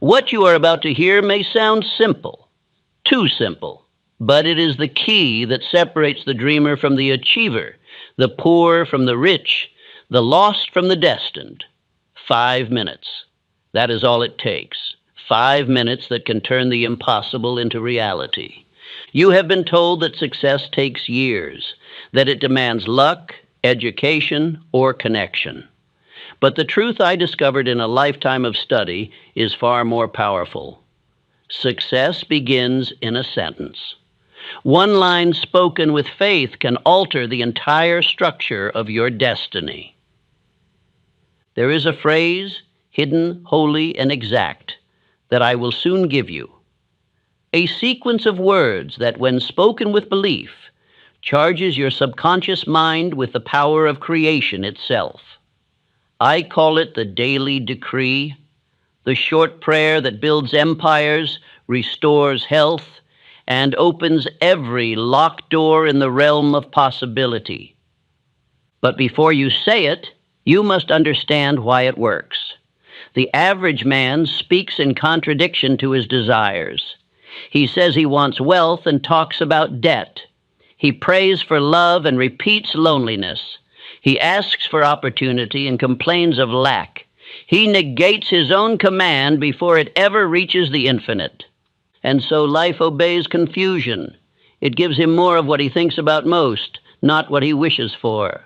What you are about to hear may sound simple, too simple, but it is the key that separates the dreamer from the achiever, the poor from the rich, the lost from the destined. 5 minutes. That is all it takes. 5 minutes that can turn the impossible into reality. You have been told that success takes years, that it demands luck, education, or connection. But the truth I discovered in a lifetime of study is far more powerful. Success begins in a sentence. One line spoken with faith can alter the entire structure of your destiny. There is a phrase, hidden, holy, and exact, that I will soon give you. A sequence of words that, when spoken with belief, charges your subconscious mind with the power of creation itself. I call it the daily decree, the short prayer that builds empires, restores health, and opens every locked door in the realm of possibility. But before you say it, you must understand why it works. The average man speaks in contradiction to his desires. He says he wants wealth and talks about debt. He prays for love and repeats loneliness. He asks for opportunity and complains of lack. He negates his own command before it ever reaches the infinite. And so life obeys confusion. It gives him more of what he thinks about most, not what he wishes for.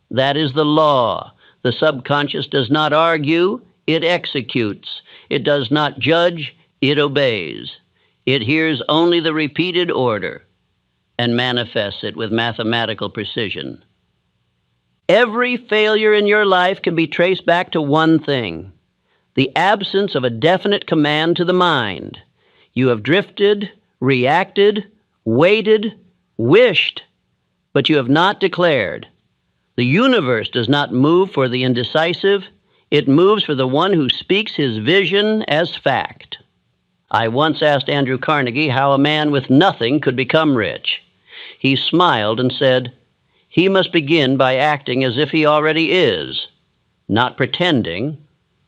That is the law. The subconscious does not argue, it executes. It does not judge, it obeys. It hears only the repeated order and manifests it with mathematical precision. Every failure in your life can be traced back to one thing: the absence of a definite command to the mind. You have drifted, reacted, waited, wished, but you have not declared. The universe does not move for the indecisive. It moves for the one who speaks his vision as fact. I once asked Andrew Carnegie how a man with nothing could become rich. He smiled and said, he must begin by acting as if he already is, not pretending,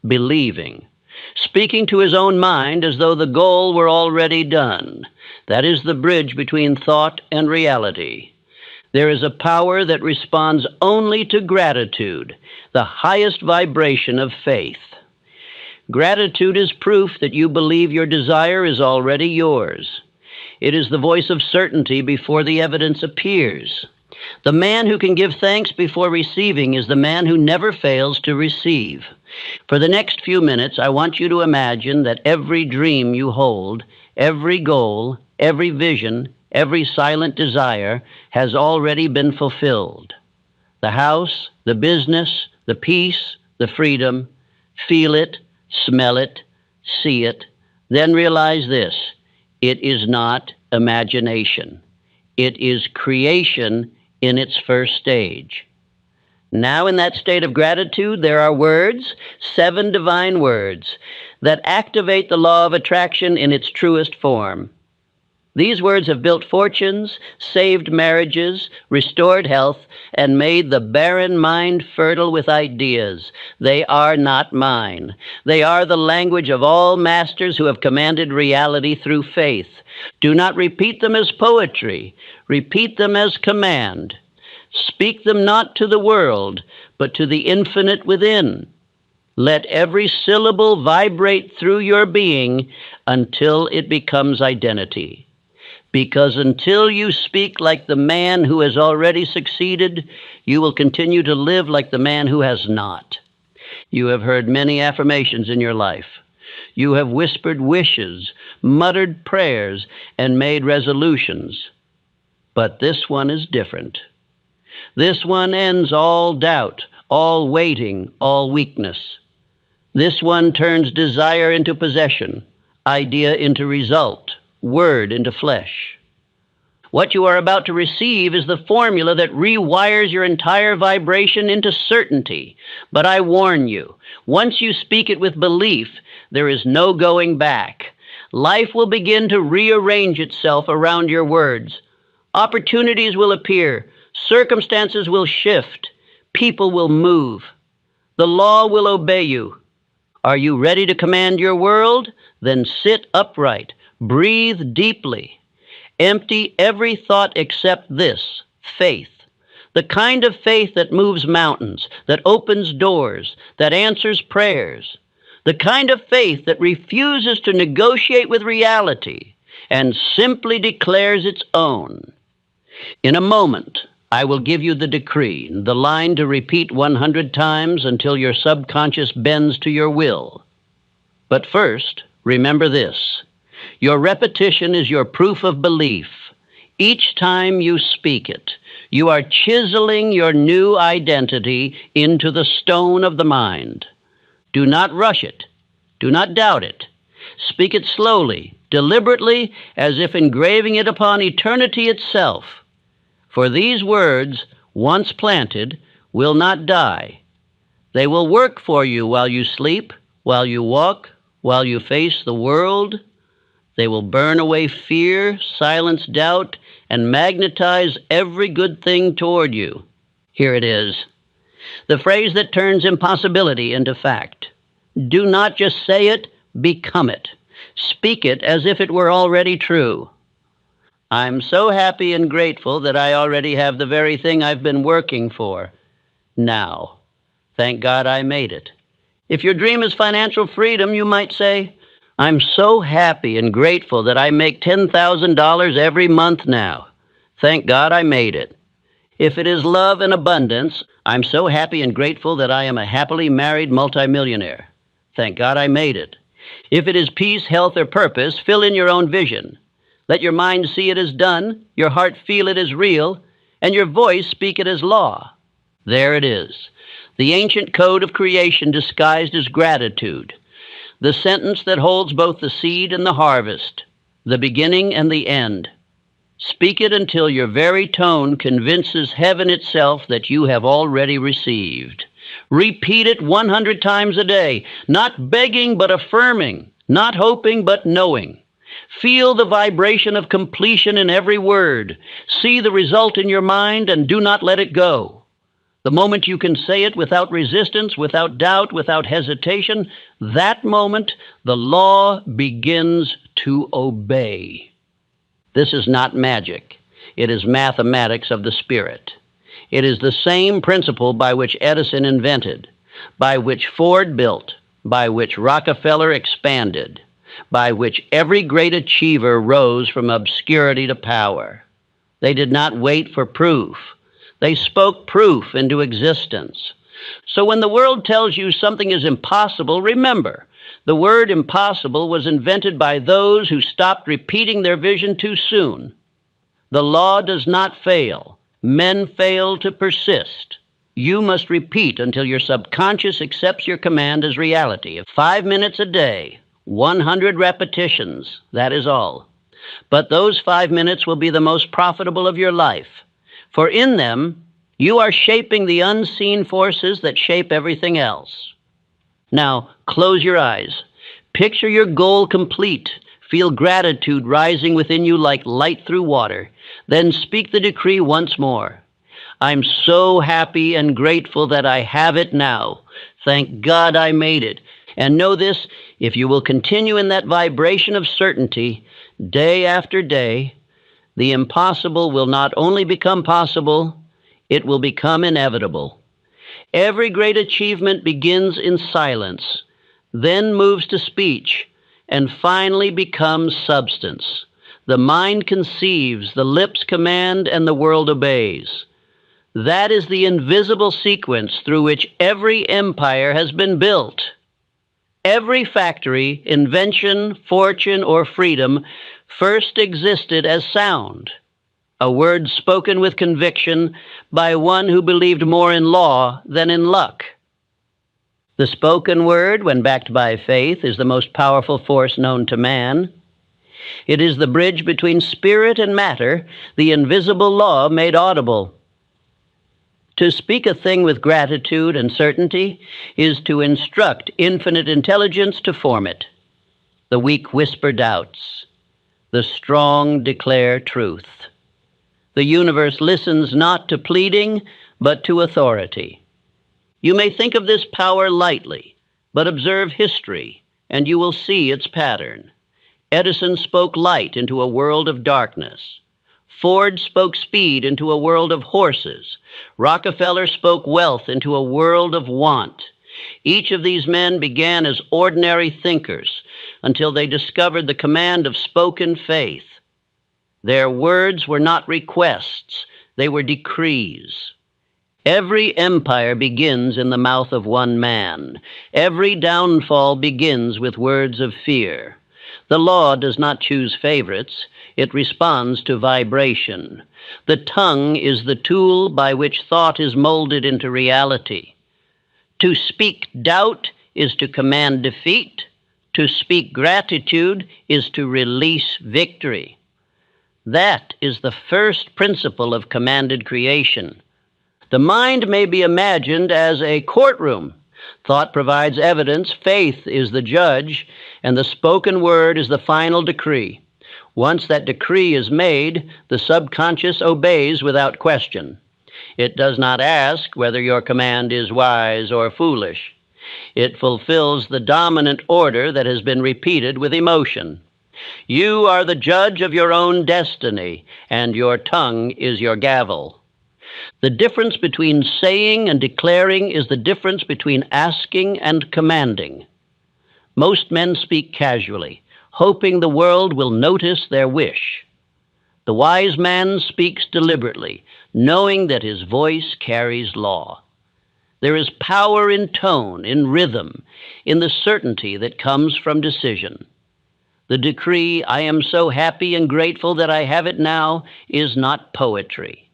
believing, speaking to his own mind as though the goal were already done. That is the bridge between thought and reality. There is a power that responds only to gratitude, the highest vibration of faith. Gratitude is proof that you believe your desire is already yours. It is the voice of certainty before the evidence appears. The man who can give thanks before receiving is the man who never fails to receive. For the next few minutes, I want you to imagine that every dream you hold, every goal, every vision, every silent desire has already been fulfilled. The house, the business, the peace, the freedom. Feel it, smell it, see it. Then realize this: it is not imagination. It is creation in its first stage. Now, in that state of gratitude, there are words, 7 divine words, that activate the law of attraction in its truest form. These words have built fortunes, saved marriages, restored health, and made the barren mind fertile with ideas. They are not mine. They are the language of all masters who have commanded reality through faith. Do not repeat them as poetry. Repeat them as command. Speak them not to the world, but to the infinite within. Let every syllable vibrate through your being until it becomes identity. Because until you speak like the man who has already succeeded, you will continue to live like the man who has not. You have heard many affirmations in your life. You have whispered wishes, muttered prayers, and made resolutions. But this one is different. This one ends all doubt, all waiting, all weakness. This one turns desire into possession, idea into result, word into flesh. What you are about to receive is the formula that rewires your entire vibration into certainty. But I warn you, once you speak it with belief, there is no going back. Life will begin to rearrange itself around your words. Opportunities will appear. Circumstances will shift. People will move. The law will obey you. Are you ready to command your world? Then sit upright, breathe deeply, empty every thought except this, faith. The kind of faith that moves mountains, that opens doors, that answers prayers. The kind of faith that refuses to negotiate with reality and simply declares its own. In a moment, I will give you the decree, the line to repeat 100 times until your subconscious bends to your will. But first, remember this. Your repetition is your proof of belief. Each time you speak it, you are chiseling your new identity into the stone of the mind. Do not rush it. Do not doubt it. Speak it slowly, deliberately, as if engraving it upon eternity itself. For these words, once planted, will not die. They will work for you while you sleep, while you walk, while you face the world. They will burn away fear, silence doubt, and magnetize every good thing toward you. Here it is. The phrase that turns impossibility into fact. Do not just say it, become it. Speak it as if it were already true. I'm so happy and grateful that I already have the very thing I've been working for. Now, thank God I made it. If your dream is financial freedom, you might say, I'm so happy and grateful that I make $10,000 every month now. Thank God I made it. If it is love and abundance, I'm so happy and grateful that I am a happily married multimillionaire. Thank God I made it. If it is peace, health, or purpose, fill in your own vision. Let your mind see it as done, your heart feel it as real, and your voice speak it as law. There it is, the ancient code of creation disguised as gratitude, the sentence that holds both the seed and the harvest, the beginning and the end. Speak it until your very tone convinces heaven itself that you have already received. Repeat it 100 times a day, not begging but affirming, not hoping but knowing. Feel the vibration of completion in every word. See the result in your mind and do not let it go. The moment you can say it without resistance, without doubt, without hesitation, that moment the law begins to obey. This is not magic. It is mathematics of the spirit. It is the same principle by which Edison invented, by which Ford built, by which Rockefeller expanded, by which every great achiever rose from obscurity to power. They did not wait for proof. They spoke proof into existence. So when the world tells you something is impossible, remember, the word impossible was invented by those who stopped repeating their vision too soon. The law does not fail. Men fail to persist. You must repeat until your subconscious accepts your command as reality. 5 minutes a day, 100 repetitions, that is all. But those 5 minutes will be the most profitable of your life, for in them you are shaping the unseen forces that shape everything else. Now, close your eyes. Picture your goal complete. Feel gratitude rising within you like light through water. Then speak the decree once more. I'm so happy and grateful that I have it now. Thank God I made it. And know this, if you will continue in that vibration of certainty, day after day, the impossible will not only become possible, it will become inevitable. Every great achievement begins in silence, then moves to speech, and finally becomes substance. The mind conceives, the lips command, and the world obeys. That is the invisible sequence through which every empire has been built. Every factory, invention, fortune, or freedom first existed as sound, a word spoken with conviction by one who believed more in law than in luck. The spoken word, when backed by faith, is the most powerful force known to man. It is the bridge between spirit and matter, the invisible law made audible. To speak a thing with gratitude and certainty is to instruct infinite intelligence to form it. The weak whisper doubts. The strong declare truth. The universe listens not to pleading, but to authority. You may think of this power lightly, But observe history, and you will see its pattern. Edison spoke light into a world of darkness. Ford spoke speed into a world of horses. Rockefeller spoke wealth into a world of want. Each of these men began as ordinary thinkers until they discovered the command of spoken faith. Their words were not requests, they were decrees. Every empire begins in the mouth of one man. Every downfall begins with words of fear. The law does not choose favorites. It responds to vibration. The tongue is the tool by which thought is molded into reality. To speak doubt is to command defeat. To speak gratitude is to release victory. That is the first principle of commanded creation. The mind may be imagined as a courtroom. Thought provides evidence, faith is the judge, and the spoken word is the final decree. Once that decree is made, the subconscious obeys without question. It does not ask whether your command is wise or foolish. It fulfills the dominant order that has been repeated with emotion. You are the judge of your own destiny, and your tongue is your gavel. The difference between saying and declaring is the difference between asking and commanding. Most men speak casually, hoping the world will notice their wish. The wise man speaks deliberately, knowing that his voice carries law. There is power in tone, in rhythm, in the certainty that comes from decision. The decree, "I am so happy and grateful that I have it now," is not poetry.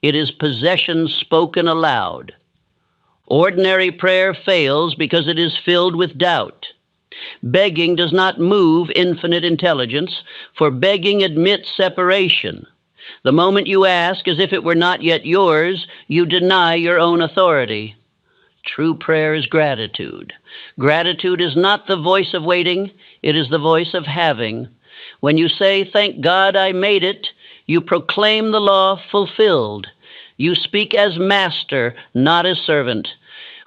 It is possession spoken aloud. Ordinary prayer fails because it is filled with doubt. Begging does not move infinite intelligence, for begging admits separation. The moment you ask as if it were not yet yours, you deny your own authority. True prayer is gratitude. Gratitude is not the voice of waiting, it is the voice of having. When you say, "Thank God I made it," you proclaim the law fulfilled. You speak as master, not as servant.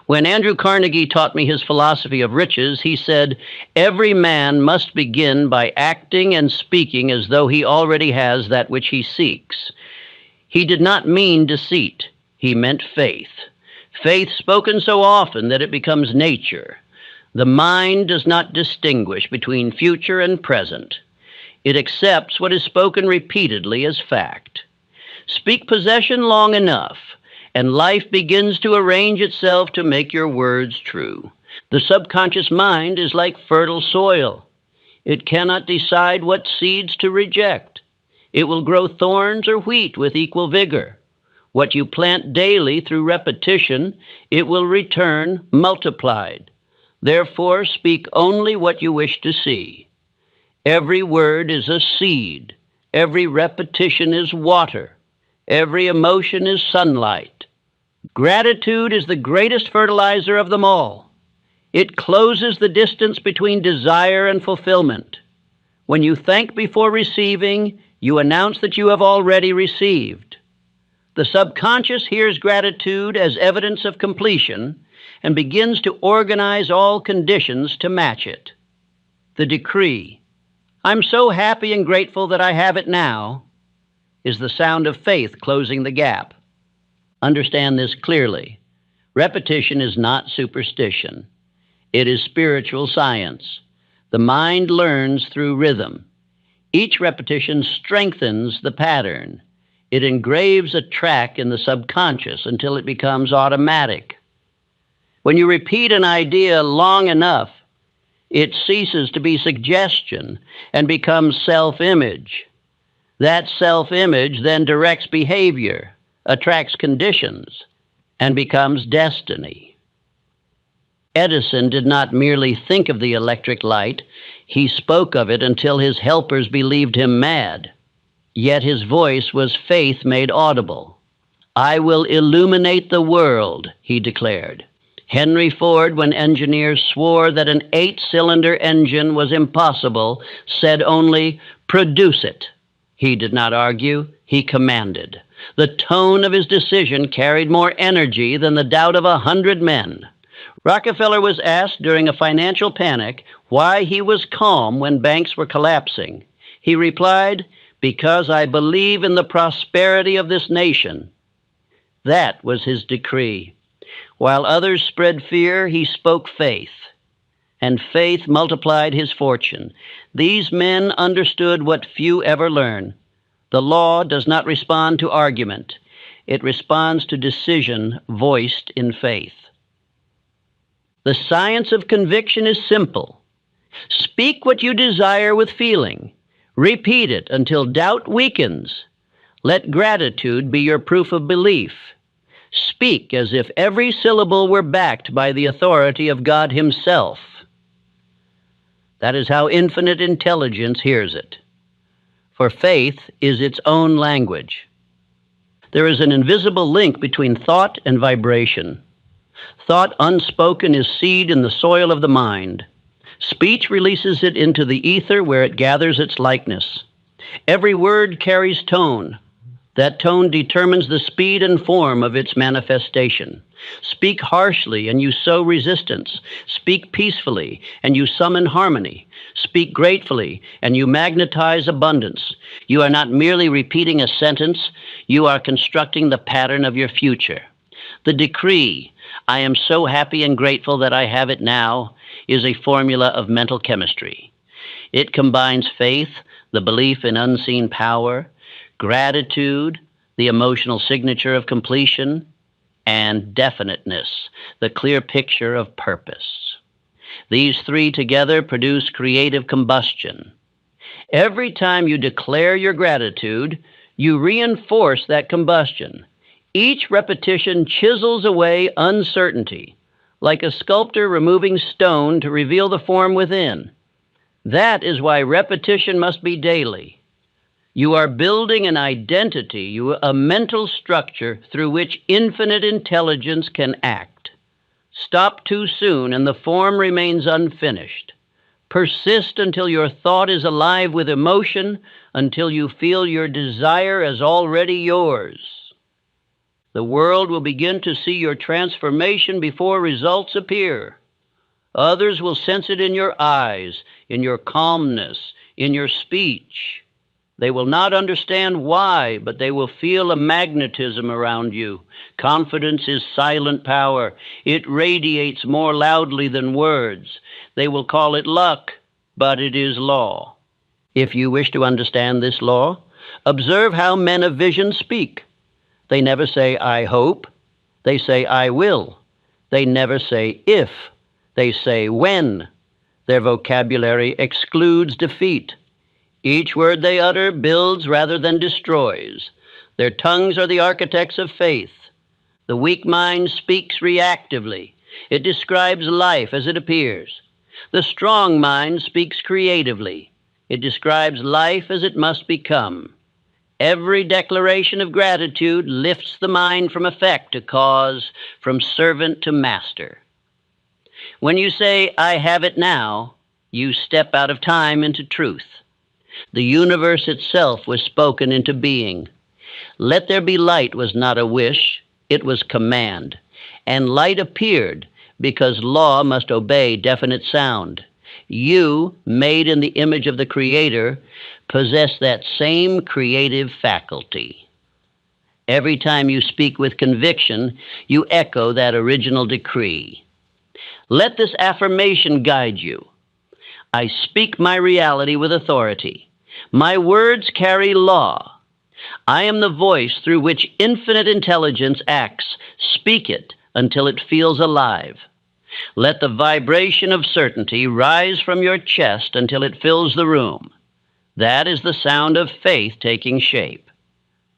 When Andrew Carnegie taught me his philosophy of riches, he said, "Every man must begin by acting and speaking as though he already has that which he seeks." He did not mean deceit. He meant faith. Faith spoken so often that it becomes nature. The mind does not distinguish between future and present. It accepts what is spoken repeatedly as fact. Speak possession long enough, and life begins to arrange itself to make your words true. The subconscious mind is like fertile soil. It cannot decide what seeds to reject. It will grow thorns or wheat with equal vigor. What you plant daily through repetition, it will return multiplied. Therefore, speak only what you wish to see. Every word is a seed. Every repetition is water. Every emotion is sunlight. Gratitude is the greatest fertilizer of them all. It closes the distance between desire and fulfillment. When you thank before receiving, you announce that you have already received. The subconscious hears gratitude as evidence of completion and begins to organize all conditions to match it. The decree, "I'm so happy and grateful that I have it now," is the sound of faith closing the gap. Understand this clearly. Repetition is not superstition. It is spiritual science. The mind learns through rhythm. Each repetition strengthens the pattern. It engraves a track in the subconscious until it becomes automatic. When you repeat an idea long enough, it ceases to be suggestion and becomes self-image. That self-image then directs behavior, attracts conditions, and becomes destiny. Edison did not merely think of the electric light, he spoke of it until his helpers believed him mad. Yet his voice was faith made audible. "I will illuminate the world," he declared. Henry Ford, when engineers swore that an 8-cylinder engine was impossible, said only, "Produce it." He did not argue, he commanded. The tone of his decision carried more energy than the doubt of 100 men. Rockefeller was asked during a financial panic why he was calm when banks were collapsing. He replied, "Because I believe in the prosperity of this nation." That was his decree. While others spread fear, he spoke faith, and faith multiplied his fortune. These men understood what few ever learn. The law does not respond to argument. It responds to decision voiced in faith. The science of conviction is simple. Speak what you desire with feeling. Repeat it until doubt weakens. Let gratitude be your proof of belief. Speak as if every syllable were backed by the authority of God Himself. That is how infinite intelligence hears it. For faith is its own language. There is an invisible link between thought and vibration. Thought unspoken is seed in the soil of the mind. Speech releases it into the ether where it gathers its likeness. Every word carries tone. That tone determines the speed and form of its manifestation. Speak harshly and you sow resistance. Speak peacefully and you summon harmony. Speak gratefully and you magnetize abundance. You are not merely repeating a sentence, you are constructing the pattern of your future. The decree, "I am so happy and grateful that I have it now," is a formula of mental chemistry. It combines faith, the belief in unseen power, gratitude, the emotional signature of completion, and definiteness, the clear picture of purpose. These three together produce creative combustion. Every time you declare your gratitude, you reinforce that combustion. Each repetition chisels away uncertainty, like a sculptor removing stone to reveal the form within. That is why repetition must be daily. You are building an identity, a mental structure through which infinite intelligence can act. Stop too soon and the form remains unfinished. Persist until your thought is alive with emotion, until you feel your desire as already yours. The world will begin to see your transformation before results appear. Others will sense it in your eyes, in your calmness, in your speech. They will not understand why, but they will feel a magnetism around you. Confidence is silent power. It radiates more loudly than words. They will call it luck, but it is law. If you wish to understand this law, observe how men of vision speak. They never say, "I hope." They say, "I will." They never say, "if." They say, "when." Their vocabulary excludes defeat. Each word they utter builds rather than destroys. Their tongues are the architects of faith. The weak mind speaks reactively. It describes life as it appears. The strong mind speaks creatively. It describes life as it must become. Every declaration of gratitude lifts the mind from effect to cause, from servant to master. When you say, "I have it now," you step out of time into truth. The universe itself was spoken into being. "Let there be light" was not a wish, it was command. And light appeared because law must obey definite sound. You, made in the image of the Creator, possess that same creative faculty. Every time you speak with conviction, you echo that original decree. Let this affirmation guide you. I speak my reality with authority. My words carry law. I am the voice through which infinite intelligence acts. Speak it until it feels alive. Let the vibration of certainty rise from your chest until it fills the room. That is the sound of faith taking shape.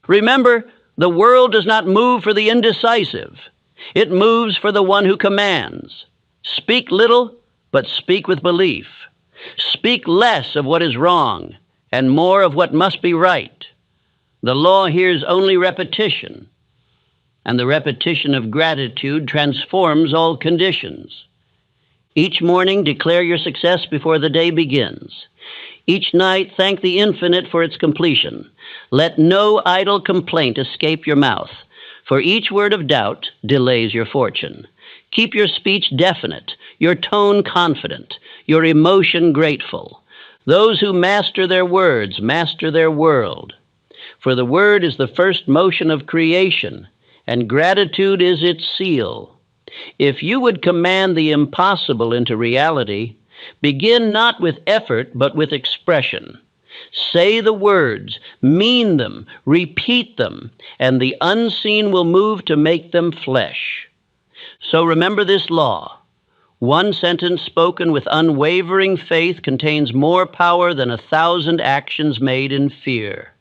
Remember, the world does not move for the indecisive. It moves for the one who commands. Speak little, but speak with belief. Speak less of what is wrong and more of what must be right. The law hears only repetition, and the repetition of gratitude transforms all conditions. Each morning, declare your success before the day begins. Each night, thank the infinite for its completion. Let no idle complaint escape your mouth, for each word of doubt delays your fortune. Keep your speech definite, your tone confident, your emotion grateful. Those who master their words master their world. For the word is the first motion of creation, and gratitude is its seal. If you would command the impossible into reality, begin not with effort, but with expression. Say the words, mean them, repeat them, and the unseen will move to make them flesh. So remember this law. One sentence spoken with unwavering faith contains more power than 1,000 actions made in fear.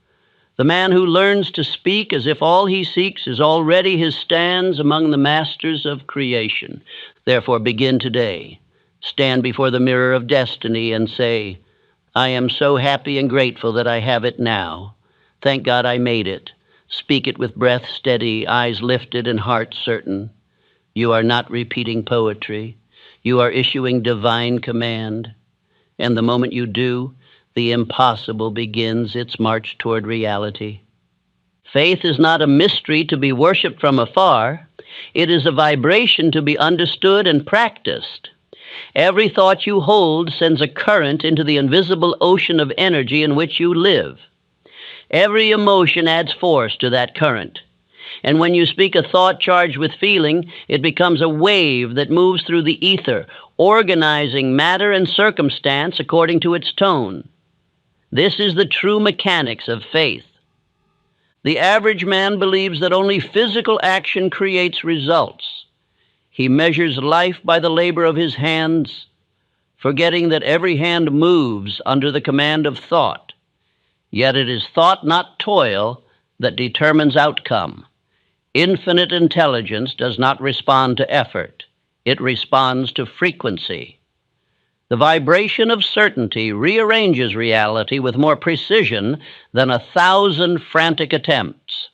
The man who learns to speak as if all he seeks is already his stands among the masters of creation. Therefore begin today. Stand before the mirror of destiny and say, I am so happy and grateful that I have it now. Thank God I made it. Speak it with breath steady, eyes lifted, and heart certain. You are not repeating poetry. You are issuing divine command. And the moment you do, the impossible begins its march toward reality. Faith is not a mystery to be worshipped from afar. It is a vibration to be understood and practiced. Every thought you hold sends a current into the invisible ocean of energy in which you live. Every emotion adds force to that current. And when you speak a thought charged with feeling, it becomes a wave that moves through the ether, organizing matter and circumstance according to its tone. This is the true mechanics of faith. The average man believes that only physical action creates results. He measures life by the labor of his hands, forgetting that every hand moves under the command of thought. Yet it is thought, not toil, that determines outcome. Infinite intelligence does not respond to effort. It responds to frequency. The vibration of certainty rearranges reality with more precision than 1,000 frantic attempts.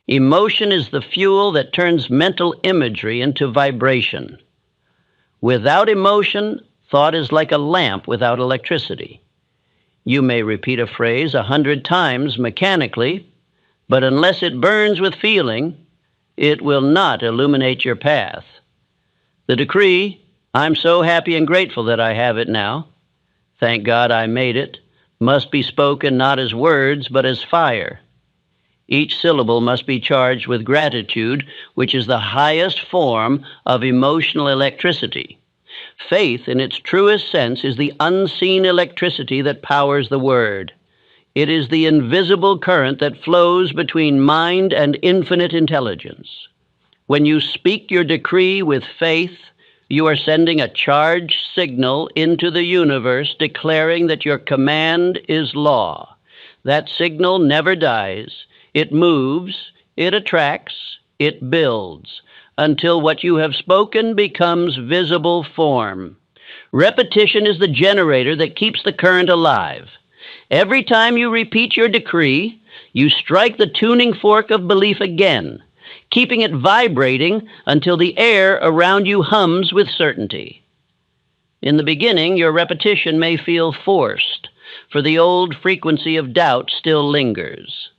Emotion is the fuel that turns mental imagery into vibration. Without emotion, thought is like a lamp without electricity. You may repeat a phrase 100 times mechanically, but unless it burns with feeling, it will not illuminate your path. The decree, I'm so happy and grateful that I have it now. Thank God I made it, must be spoken not as words, but as fire. Each syllable must be charged with gratitude, which is the highest form of emotional electricity. Faith, in its truest sense, is the unseen electricity that powers the word. It is the invisible current that flows between mind and infinite intelligence. When you speak your decree with faith, you are sending a charged signal into the universe declaring that your command is law. That signal never dies. It moves, it attracts, it builds, until what you have spoken becomes visible form. Repetition is the generator that keeps the current alive. Every time you repeat your decree, you strike the tuning fork of belief again, keeping it vibrating until the air around you hums with certainty. In the beginning, your repetition may feel forced, for the old frequency of doubt still lingers.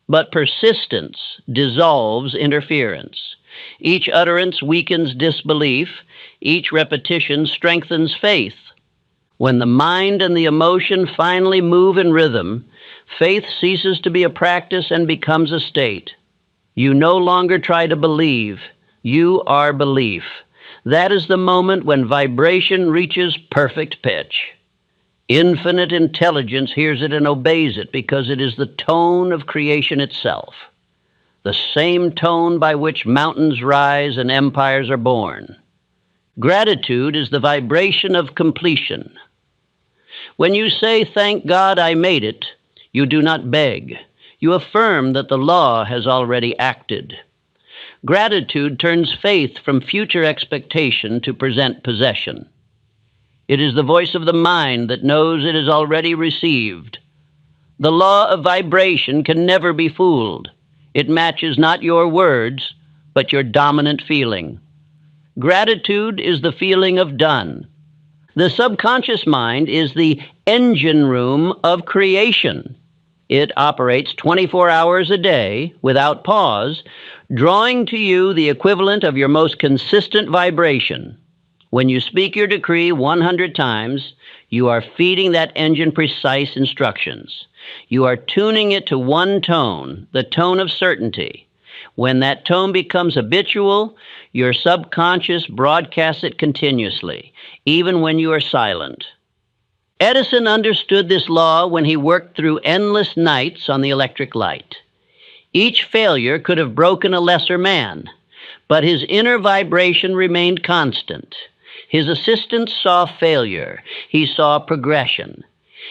But persistence dissolves interference. Each utterance weakens disbelief. Each repetition strengthens faith. When the mind and the emotion finally move in rhythm, faith ceases to be a practice and becomes a state. You no longer try to believe. You are belief. That is the moment when vibration reaches perfect pitch. Infinite intelligence hears it and obeys it because it is the tone of creation itself, the same tone by which mountains rise and empires are born. Gratitude is the vibration of completion. When you say, "Thank God I made it," you do not beg. You affirm that the law has already acted. Gratitude turns faith from future expectation to present possession. It is the voice of the mind that knows it is already received. The law of vibration can never be fooled. It matches not your words, but your dominant feeling. Gratitude is the feeling of done. The subconscious mind is the engine room of creation. It operates 24 hours a day without pause, drawing to you the equivalent of your most consistent vibration. When you speak your decree 100 times, you are feeding that engine precise instructions. You are tuning it to one tone, the tone of certainty. When that tone becomes habitual, your subconscious broadcasts it continuously, even when you are silent. Edison understood this law when he worked through endless nights on the electric light. Each failure could have broken a lesser man, but his inner vibration remained constant. His assistant saw failure. He saw progression.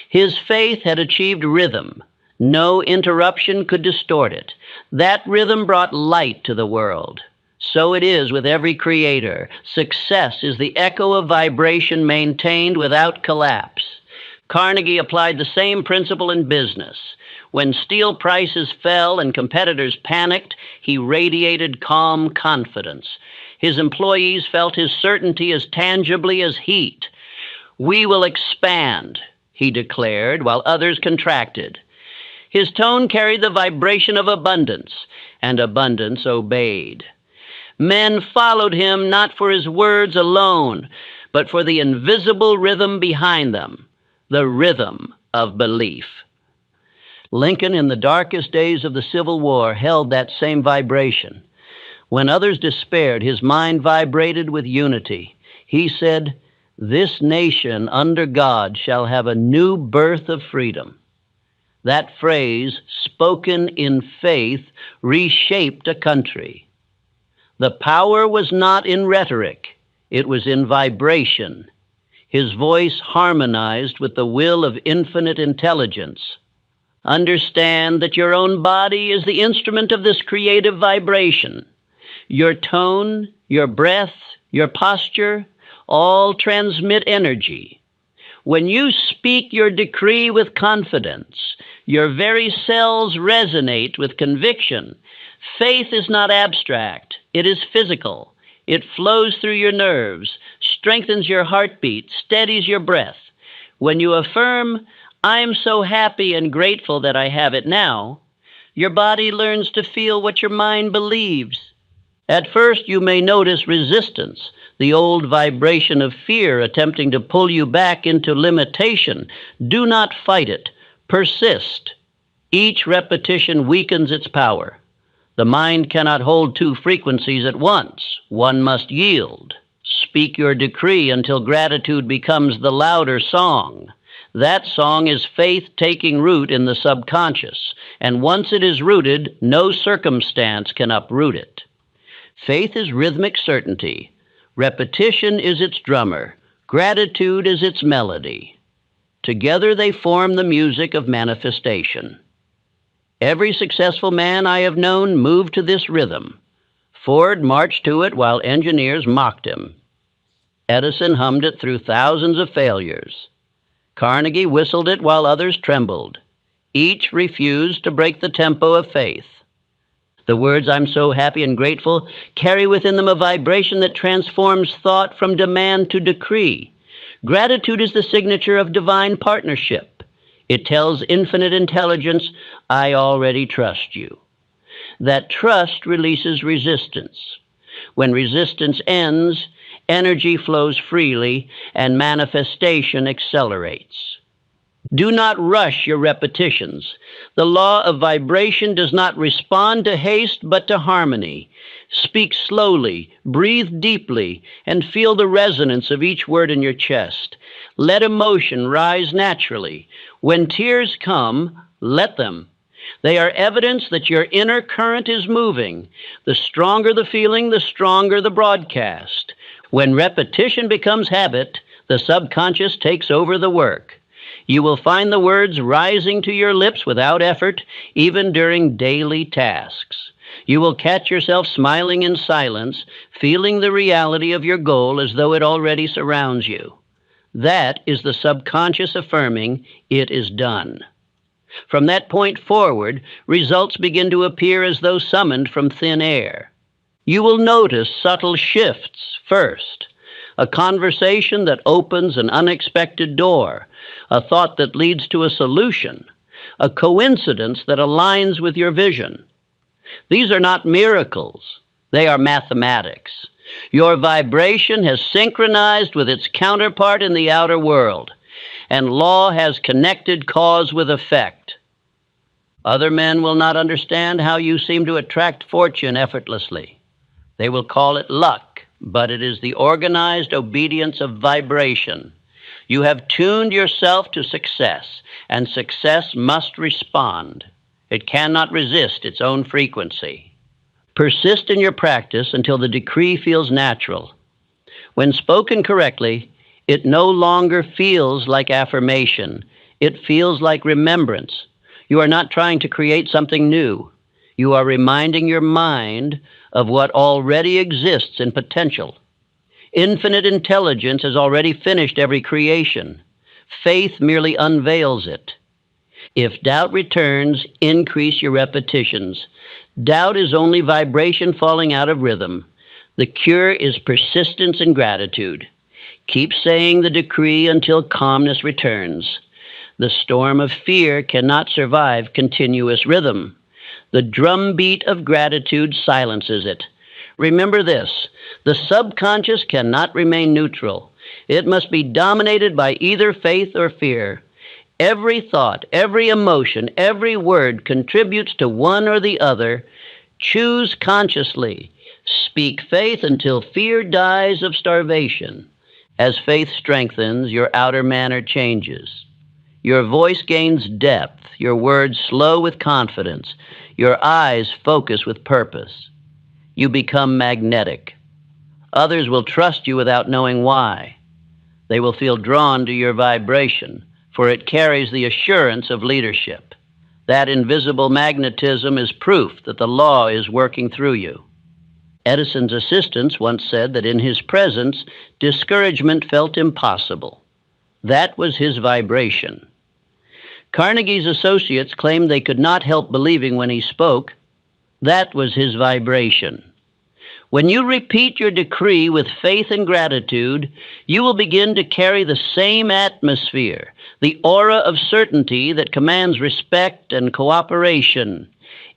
His faith had achieved rhythm. No interruption could distort it. That rhythm brought light to the world. So it is with every creator. Success is the echo of vibration maintained without collapse. Carnegie applied the same principle in business. When steel prices fell and competitors panicked, he radiated calm confidence. His employees felt his certainty as tangibly as heat. "We will expand," he declared, while others contracted. His tone carried the vibration of abundance, and abundance obeyed. Men followed him not for his words alone, but for the invisible rhythm behind them, the rhythm of belief. Lincoln, in the darkest days of the Civil War, held that same vibration. When others despaired, his mind vibrated with unity. He said, "This nation under God shall have a new birth of freedom." That phrase, spoken in faith, reshaped a country. The power was not in rhetoric, it was in vibration. His voice harmonized with the will of infinite intelligence. Understand that your own body is the instrument of this creative vibration. Your tone, your breath, your posture, all transmit energy. When you speak your decree with confidence, your very cells resonate with conviction. Faith is not abstract, it is physical. It flows through your nerves, strengthens your heartbeat, steadies your breath. When you affirm, "I'm so happy and grateful that I have it now," your body learns to feel what your mind believes. At first, you may notice resistance, the old vibration of fear attempting to pull you back into limitation. Do not fight it. Persist. Each repetition weakens its power. The mind cannot hold two frequencies at once. One must yield. Speak your decree until gratitude becomes the louder song. That song is faith taking root in the subconscious, and once it is rooted, no circumstance can uproot it. Faith is rhythmic certainty. Repetition is its drummer. Gratitude is its melody. Together they form the music of manifestation. Every successful man I have known moved to this rhythm. Ford marched to it while engineers mocked him. Edison hummed it through thousands of failures. Carnegie whistled it while others trembled. Each refused to break the tempo of faith. The words "I'm so happy and grateful" carry within them a vibration that transforms thought from demand to decree. Gratitude is the signature of divine partnership. It tells infinite intelligence, "I already trust you." That trust releases resistance. When resistance ends, energy flows freely and manifestation accelerates. Do not rush your repetitions. The law of vibration does not respond to haste but to harmony. Speak slowly, breathe deeply, and feel the resonance of each word in your chest. Let emotion rise naturally. When tears come, let them. They are evidence that your inner current is moving. The stronger the feeling, the stronger the broadcast. When repetition becomes habit, the subconscious takes over the work. You will find the words rising to your lips without effort, even during daily tasks. You will catch yourself smiling in silence, feeling the reality of your goal as though it already surrounds you. That is the subconscious affirming, "It is done." From that point forward, results begin to appear as though summoned from thin air. You will notice subtle shifts first. A conversation that opens an unexpected door, a thought that leads to a solution, a coincidence that aligns with your vision. These are not miracles, they are mathematics. Your vibration has synchronized with its counterpart in the outer world, and law has connected cause with effect. Other men will not understand how you seem to attract fortune effortlessly. They will call it luck, but it is the organized obedience of vibration. You have tuned yourself to success, and success must respond. It cannot resist its own frequency. Persist in your practice until the decree feels natural. When spoken correctly, it no longer feels like affirmation. It feels like remembrance. You are not trying to create something new. You are reminding your mind of what already exists in potential. Infinite intelligence has already finished every creation. Faith merely unveils it. If doubt returns, increase your repetitions. Doubt is only vibration falling out of rhythm. The cure is persistence and gratitude. Keep saying the decree until calmness returns. The storm of fear cannot survive continuous rhythm. The drumbeat of gratitude silences it. Remember this, the subconscious cannot remain neutral. It must be dominated by either faith or fear. Every thought, every emotion, every word contributes to one or the other. Choose consciously. Speak faith until fear dies of starvation. As faith strengthens, your outer manner changes. Your voice gains depth, your words slow with confidence, your eyes focus with purpose. You become magnetic. Others will trust you without knowing why. They will feel drawn to your vibration, for it carries the assurance of leadership. That invisible magnetism is proof that the law is working through you. Edison's assistants once said that in his presence, discouragement felt impossible. That was his vibration. Carnegie's associates claimed they could not help believing when he spoke. That was his vibration. When you repeat your decree with faith and gratitude, you will begin to carry the same atmosphere, the aura of certainty that commands respect and cooperation.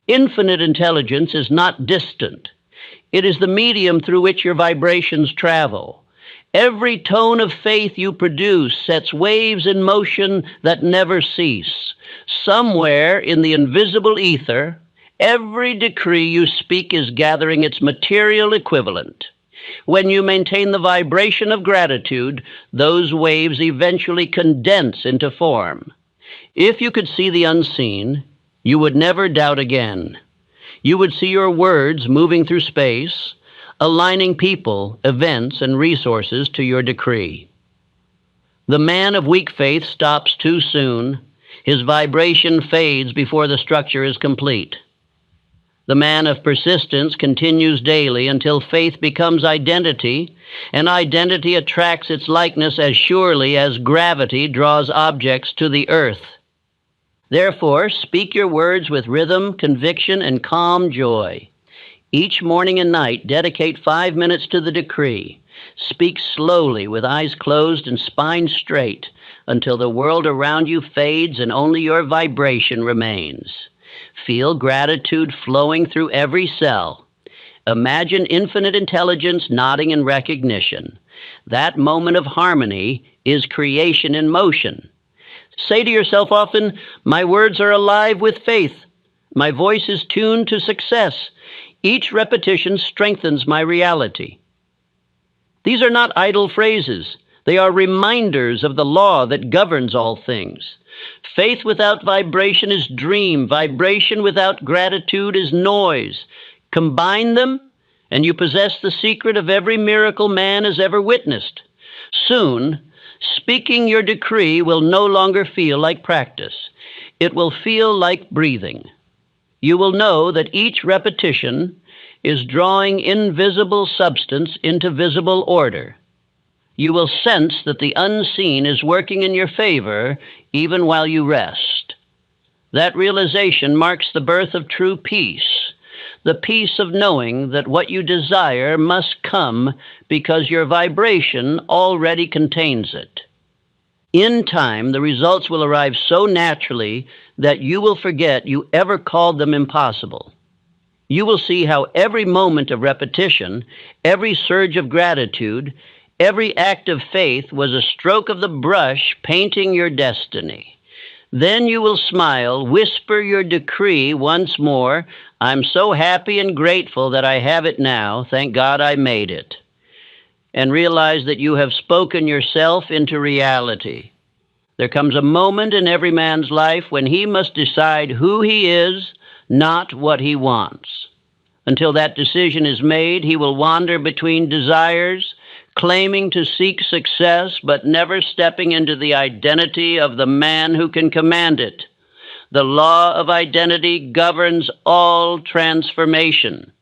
Infinite intelligence is not distant. It is the medium through which your vibrations travel. Every tone of faith you produce sets waves in motion that never cease. Somewhere in the invisible ether, every decree you speak is gathering its material equivalent. When you maintain the vibration of gratitude, those waves eventually condense into form. If you could see the unseen, you would never doubt again. You would see your words moving through space, aligning people, events, and resources to your decree. The man of weak faith stops too soon. His vibration fades before the structure is complete. The man of persistence continues daily until faith becomes identity, and identity attracts its likeness as surely as gravity draws objects to the earth. Therefore, speak your words with rhythm, conviction, and calm joy. Each morning and night, dedicate 5 minutes to the decree. Speak slowly with eyes closed and spine straight until the world around you fades and only your vibration remains. Feel gratitude flowing through every cell. Imagine infinite intelligence nodding in recognition. That moment of harmony is creation in motion. Say to yourself often, my words are alive with faith. My voice is tuned to success. Each repetition strengthens my reality. These are not idle phrases. They are reminders of the law that governs all things. Faith without vibration is dream. Vibration without gratitude is noise. Combine them, and you possess the secret of every miracle man has ever witnessed. Soon, speaking your decree will no longer feel like practice. It will feel like breathing. You will know that each repetition is drawing invisible substance into visible order. You will sense that the unseen is working in your favor even while you rest. That realization marks the birth of true peace, the peace of knowing that what you desire must come because your vibration already contains it. In time, the results will arrive so naturally that you will forget you ever called them impossible. You will see how every moment of repetition, every surge of gratitude, every act of faith was a stroke of the brush painting your destiny. Then you will smile, whisper your decree once more, "I'm so happy and grateful that I have it now. Thank God I made it." And realize that you have spoken yourself into reality. There comes a moment in every man's life when he must decide who he is, not what he wants. Until that decision is made, he will wander between desires, claiming to seek success, but never stepping into the identity of the man who can command it. The law of identity governs all transformation.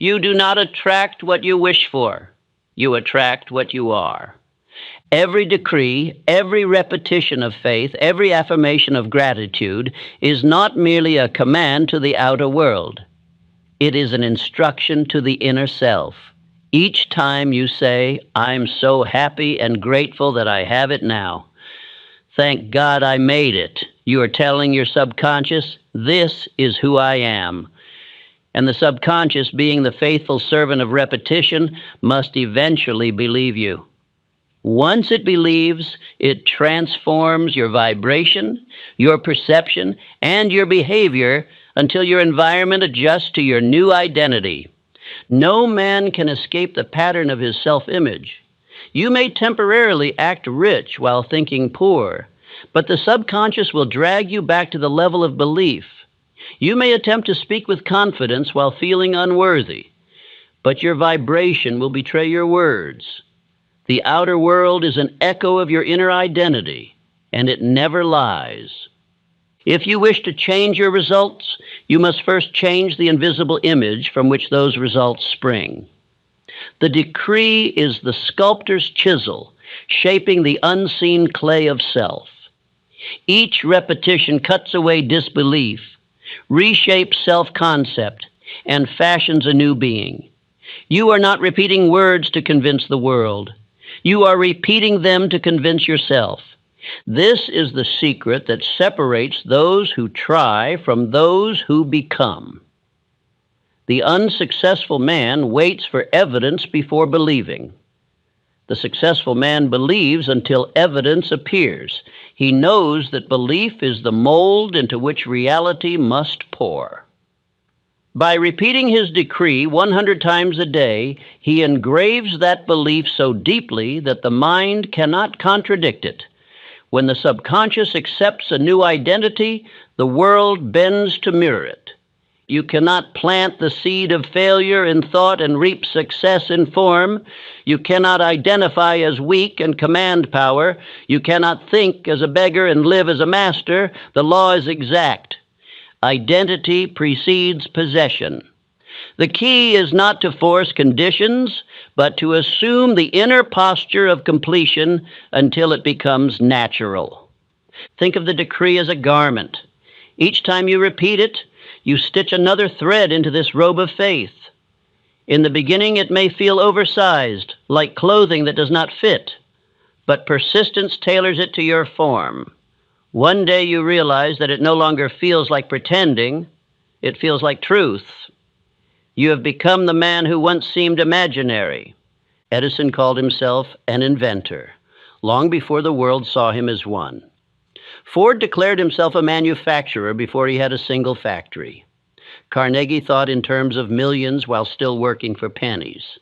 You do not attract what you wish for. You attract what you are. Every decree, every repetition of faith, every affirmation of gratitude is not merely a command to the outer world. It is an instruction to the inner self. Each time you say, "I'm so happy and grateful that I have it now. Thank God I made it," you are telling your subconscious, "This is who I am." And the subconscious, being the faithful servant of repetition, must eventually believe you. Once it believes, it transforms your vibration, your perception, and your behavior until your environment adjusts to your new identity. No man can escape the pattern of his self-image. You may temporarily act rich while thinking poor, but the subconscious will drag you back to the level of belief. You may attempt to speak with confidence while feeling unworthy, but your vibration will betray your words. The outer world is an echo of your inner identity, and it never lies. If you wish to change your results, you must first change the invisible image from which those results spring. The decree is the sculptor's chisel, shaping the unseen clay of self. Each repetition cuts away disbelief, reshapes self-concept, and fashions a new being. You are not repeating words to convince the world. You are repeating them to convince yourself. This is the secret that separates those who try from those who become. The unsuccessful man waits for evidence before believing. The successful man believes until evidence appears. He knows that belief is the mold into which reality must pour. By repeating his decree 100 times a day, he engraves that belief so deeply that the mind cannot contradict it. When the subconscious accepts a new identity, the world bends to mirror it. You cannot plant the seed of failure in thought and reap success in form. You cannot identify as weak and command power. You cannot think as a beggar and live as a master. The law is exact. Identity precedes possession. The key is not to force conditions, but to assume the inner posture of completion until it becomes natural. Think of the decree as a garment. Each time you repeat it, you stitch another thread into this robe of faith. In the beginning, it may feel oversized, like clothing that does not fit, but persistence tailors it to your form. One day you realize that it no longer feels like pretending, it feels like truth. You have become the man who once seemed imaginary. Edison called himself an inventor, long before the world saw him as one. Ford declared himself a manufacturer before he had a single factory. Carnegie thought in terms of millions while still working for pennies.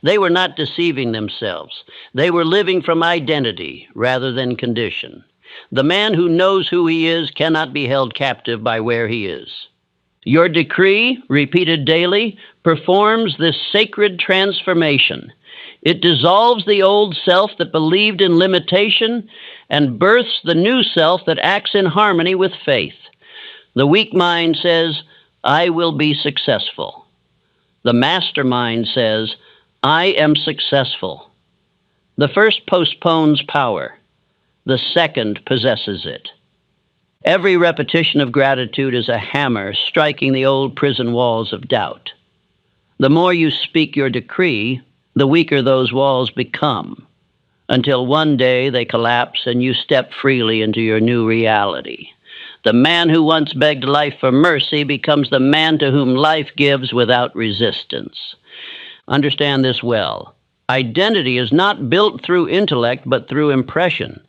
They were not deceiving themselves. They were living from identity rather than condition. The man who knows who he is cannot be held captive by where he is. Your decree, repeated daily, performs this sacred transformation. It dissolves the old self that believed in limitation and births the new self that acts in harmony with faith. The weak mind says, "I will be successful." The mastermind says, "I am successful." The first postpones power. The second possesses it. Every repetition of gratitude is a hammer striking the old prison walls of doubt. The more you speak your decree, the weaker those walls become. until one day they collapse and you step freely into your new reality. The man who once begged life for mercy becomes the man to whom life gives without resistance. Understand this well. Identity is not built through intellect, but through impression.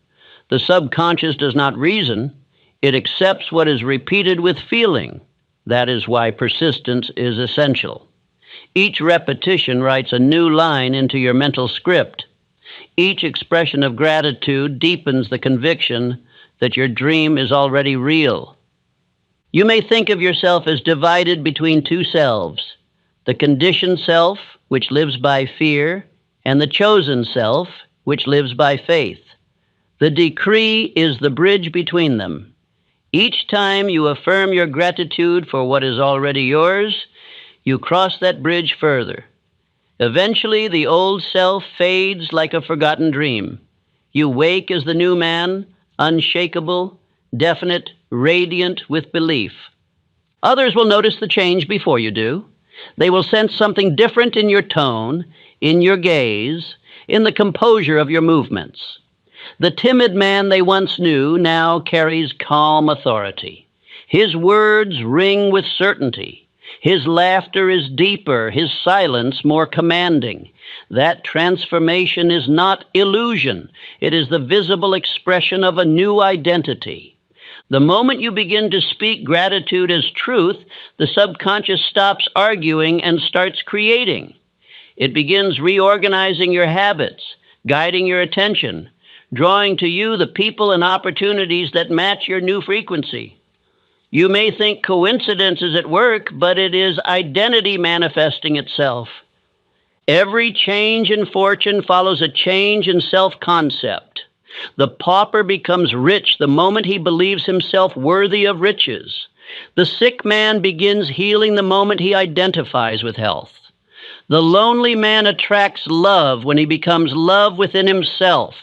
The subconscious does not reason. It accepts what is repeated with feeling. That is why persistence is essential. Each repetition writes a new line into your mental script. Each expression of gratitude deepens the conviction that your dream is already real. You may think of yourself as divided between two selves, the conditioned self, which lives by fear, and the chosen self, which lives by faith. The decree is the bridge between them. Each time you affirm your gratitude for what is already yours, you cross that bridge further. Eventually, the old self fades like a forgotten dream. You wake as the new man, unshakable, definite, radiant with belief. Others will notice the change before you do. They will sense something different in your tone, in your gaze, in the composure of your movements. The timid man they once knew now carries calm authority. His words ring with certainty. His laughter is deeper, his silence more commanding. That transformation is not illusion. It is the visible expression of a new identity. The moment you begin to speak gratitude as truth, the subconscious stops arguing and starts creating. It begins reorganizing your habits, guiding your attention, drawing to you the people and opportunities that match your new frequency. You may think coincidence is at work, but it is identity manifesting itself. Every change in fortune follows a change in self-concept. The pauper becomes rich the moment he believes himself worthy of riches. The sick man begins healing the moment he identifies with health. The lonely man attracts love when he becomes love within himself.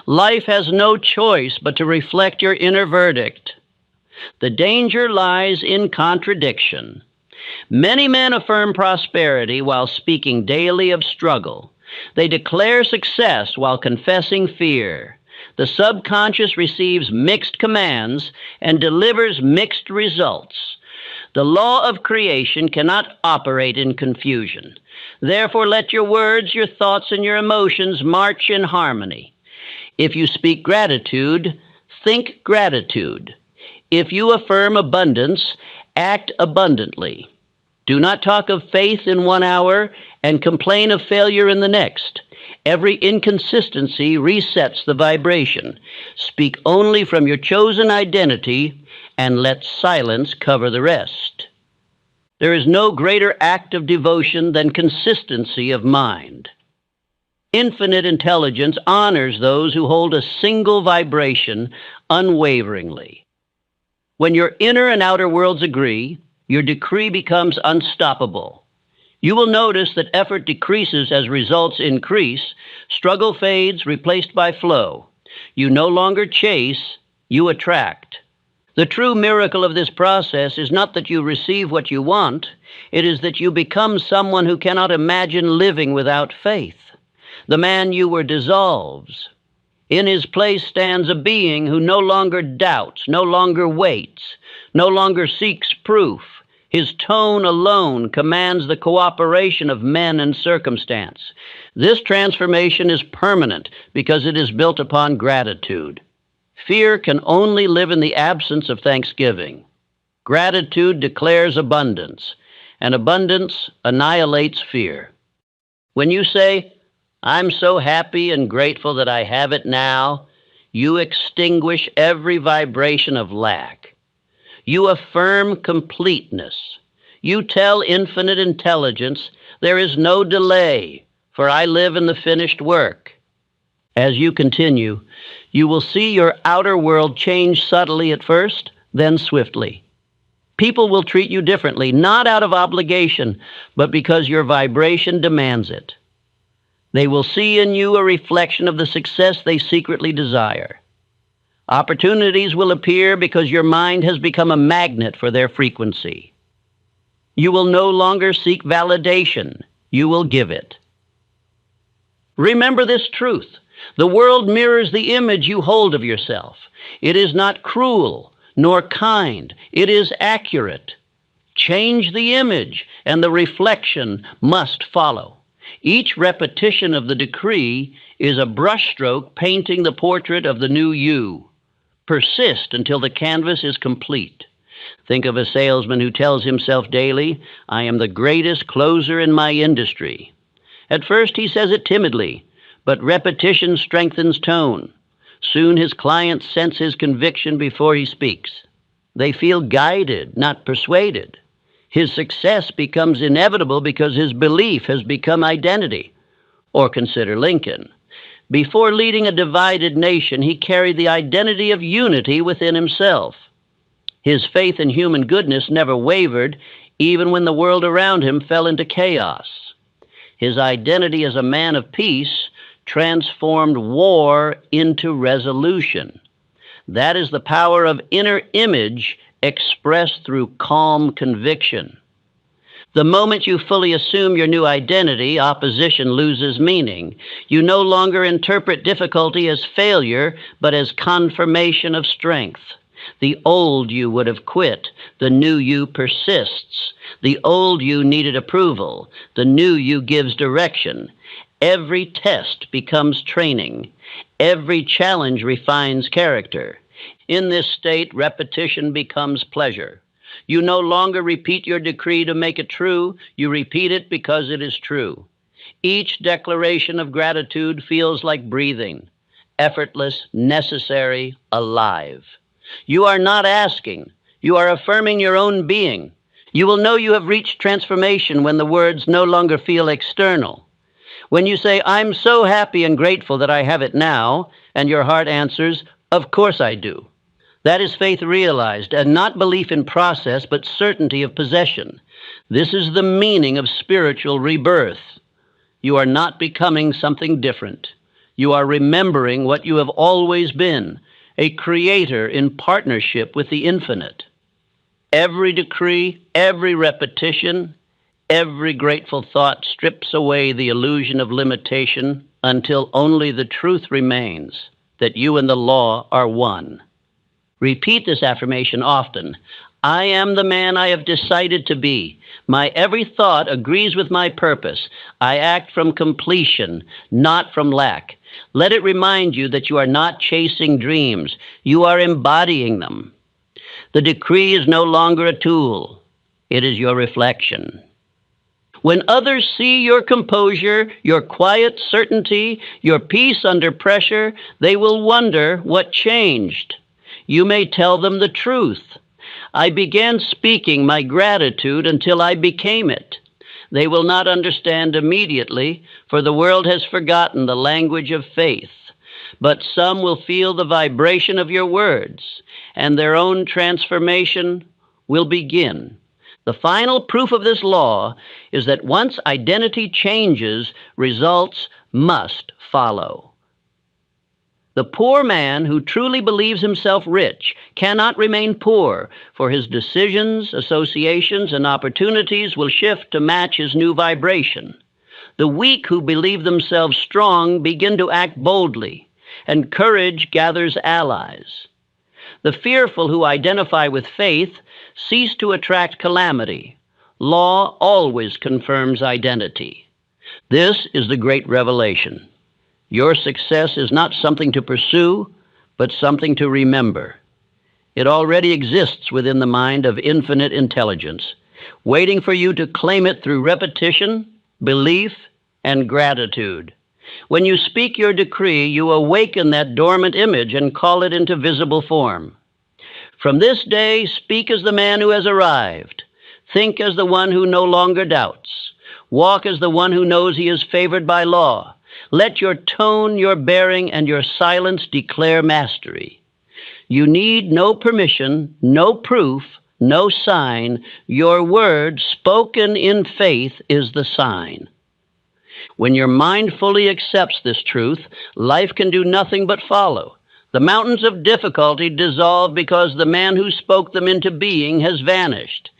Life has no choice but to reflect your inner verdict. The danger lies in contradiction. Many men affirm prosperity while speaking daily of struggle. They declare success while confessing fear. The subconscious receives mixed commands and delivers mixed results. The law of creation cannot operate in confusion. Therefore, let your words, your thoughts, and your emotions march in harmony. If you speak gratitude, think gratitude. If you affirm abundance, act abundantly. Do not talk of faith in 1 hour and complain of failure in the next. Every inconsistency resets the vibration. Speak only from your chosen identity and let silence cover the rest. There is no greater act of devotion than consistency of mind. Infinite intelligence honors those who hold a single vibration unwaveringly. When your inner and outer worlds agree, your decree becomes unstoppable. You will notice that effort decreases as results increase, struggle fades, replaced by flow. You no longer chase, you attract. The true miracle of this process is not that you receive what you want, it is that you become someone who cannot imagine living without faith. The man you were dissolves. In his place stands a being who no longer doubts, no longer waits, no longer seeks proof. His tone alone commands the cooperation of men and circumstance. This transformation is permanent because it is built upon gratitude. Fear can only live in the absence of thanksgiving. Gratitude declares abundance, and abundance annihilates fear. When you say, "I'm so happy and grateful that I have it now," you extinguish every vibration of lack. You affirm completeness. You tell infinite intelligence, "There is no delay, for I live in the finished work." As you continue, you will see your outer world change subtly at first, then swiftly. People will treat you differently, not out of obligation, but because your vibration demands it. They will see in you a reflection of the success they secretly desire. Opportunities will appear because your mind has become a magnet for their frequency. You will no longer seek validation. You will give it. Remember this truth. The world mirrors the image you hold of yourself. It is not cruel nor kind. It is accurate. Change the image, and the reflection must follow. Each repetition of the decree is a brushstroke painting the portrait of the new you. Persist until the canvas is complete. Think of a salesman who tells himself daily, "I am the greatest closer in my industry." At first he says it timidly, but repetition strengthens tone. Soon his clients sense his conviction before he speaks. They feel guided, not persuaded. His success becomes inevitable because his belief has become identity. Or consider Lincoln. Before leading a divided nation, he carried the identity of unity within himself. His faith in human goodness never wavered, even when the world around him fell into chaos. His identity as a man of peace transformed war into resolution. That is the power of inner image expressed through calm conviction. The moment you fully assume your new identity, opposition loses meaning. You no longer interpret difficulty as failure, but as confirmation of strength. The old you would have quit. The new you persists. The old you needed approval. The new you gives direction. Every test becomes training. Every challenge refines character. In this state, repetition becomes pleasure. You no longer repeat your decree to make it true. You repeat it because it is true. Each declaration of gratitude feels like breathing, effortless, necessary, alive. You are not asking. You are affirming your own being. You will know you have reached transformation when the words no longer feel external. When you say, "I'm so happy and grateful that I have it now," and your heart answers, "Of course I do." That is faith realized, and not belief in process, but certainty of possession. This is the meaning of spiritual rebirth. You are not becoming something different. You are remembering what you have always been, a creator in partnership with the infinite. Every decree, every repetition, every grateful thought strips away the illusion of limitation until only the truth remains, that you and the law are one. Repeat this affirmation often. I am the man I have decided to be. My every thought agrees with my purpose. I act from completion, not from lack. Let it remind you that you are not chasing dreams. You are embodying them. The decree is no longer a tool. It is your reflection. When others see your composure, your quiet certainty, your peace under pressure, they will wonder what changed. You may tell them the truth. I began speaking my gratitude until I became it. They will not understand immediately, for the world has forgotten the language of faith. But some will feel the vibration of your words, and their own transformation will begin. The final proof of this law is that once identity changes, results must follow. The poor man who truly believes himself rich cannot remain poor, for his decisions, associations, and opportunities will shift to match his new vibration. The weak who believe themselves strong begin to act boldly, and courage gathers allies. The fearful who identify with faith cease to attract calamity. Law always confirms identity. This is the great revelation. Your success is not something to pursue, but something to remember. It already exists within the mind of infinite intelligence, waiting for you to claim it through repetition, belief, and gratitude. When you speak your decree, you awaken that dormant image and call it into visible form. From this day, speak as the man who has arrived. Think as the one who no longer doubts. Walk as the one who knows he is favored by law. Let your tone, your bearing, and your silence declare mastery. You need no permission, no proof, no sign. Your word, spoken in faith, is the sign. When your mind fully accepts this truth, life can do nothing but follow. The mountains of difficulty dissolve because the man who spoke them into being has vanished.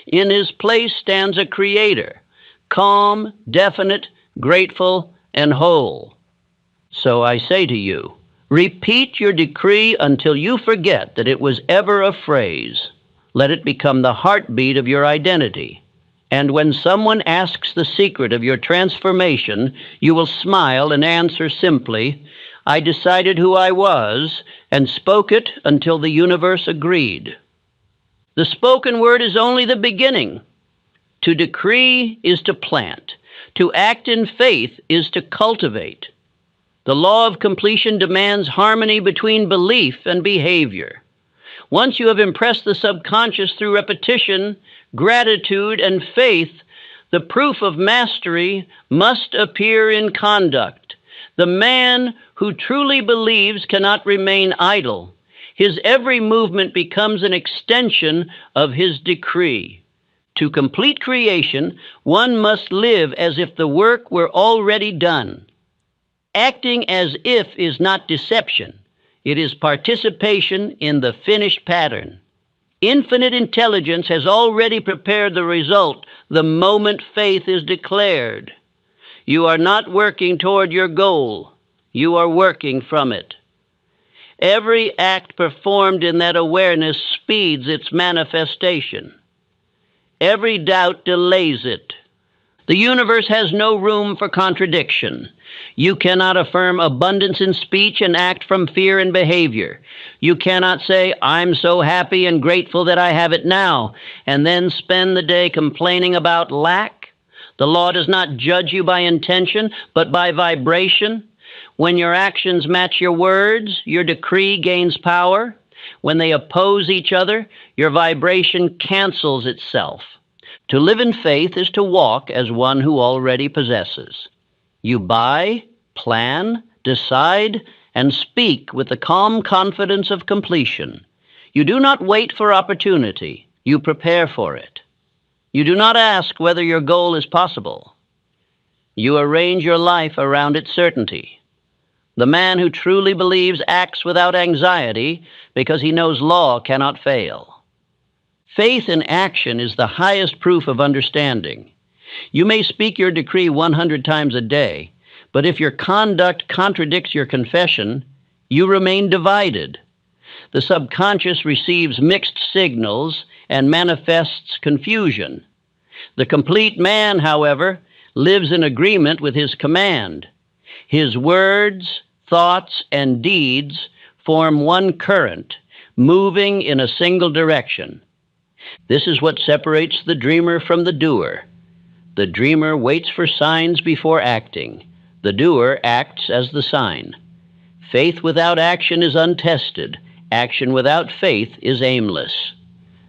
In his place stands a creator, calm, definite, grateful, and whole. So I say to you, repeat your decree until you forget that it was ever a phrase. Let it become the heartbeat of your identity. And when someone asks the secret of your transformation, you will smile and answer simply, I decided who I was and spoke it until the universe agreed. The spoken word is only the beginning. To decree is to plant. To act in faith is to cultivate. The law of completion demands harmony between belief and behavior. Once you have impressed the subconscious through repetition, gratitude, and faith, the proof of mastery must appear in conduct. The man who truly believes cannot remain idle. His every movement becomes an extension of his decree. To complete creation, one must live as if the work were already done. Acting as if is not deception. It is participation in the finished pattern. Infinite intelligence has already prepared the result the moment faith is declared. You are not working toward your goal. You are working from it. Every act performed in that awareness speeds its manifestation. Every doubt delays it. The universe has no room for contradiction. You cannot affirm abundance in speech and act from fear in behavior. You cannot say, I'm so happy and grateful that I have it now, and then spend the day complaining about lack. The law does not judge you by intention, but by vibration. When your actions match your words, your decree gains power. When they oppose each other, your vibration cancels itself. To live in faith is to walk as one who already possesses. You buy, plan, decide, and speak with the calm confidence of completion. You do not wait for opportunity. You prepare for it. You do not ask whether your goal is possible. You arrange your life around its certainty. The man who truly believes acts without anxiety because he knows law cannot fail. Faith in action is the highest proof of understanding. You may speak your decree 100 times a day, but if your conduct contradicts your confession, you remain divided. The subconscious receives mixed signals and manifests confusion. The complete man, however, lives in agreement with his command. His words, thoughts, and deeds form one current, moving in a single direction. This is what separates the dreamer from the doer. The dreamer waits for signs before acting. The doer acts as the sign. Faith without action is untested. Action without faith is aimless.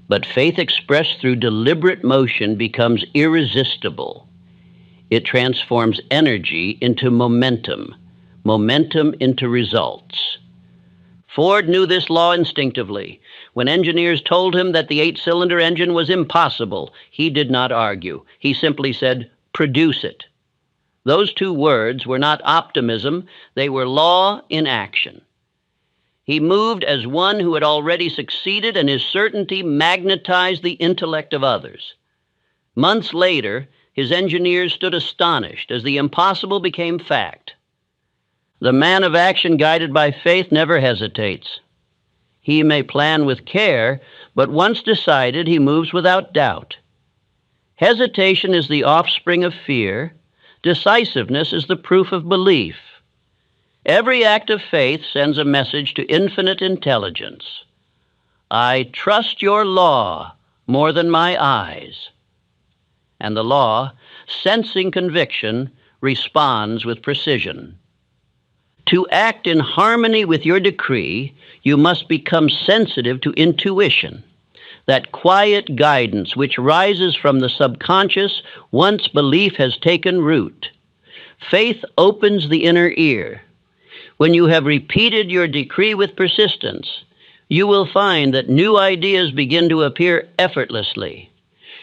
But faith expressed through deliberate motion becomes irresistible. It transforms energy into momentum, momentum into results. Ford knew this law instinctively. When engineers told him that the 8-cylinder engine was impossible, he did not argue. He simply said, produce it. Those two words were not optimism, they were law in action. He moved as one who had already succeeded, and his certainty magnetized the intellect of others. Months later, his engineers stood astonished as the impossible became fact. The man of action guided by faith never hesitates. He may plan with care, but once decided, he moves without doubt. Hesitation is the offspring of fear. Decisiveness is the proof of belief. Every act of faith sends a message to infinite intelligence. I trust your law more than my eyes. And the law, sensing conviction, responds with precision. To act in harmony with your decree, you must become sensitive to intuition, that quiet guidance which rises from the subconscious once belief has taken root. Faith opens the inner ear. When you have repeated your decree with persistence, you will find that new ideas begin to appear effortlessly.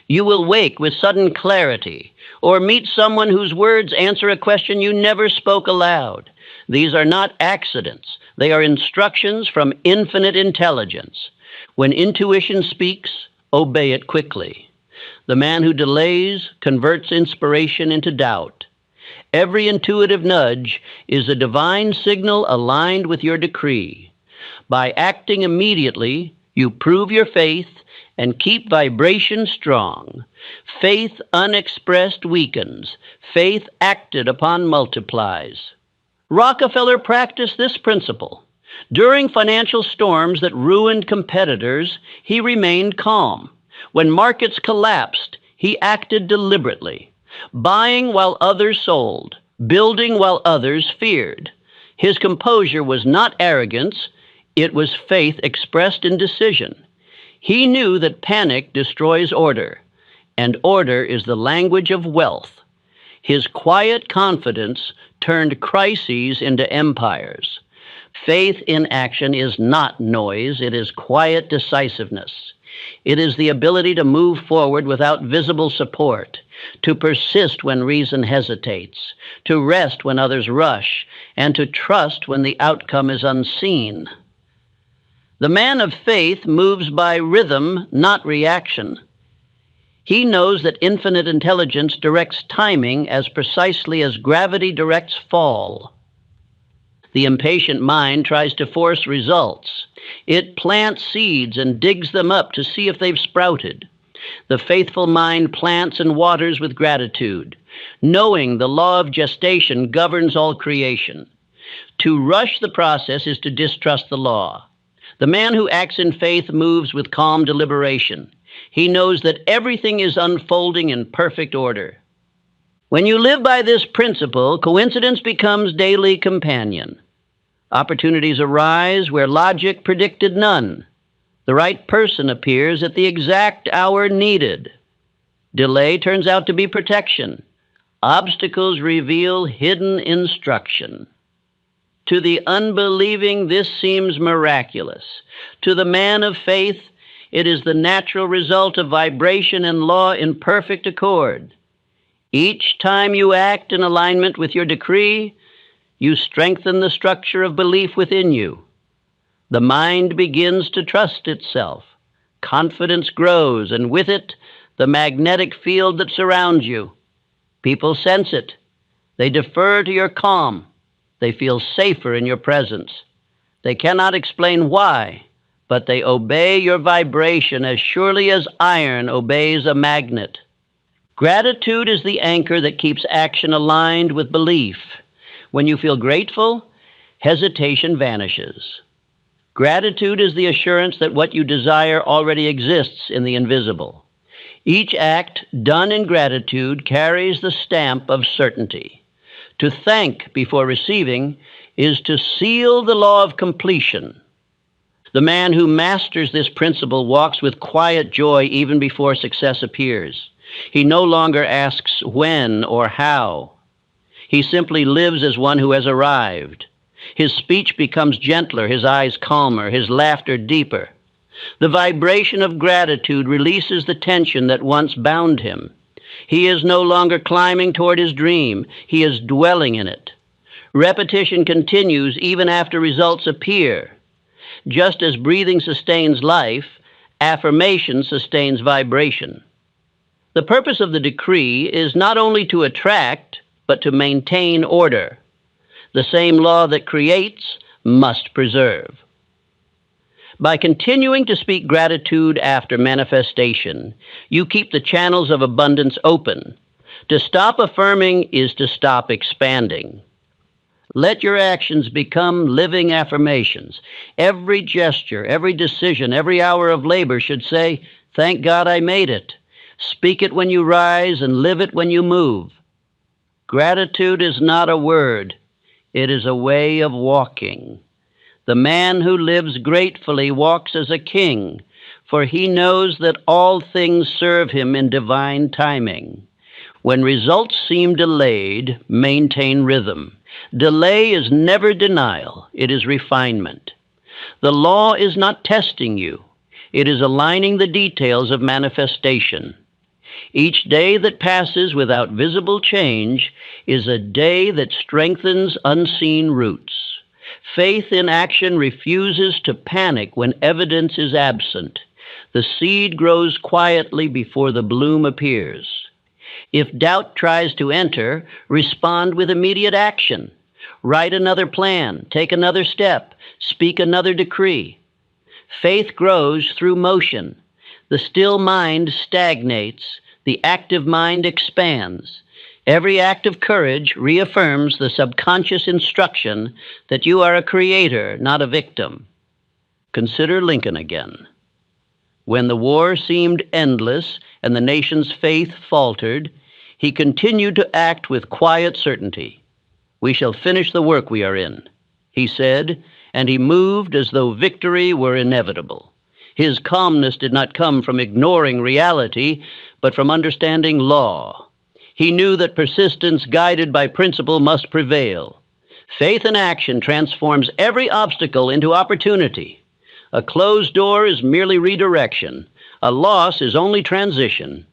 You will wake with sudden clarity, or meet someone whose words answer a question you never spoke aloud. These are not accidents. They are instructions from infinite intelligence. When intuition speaks, obey it quickly. The man who delays converts inspiration into doubt. Every intuitive nudge is a divine signal aligned with your decree. By acting immediately, you prove your faith and keep vibration strong. Faith unexpressed weakens. Faith acted upon multiplies. Rockefeller practiced this principle. During financial storms that ruined competitors, he remained calm. When markets collapsed, he acted deliberately, buying while others sold, building while others feared. His composure was not arrogance, it was faith expressed in decision. He knew that panic destroys order, and order is the language of wealth. His quiet confidence turned crises into empires. Faith in action is not noise, it is quiet decisiveness. It is the ability to move forward without visible support, to persist when reason hesitates, to rest when others rush, and to trust when the outcome is unseen. The man of faith moves by rhythm, not reaction. He knows that infinite intelligence directs timing as precisely as gravity directs fall. The impatient mind tries to force results. It plants seeds and digs them up to see if they've sprouted. The faithful mind plants and waters with gratitude, knowing the law of gestation governs all creation. To rush the process is to distrust the law. The man who acts in faith moves with calm deliberation. He knows that everything is unfolding in perfect order. When you live by this principle, coincidence becomes daily companion. Opportunities arise where logic predicted none. The right person appears at the exact hour needed. Delay turns out to be protection. Obstacles reveal hidden instruction. To the unbelieving, this seems miraculous. To the man of faith, it is the natural result of vibration and law in perfect accord. Each time you act in alignment with your decree, you strengthen the structure of belief within you. The mind begins to trust itself. Confidence grows, and with it, the magnetic field that surrounds you. People sense it. They defer to your calm. They feel safer in your presence. They cannot explain why, but they obey your vibration as surely as iron obeys a magnet. Gratitude is the anchor that keeps action aligned with belief. When you feel grateful, hesitation vanishes. Gratitude is the assurance that what you desire already exists in the invisible. Each act done in gratitude carries the stamp of certainty. To thank before receiving is to seal the law of completion. The man who masters this principle walks with quiet joy even before success appears. He no longer asks when or how. He simply lives as one who has arrived. His speech becomes gentler, his eyes calmer, his laughter deeper. The vibration of gratitude releases the tension that once bound him. He is no longer climbing toward his dream. He is dwelling in it. Repetition continues even after results appear. Just as breathing sustains life, affirmation sustains vibration. The purpose of the decree is not only to attract, but to maintain order. The same law that creates must preserve. By continuing to speak gratitude after manifestation, you keep the channels of abundance open. To stop affirming is to stop expanding. Let your actions become living affirmations. Every gesture, every decision, every hour of labor should say, "Thank God I made it." Speak it when you rise and live it when you move. Gratitude is not a word. It is a way of walking. The man who lives gratefully walks as a king, for he knows that all things serve him in divine timing. When results seem delayed, maintain rhythm. Delay is never denial, it is refinement. The law is not testing you, it is aligning the details of manifestation. Each day that passes without visible change is a day that strengthens unseen roots. Faith in action refuses to panic when evidence is absent. The seed grows quietly before the bloom appears. If doubt tries to enter, respond with immediate action. Write another plan, take another step, speak another decree. Faith grows through motion. The still mind stagnates, the active mind expands. Every act of courage reaffirms the subconscious instruction that you are a creator, not a victim. Consider Lincoln again. When the war seemed endless and the nation's faith faltered, he continued to act with quiet certainty. "We shall finish the work we are in," he said, and he moved as though victory were inevitable. His calmness did not come from ignoring reality, but from understanding law. He knew that persistence guided by principle must prevail. Faith in action transforms every obstacle into opportunity. A closed door is merely redirection. A loss is only transition.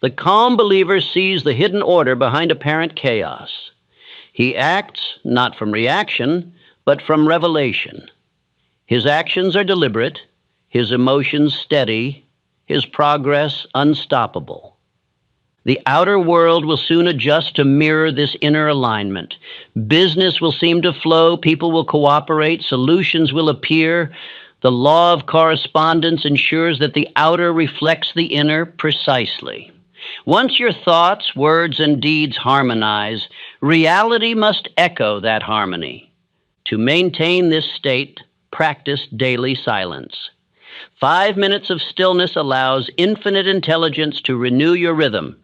The calm believer sees the hidden order behind apparent chaos. He acts not from reaction, but from revelation. His actions are deliberate, his emotions steady, his progress unstoppable. The outer world will soon adjust to mirror this inner alignment. Business will seem to flow, people will cooperate, solutions will appear. The law of correspondence ensures that the outer reflects the inner precisely. Once your thoughts, words, and deeds harmonize, reality must echo that harmony. To maintain this state, practice daily silence. 5 minutes of stillness allows infinite intelligence to renew your rhythm.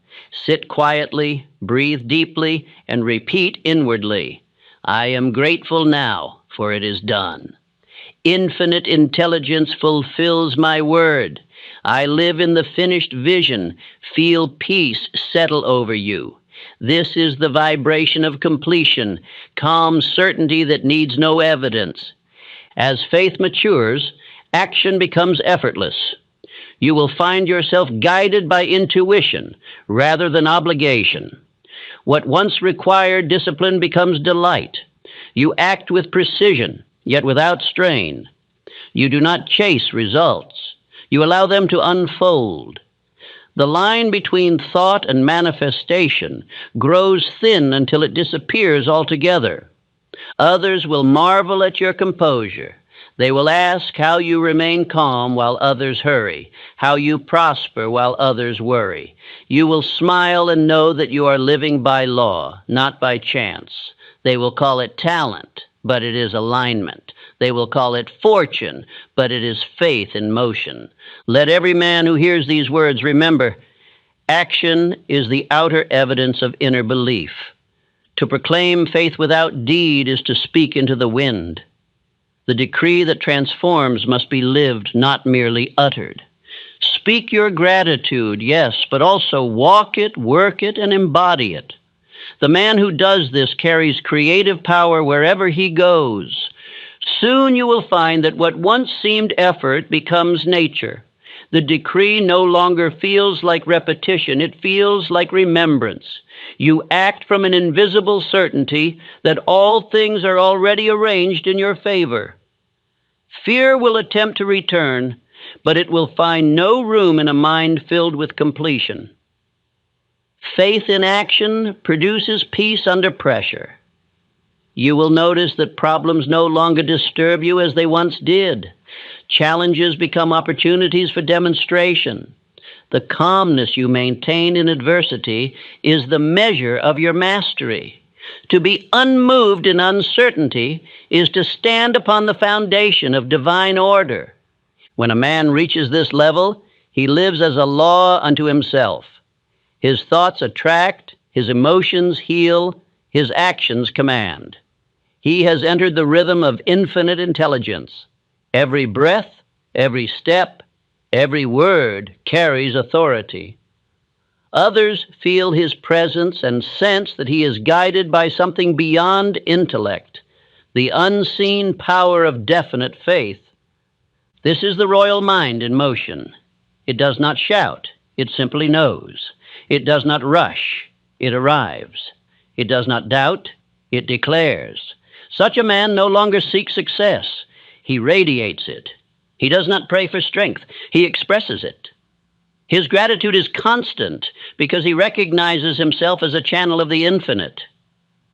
Sit quietly, breathe deeply, and repeat inwardly, "I am grateful now, for it is done. Infinite intelligence fulfills my word. I live in the finished vision. Feel peace settle over you. This is the vibration of completion, calm certainty that needs no evidence." As faith matures, action becomes effortless. You will find yourself guided by intuition rather than obligation. What once required discipline becomes delight. You act with precision, yet without strain. You do not chase results. You allow them to unfold. The line between thought and manifestation grows thin until it disappears altogether. Others will marvel at your composure. They will ask how you remain calm while others hurry, how you prosper while others worry. You will smile and know that you are living by law, not by chance. They will call it talent, but it is alignment. They will call it fortune, but it is faith in motion. Let every man who hears these words remember, action is the outer evidence of inner belief. To proclaim faith without deed is to speak into the wind. The decree that transforms must be lived, not merely uttered. Speak your gratitude, yes, but also walk it, work it, and embody it. The man who does this carries creative power wherever he goes. Soon you will find that what once seemed effort becomes nature. The decree no longer feels like repetition, it feels like remembrance. You act from an invisible certainty that all things are already arranged in your favor. Fear will attempt to return, but it will find no room in a mind filled with completion. Faith in action produces peace under pressure. You will notice that problems no longer disturb you as they once did. Challenges become opportunities for demonstration. The calmness you maintain in adversity is the measure of your mastery. To be unmoved in uncertainty is to stand upon the foundation of divine order. When a man reaches this level, he lives as a law unto himself. His thoughts attract, his emotions heal, his actions command. He has entered the rhythm of infinite intelligence. Every breath, every step, every word carries authority. Others feel his presence and sense that he is guided by something beyond intellect, the unseen power of definite faith. This is the royal mind in motion. It does not shout, it simply knows. It does not rush, it arrives. It does not doubt, it declares. Such a man no longer seeks success. He radiates it. He does not pray for strength. He expresses it. His gratitude is constant because he recognizes himself as a channel of the infinite.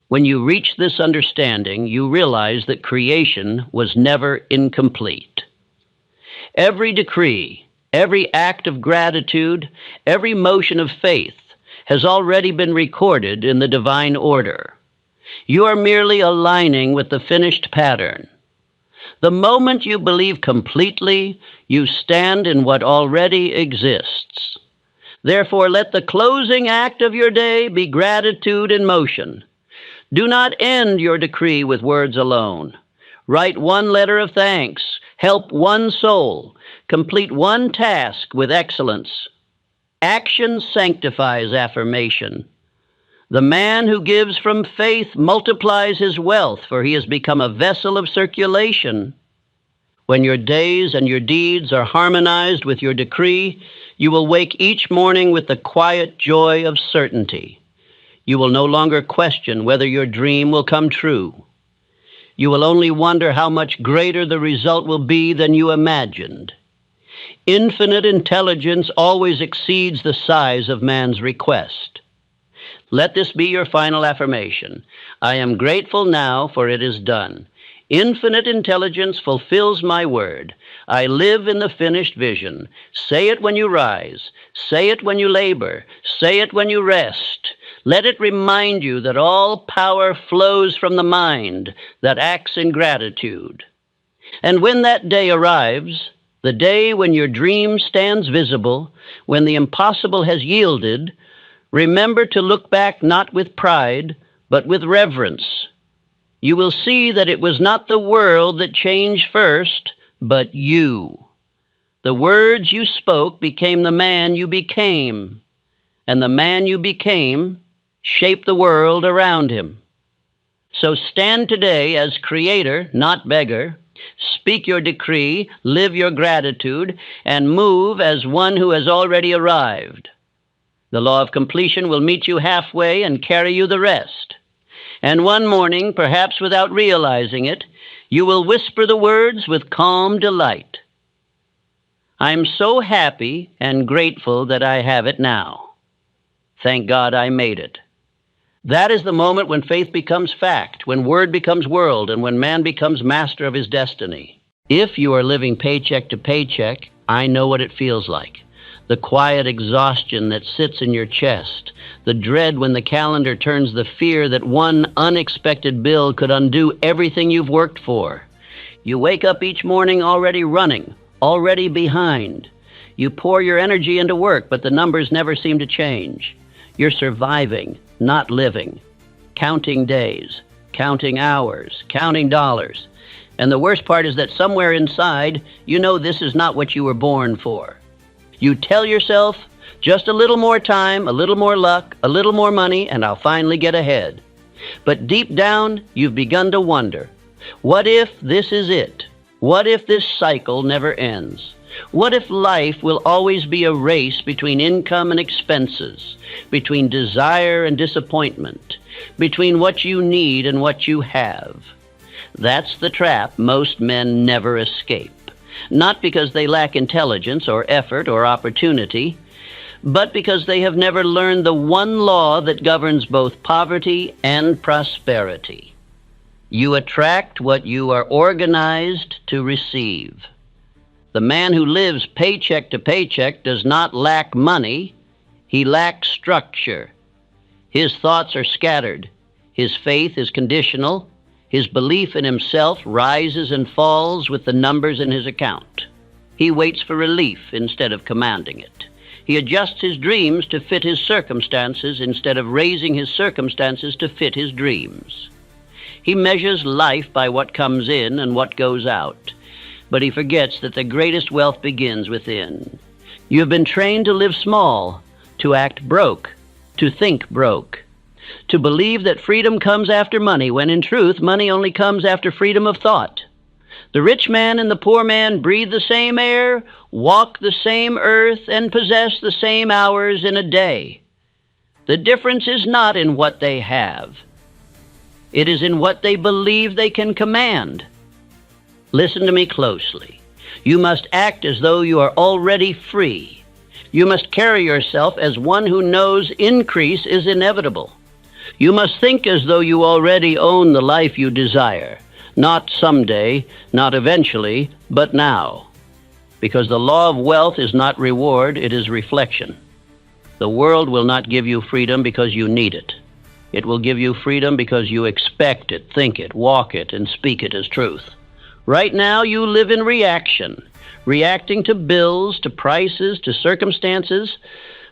When you reach this understanding, you realize that creation was never incomplete. Every decree, every act of gratitude, every motion of faith has already been recorded in the divine order. You are merely aligning with the finished pattern. The moment you believe completely, you stand in what already exists. Therefore, let the closing act of your day be gratitude in motion. Do not end your decree with words alone. Write one letter of thanks, help one soul, complete one task with excellence. Action sanctifies affirmation. The man who gives from faith multiplies his wealth, for he has become a vessel of circulation. When your days and your deeds are harmonized with your decree, you will wake each morning with the quiet joy of certainty. You will no longer question whether your dream will come true. You will only wonder how much greater the result will be than you imagined. Infinite intelligence always exceeds the size of man's request. Let this be your final affirmation. I am grateful now, for it is done. Infinite intelligence fulfills my word. I live in the finished vision. Say it when you rise. Say it when you labor. Say it when you rest. Let it remind you that all power flows from the mind that acts in gratitude. And when that day arrives, the day when your dream stands visible, when the impossible has yielded, remember to look back not with pride, but with reverence. You will see that it was not the world that changed first, but you. The words you spoke became the man you became, and the man you became shaped the world around him. So stand today as creator, not beggar. Speak your decree, live your gratitude, and move as one who has already arrived. The law of completion will meet you halfway and carry you the rest. And one morning, perhaps without realizing it, you will whisper the words with calm delight. I'm so happy and grateful that I have it now. Thank God I made it. That is the moment when faith becomes fact, when word becomes world, and when man becomes master of his destiny. If you are living paycheck to paycheck, I know what it feels like. The quiet exhaustion that sits in your chest, the dread when the calendar turns, the fear that one unexpected bill could undo everything you've worked for. You wake up each morning already running, already behind. You pour your energy into work, but the numbers never seem to change. You're surviving, not living, counting days, counting hours, counting dollars. And the worst part is that somewhere inside, you know this is not what you were born for. You tell yourself, just a little more time, a little more luck, a little more money, and I'll finally get ahead. But deep down, you've begun to wonder, what if this is it? What if this cycle never ends? What if life will always be a race between income and expenses, between desire and disappointment, between what you need and what you have? That's the trap most men never escape. Not because they lack intelligence or effort or opportunity, but because they have never learned the one law that governs both poverty and prosperity. You attract what you are organized to receive. The man who lives paycheck to paycheck does not lack money, he lacks structure. His thoughts are scattered, his faith is conditional, his belief in himself rises and falls with the numbers in his account. He waits for relief instead of commanding it. He adjusts his dreams to fit his circumstances instead of raising his circumstances to fit his dreams. He measures life by what comes in and what goes out, but he forgets that the greatest wealth begins within. You have been trained to live small, to act broke, to think broke, to believe that freedom comes after money, when in truth, money only comes after freedom of thought. The rich man and the poor man breathe the same air, walk the same earth, and possess the same hours in a day. The difference is not in what they have. It is in what they believe they can command. Listen to me closely. You must act as though you are already free. You must carry yourself as one who knows increase is inevitable. You must think as though you already own the life you desire, not someday, not eventually, but now. Because the law of wealth is not reward, it is reflection. The world will not give you freedom because you need it. It will give you freedom because you expect it, think it, walk it, and speak it as truth. Right now, you live in reaction, reacting to bills, to prices, to circumstances.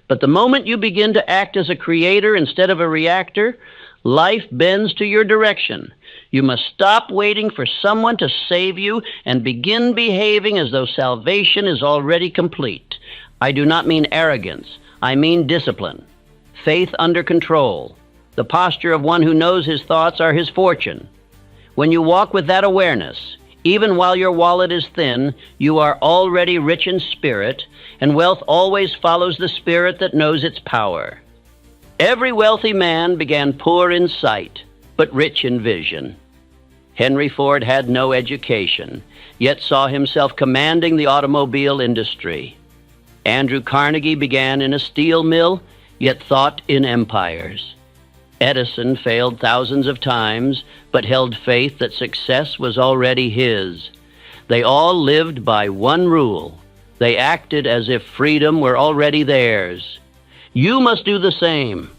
But the moment you begin to act as a creator instead of a reactor, life bends to your direction. You must stop waiting for someone to save you and begin behaving as though salvation is already complete. I do not mean arrogance. I mean discipline, faith under control. The posture of one who knows his thoughts are his fortune. When you walk with that awareness, even while your wallet is thin, you are already rich in spirit, and wealth always follows the spirit that knows its power. Every wealthy man began poor in sight, but rich in vision. Henry Ford had no education, yet saw himself commanding the automobile industry. Andrew Carnegie began in a steel mill, yet thought in empires. Edison failed thousands of times, but held faith that success was already his. They all lived by one rule. They acted as if freedom were already theirs. You must do the same.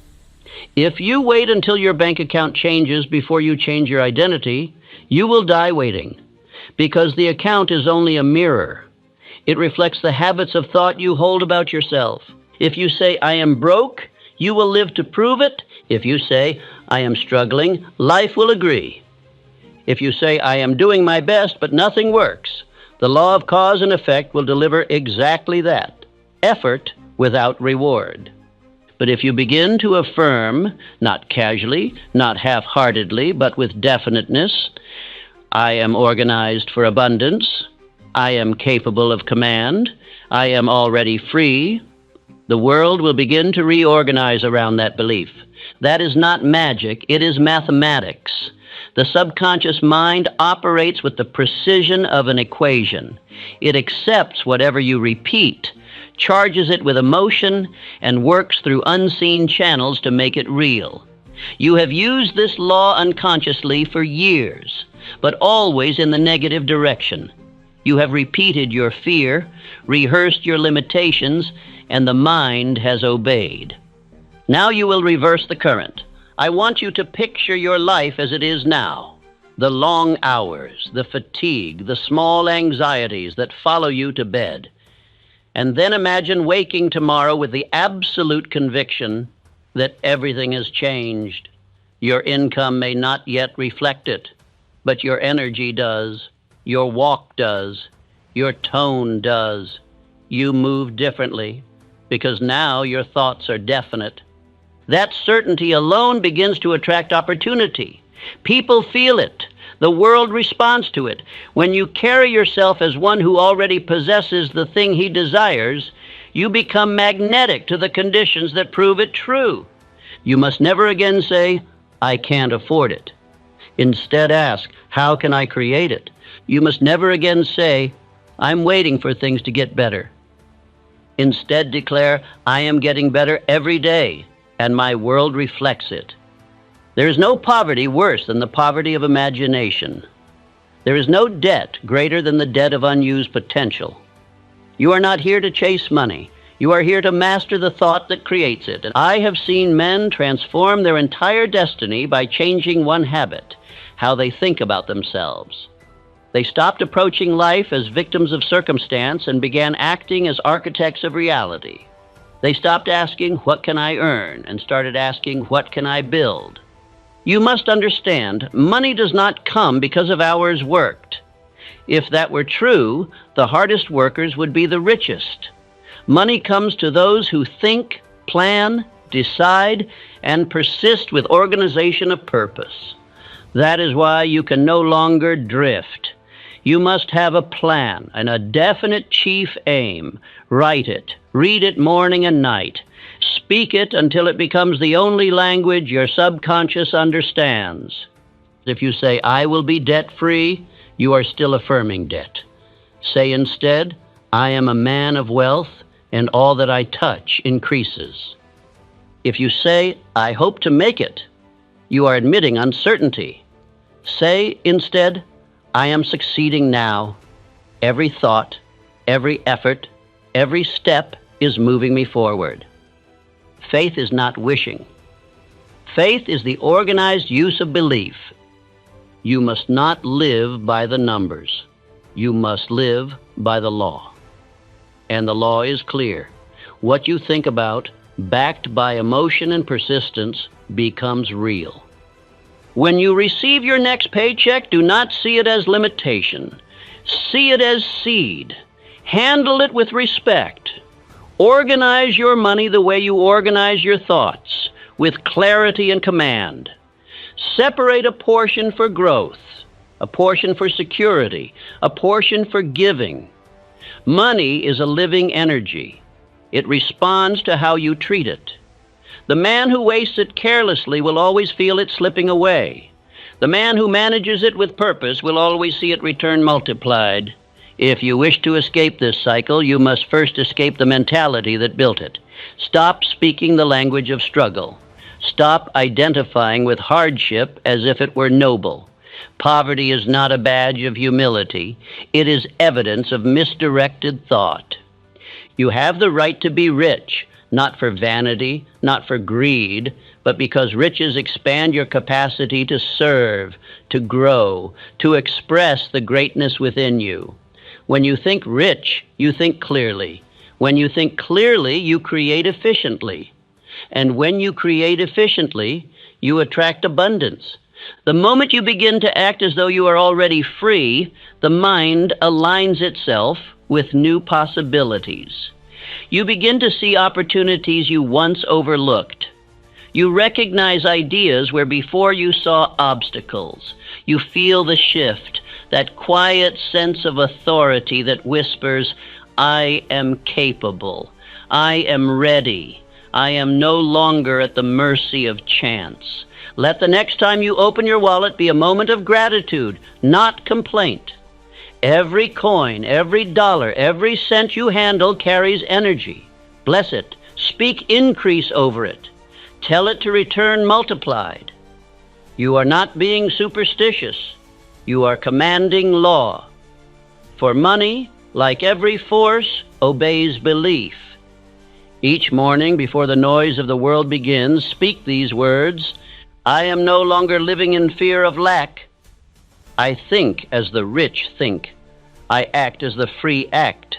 If you wait until your bank account changes before you change your identity, you will die waiting, because the account is only a mirror. It reflects the habits of thought you hold about yourself. If you say, "I am broke," you will live to prove it. If you say, "I am struggling," life will agree. If you say, "I am doing my best, but nothing works," the law of cause and effect will deliver exactly that, effort without reward. But if you begin to affirm, not casually, not half-heartedly, but with definiteness, "I am organized for abundance," "I am capable of command," "I am already free," the world will begin to reorganize around that belief. That is not magic, it is mathematics. The subconscious mind operates with the precision of an equation. It accepts whatever you repeat, charges it with emotion, and works through unseen channels to make it real. You have used this law unconsciously for years, but always in the negative direction. You have repeated your fear, rehearsed your limitations, and the mind has obeyed. Now you will reverse the current. I want you to picture your life as it is now. The long hours, the fatigue, the small anxieties that follow you to bed. And then imagine waking tomorrow with the absolute conviction that everything has changed. Your income may not yet reflect it, but your energy does, your walk does, your tone does. You move differently because now your thoughts are definite. That certainty alone begins to attract opportunity. People feel it. The world responds to it. When you carry yourself as one who already possesses the thing he desires, you become magnetic to the conditions that prove it true. You must never again say, "I can't afford it." Instead ask, "How can I create it?" You must never again say, "I'm waiting for things to get better." Instead declare, "I am getting better every day, and my world reflects it." There is no poverty worse than the poverty of imagination. There is no debt greater than the debt of unused potential. You are not here to chase money. You are here to master the thought that creates it. And I have seen men transform their entire destiny by changing one habit, how they think about themselves. They stopped approaching life as victims of circumstance and began acting as architects of reality. They stopped asking, "What can I earn?" and started asking, "What can I build?" You must understand, money does not come because of hours worked. If that were true, the hardest workers would be the richest. Money comes to those who think, plan, decide, and persist with organization of purpose. That is why you can no longer drift. You must have a plan and a definite chief aim. Write it, read it morning and night. Speak it until it becomes the only language your subconscious understands. If you say, "I will be debt-free," you are still affirming debt. Say instead, "I am a man of wealth," and all that I touch increases. If you say, I hope to make it, you are admitting uncertainty. Say instead, I am succeeding now. Every thought, every effort, every step is moving me forward. Faith is not wishing. Faith is the organized use of belief. You must not live by the numbers. You must live by the law. And the law is clear. What you think about, backed by emotion and persistence, becomes real. When you receive your next paycheck, do not see it as limitation. See it as seed. Handle it with respect. Organize your money the way you organize your thoughts, with clarity and command. Separate a portion for growth, a portion for security, a portion for giving. Money is a living energy. It responds to how you treat it. The man who wastes it carelessly will always feel it slipping away. The man who manages it with purpose will always see it return multiplied. If you wish to escape this cycle, you must first escape the mentality that built it. Stop speaking the language of struggle. Stop identifying with hardship as if it were noble. Poverty is not a badge of humility. It is evidence of misdirected thought. You have the right to be rich, not for vanity, not for greed, but because riches expand your capacity to serve, to grow, to express the greatness within you. When you think rich, you think clearly. When you think clearly, you create efficiently. And when you create efficiently, you attract abundance. The moment you begin to act as though you are already free, the mind aligns itself with new possibilities. You begin to see opportunities you once overlooked. You recognize ideas where before you saw obstacles. You feel the shift, that quiet sense of authority that whispers, I am capable. I am ready. I am no longer at the mercy of chance. Let the next time you open your wallet be a moment of gratitude, not complaint. Every coin, every dollar, every cent you handle carries energy. Bless it. Speak increase over it. Tell it to return multiplied. You are not being superstitious. You are commanding law. For money, like every force, obeys belief. Each morning before the noise of the world begins, speak these words, I am no longer living in fear of lack. I think as the rich think. I act as the free act.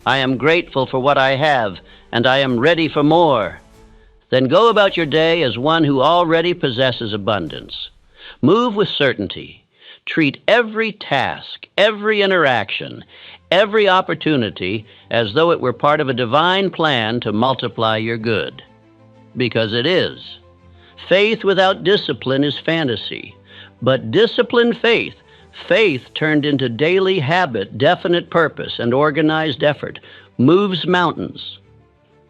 I am grateful for what I have, and I am ready for more. Then go about your day as one who already possesses abundance. Move with certainty. Treat every task, every interaction, every opportunity as though it were part of a divine plan to multiply your good. Because it is. Faith without discipline is fantasy. But disciplined faith, faith turned into daily habit, definite purpose, and organized effort, moves mountains.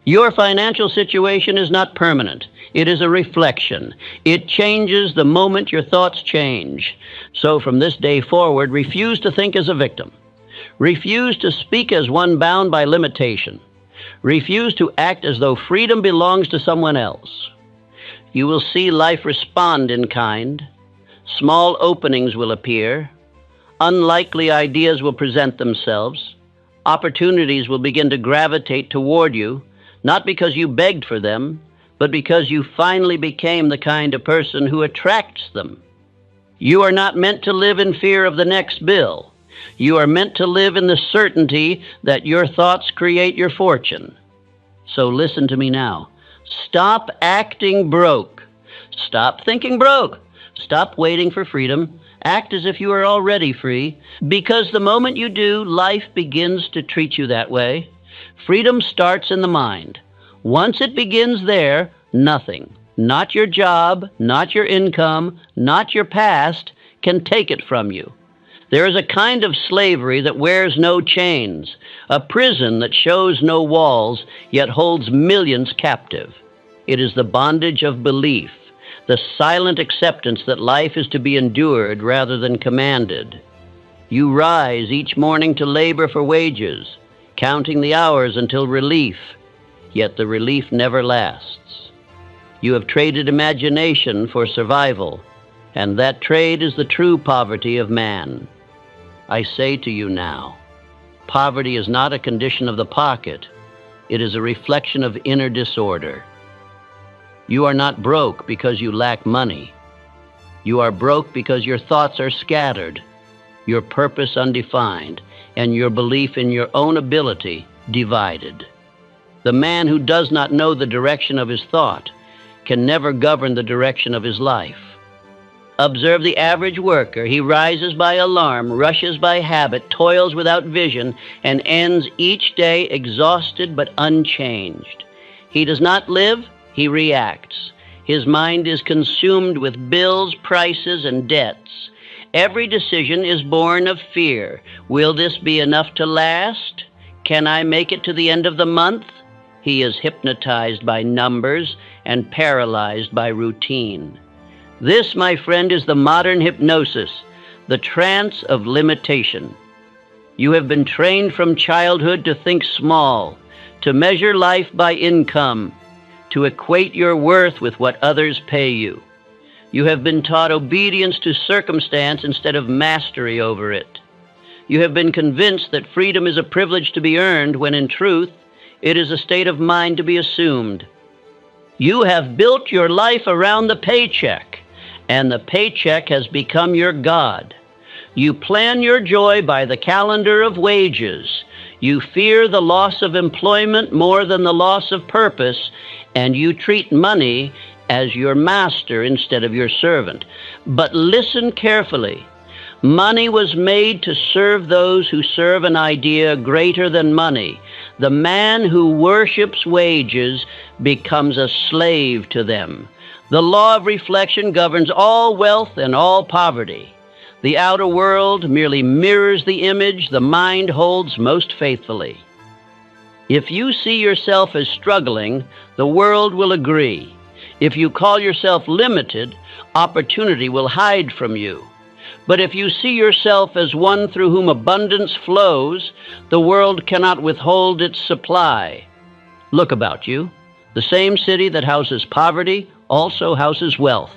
Your financial situation is not permanent. It is a reflection. It changes the moment your thoughts change. So from this day forward, refuse to think as a victim. Refuse to speak as one bound by limitation. Refuse to act as though freedom belongs to someone else. You will see life respond in kind. Small openings will appear. Unlikely ideas will present themselves. Opportunities will begin to gravitate toward you, not because you begged for them, but because you finally became the kind of person who attracts them. You are not meant to live in fear of the next bill. You are meant to live in the certainty that your thoughts create your fortune. So listen to me now. Stop acting broke. Stop thinking broke. Stop waiting for freedom. Act as if you are already free, because the moment you do, life begins to treat you that way. Freedom starts in the mind. Once it begins there, nothing, not your job, not your income, not your past, can take it from you. There is a kind of slavery that wears no chains, a prison that shows no walls, yet holds millions captive. It is the bondage of belief, the silent acceptance that life is to be endured rather than commanded. You rise each morning to labor for wages. counting the hours until relief, yet the relief never lasts. You have traded imagination for survival, and that trade is the true poverty of man. I say to you now, poverty is not a condition of the pocket, it is a reflection of inner disorder. You are not broke because you lack money. You are broke because your thoughts are scattered, your purpose undefined, and your belief in your own ability divided. The man who does not know the direction of his thought can never govern the direction of his life. Observe the average worker. He rises by alarm, rushes by habit, toils without vision, and ends each day exhausted but unchanged. He does not live, he reacts. His mind is consumed with bills, prices, and debts. Every decision is born of fear. Will this be enough to last? Can I make it to the end of the month? He is hypnotized by numbers and paralyzed by routine. This, my friend, is the modern hypnosis, the trance of limitation. You have been trained from childhood to think small, to measure life by income, to equate your worth with what others pay you. You have been taught obedience to circumstance instead of mastery over it. You have been convinced that freedom is a privilege to be earned when in truth it is a state of mind to be assumed. You have built your life around the paycheck, and the paycheck has become your God. You plan your joy by the calendar of wages. You fear the loss of employment more than the loss of purpose, and you treat money as your master instead of your servant. But listen carefully. Money was made to serve those who serve an idea greater than money. The man who worships wages becomes a slave to them. The law of reflection governs all wealth and all poverty. The outer world merely mirrors the image the mind holds most faithfully. If you see yourself as struggling, the world will agree. If you call yourself limited, opportunity will hide from you. But if you see yourself as one through whom abundance flows, the world cannot withhold its supply. Look about you. The same city that houses poverty also houses wealth.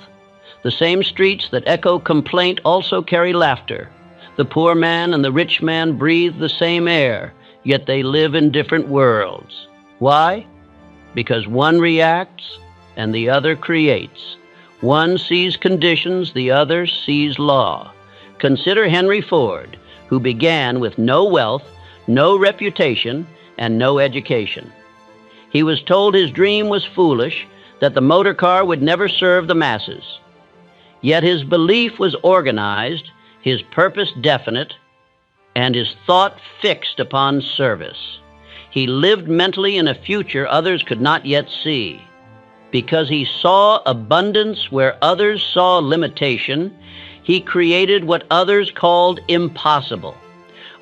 The same streets that echo complaint also carry laughter. The poor man and the rich man breathe the same air, yet they live in different worlds. Why? Because one reacts and the other creates. One sees conditions, the other sees law. Consider Henry Ford, who began with no wealth, no reputation, and no education. He was told his dream was foolish, that the motor car would never serve the masses. Yet his belief was organized, his purpose definite, and his thought fixed upon service. He lived mentally in a future others could not yet see. Because he saw abundance where others saw limitation, he created what others called impossible.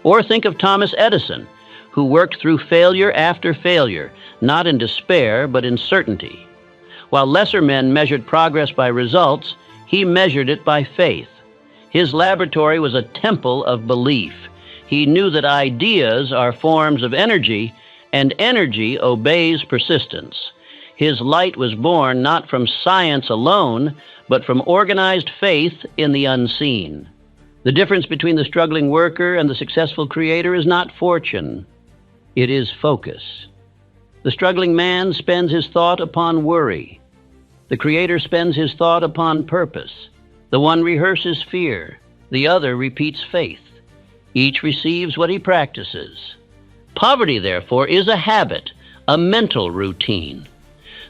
Or think of Thomas Edison, who worked through failure after failure, not in despair, but in certainty. While lesser men measured progress by results, he measured it by faith. His laboratory was a temple of belief. He knew that ideas are forms of energy, and energy obeys persistence. His light was born not from science alone, but from organized faith in the unseen. The difference between the struggling worker and the successful creator is not fortune. It is focus. The struggling man spends his thought upon worry. The creator spends his thought upon purpose. The one rehearses fear. The other repeats faith. Each receives what he practices. Poverty, therefore, is a habit, a mental routine.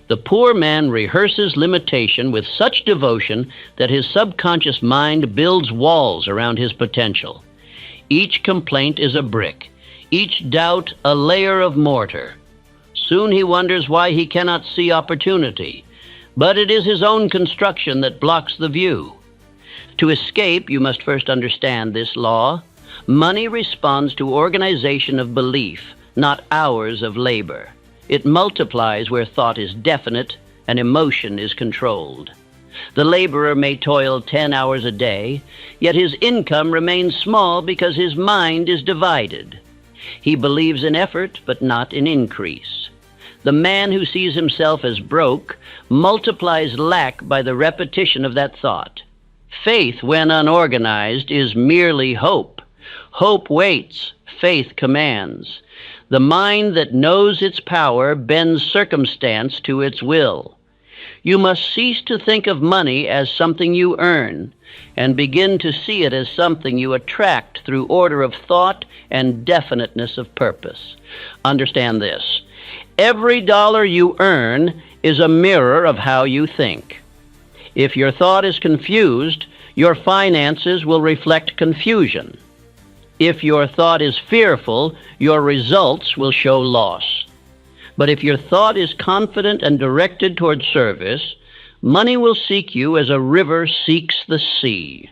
The poor man rehearses limitation with such devotion that his subconscious mind builds walls around his potential. Each complaint is a brick, each doubt a layer of mortar. Soon he wonders why he cannot see opportunity, but it is his own construction that blocks the view. To escape, you must first understand this law. Money responds to organization of belief, not hours of labor. It multiplies where thought is definite and emotion is controlled. The laborer may toil 10 hours a day, yet his income remains small because his mind is divided. He believes in effort, but not in increase. The man who sees himself as broke multiplies lack by the repetition of that thought. Faith, when unorganized, is merely hope. Hope waits, faith commands. The mind that knows its power bends circumstance to its will. You must cease to think of money as something you earn and begin to see it as something you attract through order of thought and definiteness of purpose. Understand this. Every dollar you earn is a mirror of how you think. If your thought is confused, your finances will reflect confusion. If your thought is fearful, your results will show loss. But if your thought is confident and directed toward service, money will seek you as a river seeks the sea.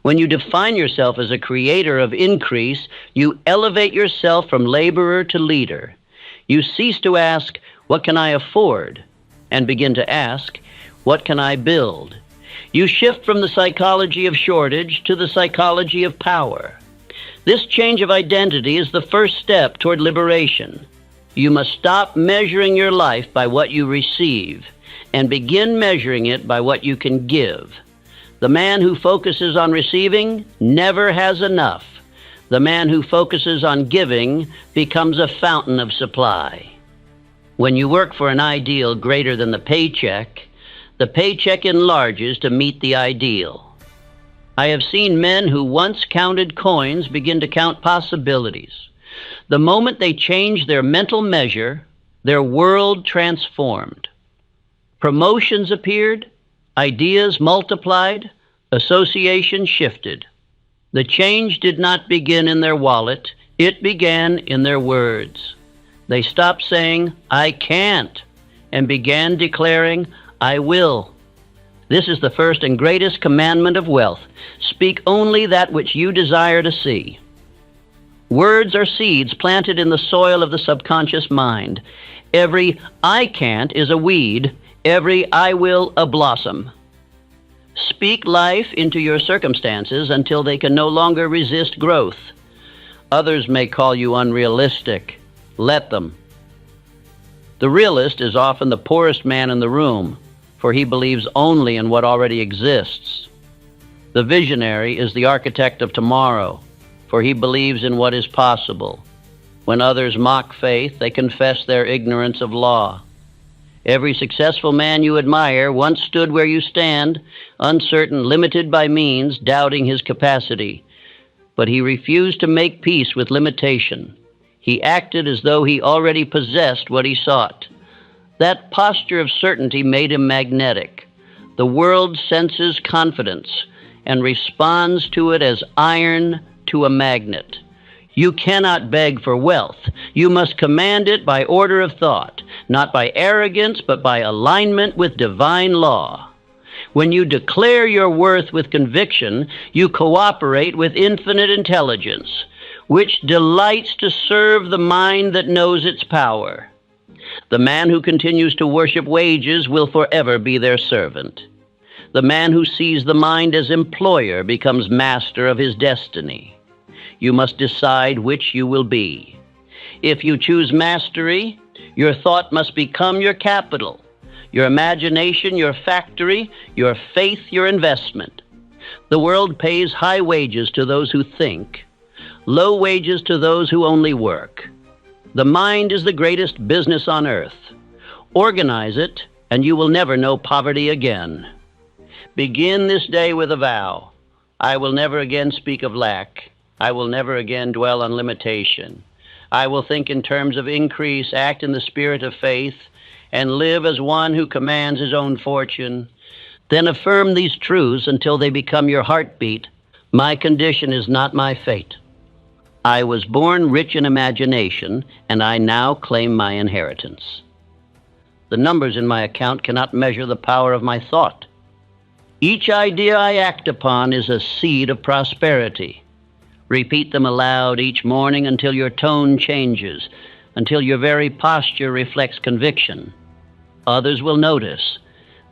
When you define yourself as a creator of increase, you elevate yourself from laborer to leader. You cease to ask, "What can I afford?" and begin to ask, "What can I build?" You shift from the psychology of shortage to the psychology of power. This change of identity is the first step toward liberation. You must stop measuring your life by what you receive and begin measuring it by what you can give. The man who focuses on receiving never has enough. The man who focuses on giving becomes a fountain of supply. When you work for an ideal greater than the paycheck enlarges to meet the ideal. I have seen men who once counted coins begin to count possibilities. The moment they changed their mental measure, their world transformed. Promotions appeared, ideas multiplied, association shifted. The change did not begin in their wallet, it began in their words. They stopped saying, "I can't," and began declaring, "I will." This is the first and greatest commandment of wealth. Speak only that which you desire to see. Words are seeds planted in the soil of the subconscious mind. Every "I can't" is a weed, every "I will" a blossom. Speak life into your circumstances until they can no longer resist growth. Others may call you unrealistic. Let them. The realist is often the poorest man in the room, for he believes only in what already exists. The visionary is the architect of tomorrow, for he believes in what is possible. When others mock faith, they confess their ignorance of law. Every successful man you admire once stood where you stand, uncertain, limited by means, doubting his capacity. But he refused to make peace with limitation. He acted as though he already possessed what he sought. That posture of certainty made him magnetic. The world senses confidence and responds to it as iron to a magnet. You cannot beg for wealth. You must command it by order of thought, not by arrogance, but by alignment with divine law. When you declare your worth with conviction, you cooperate with infinite intelligence, which delights to serve the mind that knows its power. The man who continues to worship wages will forever be their servant. The man who sees the mind as employer becomes master of his destiny. You must decide which you will be. If you choose mastery, your thought must become your capital, your imagination your factory, your faith your investment. The world pays high wages to those who think, low wages to those who only work. The mind is the greatest business on earth. Organize it, and you will never know poverty again. Begin this day with a vow. I will never again speak of lack. I will never again dwell on limitation. I will think in terms of increase, act in the spirit of faith, and live as one who commands his own fortune. Then affirm these truths until they become your heartbeat. My condition is not my fate. I was born rich in imagination, and I now claim my inheritance. The numbers in my account cannot measure the power of my thought. Each idea I act upon is a seed of prosperity. Repeat them aloud each morning until your tone changes, until your very posture reflects conviction. Others will notice.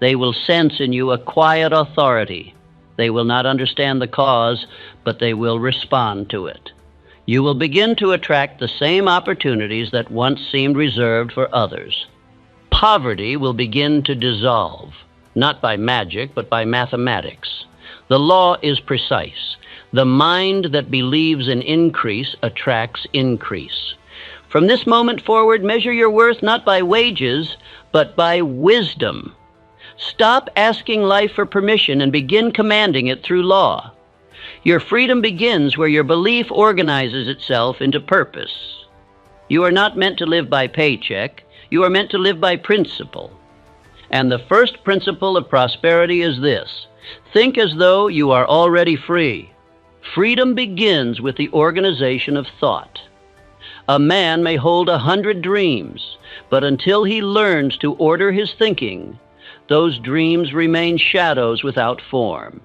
They will sense in you a quiet authority. They will not understand the cause, but they will respond to it. You will begin to attract the same opportunities that once seemed reserved for others. Poverty will begin to dissolve, not by magic, but by mathematics. The law is precise. The mind that believes in increase attracts increase. From this moment forward, measure your worth not by wages, but by wisdom. Stop asking life for permission and begin commanding it through law. Your freedom begins where your belief organizes itself into purpose. You are not meant to live by paycheck. You are meant to live by principle. And the first principle of prosperity is this: think as though you are already free. Freedom begins with the organization of thought. A man may hold 100 dreams, but until he learns to order his thinking, those dreams remain shadows without form.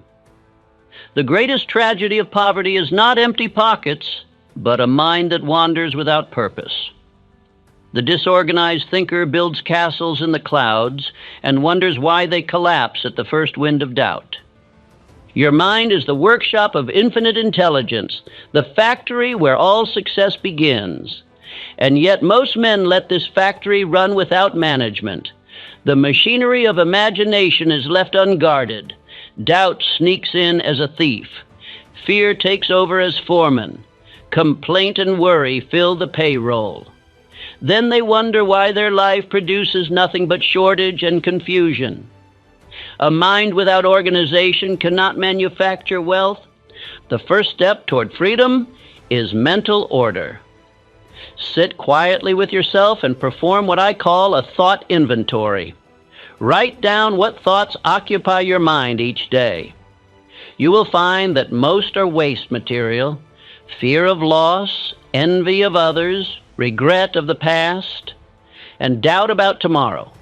The greatest tragedy of poverty is not empty pockets, but a mind that wanders without purpose. The disorganized thinker builds castles in the clouds and wonders why they collapse at the first wind of doubt. Your mind is the workshop of infinite intelligence, the factory where all success begins. And yet most men let this factory run without management. The machinery of imagination is left unguarded. Doubt sneaks in as a thief. Fear takes over as foreman. Complaint and worry fill the payroll. Then they wonder why their life produces nothing but shortage and confusion. A mind without organization cannot manufacture wealth. The first step toward freedom is mental order. Sit quietly with yourself and perform what I call a thought inventory. Write down what thoughts occupy your mind each day. You will find that most are waste material: fear of loss, envy of others, regret of the past, and doubt about tomorrow.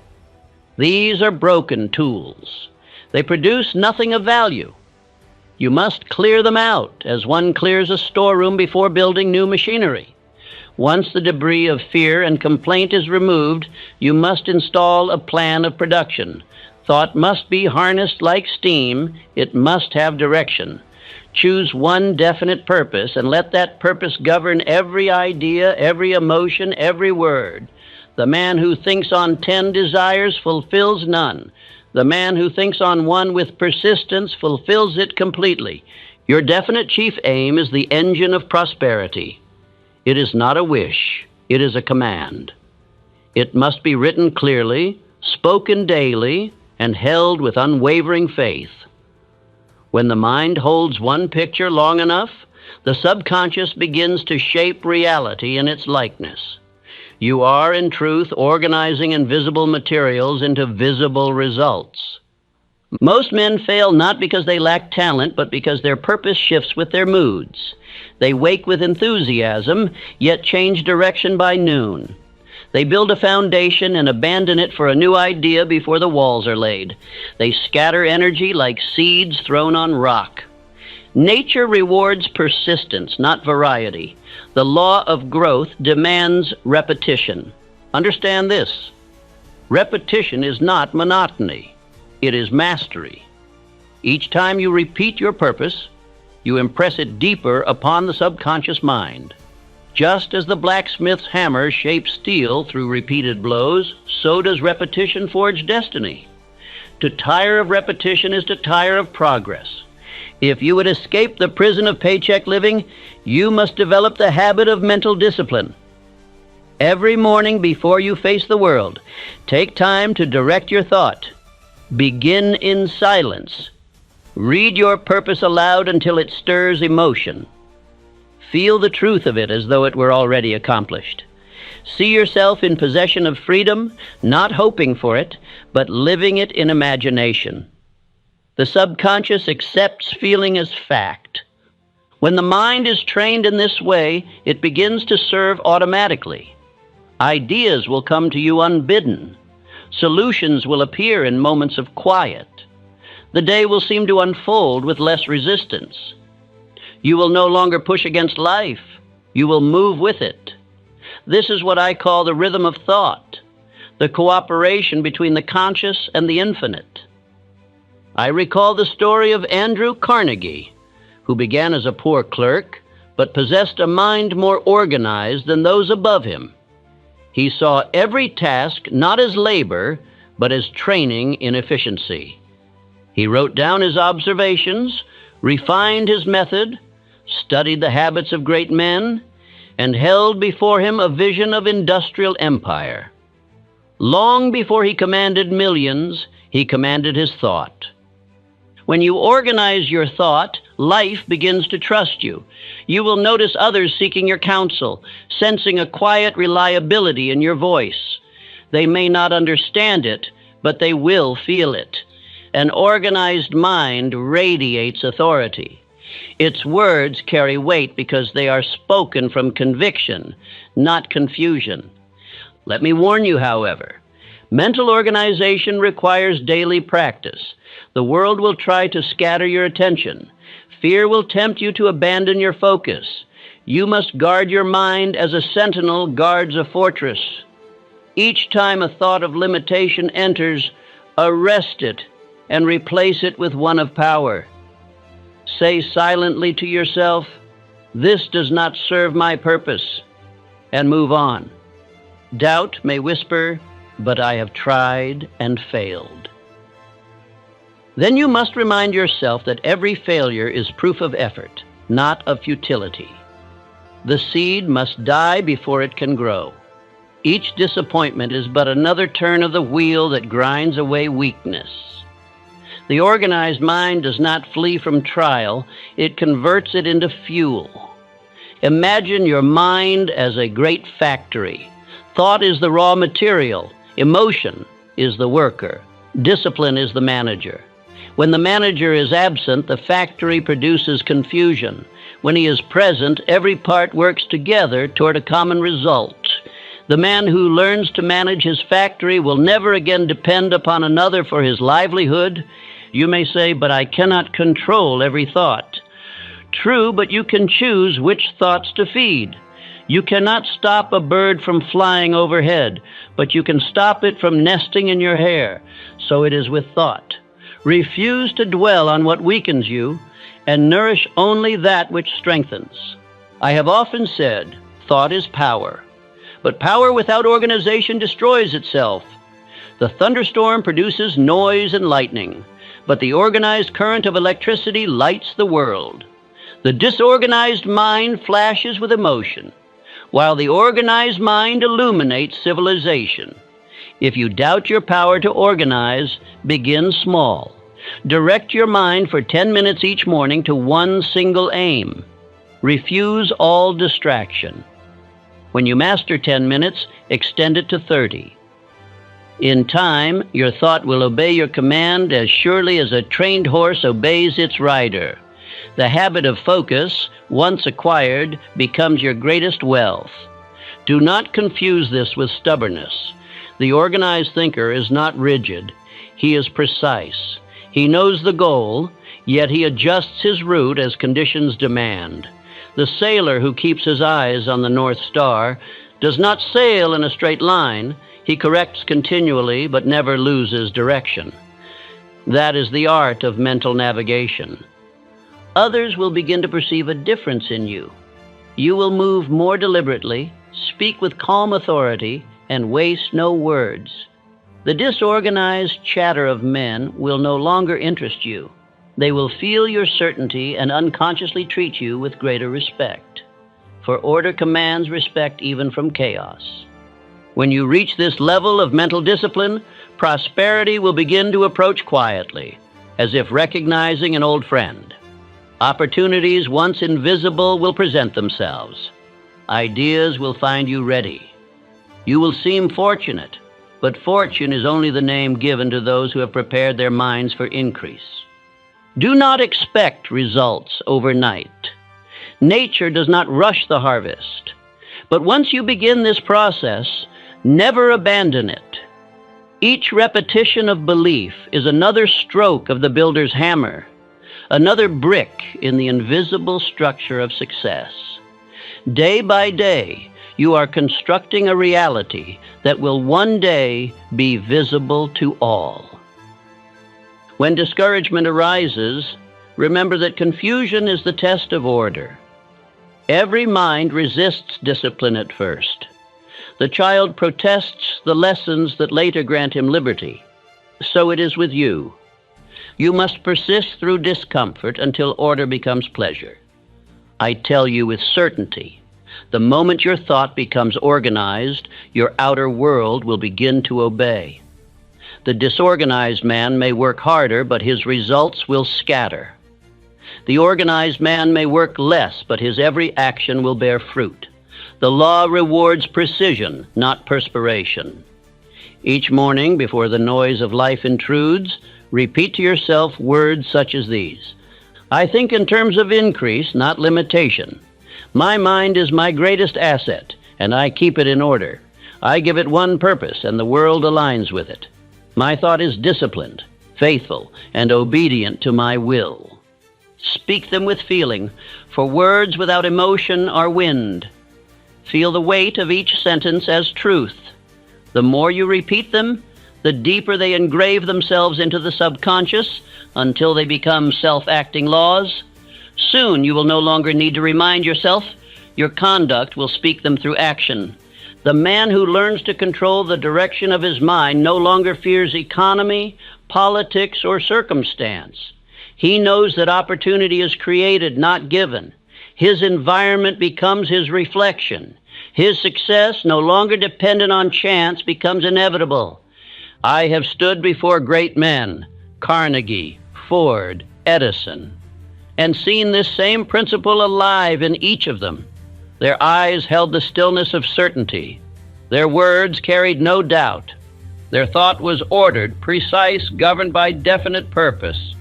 These are broken tools. They produce nothing of value. You must clear them out as one clears a storeroom before building new machinery. Once the debris of fear and complaint is removed, you must install a plan of production. Thought must be harnessed like steam. It must have direction. Choose one definite purpose and let that purpose govern every idea, every emotion, every word. The man who thinks on 10 desires fulfills none. The man who thinks on one with persistence fulfills it completely. Your definite chief aim is the engine of prosperity. It is not a wish. It is a command. It must be written clearly, spoken daily, and held with unwavering faith. When the mind holds one picture long enough, the subconscious begins to shape reality in its likeness. You are, in truth, organizing invisible materials into visible results. Most men fail not because they lack talent, but because their purpose shifts with their moods. They wake with enthusiasm, yet change direction by noon. They build a foundation and abandon it for a new idea before the walls are laid. They scatter energy like seeds thrown on rock. Nature rewards persistence, not variety. The law of growth demands repetition. Understand this: repetition is not monotony. It is mastery. Each time you repeat your purpose, you impress it deeper upon the subconscious mind. Just as the blacksmith's hammer shapes steel through repeated blows, so does repetition forge destiny. To tire of repetition is to tire of progress. If you would escape the prison of paycheck living, you must develop the habit of mental discipline. Every morning before you face the world, take time to direct your thought. Begin in silence. Read your purpose aloud until it stirs emotion. Feel the truth of it as though it were already accomplished. See yourself in possession of freedom, not hoping for it, but living it in imagination. The subconscious accepts feeling as fact. When the mind is trained in this way, it begins to serve automatically. Ideas will come to you unbidden. Solutions will appear in moments of quiet. The day will seem to unfold with less resistance. You will no longer push against life. You will move with it. This is what I call the rhythm of thought, the cooperation between the conscious and the infinite. I recall the story of Andrew Carnegie, who began as a poor clerk, but possessed a mind more organized than those above him. He saw every task not as labor, but as training in efficiency. He wrote down his observations, refined his method, studied the habits of great men, and held before him a vision of industrial empire. Long before he commanded millions, he commanded his thought. When you organize your thought, life begins to trust you. You will notice others seeking your counsel, sensing a quiet reliability in your voice. They may not understand it, but they will feel it. An organized mind radiates authority. Its words carry weight because they are spoken from conviction, not confusion. Let me warn you, however, mental organization requires daily practice. The world will try to scatter your attention. Fear will tempt you to abandon your focus. You must guard your mind as a sentinel guards a fortress. Each time a thought of limitation enters, arrest it and replace it with one of power. Say silently to yourself, "This does not serve my purpose," and move on. Doubt may whisper, "But I have tried and failed." Then you must remind yourself that every failure is proof of effort, not of futility. The seed must die before it can grow. Each disappointment is but another turn of the wheel that grinds away weakness. The organized mind does not flee from trial, it converts it into fuel. Imagine your mind as a great factory. Thought is the raw material, emotion is the worker, discipline is the manager. When the manager is absent, the factory produces confusion. When he is present, every part works together toward a common result. The man who learns to manage his factory will never again depend upon another for his livelihood. You may say, "But I cannot control every thought." True, but you can choose which thoughts to feed. You cannot stop a bird from flying overhead, but you can stop it from nesting in your hair. So it is with thought. Refuse to dwell on what weakens you, and nourish only that which strengthens. I have often said, thought is power. But power without organization destroys itself. The thunderstorm produces noise and lightning, but the organized current of electricity lights the world. The disorganized mind flashes with emotion, while the organized mind illuminates civilization. If you doubt your power to organize, begin small. Direct your mind for 10 minutes each morning to one single aim. Refuse all distraction. When you master 10 minutes, extend it to 30. In time, your thought will obey your command as surely as a trained horse obeys its rider. The habit of focus, once acquired, becomes your greatest wealth. Do not confuse this with stubbornness. The organized thinker is not rigid. He is precise. He knows the goal, yet he adjusts his route as conditions demand. The sailor who keeps his eyes on the North Star does not sail in a straight line. He corrects continually, but never loses direction. That is the art of mental navigation. Others will begin to perceive a difference in you. You will move more deliberately, speak with calm authority, and waste no words. The disorganized chatter of men will no longer interest you. They will feel your certainty and unconsciously treat you with greater respect. For order commands respect even from chaos. When you reach this level of mental discipline, prosperity will begin to approach quietly, as if recognizing an old friend. Opportunities once invisible will present themselves. Ideas will find you ready. You will seem fortunate, but fortune is only the name given to those who have prepared their minds for increase. Do not expect results overnight. Nature does not rush the harvest. But once you begin this process, never abandon it. Each repetition of belief is another stroke of the builder's hammer, another brick in the invisible structure of success. Day by day, you are constructing a reality that will one day be visible to all. When discouragement arises, remember that confusion is the test of order. Every mind resists discipline at first. The child protests the lessons that later grant him liberty. So it is with you. You must persist through discomfort until order becomes pleasure. I tell you with certainty, the moment your thought becomes organized, your outer world will begin to obey. The disorganized man may work harder, but his results will scatter. The organized man may work less, but his every action will bear fruit. The law rewards precision, not perspiration. Each morning, before the noise of life intrudes, repeat to yourself words such as these. I think in terms of increase, not limitation. My mind is my greatest asset, and I keep it in order. I give it one purpose, and the world aligns with it. My thought is disciplined, faithful, and obedient to my will. Speak them with feeling, for words without emotion are wind. Feel the weight of each sentence as truth. The more you repeat them, the deeper they engrave themselves into the subconscious until they become self-acting laws. Soon you will no longer need to remind yourself. Your conduct will speak them through action. The man who learns to control the direction of his mind no longer fears economy, politics, or circumstance. He knows that opportunity is created, not given. His environment becomes his reflection. His success, no longer dependent on chance, becomes inevitable. I have stood before great men, Carnegie, Ford, Edison, and seen this same principle alive in each of them. Their eyes held the stillness of certainty. Their words carried no doubt. Their thought was ordered, precise, governed by definite purpose.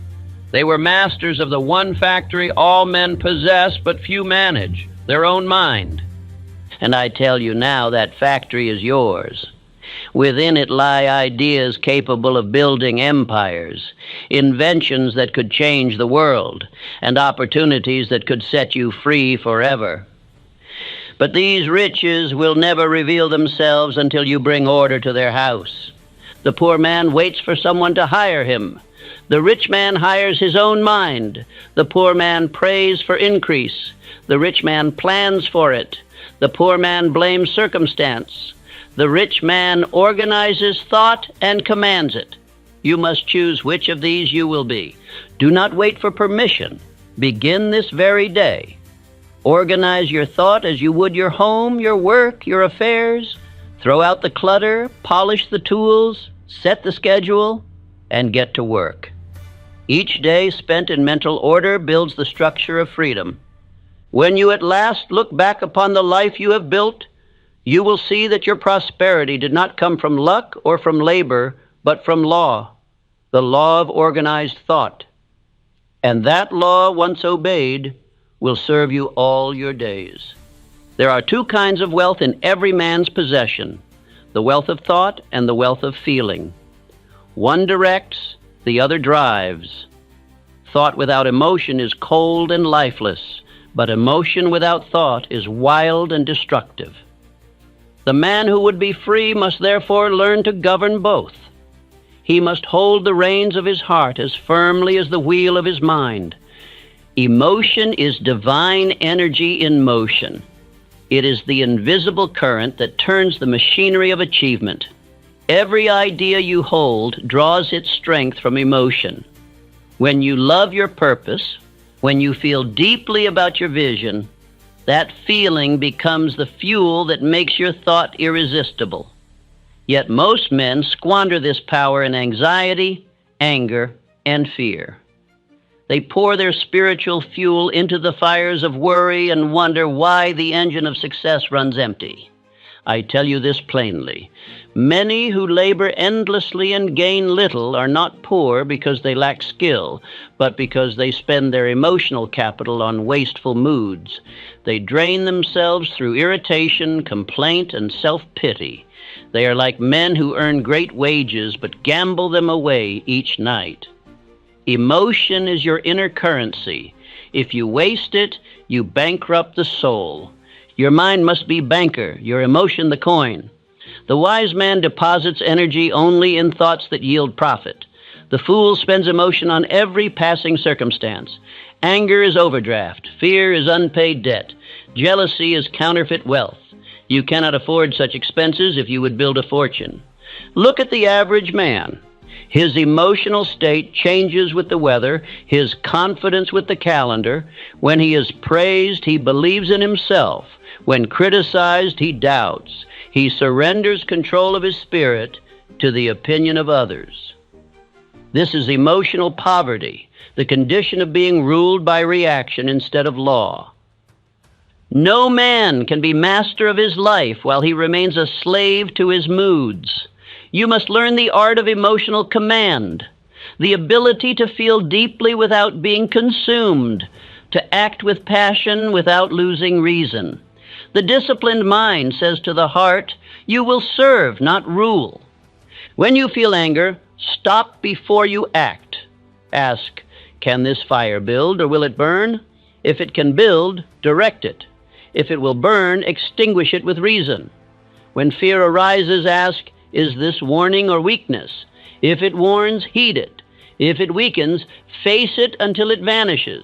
They were masters of the one factory all men possess but few manage, their own mind. And I tell you now, that factory is yours. Within it lie ideas capable of building empires, inventions that could change the world, and opportunities that could set you free forever. But these riches will never reveal themselves until you bring order to their house. The poor man waits for someone to hire him. The rich man hires his own mind. The poor man prays for increase. The rich man plans for it. The poor man blames circumstance. The rich man organizes thought and commands it. You must choose which of these you will be. Do not wait for permission. Begin this very day. Organize your thought as you would your home, your work, your affairs. Throw out the clutter, polish the tools, set the schedule, and get to work. Each day spent in mental order builds the structure of freedom. When you at last look back upon the life you have built, you will see that your prosperity did not come from luck or from labor, but from law, the law of organized thought. And that law, once obeyed, will serve you all your days. There are two kinds of wealth in every man's possession, the wealth of thought and the wealth of feeling. One directs, the other drives. Thought without emotion is cold and lifeless, but emotion without thought is wild and destructive. The man who would be free must therefore learn to govern both. He must hold the reins of his heart as firmly as the wheel of his mind. Emotion is divine energy in motion. It is the invisible current that turns the machinery of achievement. Every idea you hold draws its strength from emotion. When you love your purpose, when you feel deeply about your vision, that feeling becomes the fuel that makes your thought irresistible. Yet most men squander this power in anxiety, anger, and fear. They pour their spiritual fuel into the fires of worry and wonder why the engine of success runs empty. I tell you this plainly. Many who labor endlessly and gain little are not poor because they lack skill, but because they spend their emotional capital on wasteful moods. They drain themselves through irritation, complaint, and self-pity. They are like men who earn great wages but gamble them away each night. Emotion is your inner currency. If you waste it, you bankrupt the soul. Your mind must be banker, your emotion the coin. The wise man deposits energy only in thoughts that yield profit. The fool spends emotion on every passing circumstance. Anger is overdraft. Fear is unpaid debt. Jealousy is counterfeit wealth. You cannot afford such expenses if you would build a fortune. Look at the average man. His emotional state changes with the weather, his confidence with the calendar. When he is praised, he believes in himself. When criticized, he doubts. He surrenders control of his spirit to the opinion of others. This is emotional poverty, the condition of being ruled by reaction instead of law. No man can be master of his life while he remains a slave to his moods. You must learn the art of emotional command, the ability to feel deeply without being consumed, to act with passion without losing reason. The disciplined mind says to the heart, "You will serve, not rule." When you feel anger, stop before you act. Ask, can this fire build or will it burn? If it can build, direct it. If it will burn, extinguish it with reason. When fear arises, ask, is this warning or weakness? If it warns, heed it. If it weakens, face it until it vanishes.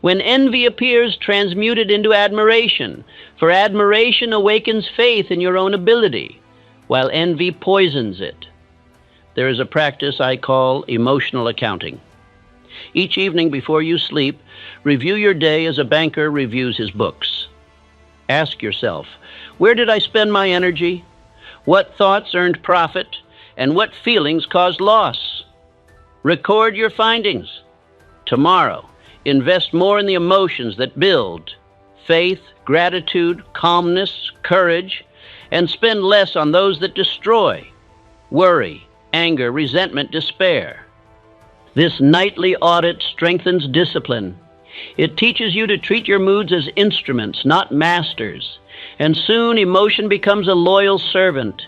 When envy appears, transmute it into admiration, for admiration awakens faith in your own ability, while envy poisons it. There is a practice I call emotional accounting. Each evening before you sleep, review your day as a banker reviews his books. Ask yourself, where did I spend my energy? What thoughts earned profit? And what feelings caused loss? Record your findings. Tomorrow, invest more in the emotions that build faith, gratitude, calmness, courage, and spend less on those that destroy worry, anger, resentment, despair. This nightly audit strengthens discipline. It teaches you to treat your moods as instruments, not masters. And soon emotion becomes a loyal servant.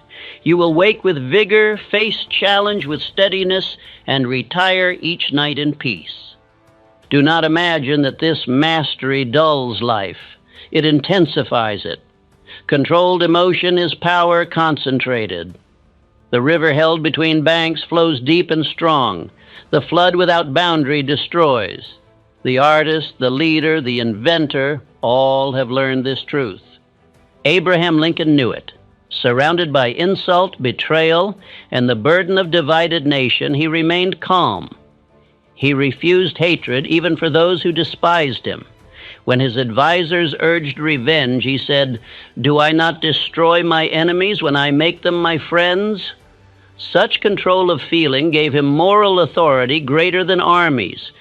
You will wake with vigor, face challenge with steadiness, and retire each night in peace. Do not imagine that this mastery dulls life. It intensifies it. Controlled emotion is power concentrated. The river held between banks flows deep and strong. The flood without boundary destroys. The artist, the leader, the inventor, all have learned this truth. Abraham Lincoln knew it. Surrounded by insult, betrayal, and the burden of divided nation, he remained calm. He refused hatred even for those who despised him. When his advisors urged revenge, he said, "Do I not destroy my enemies when I make them my friends?" Such control of feeling gave him moral authority greater than armies.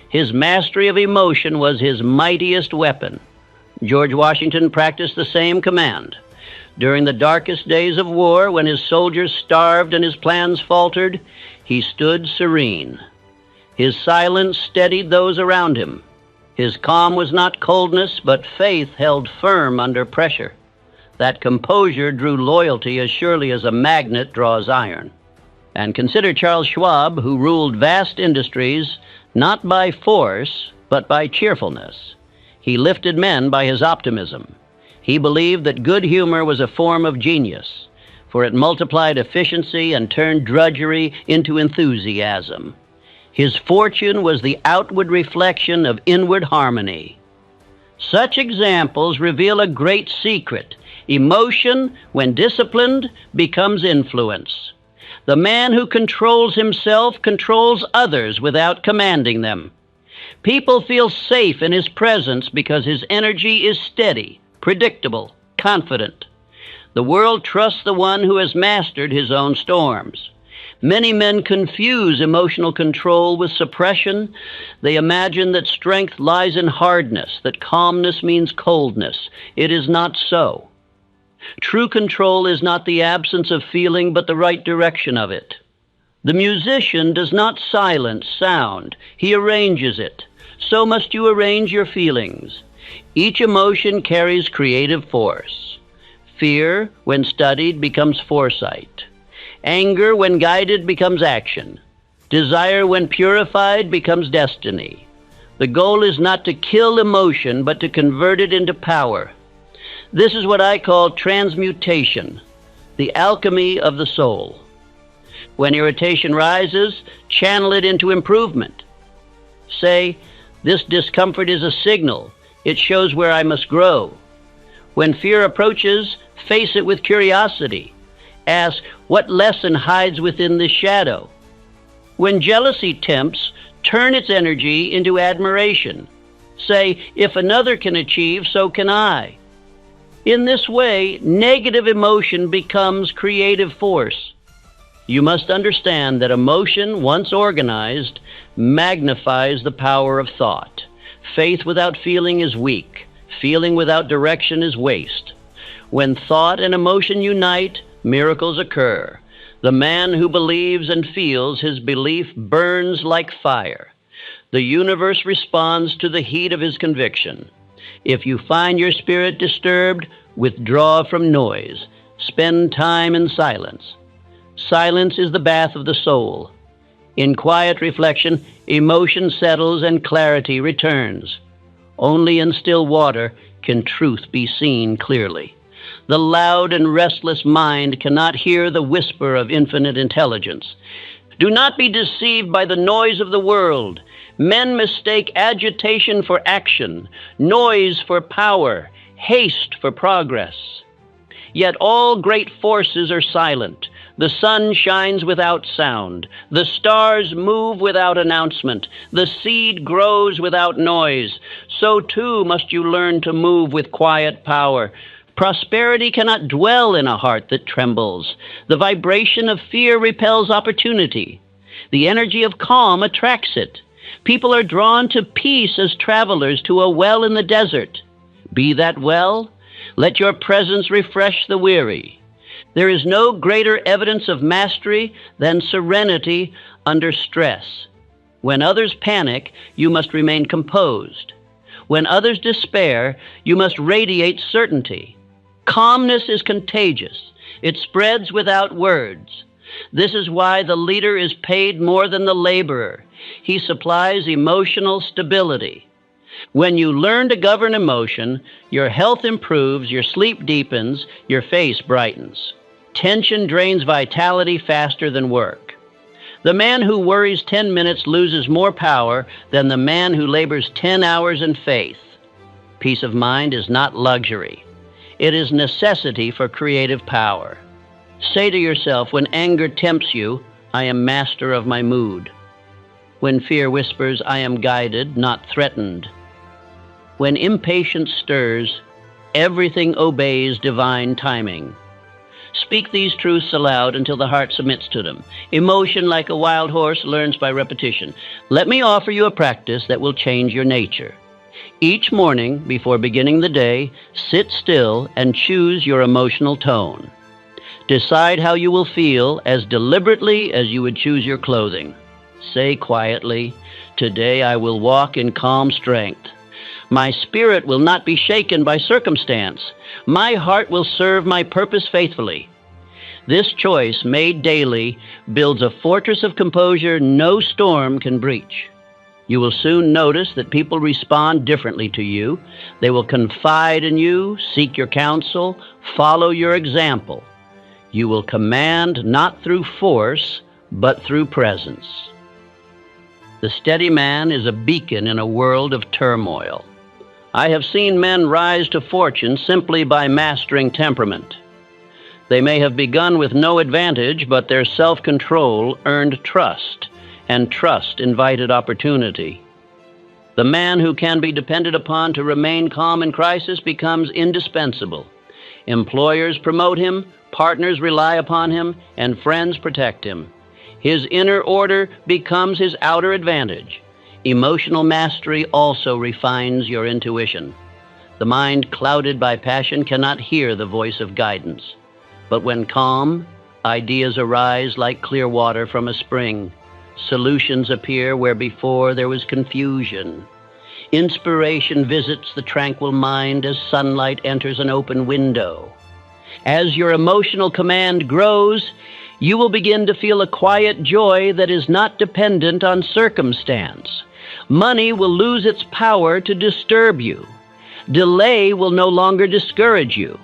His mastery of emotion was his mightiest weapon. George Washington practiced the same command. During the darkest days of war, when his soldiers starved and his plans faltered, he stood serene. His silence steadied those around him. His calm was not coldness, but faith held firm under pressure. That composure drew loyalty as surely as a magnet draws iron. And consider Charles Schwab, who ruled vast industries not by force, but by cheerfulness. He lifted men by his optimism. He believed that good humor was a form of genius, for it multiplied efficiency and turned drudgery into enthusiasm. His fortune was the outward reflection of inward harmony. Such examples reveal a great secret. Emotion, when disciplined, becomes influence. The man who controls himself controls others without commanding them. People feel safe in his presence because his energy is steady, predictable, confident. The world trusts the one who has mastered his own storms. Many men confuse emotional control with suppression. They imagine that strength lies in hardness, that calmness means coldness. It is not so. True control is not the absence of feeling, but the right direction of it. The musician does not silence sound. He arranges it. So must you arrange your feelings. Each emotion carries creative force. Fear, when studied, becomes foresight. Anger, when guided, becomes action. Desire, when purified, becomes destiny. The goal is not to kill emotion, but to convert it into power. This is what I call transmutation, the alchemy of the soul. When irritation rises, channel it into improvement. Say, "This discomfort is a signal. It shows where I must grow." When fear approaches, face it with curiosity. Ask, what lesson hides within this shadow? When jealousy tempts, turn its energy into admiration. Say, if another can achieve, so can I. In this way, negative emotion becomes creative force. You must understand that emotion, once organized, magnifies the power of thought. Faith without feeling is weak. Feeling without direction is waste. When thought and emotion unite, miracles occur. The man who believes and feels, his belief burns like fire. The universe responds to the heat of his conviction. If you find your spirit disturbed, withdraw from noise. Spend time in silence. Silence is the bath of the soul. In quiet reflection, emotion settles and clarity returns. Only in still water can truth be seen clearly. The loud and restless mind cannot hear the whisper of infinite intelligence. Do not be deceived by the noise of the world. Men mistake agitation for action, noise for power, haste for progress. Yet all great forces are silent. The sun shines without sound. The stars move without announcement. The seed grows without noise. So too must you learn to move with quiet power. Prosperity cannot dwell in a heart that trembles. The vibration of fear repels opportunity. The energy of calm attracts it. People are drawn to peace as travelers to a well in the desert. Be that well. Let your presence refresh the weary. There is no greater evidence of mastery than serenity under stress. When others panic, you must remain composed. When others despair, you must radiate certainty. Calmness is contagious. It spreads without words. This is why the leader is paid more than the laborer. He supplies emotional stability. When you learn to govern emotion, your health improves, your sleep deepens, your face brightens. Tension drains vitality faster than work. The man who worries 10 minutes loses more power than the man who labors 10 hours in faith. Peace of mind is not luxury. It is necessity for creative power. Say to yourself, when anger tempts you, I am master of my mood. When fear whispers, I am guided, not threatened. When impatience stirs, everything obeys divine timing. Speak these truths aloud until the heart submits to them. Emotion, like a wild horse, learns by repetition. Let me offer you a practice that will change your nature. Each morning, before beginning the day, sit still and choose your emotional tone. Decide how you will feel as deliberately as you would choose your clothing. Say quietly, today I will walk in calm strength. My spirit will not be shaken by circumstance. My heart will serve my purpose faithfully. This choice, made daily, builds a fortress of composure no storm can breach. You will soon notice that people respond differently to you. They will confide in you, seek your counsel, follow your example. You will command not through force, but through presence. The steady man is a beacon in a world of turmoil. I have seen men rise to fortune simply by mastering temperament. They may have begun with no advantage, but their self-control earned trust, and trust invited opportunity. The man who can be depended upon to remain calm in crisis becomes indispensable. Employers promote him, partners rely upon him, and friends protect him. His inner order becomes his outer advantage. Emotional mastery also refines your intuition. The mind clouded by passion cannot hear the voice of guidance. But when calm, ideas arise like clear water from a spring. Solutions appear where before there was confusion. Inspiration visits the tranquil mind as sunlight enters an open window. As your emotional command grows, you will begin to feel a quiet joy that is not dependent on circumstance. Money will lose its power to disturb you. Delay will no longer discourage you.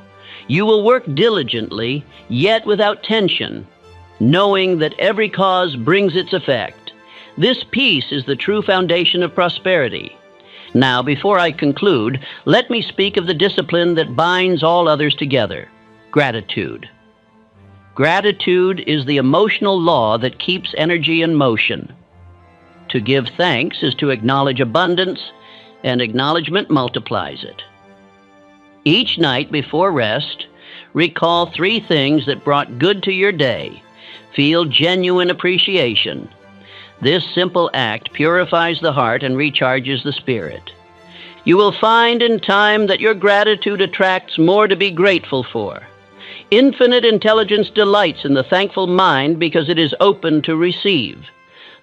You will work diligently, yet without tension, knowing that every cause brings its effect. This peace is the true foundation of prosperity. Now, before I conclude, let me speak of the discipline that binds all others together: gratitude. Gratitude is the emotional law that keeps energy in motion. To give thanks is to acknowledge abundance, and acknowledgement multiplies it. Each night before rest, recall 3 things that brought good to your day. Feel genuine appreciation. This simple act purifies the heart and recharges the spirit. You will find in time that your gratitude attracts more to be grateful for. Infinite intelligence delights in the thankful mind because it is open to receive.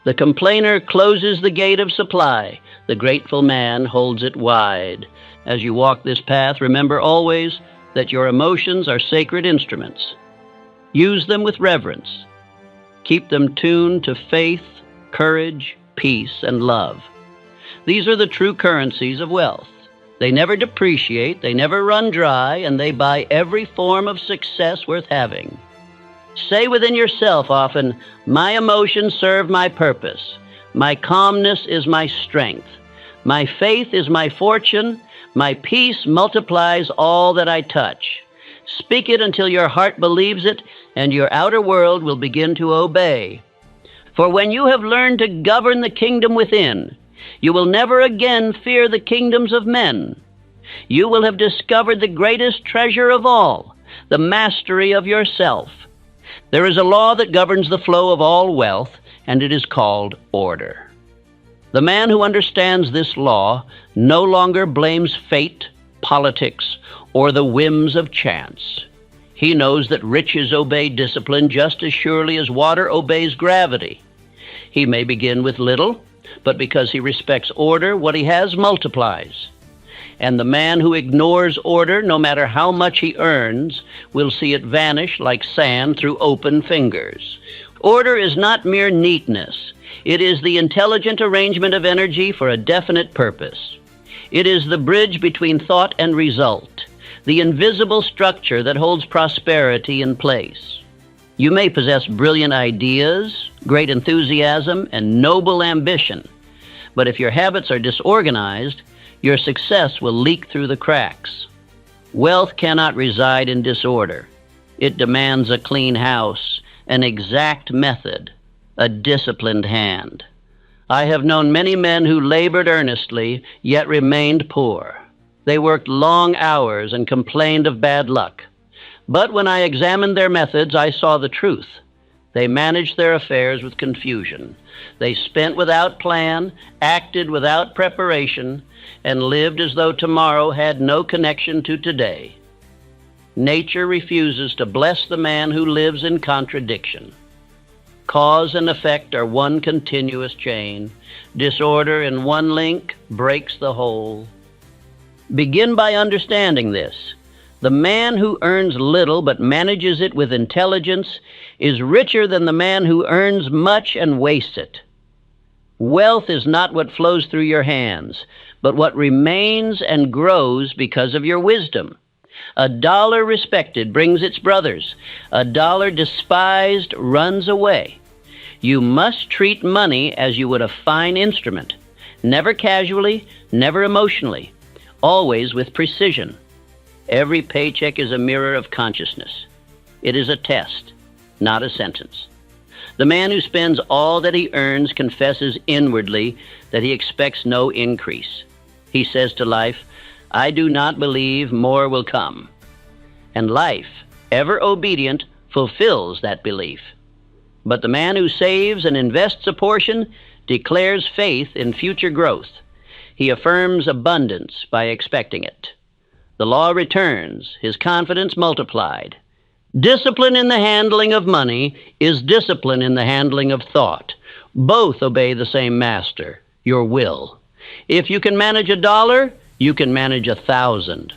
The complainer closes the gate of supply. The grateful man holds it wide. As you walk this path, remember always that your emotions are sacred instruments. Use them with reverence. Keep them tuned to faith, courage, peace, and love. These are the true currencies of wealth. They never depreciate, they never run dry, and they buy every form of success worth having. Say within yourself often, "My emotions serve my purpose. My calmness is my strength. My faith is my fortune. My peace multiplies all that I touch." Speak it until your heart believes it, and your outer world will begin to obey. For when you have learned to govern the kingdom within, you will never again fear the kingdoms of men. You will have discovered the greatest treasure of all, the mastery of yourself. There is a law that governs the flow of all wealth, and it is called order. The man who understands this law no longer blames fate, politics, or the whims of chance. He knows that riches obey discipline just as surely as water obeys gravity. He may begin with little, but because he respects order, what he has multiplies. And the man who ignores order, no matter how much he earns, will see it vanish like sand through open fingers. Order is not mere neatness. It is the intelligent arrangement of energy for a definite purpose. It is the bridge between thought and result, the invisible structure that holds prosperity in place. You may possess brilliant ideas, great enthusiasm, and noble ambition, but if your habits are disorganized, your success will leak through the cracks. Wealth cannot reside in disorder. It demands a clean house, an exact method, a disciplined hand. I have known many men who labored earnestly, yet remained poor. They worked long hours and complained of bad luck. But when I examined their methods, I saw the truth. They managed their affairs with confusion. They spent without plan, acted without preparation, and lived as though tomorrow had no connection to today. Nature refuses to bless the man who lives in contradiction. Cause and effect are one continuous chain. Disorder in one link breaks the whole. Begin by understanding this. The man who earns little but manages it with intelligence is richer than the man who earns much and wastes it. Wealth is not what flows through your hands, but what remains and grows because of your wisdom. A dollar respected brings its brothers. A dollar despised runs away. You must treat money as you would a fine instrument, never casually, never emotionally, always with precision. Every paycheck is a mirror of consciousness. It is a test, not a sentence. The man who spends all that he earns confesses inwardly that he expects no increase. He says to life, "I do not believe more will come." And life, ever obedient, fulfills that belief. But the man who saves and invests a portion declares faith in future growth. He affirms abundance by expecting it. The law returns, his confidence multiplied. Discipline in the handling of money is discipline in the handling of thought. Both obey the same master, your will. If you can manage $1, you can manage 1,000.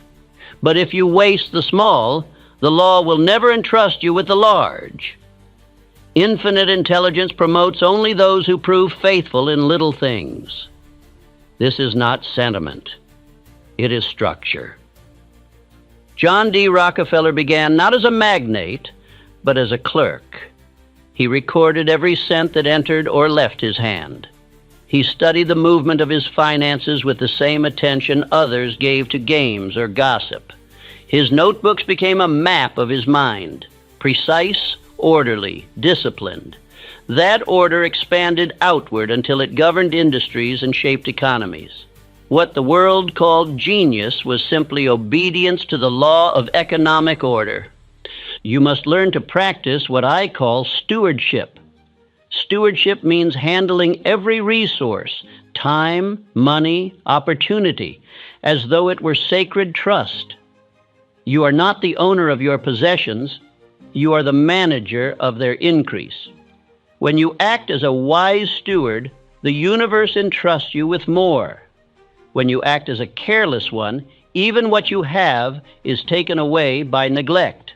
But if you waste the small, the law will never entrust you with the large. Infinite intelligence promotes only those who prove faithful in little things. This is not sentiment. It is structure. John D. Rockefeller began not as a magnate, but as a clerk. He recorded every cent that entered or left his hand. He studied the movement of his finances with the same attention others gave to games or gossip. His notebooks became a map of his mind, precise, orderly, disciplined. That order expanded outward until it governed industries and shaped economies. What the world called genius was simply obedience to the law of economic order. You must learn to practice what I call stewardship. Stewardship means handling every resource, time, money, opportunity, as though it were sacred trust. You are not the owner of your possessions, you are the manager of their increase. When you act as a wise steward, the universe entrusts you with more. When you act as a careless one, even what you have is taken away by neglect.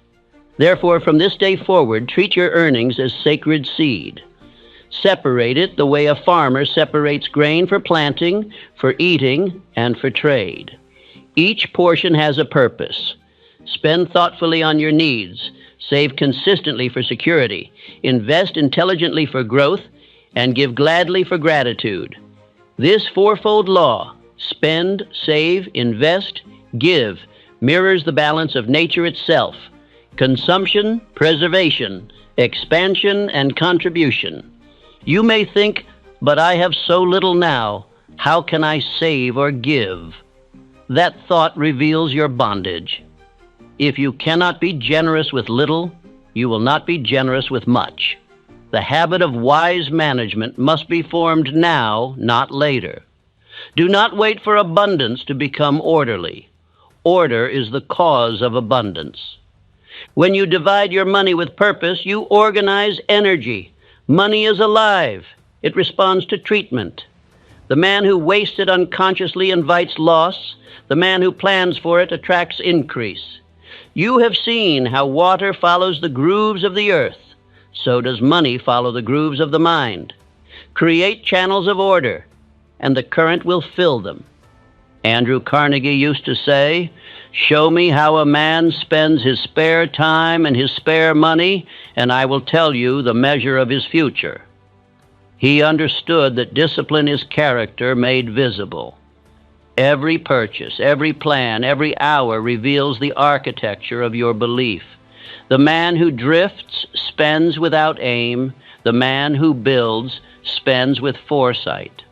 Therefore, from this day forward, treat your earnings as sacred seed. Separate it the way a farmer separates grain for planting, for eating, and for trade. Each portion has a purpose. Spend thoughtfully on your needs, save consistently for security, invest intelligently for growth, and give gladly for gratitude. This fourfold law, spend, save, invest, give, mirrors the balance of nature itself: consumption, preservation, expansion, and contribution. You may think, but I have so little now, how can I save or give? That thought reveals your bondage. If you cannot be generous with little, you will not be generous with much. The habit of wise management must be formed now, not later. Do not wait for abundance to become orderly. Order is the cause of abundance. When you divide your money with purpose, you organize energy. Money is alive. It responds to treatment. The man who wastes it unconsciously invites loss. The man who plans for it attracts increase. You have seen how water follows the grooves of the earth. So does money follow the grooves of the mind. Create channels of order, and the current will fill them. Andrew Carnegie used to say, "Show me how a man spends his spare time and his spare money, and I will tell you the measure of his future." He understood that discipline is character made visible. Every purchase, every plan, every hour reveals the architecture of your belief. The man who drifts spends without aim. The man who builds spends with foresight.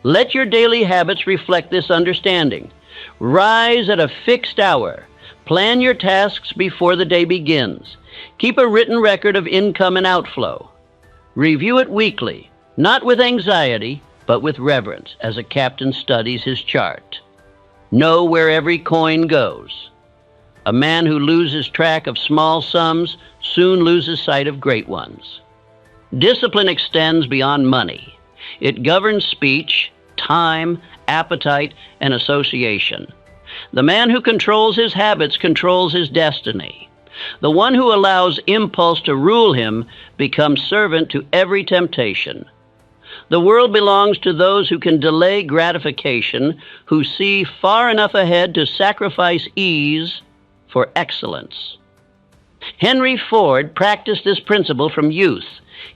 Let your daily habits reflect this understanding. Rise at a fixed hour. Plan your tasks before the day begins. Keep a written record of income and outflow. Review it weekly, not with anxiety, but with reverence, as a captain studies his chart. Know where every coin goes. A man who loses track of small sums soon loses sight of great ones. Discipline extends beyond money. It governs speech, time, appetite, and association. The man who controls his habits controls his destiny. The one who allows impulse to rule him becomes servant to every temptation. The world belongs to those who can delay gratification, who see far enough ahead to sacrifice ease for excellence. Henry Ford practiced this principle from youth.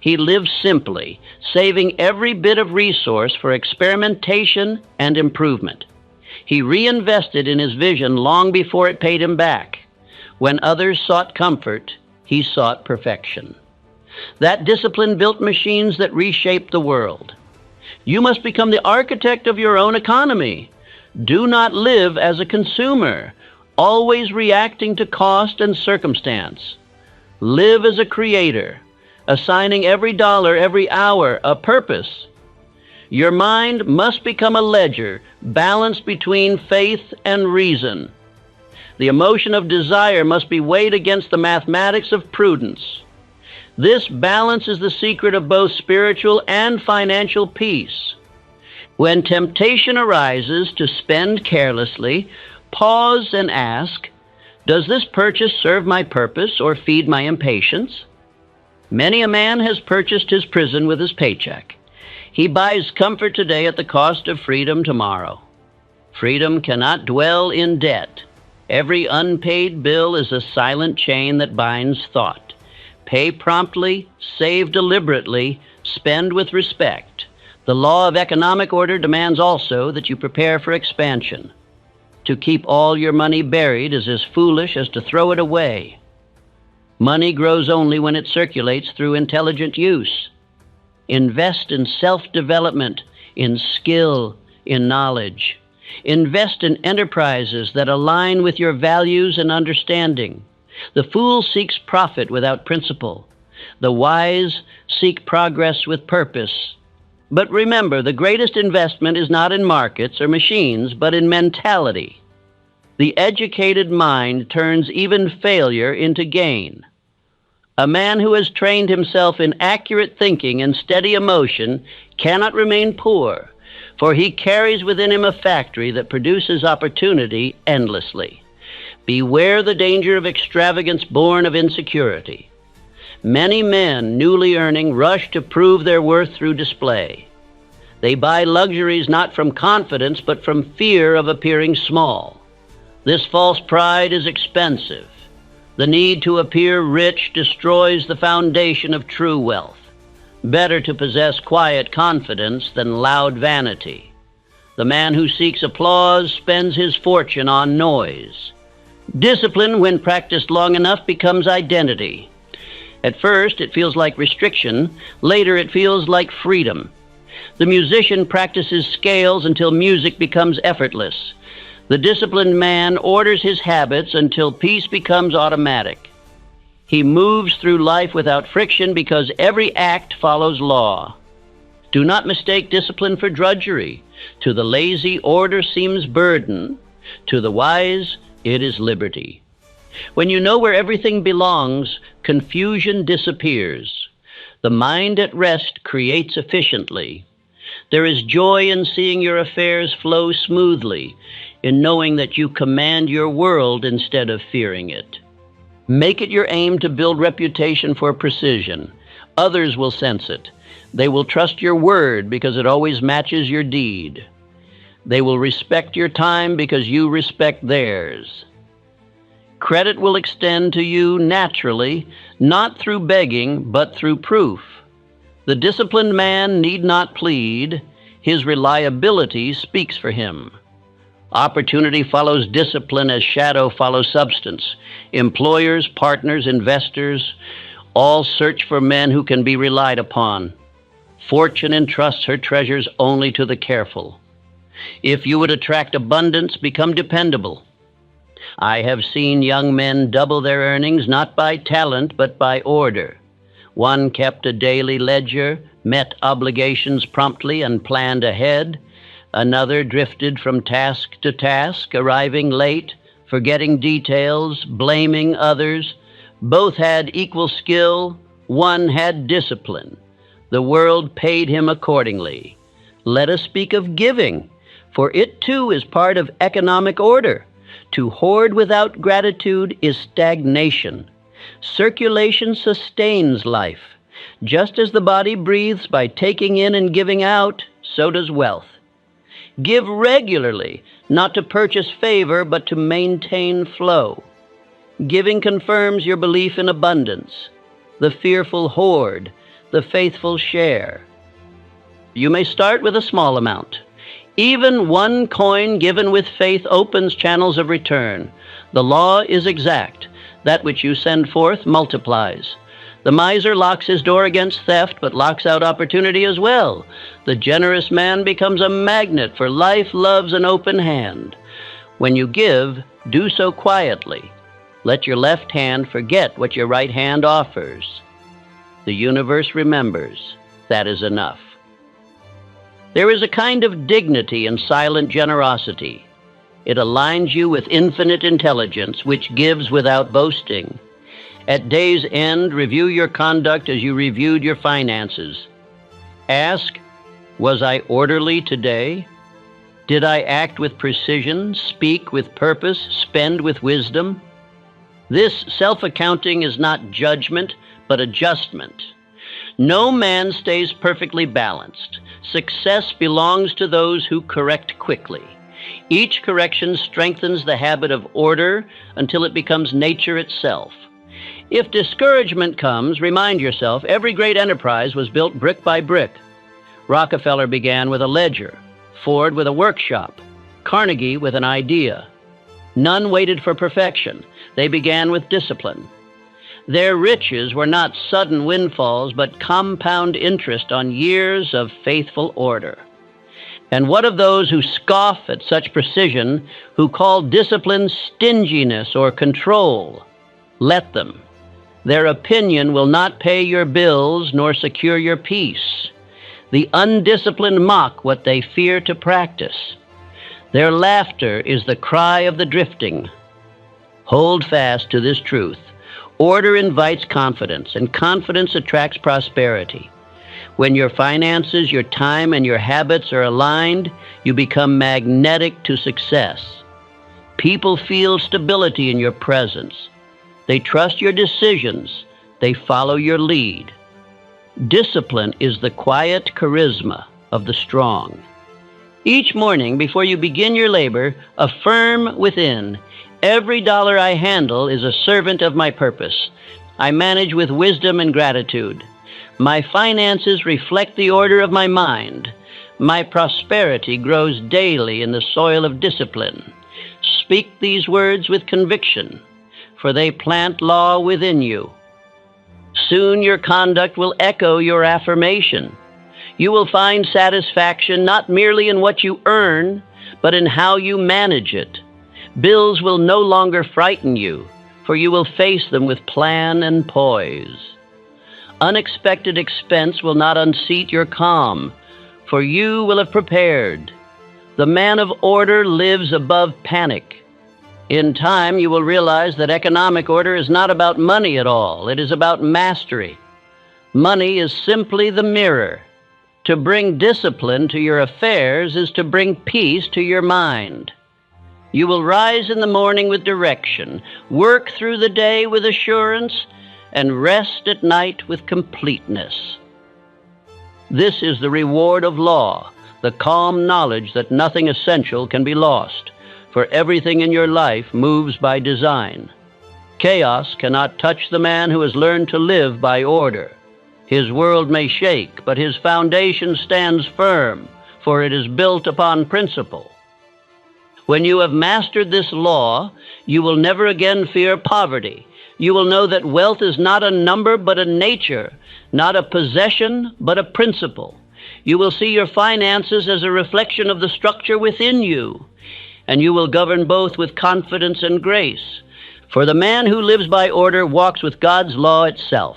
He lived simply, saving every bit of resource for experimentation and improvement. He reinvested in his vision long before it paid him back. When others sought comfort, he sought perfection. That discipline built machines that reshaped the world. You must become the architect of your own economy. Do not live as a consumer, always reacting to cost and circumstance. Live as a creator, assigning every dollar, every hour, a purpose. Your mind must become a ledger balanced between faith and reason. The emotion of desire must be weighed against the mathematics of prudence. This balance is the secret of both spiritual and financial peace. When temptation arises to spend carelessly, pause and ask, does this purchase serve my purpose or feed my impatience? Many a man has purchased his prison with his paycheck. He buys comfort today at the cost of freedom tomorrow. Freedom cannot dwell in debt. Every unpaid bill is a silent chain that binds thought. Pay promptly, save deliberately, spend with respect. The law of economic order demands also that you prepare for expansion. To keep all your money buried is as foolish as to throw it away. Money grows only when it circulates through intelligent use. Invest in self-development, in skill, in knowledge. Invest in enterprises that align with your values and understanding. The fool seeks profit without principle. The wise seek progress with purpose. But remember, the greatest investment is not in markets or machines, but in mentality. The educated mind turns even failure into gain. A man who has trained himself in accurate thinking and steady emotion cannot remain poor, for he carries within him a factory that produces opportunity endlessly. Beware the danger of extravagance born of insecurity. Many men, newly earning, rush to prove their worth through display. They buy luxuries not from confidence, but from fear of appearing small. This false pride is expensive. The need to appear rich destroys the foundation of true wealth. Better to possess quiet confidence than loud vanity. The man who seeks applause spends his fortune on noise. Discipline, when practiced long enough, becomes identity. At first, it feels like restriction. Later, it feels like freedom. The musician practices scales until music becomes effortless. The disciplined man orders his habits until peace becomes automatic. He moves through life without friction because every act follows law. Do not mistake discipline for drudgery. To the lazy, order seems burden. To the wise, it is liberty. When you know where everything belongs, confusion disappears. The mind at rest creates efficiently. There is joy in seeing your affairs flow smoothly, in knowing that you command your world instead of fearing it. Make it your aim to build reputation for precision. Others will sense it. They will trust your word because it always matches your deed. They will respect your time because you respect theirs. Credit will extend to you naturally, not through begging, but through proof. The disciplined man need not plead. His reliability speaks for him. Opportunity follows discipline as shadow follows substance. Employers, partners, investors, all search for men who can be relied upon. Fortune entrusts her treasures only to the careful. If you would attract abundance, become dependable. I have seen young men double their earnings not by talent but by order. One kept a daily ledger, met obligations promptly and planned ahead. Another drifted from task to task, arriving late, forgetting details, blaming others. Both had equal skill. One had discipline. The world paid him accordingly. Let us speak of giving, for it too is part of economic order. To hoard without gratitude is stagnation. Circulation sustains life. Just as the body breathes by taking in and giving out, so does wealth. Give regularly, not to purchase favor, but to maintain flow. Giving confirms your belief in abundance. The fearful hoard, the faithful share. You may start with a small amount. Even one coin given with faith opens channels of return. The law is exact. That which you send forth multiplies. The miser locks his door against theft, but locks out opportunity as well. The generous man becomes a magnet, for life loves an open hand. When you give, do so quietly. Let your left hand forget what your right hand offers. The universe remembers. That is enough. There is a kind of dignity in silent generosity. It aligns you with infinite intelligence, which gives without boasting. At day's end, review your conduct as you reviewed your finances. Ask, was I orderly today? Did I act with precision, speak with purpose, spend with wisdom? This self-accounting is not judgment, but adjustment. No man stays perfectly balanced. Success belongs to those who correct quickly. Each correction strengthens the habit of order until it becomes nature itself. If discouragement comes, remind yourself every great enterprise was built brick by brick. Rockefeller began with a ledger, Ford with a workshop, Carnegie with an idea. None waited for perfection. They began with discipline. Their riches were not sudden windfalls, but compound interest on years of faithful order. And what of those who scoff at such precision, who call discipline stinginess or control? Let them. Their opinion will not pay your bills nor secure your peace. The undisciplined mock what they fear to practice. Their laughter is the cry of the drifting. Hold fast to this truth. Order invites confidence, and confidence attracts prosperity. When your finances, your time, and your habits are aligned, you become magnetic to success. People feel stability in your presence. They trust your decisions. They follow your lead. Discipline is the quiet charisma of the strong. Each morning, before you begin your labor, affirm within, every dollar I handle is a servant of my purpose. I manage with wisdom and gratitude. My finances reflect the order of my mind. My prosperity grows daily in the soil of discipline. Speak these words with conviction, for they plant law within you. Soon your conduct will echo your affirmation. You will find satisfaction not merely in what you earn, but in how you manage it. Bills will no longer frighten you, for you will face them with plan and poise. Unexpected expense will not unseat your calm, for you will have prepared. The man of order lives above panic. In time, you will realize that economic order is not about money at all. It is about mastery. Money is simply the mirror. To bring discipline to your affairs is to bring peace to your mind. You will rise in the morning with direction, work through the day with assurance, and rest at night with completeness. This is the reward of law, the calm knowledge that nothing essential can be lost, for everything in your life moves by design. Chaos cannot touch the man who has learned to live by order. His world may shake, but his foundation stands firm, for it is built upon principle. When you have mastered this law, you will never again fear poverty. You will know that wealth is not a number, but a nature, not a possession, but a principle. You will see your finances as a reflection of the structure within you, and you will govern both with confidence and grace. For the man who lives by order walks with God's law itself.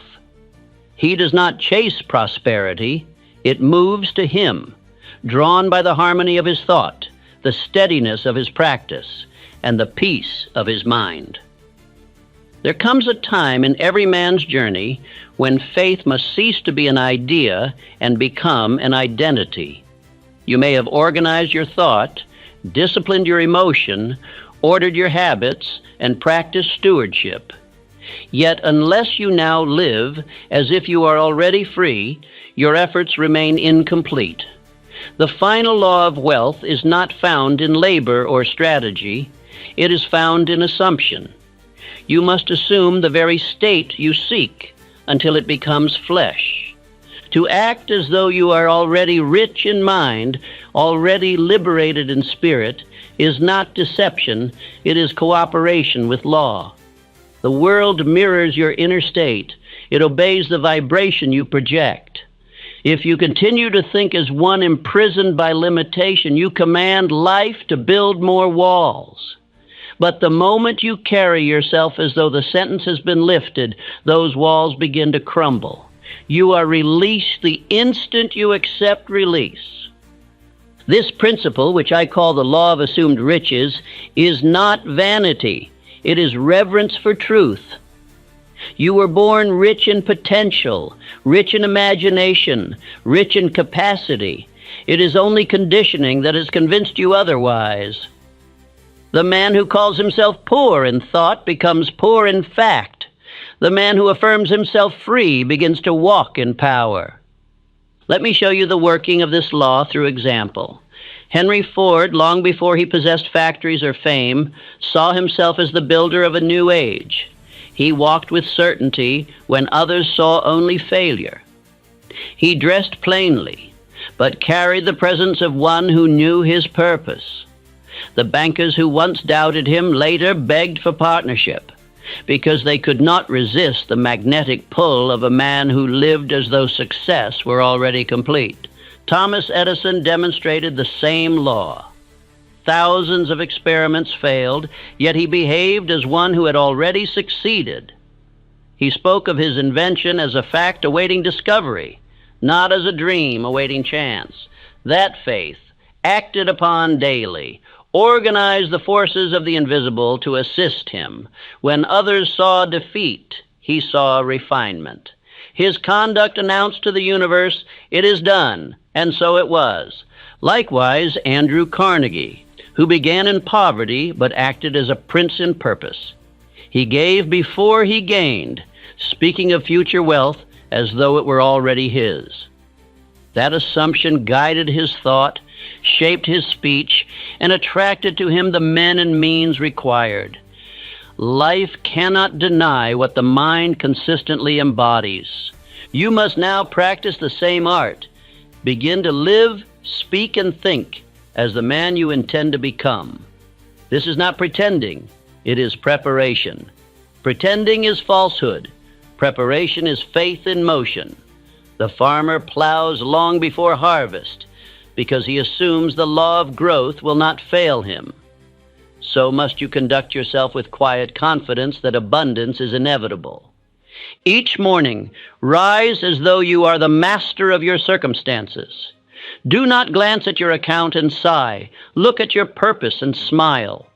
He does not chase prosperity, it moves to him, drawn by the harmony of his thought, the steadiness of his practice, and the peace of his mind. There comes a time in every man's journey when faith must cease to be an idea and become an identity. You may have organized your thought, disciplined your emotion, ordered your habits, and practiced stewardship. Yet unless you now live as if you are already free, your efforts remain incomplete. The final law of wealth is not found in labor or strategy. It is found in assumption. You must assume the very state you seek until it becomes flesh. To act as though you are already rich in mind, already liberated in spirit, is not deception, it is cooperation with law. The world mirrors your inner state. It obeys the vibration you project. If you continue to think as one imprisoned by limitation, you command life to build more walls. But the moment you carry yourself as though the sentence has been lifted, those walls begin to crumble. You are released the instant you accept release. This principle, which I call the law of assumed riches, is not vanity. It is reverence for truth. You were born rich in potential, rich in imagination, rich in capacity. It is only conditioning that has convinced you otherwise. The man who calls himself poor in thought becomes poor in fact. The man who affirms himself free begins to walk in power. Let me show you the working of this law through example. Henry Ford, long before he possessed factories or fame, saw himself as the builder of a new age. He walked with certainty when others saw only failure. He dressed plainly. but carried the presence of one who knew his purpose. The bankers who once doubted him later begged for partnership, because they could not resist the magnetic pull of a man who lived as though success were already complete. Thomas Edison demonstrated the same law. Thousands of experiments failed, yet he behaved as one who had already succeeded. He spoke of his invention as a fact awaiting discovery, not as a dream awaiting chance. That faith, acted upon daily, organized the forces of the invisible to assist him. When others saw defeat, he saw refinement. His conduct announced to the universe, "It is done," and so it was. Likewise, Andrew Carnegie, who began in poverty but acted as a prince in purpose. He gave before he gained, speaking of future wealth as though it were already his. That assumption guided his thought, shaped his speech, and attracted to him the men and means required. Life cannot deny what the mind consistently embodies. You must now practice the same art. Begin to live, speak, and think as the man you intend to become. This is not pretending, it is preparation. Pretending is falsehood. Preparation is faith in motion. The farmer plows long before harvest because he assumes the law of growth will not fail him. So must you conduct yourself with quiet confidence that abundance is inevitable. Each morning, rise as though you are the master of your circumstances. Do not glance at your account and sigh. Look at your purpose and smile.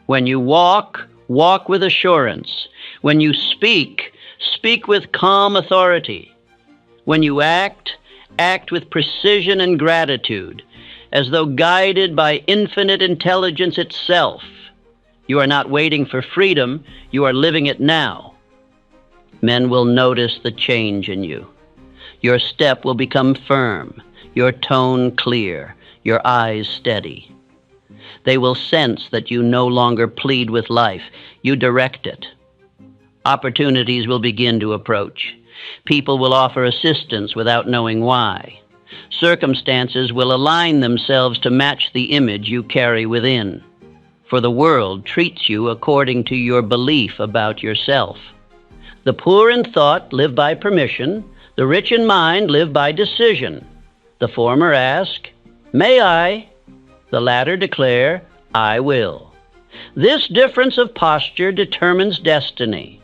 When you walk, walk with assurance. When you speak, speak with calm authority. When you act, act with precision and gratitude, as though guided by infinite intelligence itself. You are not waiting for freedom, you are living it now. Men will notice the change in you. Your step will become firm, your tone clear, your eyes steady. They will sense that you no longer plead with life, you direct it. Opportunities will begin to approach. People will offer assistance without knowing why. Circumstances will align themselves to match the image you carry within. For the world treats you according to your belief about yourself. The poor in thought live by permission. The rich in mind live by decision. The former ask, "May I?" The latter declare, "I will." This difference of posture determines destiny.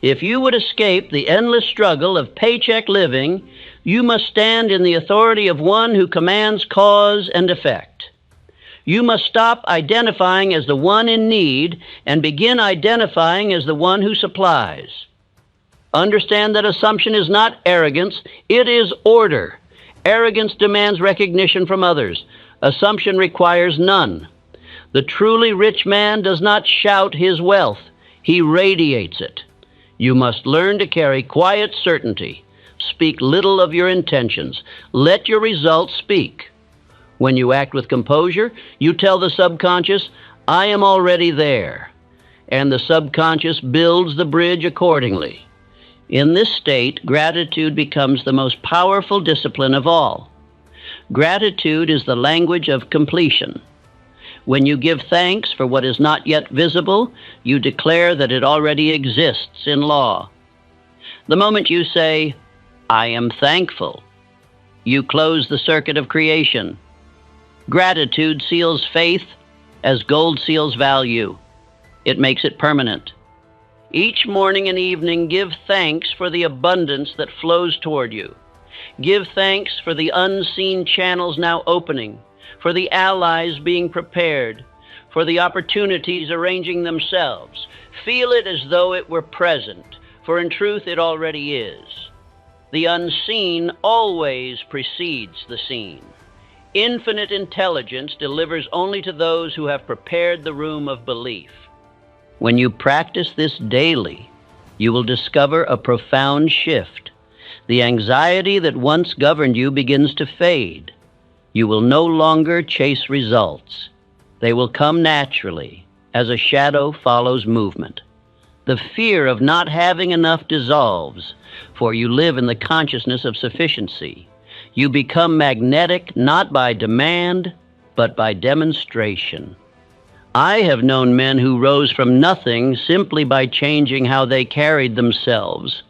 If you would escape the endless struggle of paycheck living, you must stand in the authority of one who commands cause and effect. You must stop identifying as the one in need and begin identifying as the one who supplies. Understand that assumption is not arrogance, it is order. Arrogance demands recognition from others. Assumption requires none. The truly rich man does not shout his wealth, he radiates it. You must learn to carry quiet certainty. Speak little of your intentions. Let your results speak. When you act with composure, you tell the subconscious, "I am already there." And the subconscious builds the bridge accordingly. In this state, gratitude becomes the most powerful discipline of all. Gratitude is the language of completion. When you give thanks for what is not yet visible, you declare that it already exists in law. The moment you say, "I am thankful," you close the circuit of creation. Gratitude seals faith as gold seals value. It makes it permanent. Each morning and evening, give thanks for the abundance that flows toward you. Give thanks for the unseen channels now opening, for the allies being prepared, for the opportunities arranging themselves. Feel it as though it were present, for in truth it already is. The unseen always precedes the seen. Infinite intelligence delivers only to those who have prepared the room of belief. When you practice this daily, you will discover a profound shift. The anxiety that once governed you begins to fade. You will no longer chase results. They will come naturally, as a shadow follows movement. The fear of not having enough dissolves, for you live in the consciousness of sufficiency. You become magnetic not by demand, but by demonstration. I have known men who rose from nothing simply by changing how they carried themselves.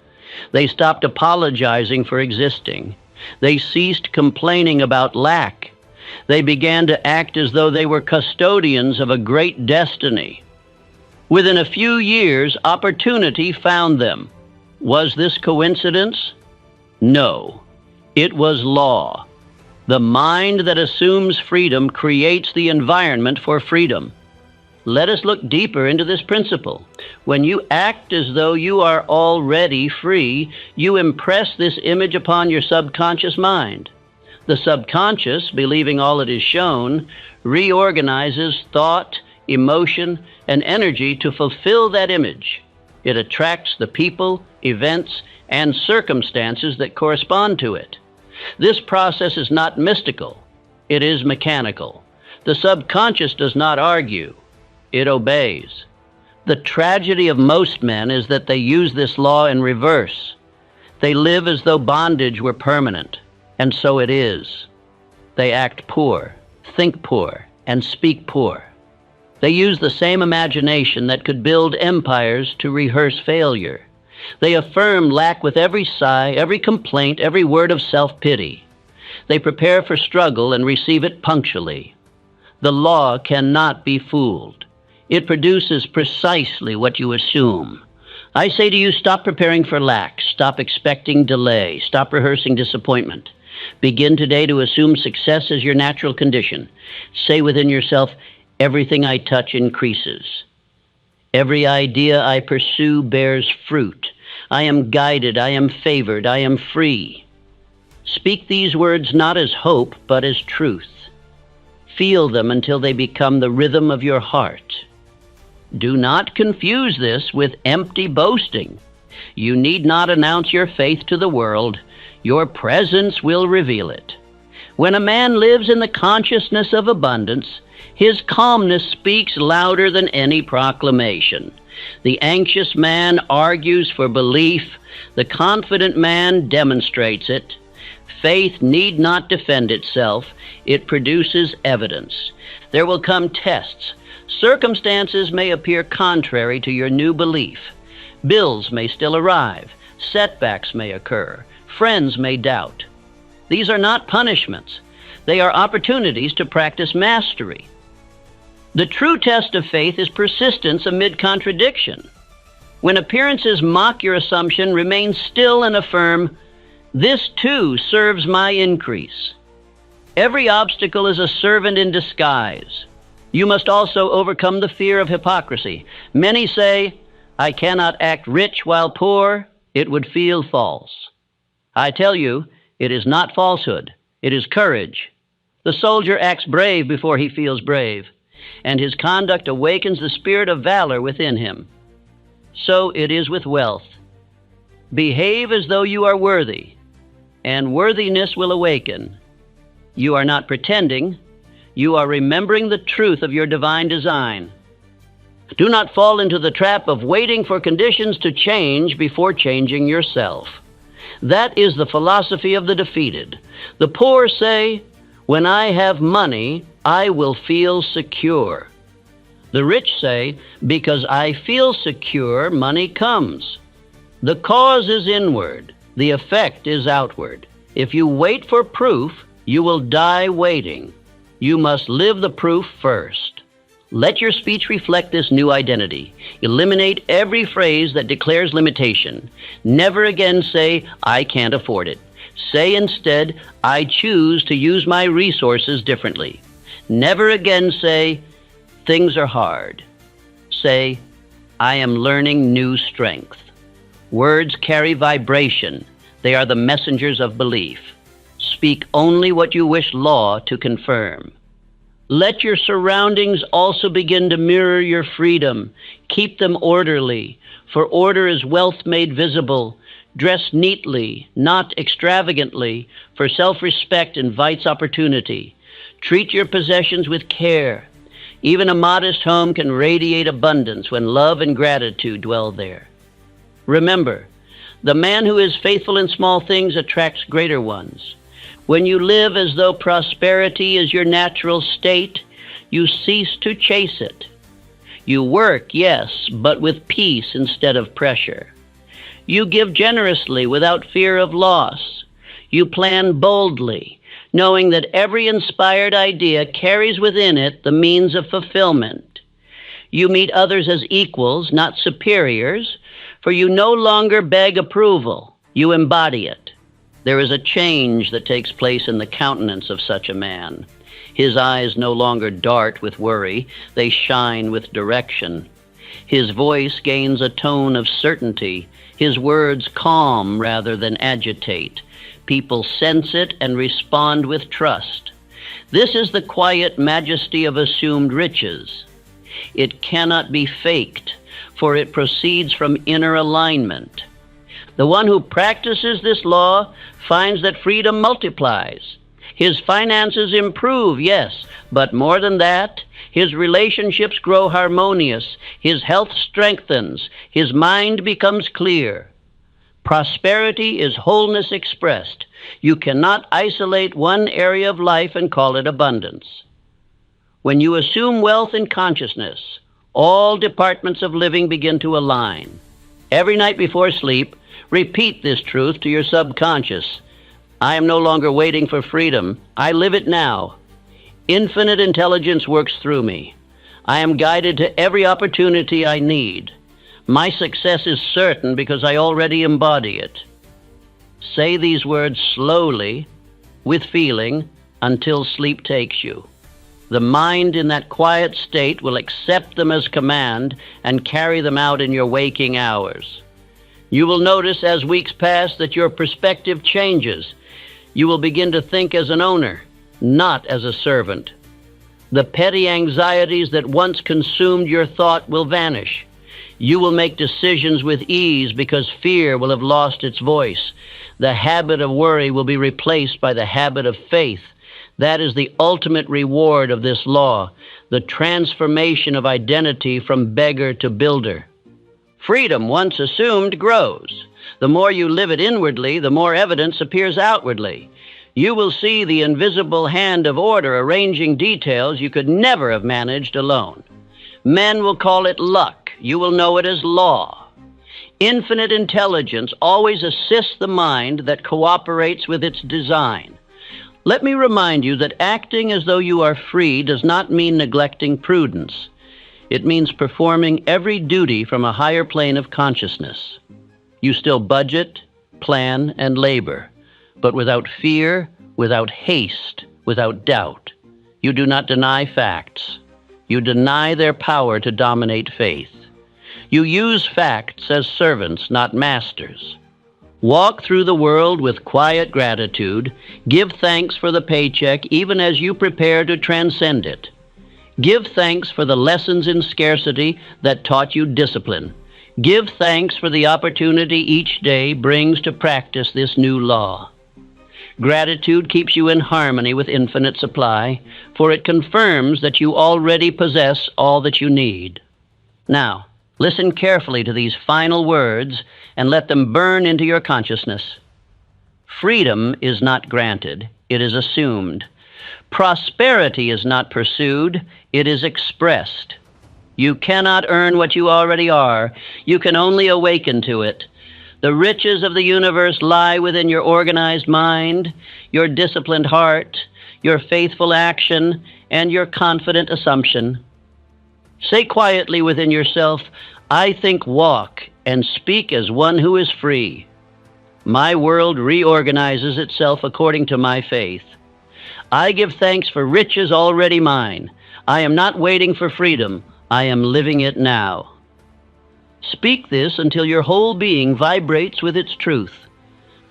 They stopped apologizing for existing. They ceased complaining about lack. They began to act as though they were custodians of a great destiny. Within a few years, opportunity found them. Was this coincidence? No. It was law. The mind that assumes freedom creates the environment for freedom. Let us look deeper into this principle. When you act as though you are already free, you impress this image upon your subconscious mind. The subconscious, believing all it is shown, reorganizes thought, emotion, and energy to fulfill that image. It attracts the people, events, and circumstances that correspond to it. This process is not mystical. It is mechanical. The subconscious does not argue. It obeys. The tragedy of most men is that they use this law in reverse. They live as though bondage were permanent, and so it is. They act poor, think poor, and speak poor. They use the same imagination that could build empires to rehearse failure. They affirm lack with every sigh, every complaint, every word of self-pity. They prepare for struggle and receive it punctually. The law cannot be fooled. It produces precisely what you assume. I say to you, stop preparing for lack. Stop expecting delay. Stop rehearsing disappointment. Begin today to assume success as your natural condition. Say within yourself, everything I touch increases. Every idea I pursue bears fruit. I am guided. I am favored. I am free. Speak these words not as hope, but as truth. Feel them until they become the rhythm of your heart. Do not confuse this with empty boasting. You need not announce your faith to the world. Your presence will reveal it. When a man lives in the consciousness of abundance, his calmness speaks louder than any proclamation. The anxious man argues for belief. The confident man demonstrates it. Faith need not defend itself. It produces evidence. There will come tests. Circumstances may appear contrary to your new belief. Bills may still arrive. Setbacks may occur. Friends may doubt. These are not punishments. They are opportunities to practice mastery. The true test of faith is persistence amid contradiction. When appearances mock your assumption, remain still and affirm, "This too serves my increase." Every obstacle is a servant in disguise. You must also overcome the fear of hypocrisy. Many say, "I cannot act rich while poor. It would feel false." I tell you, it is not falsehood. It is courage. The soldier acts brave before he feels brave, and his conduct awakens the spirit of valor within him. So it is with wealth. Behave as though you are worthy, and worthiness will awaken. You are not pretending. You are remembering the truth of your divine design. Do not fall into the trap of waiting for conditions to change before changing yourself. That is the philosophy of the defeated. The poor say, "When I have money, I will feel secure." The rich say, "Because I feel secure, money comes." The cause is inward. The effect is outward. If you wait for proof, you will die waiting. You must live the proof first. Let your speech reflect this new identity. Eliminate every phrase that declares limitation. Never again say, "I can't afford it." Say instead, "I choose to use my resources differently." Never again say, "Things are hard." Say, "I am learning new strength." Words carry vibration. They are the messengers of belief. Speak only what you wish law to confirm. Let your surroundings also begin to mirror your freedom. Keep them orderly, for order is wealth made visible. Dress neatly, not extravagantly, for self-respect invites opportunity. Treat your possessions with care. Even a modest home can radiate abundance when love and gratitude dwell there. Remember, the man who is faithful in small things attracts greater ones. When you live as though prosperity is your natural state, you cease to chase it. You work, yes, but with peace instead of pressure. You give generously without fear of loss. You plan boldly, knowing that every inspired idea carries within it the means of fulfillment. You meet others as equals, not superiors, for you no longer beg approval, you embody it. There is a change that takes place in the countenance of such a man. His eyes no longer dart with worry, they shine with direction. His voice gains a tone of certainty, his words calm rather than agitate. People sense it and respond with trust. This is the quiet majesty of assumed riches. It cannot be faked, for it proceeds from inner alignment. The one who practices this law finds that freedom multiplies. His finances improve, yes, but more than that, his relationships grow harmonious, his health strengthens, his mind becomes clear. Prosperity is wholeness expressed. You cannot isolate one area of life and call it abundance. When you assume wealth in consciousness, all departments of living begin to align. Every night before sleep, repeat this truth to your subconscious. I am no longer waiting for freedom. I live it now. Infinite intelligence works through me. I am guided to every opportunity I need. My success is certain because I already embody it. Say these words slowly, with feeling, until sleep takes you. The mind in that quiet state will accept them as command and carry them out in your waking hours. You will notice as weeks pass that your perspective changes. You will begin to think as an owner, not as a servant. The petty anxieties that once consumed your thought will vanish. You will make decisions with ease because fear will have lost its voice. The habit of worry will be replaced by the habit of faith. That is the ultimate reward of this law, the transformation of identity from beggar to builder. Freedom, once assumed, grows. The more you live it inwardly, the more evidence appears outwardly. You will see the invisible hand of order arranging details you could never have managed alone. Men will call it luck. You will know it as law. Infinite intelligence always assists the mind that cooperates with its design. Let me remind you that acting as though you are free does not mean neglecting prudence. It means performing every duty from a higher plane of consciousness. You still budget, plan, and labor, but without fear, without haste, without doubt. You do not deny facts. You deny their power to dominate faith. You use facts as servants, not masters. Walk through the world with quiet gratitude. Give thanks for the paycheck even as you prepare to transcend it. Give thanks for the lessons in scarcity that taught you discipline. Give thanks for the opportunity each day brings to practice this new law. Gratitude keeps you in harmony with infinite supply, for it confirms that you already possess all that you need. Now, listen carefully to these final words and let them burn into your consciousness. Freedom is not granted, it is assumed. Prosperity is not pursued, it is expressed. You cannot earn what you already are, you can only awaken to it. The riches of the universe lie within your organized mind, your disciplined heart, your faithful action, and your confident assumption. Say quietly within yourself, I think, walk, and speak as one who is free. My world reorganizes itself according to my faith. I give thanks for riches already mine. I am not waiting for freedom. I am living it now. Speak this until your whole being vibrates with its truth.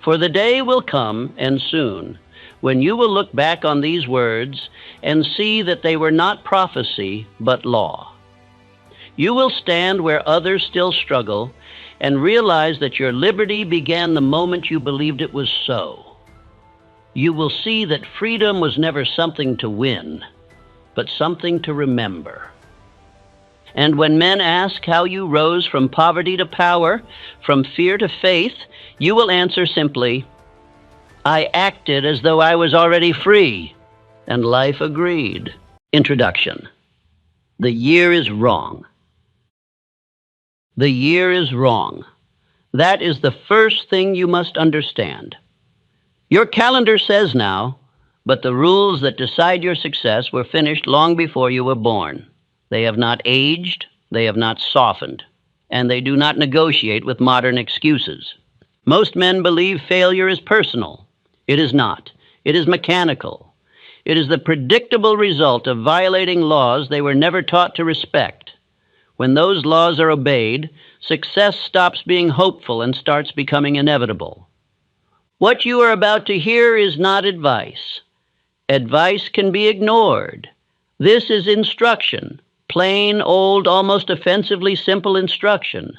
For the day will come, and soon, when you will look back on these words and see that they were not prophecy, but law. You will stand where others still struggle and realize that your liberty began the moment you believed it was so. You will see that freedom was never something to win, but something to remember. And when men ask how you rose from poverty to power, from fear to faith, you will answer simply, I acted as though I was already free, and life agreed. Introduction. The year is wrong. The year is wrong. That is the first thing you must understand. Your calendar says now, but the rules that decide your success were finished long before you were born. They have not aged, they have not softened, and they do not negotiate with modern excuses. Most men believe failure is personal. It is not. It is mechanical. It is the predictable result of violating laws they were never taught to respect. When those laws are obeyed, success stops being hopeful and starts becoming inevitable. What you are about to hear is not advice. Advice can be ignored. This is instruction, plain, old, almost offensively simple instruction.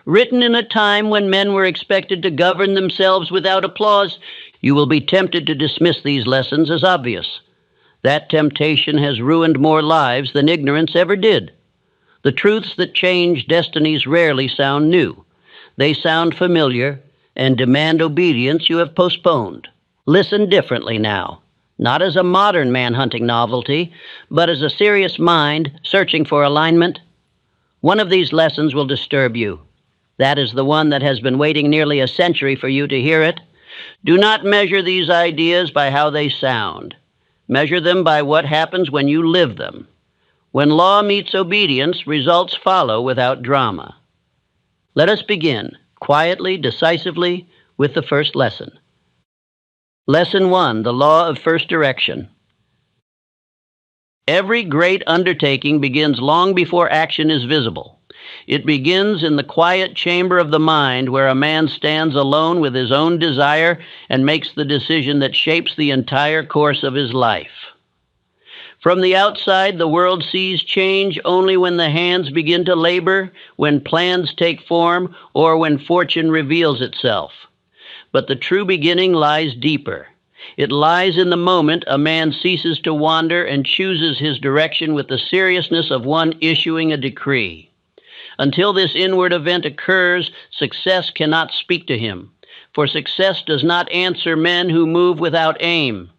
Written in a time when men were expected to govern themselves without applause, you will be tempted to dismiss these lessons as obvious. That temptation has ruined more lives than ignorance ever did. The truths that change destinies rarely sound new. They sound familiar and demand obedience you have postponed. Listen differently now, not as a modern man-hunting novelty, but as a serious mind searching for alignment. One of these lessons will disturb you. That is the one that has been waiting nearly a century for you to hear it. Do not measure these ideas by how they sound. Measure them by what happens when you live them. When law meets obedience, results follow without drama. Let us begin, quietly, decisively, with the first lesson. Lesson 1, the law of first direction. Every great undertaking begins long before action is visible. It begins in the quiet chamber of the mind where a man stands alone with his own desire and makes the decision that shapes the entire course of his life. From the outside, the world sees change only when the hands begin to labor, when plans take form, or when fortune reveals itself. But the true beginning lies deeper. It lies in the moment a man ceases to wander and chooses his direction with the seriousness of one issuing a decree. Until this inward event occurs, success cannot speak to him, for success does not answer men who move without aim.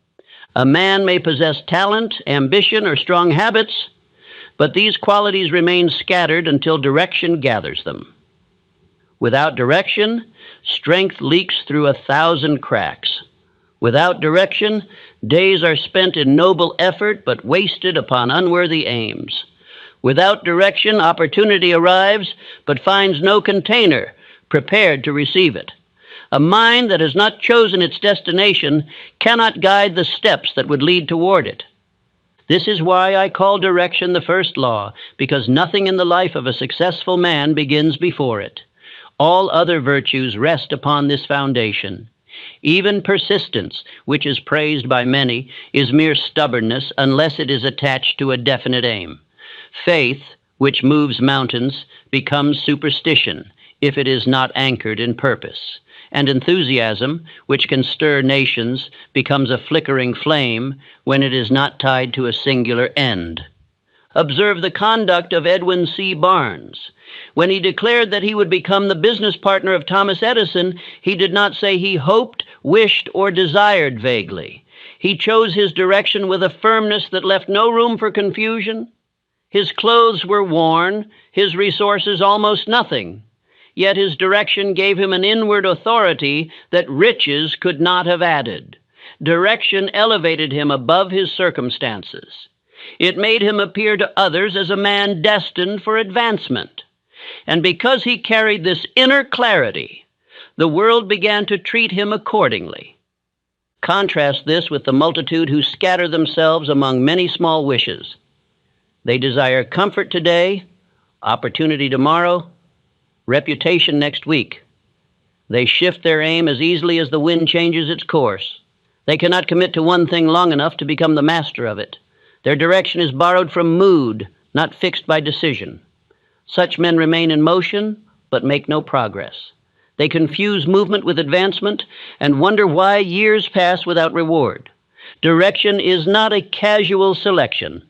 A man may possess talent, ambition, or strong habits, but these qualities remain scattered until direction gathers them. Without direction, strength leaks through 1,000 cracks. Without direction, days are spent in noble effort but wasted upon unworthy aims. Without direction, opportunity arrives but finds no container prepared to receive it. A mind that has not chosen its destination cannot guide the steps that would lead toward it. This is why I call direction the first law, because nothing in the life of a successful man begins before it. All other virtues rest upon this foundation. Even persistence, which is praised by many, is mere stubbornness unless it is attached to a definite aim. Faith, which moves mountains, becomes superstition if it is not anchored in purpose. And enthusiasm, which can stir nations, becomes a flickering flame when it is not tied to a singular end. Observe the conduct of Edwin C. Barnes. When he declared that he would become the business partner of Thomas Edison, he did not say he hoped, wished, or desired vaguely. He chose his direction with a firmness that left no room for confusion. His clothes were worn, his resources almost nothing. Yet his direction gave him an inward authority that riches could not have added. Direction elevated him above his circumstances. It made him appear to others as a man destined for advancement. And because he carried this inner clarity, the world began to treat him accordingly. Contrast this with the multitude who scatter themselves among many small wishes. They desire comfort today, opportunity tomorrow, reputation next week. They shift their aim as easily as the wind changes its course. They cannot commit to one thing long enough to become the master of it. Their direction is borrowed from mood, not fixed by decision. Such men remain in motion, but make no progress. They confuse movement with advancement and wonder why years pass without reward. Direction is not a casual selection.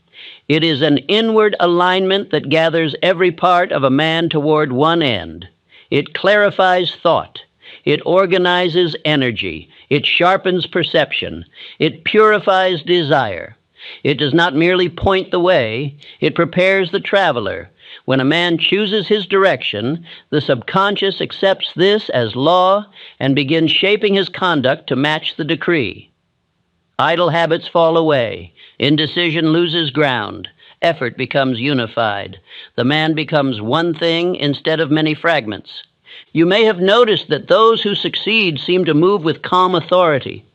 It is an inward alignment that gathers every part of a man toward one end. It clarifies thought. It organizes energy. It sharpens perception. It purifies desire. It does not merely point the way, it prepares the traveler. When a man chooses his direction, the subconscious accepts this as law and begins shaping his conduct to match the decree. Idle habits fall away. Indecision loses ground. Effort becomes unified. The man becomes one thing instead of many fragments. You may have noticed that those who succeed seem to move with calm authority,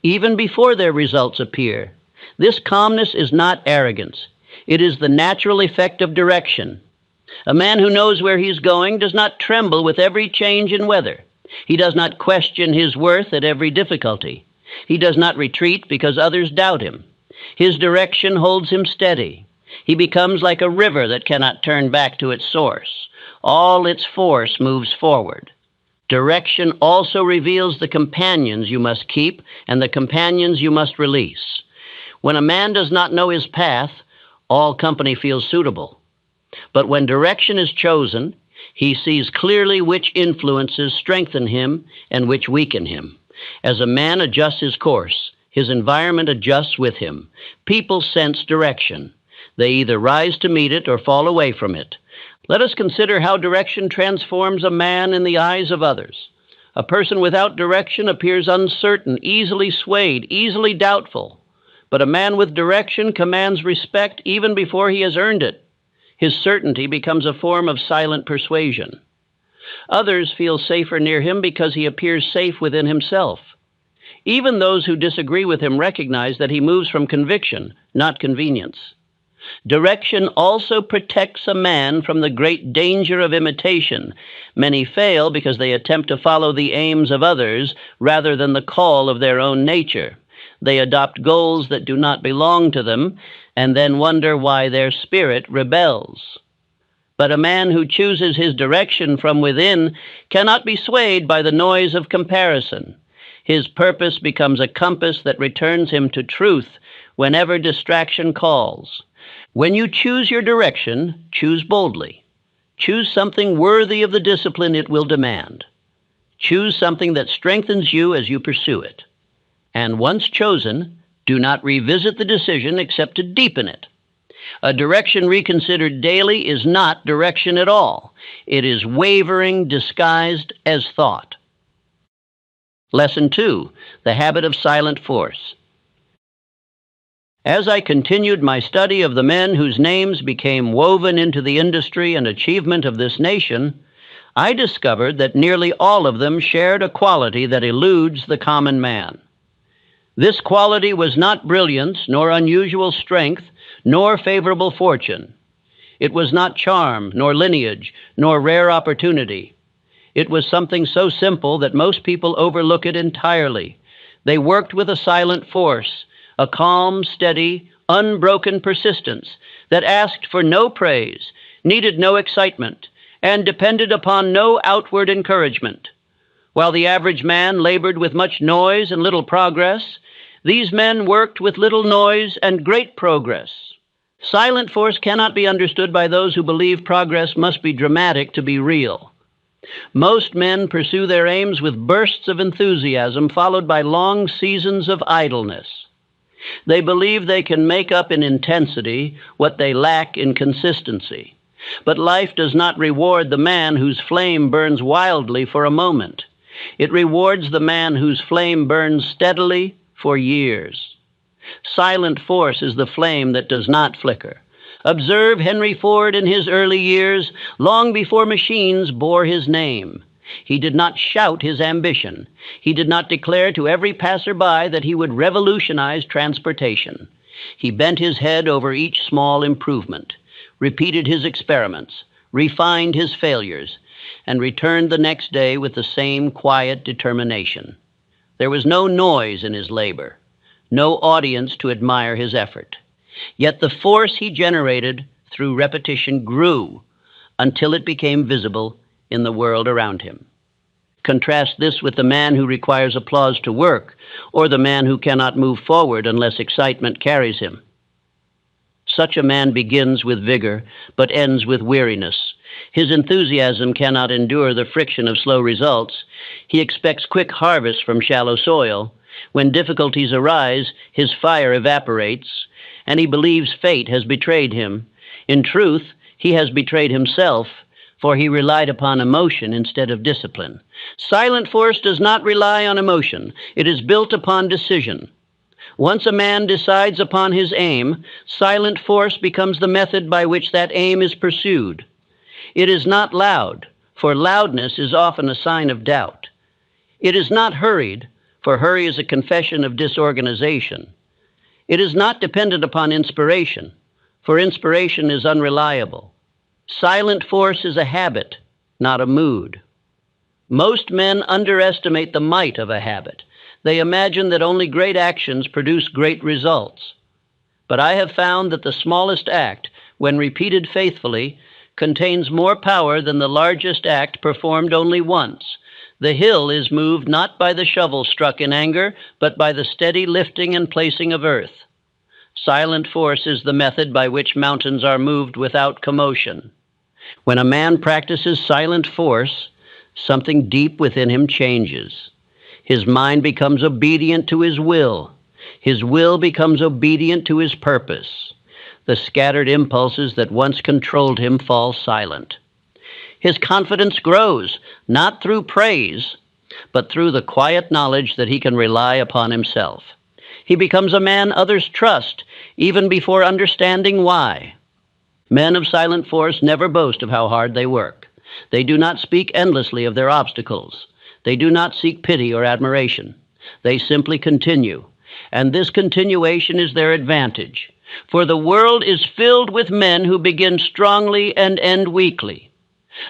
even before their results appear. This calmness is not arrogance. It is the natural effect of direction. A man who knows where he is going does not tremble with every change in weather. He does not question his worth at every difficulty. He does not retreat because others doubt him. His direction holds him steady. He becomes like a river that cannot turn back to its source. All its force moves forward. Direction also reveals the companions you must keep and the companions you must release. When a man does not know his path, all company feels suitable. But when direction is chosen, he sees clearly which influences strengthen him and which weaken him. As a man adjusts his course, his environment adjusts with him. People sense direction. They either rise to meet it or fall away from it. Let us consider how direction transforms a man in the eyes of others. A person without direction appears uncertain, easily swayed, easily doubtful. But a man with direction commands respect even before he has earned it. His certainty becomes a form of silent persuasion. Others feel safer near him because he appears safe within himself. Even those who disagree with him recognize that he moves from conviction, not convenience. Direction also protects a man from the great danger of imitation. Many fail because they attempt to follow the aims of others rather than the call of their own nature. They adopt goals that do not belong to them and then wonder why their spirit rebels. But a man who chooses his direction from within cannot be swayed by the noise of comparison. His purpose becomes a compass that returns him to truth whenever distraction calls. When you choose your direction, choose boldly. Choose something worthy of the discipline it will demand. Choose something that strengthens you as you pursue it. And once chosen, do not revisit the decision except to deepen it. A direction reconsidered daily is not direction at all. It is wavering disguised as thought. Lesson 2, the habit of silent force. As I continued my study of the men whose names became woven into the industry and achievement of this nation, I discovered that nearly all of them shared a quality that eludes the common man. This quality was not brilliance, nor unusual strength, nor favorable fortune. It was not charm, nor lineage, nor rare opportunity. It was something so simple that most people overlook it entirely. They worked with a silent force, a calm, steady, unbroken persistence that asked for no praise, needed no excitement, and depended upon no outward encouragement. While the average man labored with much noise and little progress, these men worked with little noise and great progress. Silent force cannot be understood by those who believe progress must be dramatic to be real. Most men pursue their aims with bursts of enthusiasm followed by long seasons of idleness. They believe they can make up in intensity what they lack in consistency. But life does not reward the man whose flame burns wildly for a moment. It rewards the man whose flame burns steadily for years. Silent force is the flame that does not flicker. Observe Henry Ford in his early years, long before machines bore his name. He did not shout his ambition. He did not declare to every passerby that he would revolutionize transportation. He bent his head over each small improvement, repeated his experiments, refined his failures, and returned the next day with the same quiet determination. There was no noise in his labor, no audience to admire his effort. Yet the force he generated through repetition grew until it became visible in the world around him. Contrast this with the man who requires applause to work, or the man who cannot move forward unless excitement carries him. Such a man begins with vigor, but ends with weariness. His enthusiasm cannot endure the friction of slow results. He expects quick harvests from shallow soil. When difficulties arise, his fire evaporates, and he believes fate has betrayed him. In truth, he has betrayed himself, for he relied upon emotion instead of discipline. Silent force does not rely on emotion. It is built upon decision. Once a man decides upon his aim, silent force becomes the method by which that aim is pursued. It is not loud, for loudness is often a sign of doubt. It is not hurried, for hurry is a confession of disorganization. It is not dependent upon inspiration, for inspiration is unreliable. Silent force is a habit, not a mood. Most men underestimate the might of a habit. They imagine that only great actions produce great results. But I have found that the smallest act, when repeated faithfully, contains more power than the largest act performed only once. The hill is moved not by the shovel struck in anger, but by the steady lifting and placing of earth. Silent force is the method by which mountains are moved without commotion. When a man practices silent force, something deep within him changes. His mind becomes obedient to his will. His will becomes obedient to his purpose. The scattered impulses that once controlled him fall silent. His confidence grows, not through praise, but through the quiet knowledge that he can rely upon himself. He becomes a man others trust, even before understanding why. Men of silent force never boast of how hard they work. They do not speak endlessly of their obstacles. They do not seek pity or admiration. They simply continue, and this continuation is their advantage. For the world is filled with men who begin strongly and end weakly.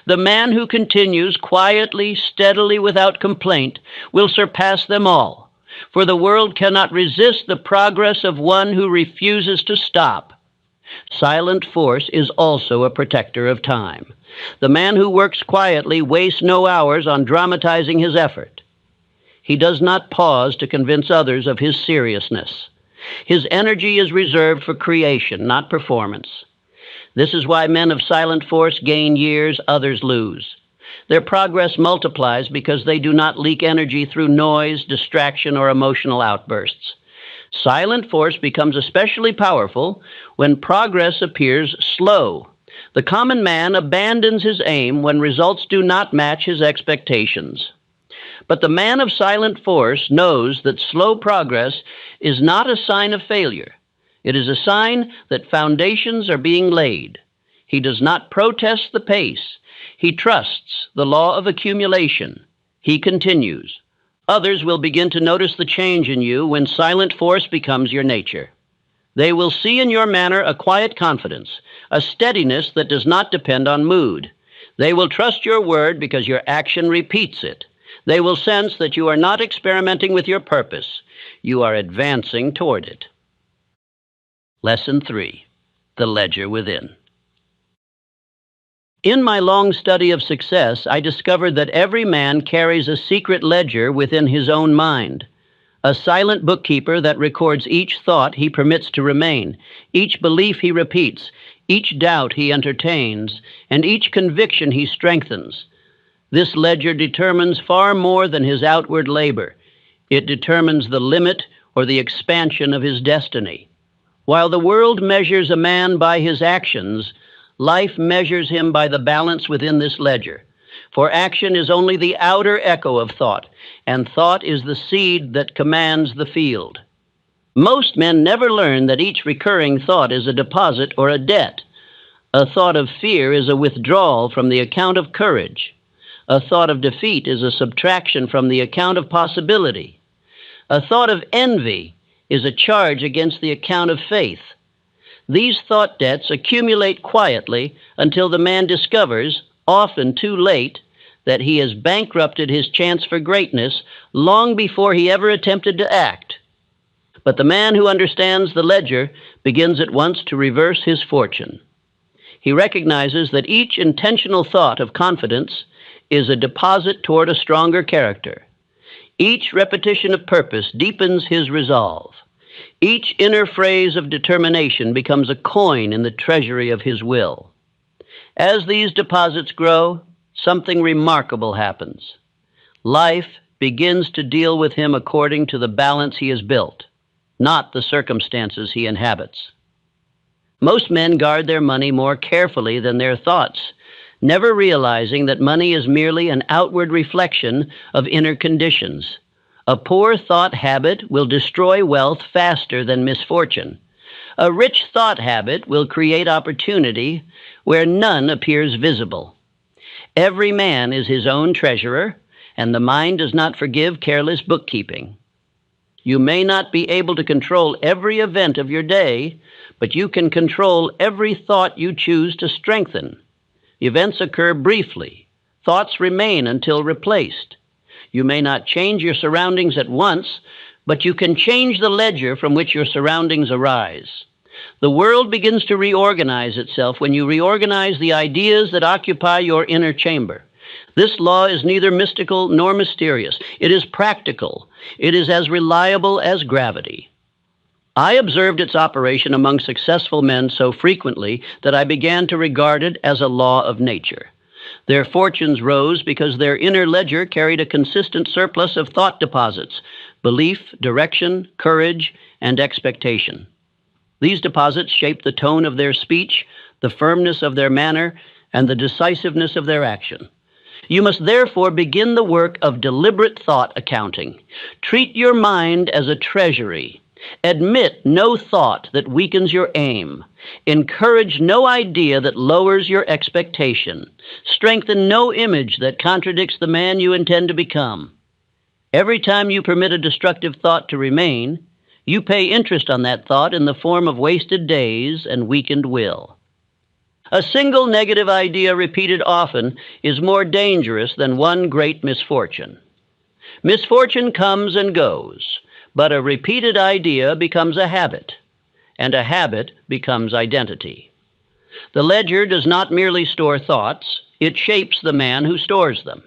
The man who continues quietly, steadily, without complaint, will surpass them all, for the world cannot resist the progress of one who refuses to stop. Silent force is also a protector of time. The man who works quietly wastes no hours on dramatizing his effort. He does not pause to convince others of his seriousness. His energy is reserved for creation, not performance. This is why men of silent force gain years others lose. Their progress multiplies because they do not leak energy through noise, distraction, or emotional outbursts. Silent force becomes especially powerful when progress appears slow. The common man abandons his aim when results do not match his expectations. But the man of silent force knows that slow progress is not a sign of failure. It is a sign that foundations are being laid. He does not protest the pace. He trusts the law of accumulation. He continues. Others will begin to notice the change in you when silent force becomes your nature. They will see in your manner a quiet confidence, a steadiness that does not depend on mood. They will trust your word because your action repeats it. They will sense that you are not experimenting with your purpose. You are advancing toward it. Lesson 3. The Ledger Within. In my long study of success, I discovered that every man carries a secret ledger within his own mind, a silent bookkeeper that records each thought he permits to remain, each belief he repeats, each doubt he entertains, and each conviction he strengthens. This ledger determines far more than his outward labor. It determines the limit or the expansion of his destiny. While the world measures a man by his actions, life measures him by the balance within this ledger. For action is only the outer echo of thought, and thought is the seed that commands the field. Most men never learn that each recurring thought is a deposit or a debt. A thought of fear is a withdrawal from the account of courage. A thought of defeat is a subtraction from the account of possibility. A thought of envy is a charge against the account of faith. These thought debts accumulate quietly until the man discovers, often too late, that he has bankrupted his chance for greatness long before he ever attempted to act. But the man who understands the ledger begins at once to reverse his fortune. He recognizes that each intentional thought of confidence is a deposit toward a stronger character. Each repetition of purpose deepens his resolve. Each inner phrase of determination becomes a coin in the treasury of his will. As these deposits grow, something remarkable happens. Life begins to deal with him according to the balance he has built, not the circumstances he inhabits. Most men guard their money more carefully than their thoughts, never realizing that money is merely an outward reflection of inner conditions. A poor thought habit will destroy wealth faster than misfortune. A rich thought habit will create opportunity where none appears visible. Every man is his own treasurer, and the mind does not forgive careless bookkeeping. You may not be able to control every event of your day, but you can control every thought you choose to strengthen. Events occur briefly. Thoughts remain until replaced. You may not change your surroundings at once, but you can change the ledger from which your surroundings arise. The world begins to reorganize itself when you reorganize the ideas that occupy your inner chamber. This law is neither mystical nor mysterious. It is practical. It is as reliable as gravity. I observed its operation among successful men so frequently that I began to regard it as a law of nature. Their fortunes rose because their inner ledger carried a consistent surplus of thought deposits, belief, direction, courage, and expectation. These deposits shaped the tone of their speech, the firmness of their manner, and the decisiveness of their action. You must therefore begin the work of deliberate thought accounting. Treat your mind as a treasury. Admit no thought that weakens your aim. Encourage no idea that lowers your expectation. Strengthen no image that contradicts the man you intend to become. Every time you permit a destructive thought to remain, you pay interest on that thought in the form of wasted days and weakened will. A single negative idea repeated often is more dangerous than one great misfortune. Misfortune comes and goes, but a repeated idea becomes a habit, and a habit becomes identity. The ledger does not merely store thoughts, it shapes the man who stores them.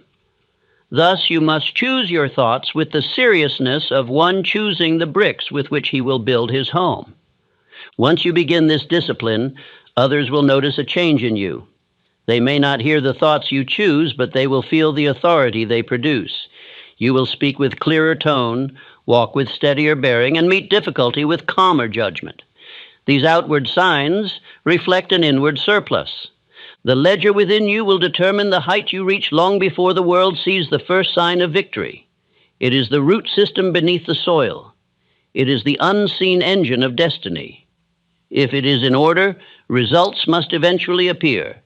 Thus, you must choose your thoughts with the seriousness of one choosing the bricks with which he will build his home. Once you begin this discipline, others will notice a change in you. They may not hear the thoughts you choose, but they will feel the authority they produce. You will speak with clearer tone, walk with steadier bearing, and meet difficulty with calmer judgment. These outward signs reflect an inward surplus. The ledger within you will determine the height you reach long before the world sees the first sign of victory. It is the root system beneath the soil. It is the unseen engine of destiny. If it is in order, results must eventually appear.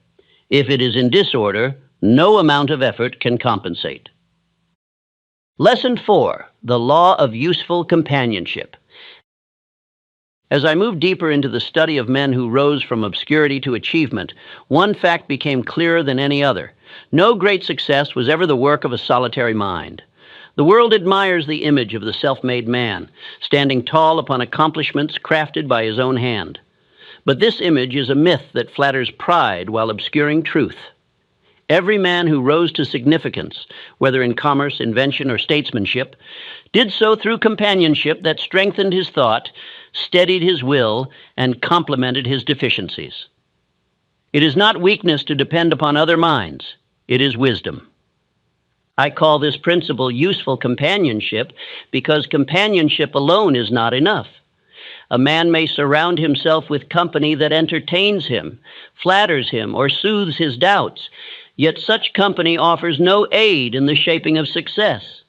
If it is in disorder, no amount of effort can compensate. Lesson 4, the law of useful companionship. As I moved deeper into the study of men who rose from obscurity to achievement, one fact became clearer than any other. No great success was ever the work of a solitary mind. The world admires the image of the self-made man, standing tall upon accomplishments crafted by his own hand. But this image is a myth that flatters pride while obscuring truth. Every man who rose to significance, whether in commerce, invention, or statesmanship, did so through companionship that strengthened his thought, steadied his will, and complemented his deficiencies. It is not weakness to depend upon other minds. It is wisdom. I call this principle useful companionship because companionship alone is not enough. A man may surround himself with company that entertains him, flatters him, or soothes his doubts, yet such company offers no aid in the shaping of success.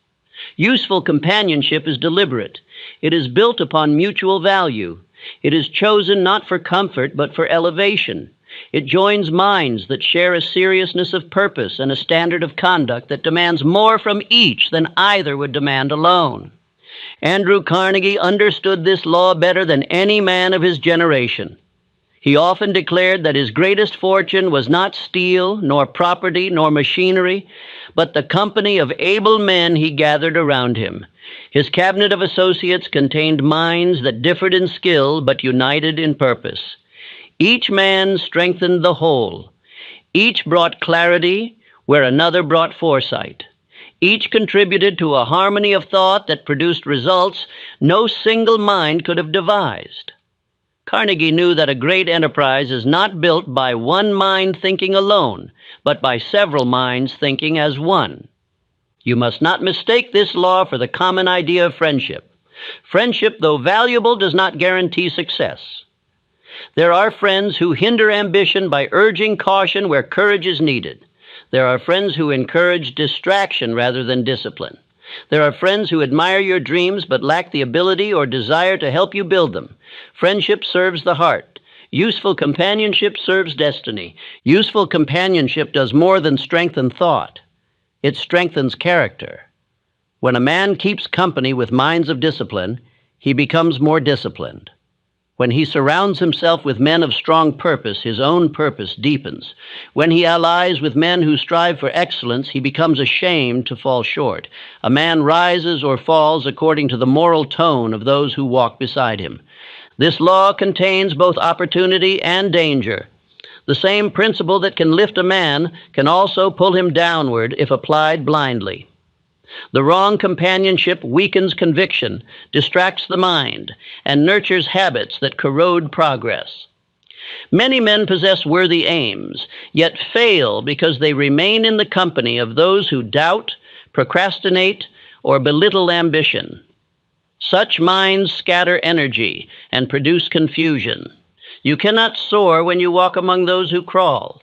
Useful companionship is deliberate. It is built upon mutual value. It is chosen not for comfort, but for elevation. It joins minds that share a seriousness of purpose and a standard of conduct that demands more from each than either would demand alone. Andrew Carnegie understood this law better than any man of his generation. He often declared that his greatest fortune was not steel, nor property, nor machinery, but the company of able men he gathered around him. His cabinet of associates contained minds that differed in skill but united in purpose. Each man strengthened the whole. Each brought clarity where another brought foresight. Each contributed to a harmony of thought that produced results no single mind could have devised. Carnegie knew that a great enterprise is not built by one mind thinking alone, but by several minds thinking as one. You must not mistake this law for the common idea of friendship. Friendship, though valuable, does not guarantee success. There are friends who hinder ambition by urging caution where courage is needed. There are friends who encourage distraction rather than discipline. There are friends who admire your dreams but lack the ability or desire to help you build them. Friendship serves the heart. Useful companionship serves destiny. Useful companionship does more than strengthen thought. It strengthens character. When a man keeps company with minds of discipline, he becomes more disciplined. When he surrounds himself with men of strong purpose, his own purpose deepens. When he allies with men who strive for excellence, he becomes ashamed to fall short. A man rises or falls according to the moral tone of those who walk beside him. This law contains both opportunity and danger. The same principle that can lift a man can also pull him downward if applied blindly. The wrong companionship weakens conviction, distracts the mind, and nurtures habits that corrode progress. Many men possess worthy aims, yet fail because they remain in the company of those who doubt, procrastinate, or belittle ambition. Such minds scatter energy and produce confusion. You cannot soar when you walk among those who crawl.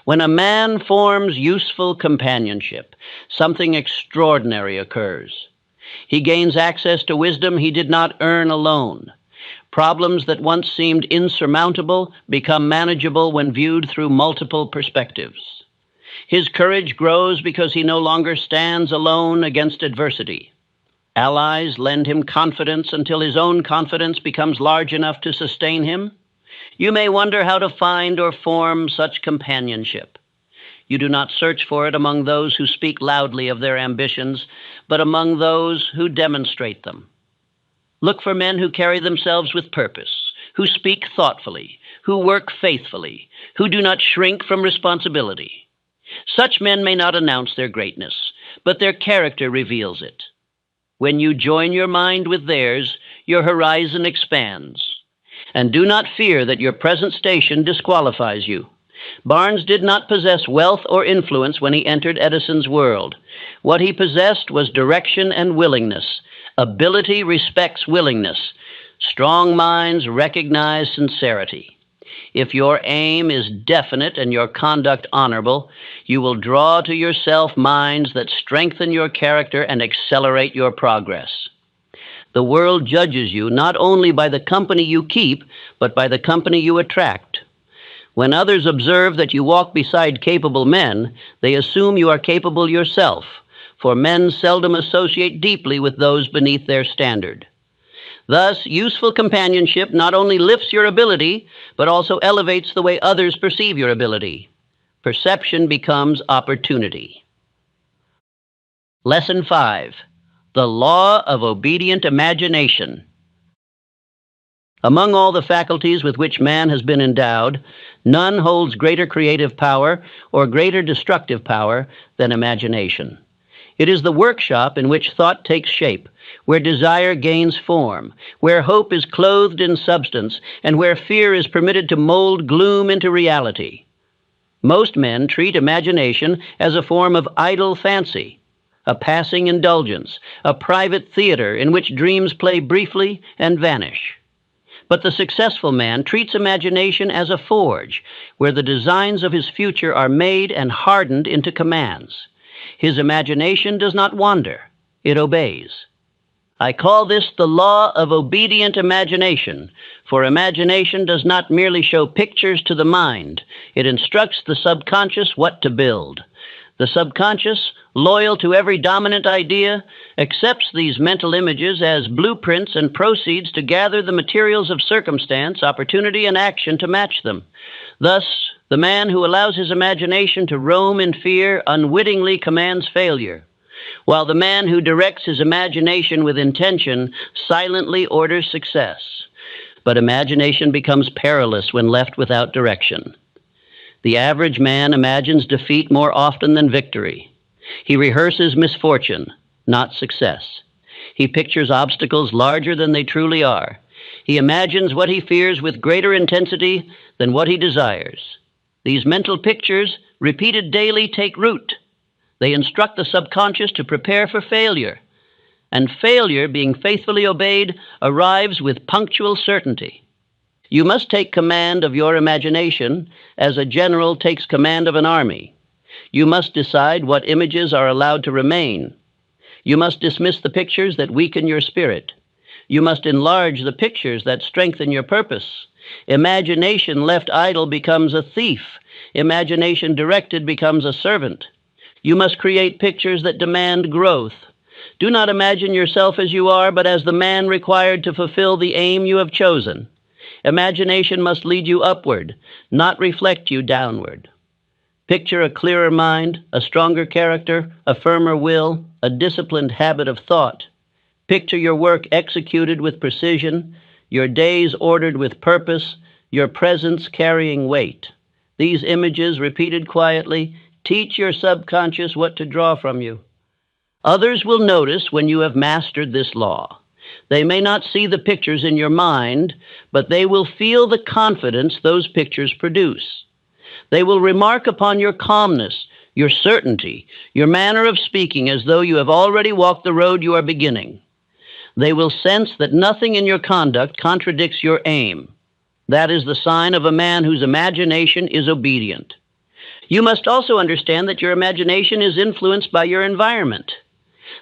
When a man forms useful companionship, something extraordinary occurs. He gains access to wisdom he did not earn alone. Problems that once seemed insurmountable become manageable when viewed through multiple perspectives. His courage grows because he no longer stands alone against adversity. Allies lend him confidence until his own confidence becomes large enough to sustain him. You may wonder how to find or form such companionship. You do not search for it among those who speak loudly of their ambitions, but among those who demonstrate them. Look for men who carry themselves with purpose, who speak thoughtfully, who work faithfully, who do not shrink from responsibility. Such men may not announce their greatness, but their character reveals it. When you join your mind with theirs, your horizon expands. And do not fear that your present station disqualifies you. Barnes did not possess wealth or influence when he entered Edison's world. What he possessed was direction and willingness. Ability respects willingness. Strong minds recognize sincerity. If your aim is definite and your conduct honorable, you will draw to yourself minds that strengthen your character and accelerate your progress. The world judges you not only by the company you keep, but by the company you attract. When others observe that you walk beside capable men, they assume you are capable yourself, for men seldom associate deeply with those beneath their standard. Thus, useful companionship not only lifts your ability, but also elevates the way others perceive your ability. Perception becomes opportunity. Lesson 5. The law of obedient imagination. Among all the faculties with which man has been endowed, none holds greater creative power or greater destructive power than imagination. It is the workshop in which thought takes shape, where desire gains form, where hope is clothed in substance, and where fear is permitted to mold gloom into reality. Most men treat imagination as a form of idle fancy, a passing indulgence, a private theater in which dreams play briefly and vanish. But the successful man treats imagination as a forge, where the designs of his future are made and hardened into commands. His imagination does not wander, it obeys. I call this the law of obedient imagination, for imagination does not merely show pictures to the mind, it instructs the subconscious what to build. The subconscious, loyal to every dominant idea, accepts these mental images as blueprints and proceeds to gather the materials of circumstance, opportunity, and action to match them. Thus, the man who allows his imagination to roam in fear unwittingly commands failure, while the man who directs his imagination with intention silently orders success. But imagination becomes perilous when left without direction. The average man imagines defeat more often than victory. He rehearses misfortune, not success. He pictures obstacles larger than they truly are. He imagines what he fears with greater intensity than what he desires. These mental pictures, repeated daily, take root. They instruct the subconscious to prepare for failure. And failure, being faithfully obeyed, arrives with punctual certainty. You must take command of your imagination as a general takes command of an army. You must decide what images are allowed to remain. You must dismiss the pictures that weaken your spirit. You must enlarge the pictures that strengthen your purpose. Imagination left idle becomes a thief. Imagination directed becomes a servant. You must create pictures that demand growth. Do not imagine yourself as you are, but as the man required to fulfill the aim you have chosen. Imagination must lead you upward, not reflect you downward. Picture a clearer mind, a stronger character, a firmer will, a disciplined habit of thought. Picture your work executed with precision, your days ordered with purpose, your presence carrying weight. These images, repeated quietly, teach your subconscious what to draw from you. Others will notice when you have mastered this law. They may not see the pictures in your mind, but they will feel the confidence those pictures produce. They will remark upon your calmness, your certainty, your manner of speaking as though you have already walked the road you are beginning. They will sense that nothing in your conduct contradicts your aim. That is the sign of a man whose imagination is obedient. You must also understand that your imagination is influenced by your environment.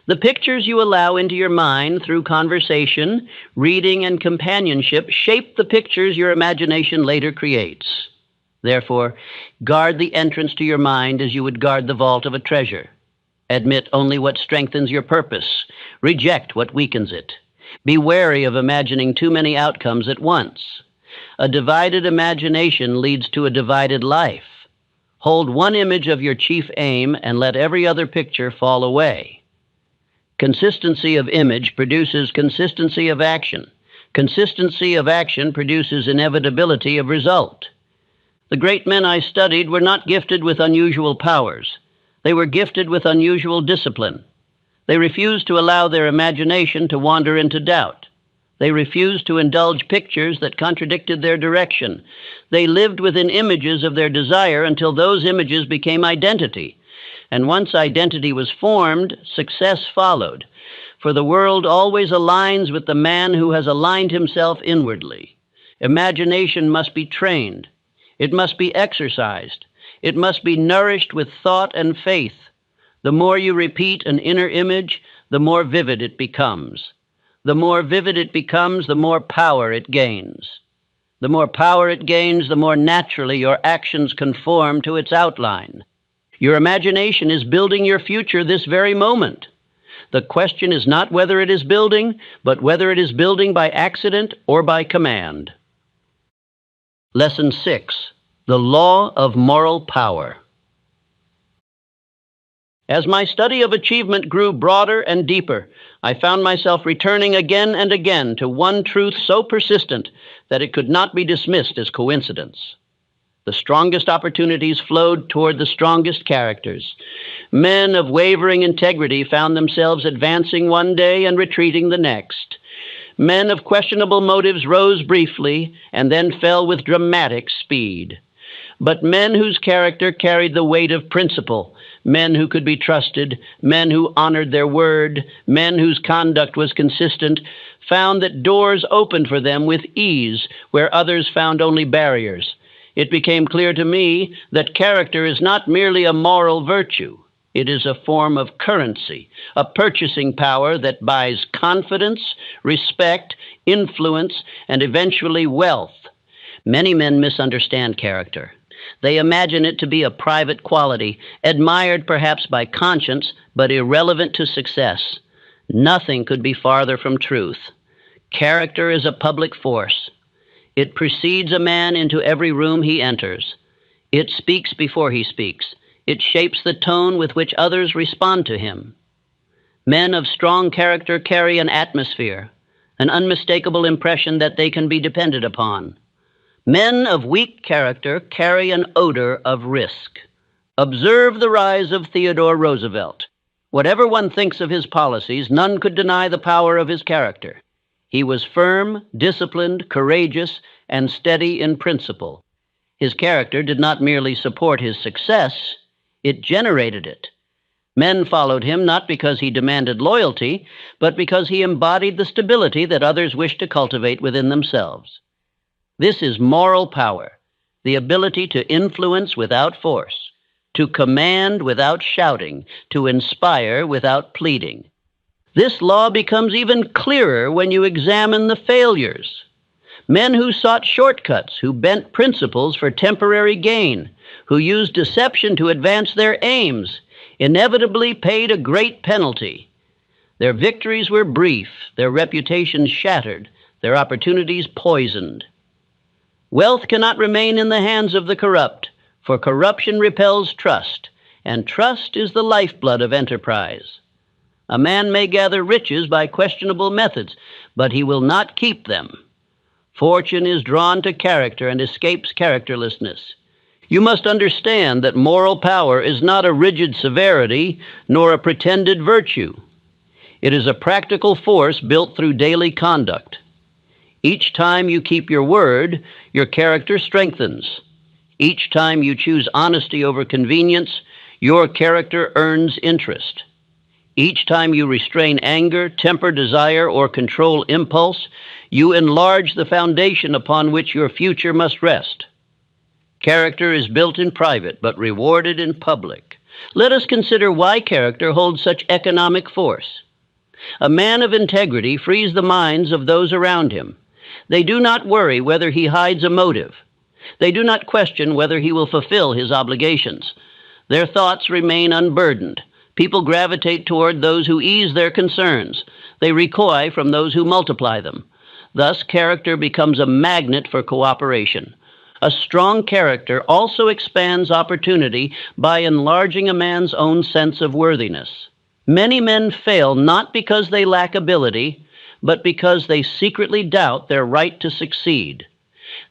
The pictures you allow into your mind through conversation, reading, and companionship shape the pictures your imagination later creates. Therefore, guard the entrance to your mind as you would guard the vault of a treasure. Admit only what strengthens your purpose. Reject what weakens it. Be wary of imagining too many outcomes at once. A divided imagination leads to a divided life. Hold one image of your chief aim and let every other picture fall away. Consistency of image produces consistency of action. Consistency of action produces inevitability of result. The great men I studied were not gifted with unusual powers. They were gifted with unusual discipline. They refused to allow their imagination to wander into doubt. They refused to indulge pictures that contradicted their direction. They lived within images of their desire until those images became identity. And once identity was formed, success followed. For the world always aligns with the man who has aligned himself inwardly. Imagination must be trained. It must be exercised. It must be nourished with thought and faith. The more you repeat an inner image, the more vivid it becomes. The more vivid it becomes, the more power it gains. The more power it gains, the more naturally your actions conform to its outline. Your imagination is building your future this very moment. The question is not whether it is building, but whether it is building by accident or by command. Lesson 6. The Law of Moral Power. As my study of achievement grew broader and deeper, I found myself returning again and again to one truth so persistent that it could not be dismissed as coincidence. The strongest opportunities flowed toward the strongest characters. Men of wavering integrity found themselves advancing one day and retreating the next. Men of questionable motives rose briefly and then fell with dramatic speed. But men whose character carried the weight of principle, men who could be trusted, men who honored their word, men whose conduct was consistent, found that doors opened for them with ease where others found only barriers. It became clear to me that character is not merely a moral virtue. It is a form of currency, a purchasing power that buys confidence, respect, influence, and eventually wealth. Many men misunderstand character. They imagine it to be a private quality, admired perhaps by conscience, but irrelevant to success. Nothing could be farther from truth. Character is a public force. It precedes a man into every room he enters. It speaks before he speaks. It shapes the tone with which others respond to him. Men of strong character carry an atmosphere, an unmistakable impression that they can be depended upon. Men of weak character carry an odor of risk. Observe the rise of Theodore Roosevelt. Whatever one thinks of his policies, none could deny the power of his character. He was firm, disciplined, courageous, and steady in principle. His character did not merely support his success, it generated it. Men followed him not because he demanded loyalty, but because he embodied the stability that others wished to cultivate within themselves. This is moral power, the ability to influence without force, to command without shouting, to inspire without pleading. This law becomes even clearer when you examine the failures. Men who sought shortcuts, who bent principles for temporary gain, who used deception to advance their aims, inevitably paid a great penalty. Their victories were brief, their reputations shattered, their opportunities poisoned. Wealth cannot remain in the hands of the corrupt, for corruption repels trust, and trust is the lifeblood of enterprise. A man may gather riches by questionable methods, but he will not keep them. Fortune is drawn to character and escapes characterlessness. You must understand that moral power is not a rigid severity, nor a pretended virtue. It is a practical force built through daily conduct. Each time you keep your word, your character strengthens. Each time you choose honesty over convenience, your character earns interest. Each time you restrain anger, temper desire, or control impulse, you enlarge the foundation upon which your future must rest. Character is built in private, but rewarded in public. Let us consider why character holds such economic force. A man of integrity frees the minds of those around him. They do not worry whether he hides a motive. They do not question whether he will fulfill his obligations. Their thoughts remain unburdened. People gravitate toward those who ease their concerns. They recoil from those who multiply them. Thus, character becomes a magnet for cooperation. A strong character also expands opportunity by enlarging a man's own sense of worthiness. Many men fail not because they lack ability, but because they secretly doubt their right to succeed.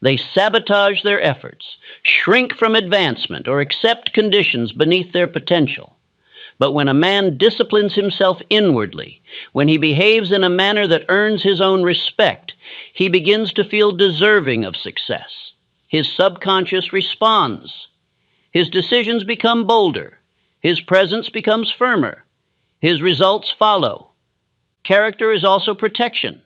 They sabotage their efforts, shrink from advancement, or accept conditions beneath their potential. But when a man disciplines himself inwardly, when he behaves in a manner that earns his own respect, he begins to feel deserving of success. His subconscious responds. His decisions become bolder. His presence becomes firmer. His results follow. Character is also protection.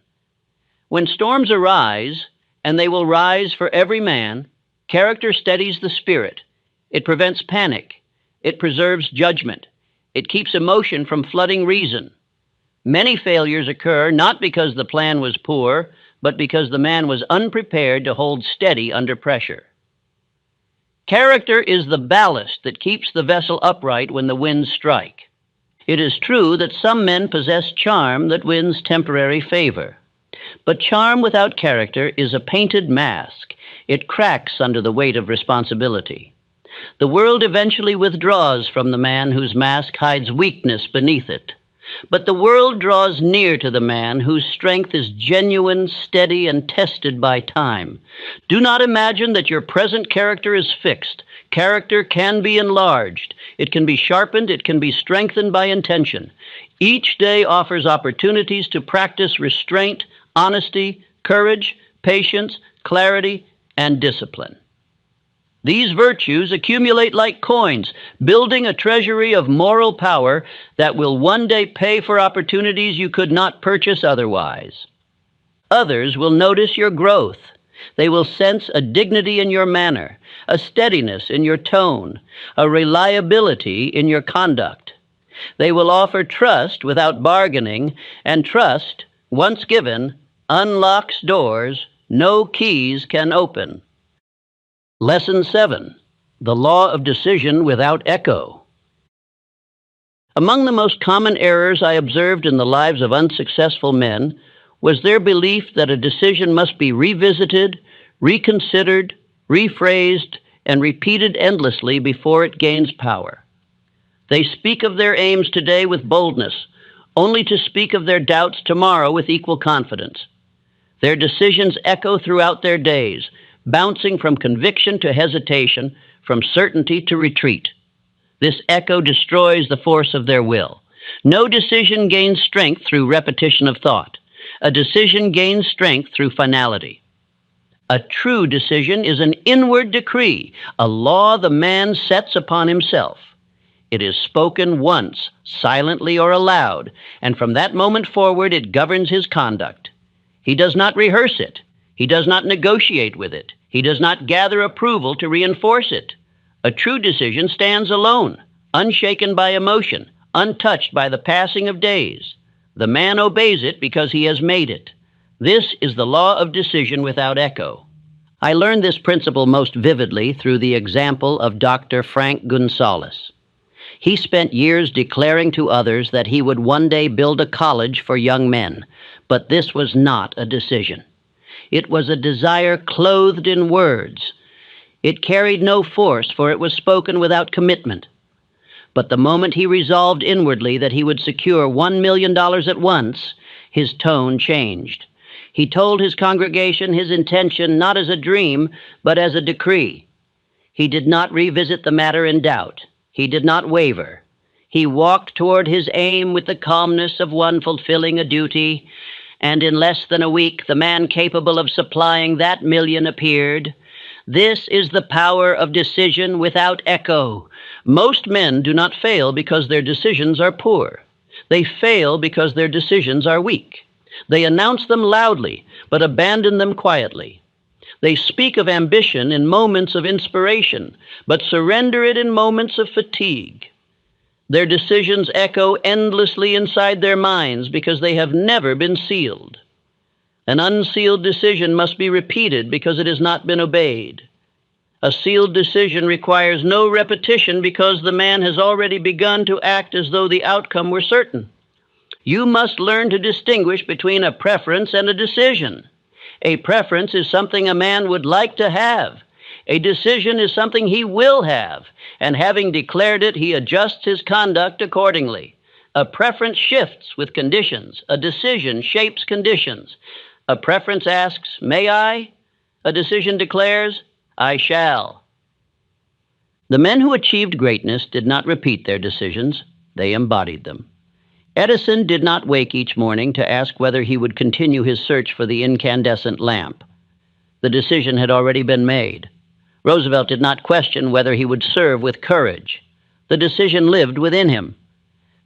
When storms arise, and they will rise for every man, character steadies the spirit. It prevents panic. It preserves judgment. It keeps emotion from flooding reason. Many failures occur not because the plan was poor, but because the man was unprepared to hold steady under pressure. Character is the ballast that keeps the vessel upright when the winds strike. It is true that some men possess charm that wins temporary favor. But charm without character is a painted mask. It cracks under the weight of responsibility. The world eventually withdraws from the man whose mask hides weakness beneath it. But the world draws near to the man whose strength is genuine, steady, and tested by time. Do not imagine that your present character is fixed. Character can be enlarged. It can be sharpened. It can be strengthened by intention. Each day offers opportunities to practice restraint, honesty, courage, patience, clarity, and discipline. These virtues accumulate like coins, building a treasury of moral power that will one day pay for opportunities you could not purchase otherwise. Others will notice your growth. They will sense a dignity in your manner, a steadiness in your tone, a reliability in your conduct. They will offer trust without bargaining, and trust, once given, unlocks doors no keys can open. Lesson 7. The Law of Decision Without Echo. Among the most common errors I observed in the lives of unsuccessful men was their belief that a decision must be revisited, reconsidered, rephrased, and repeated endlessly before it gains power. They speak of their aims today with boldness, only to speak of their doubts tomorrow with equal confidence. Their decisions echo throughout their days, bouncing from conviction to hesitation, from certainty to retreat. This echo destroys the force of their will. No decision gains strength through repetition of thought. A decision gains strength through finality. A true decision is an inward decree, a law the man sets upon himself. It is spoken once, silently or aloud, and from that moment forward it governs his conduct. He does not rehearse it. He does not negotiate with it. He does not gather approval to reinforce it. A true decision stands alone, unshaken by emotion, untouched by the passing of days. The man obeys it because he has made it. This is the law of decision without echo. I learned this principle most vividly through the example of Dr. Frank Gonzalez. He spent years declaring to others that he would one day build a college for young men, but this was not a decision. It was a desire clothed in words. It carried no force, for it was spoken without commitment. But the moment he resolved inwardly that he would secure $1 million at once, his tone changed. He told his congregation his intention not as a dream, but as a decree. He did not revisit the matter in doubt. He did not waver. He walked toward his aim with the calmness of one fulfilling a duty, and in less than a week the man capable of supplying that million appeared. This is the power of decision without echo. Most men do not fail because their decisions are poor. They fail because their decisions are weak. They announce them loudly, but abandon them quietly. They speak of ambition in moments of inspiration, but surrender it in moments of fatigue. Their decisions echo endlessly inside their minds because they have never been sealed. An unsealed decision must be repeated because it has not been obeyed. A sealed decision requires no repetition because the man has already begun to act as though the outcome were certain. You must learn to distinguish between a preference and a decision. A preference is something a man would like to have. A decision is something he will have, and having declared it, he adjusts his conduct accordingly. A preference shifts with conditions. A decision shapes conditions. A preference asks, "May I?" A decision declares, "I shall." The men who achieved greatness did not repeat their decisions. They embodied them. Edison did not wake each morning to ask whether he would continue his search for the incandescent lamp. The decision had already been made. Roosevelt did not question whether he would serve with courage. The decision lived within him.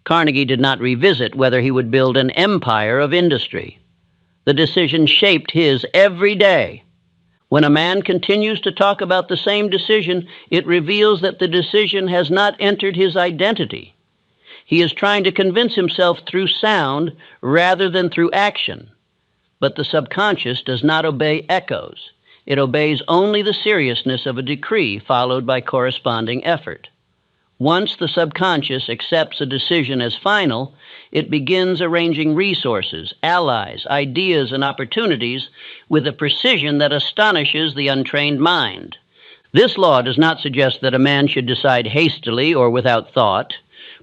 Carnegie did not revisit whether he would build an empire of industry. The decision shaped his every day. When a man continues to talk about the same decision, it reveals that the decision has not entered his identity. He is trying to convince himself through sound rather than through action. But the subconscious does not obey echoes. It obeys only the seriousness of a decree followed by corresponding effort. Once the subconscious accepts a decision as final, it begins arranging resources, allies, ideas, and opportunities with a precision that astonishes the untrained mind. This law does not suggest that a man should decide hastily or without thought.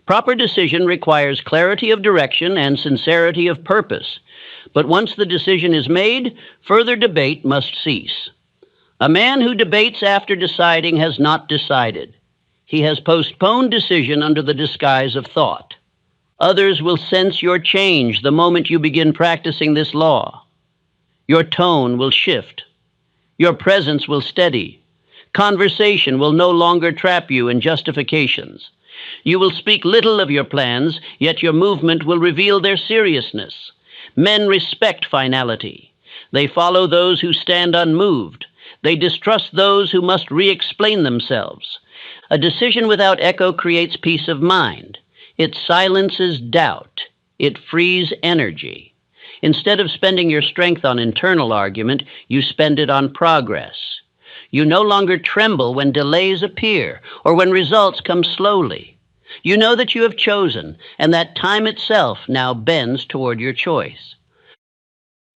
Proper decision requires clarity of direction and sincerity of purpose. But once the decision is made, further debate must cease. A man who debates after deciding has not decided. He has postponed decision under the disguise of thought. Others will sense your change the moment you begin practicing this law. Your tone will shift. Your presence will steady. Conversation will no longer trap you in justifications. You will speak little of your plans, yet your movement will reveal their seriousness. Men respect finality. They follow those who stand unmoved. They distrust those who must re-explain themselves. A decision without echo creates peace of mind. It silences doubt. It frees energy. Instead of spending your strength on internal argument, you spend it on progress. You no longer tremble when delays appear or when results come slowly. You know that you have chosen, and that time itself now bends toward your choice.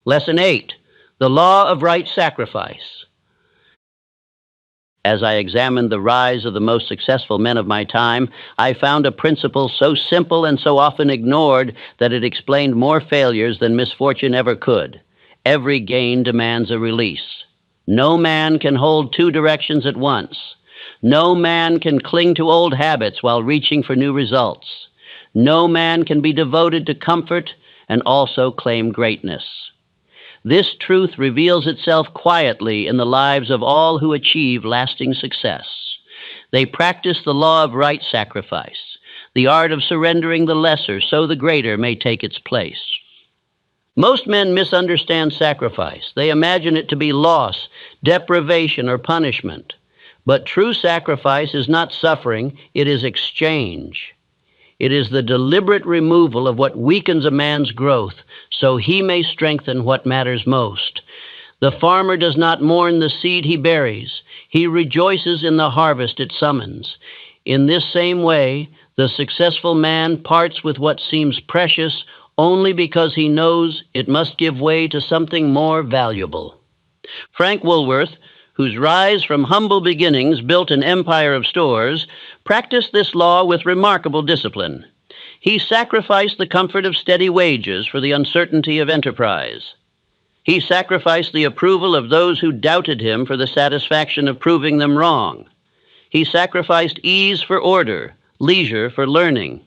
Lesson 8, the law of right sacrifice. As I examined the rise of the most successful men of my time, I found a principle so simple and so often ignored that it explained more failures than misfortune ever could. Every gain demands a release. No man can hold two directions at once. No man can cling to old habits while reaching for new results. No man can be devoted to comfort and also claim greatness. This truth reveals itself quietly in the lives of all who achieve lasting success. They practice the law of right sacrifice, the art of surrendering the lesser so the greater may take its place. Most men misunderstand sacrifice. They imagine it to be loss, deprivation, or punishment. But true sacrifice is not suffering, it is exchange. It is the deliberate removal of what weakens a man's growth, so he may strengthen what matters most. The farmer does not mourn the seed he buries. He rejoices in the harvest it summons. In this same way, the successful man parts with what seems precious only because he knows it must give way to something more valuable. Frank Woolworth, whose rise from humble beginnings built an empire of stores, practiced this law with remarkable discipline. He sacrificed the comfort of steady wages for the uncertainty of enterprise. He sacrificed the approval of those who doubted him for the satisfaction of proving them wrong. He sacrificed ease for order, leisure for learning.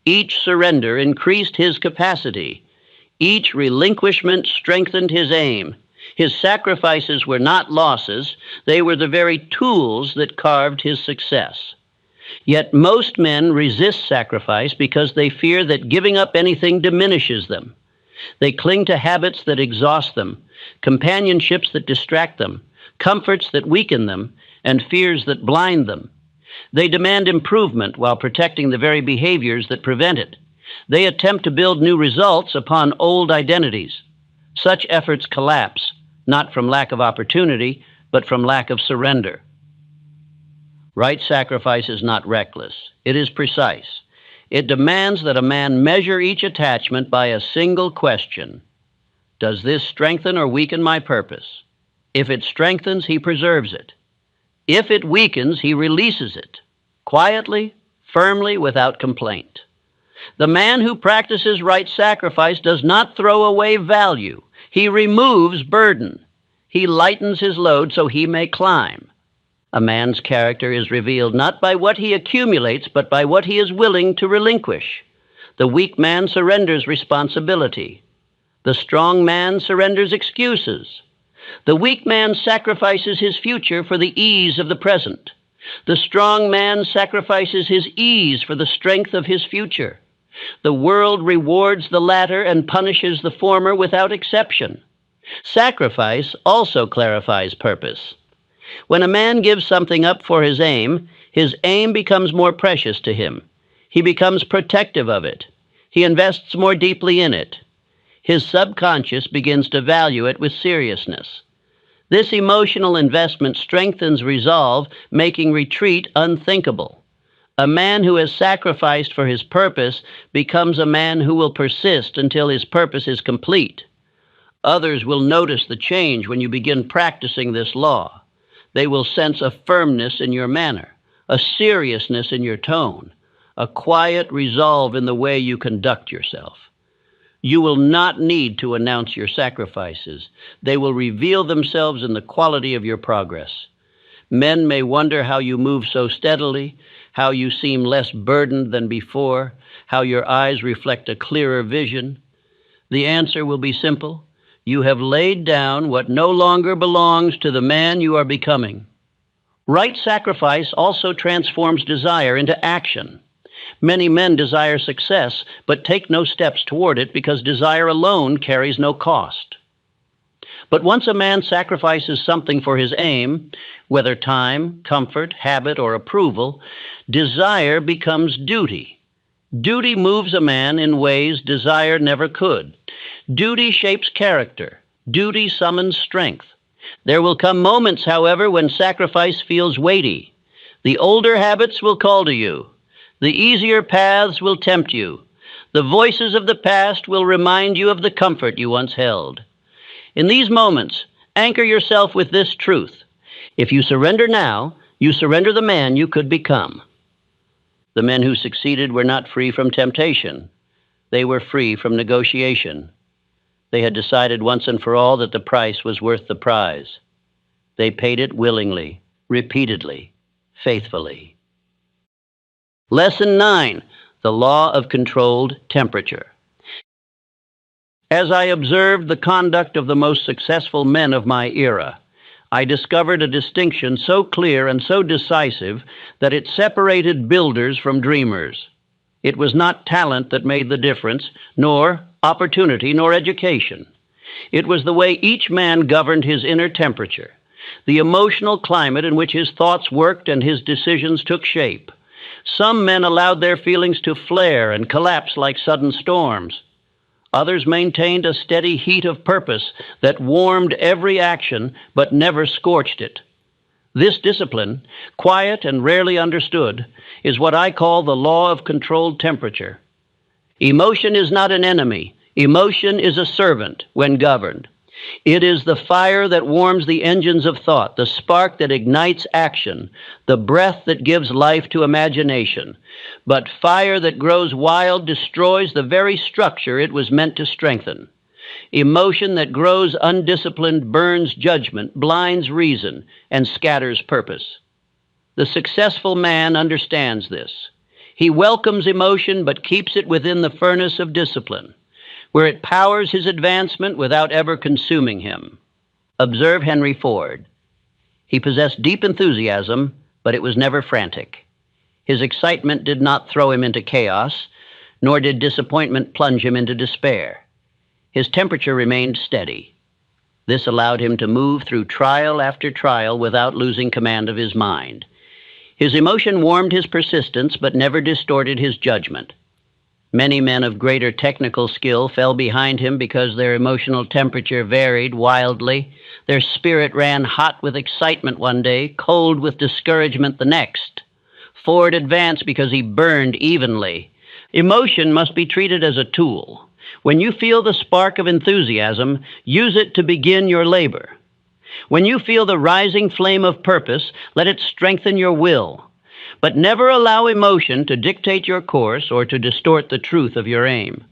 Each surrender increased his capacity. Each relinquishment strengthened his aim. His sacrifices were not losses, they were the very tools that carved his success. Yet most men resist sacrifice because they fear that giving up anything diminishes them. They cling to habits that exhaust them, companionships that distract them, comforts that weaken them, and fears that blind them. They demand improvement while protecting the very behaviors that prevent it. They attempt to build new results upon old identities. Such efforts collapse, not from lack of opportunity, but from lack of surrender. Right sacrifice is not reckless. It is precise. It demands that a man measure each attachment by a single question. Does this strengthen or weaken my purpose? If it strengthens, he preserves it. If it weakens, he releases it, quietly, firmly, without complaint. The man who practices right sacrifice does not throw away value. He removes burden. He lightens his load so he may climb. A man's character is revealed not by what he accumulates, but by what he is willing to relinquish. The weak man surrenders responsibility. The strong man surrenders excuses. The weak man sacrifices his future for the ease of the present. The strong man sacrifices his ease for the strength of his future. The world rewards the latter and punishes the former without exception. Sacrifice also clarifies purpose. When a man gives something up for his aim becomes more precious to him. He becomes protective of it. He invests more deeply in it. His subconscious begins to value it with seriousness. This emotional investment strengthens resolve, making retreat unthinkable. A man who has sacrificed for his purpose becomes a man who will persist until his purpose is complete. Others will notice the change when you begin practicing this law. They will sense a firmness in your manner, a seriousness in your tone, a quiet resolve in the way you conduct yourself. You will not need to announce your sacrifices. They will reveal themselves in the quality of your progress. Men may wonder how you move so steadily, how you seem less burdened than before, how your eyes reflect a clearer vision. The answer will be simple. You have laid down what no longer belongs to the man you are becoming. Right sacrifice also transforms desire into action. Many men desire success, but take no steps toward it because desire alone carries no cost. But once a man sacrifices something for his aim, whether time, comfort, habit, or approval, desire becomes duty. Duty moves a man in ways desire never could. Duty shapes character. Duty summons strength. There will come moments, however, when sacrifice feels weighty. The older habits will call to you. The easier paths will tempt you. The voices of the past will remind you of the comfort you once held. In these moments, anchor yourself with this truth. If you surrender now, you surrender the man you could become. The men who succeeded were not free from temptation. They were free from negotiation. They had decided once and for all that the price was worth the prize. They paid it willingly, repeatedly, faithfully. Lesson 9, the law of controlled temperature. As I observed the conduct of the most successful men of my era, I discovered a distinction so clear and so decisive that it separated builders from dreamers. It was not talent that made the difference, nor opportunity, nor education. It was the way each man governed his inner temperature, the emotional climate in which his thoughts worked and his decisions took shape. Some men allowed their feelings to flare and collapse like sudden storms. Others maintained a steady heat of purpose that warmed every action but never scorched it. This discipline, quiet and rarely understood, is what I call the law of controlled temperature. Emotion is not an enemy. Emotion is a servant when governed. It is the fire that warms the engines of thought, the spark that ignites action, the breath that gives life to imagination. But fire that grows wild destroys the very structure it was meant to strengthen. Emotion that grows undisciplined burns judgment, blinds reason, and scatters purpose. The successful man understands this. He welcomes emotion but keeps it within the furnace of discipline, where it powers his advancement without ever consuming him. Observe Henry Ford. He possessed deep enthusiasm, but it was never frantic. His excitement did not throw him into chaos, nor did disappointment plunge him into despair. His temperature remained steady. This allowed him to move through trial after trial without losing command of his mind. His emotion warmed his persistence, but never distorted his judgment. Many men of greater technical skill fell behind him because their emotional temperature varied wildly. Their spirit ran hot with excitement one day, cold with discouragement the next. Ford advanced because he burned evenly. Emotion must be treated as a tool. When you feel the spark of enthusiasm, use it to begin your labor. When you feel the rising flame of purpose, let it strengthen your will. But never allow emotion to dictate your course or to distort the truth of your aim.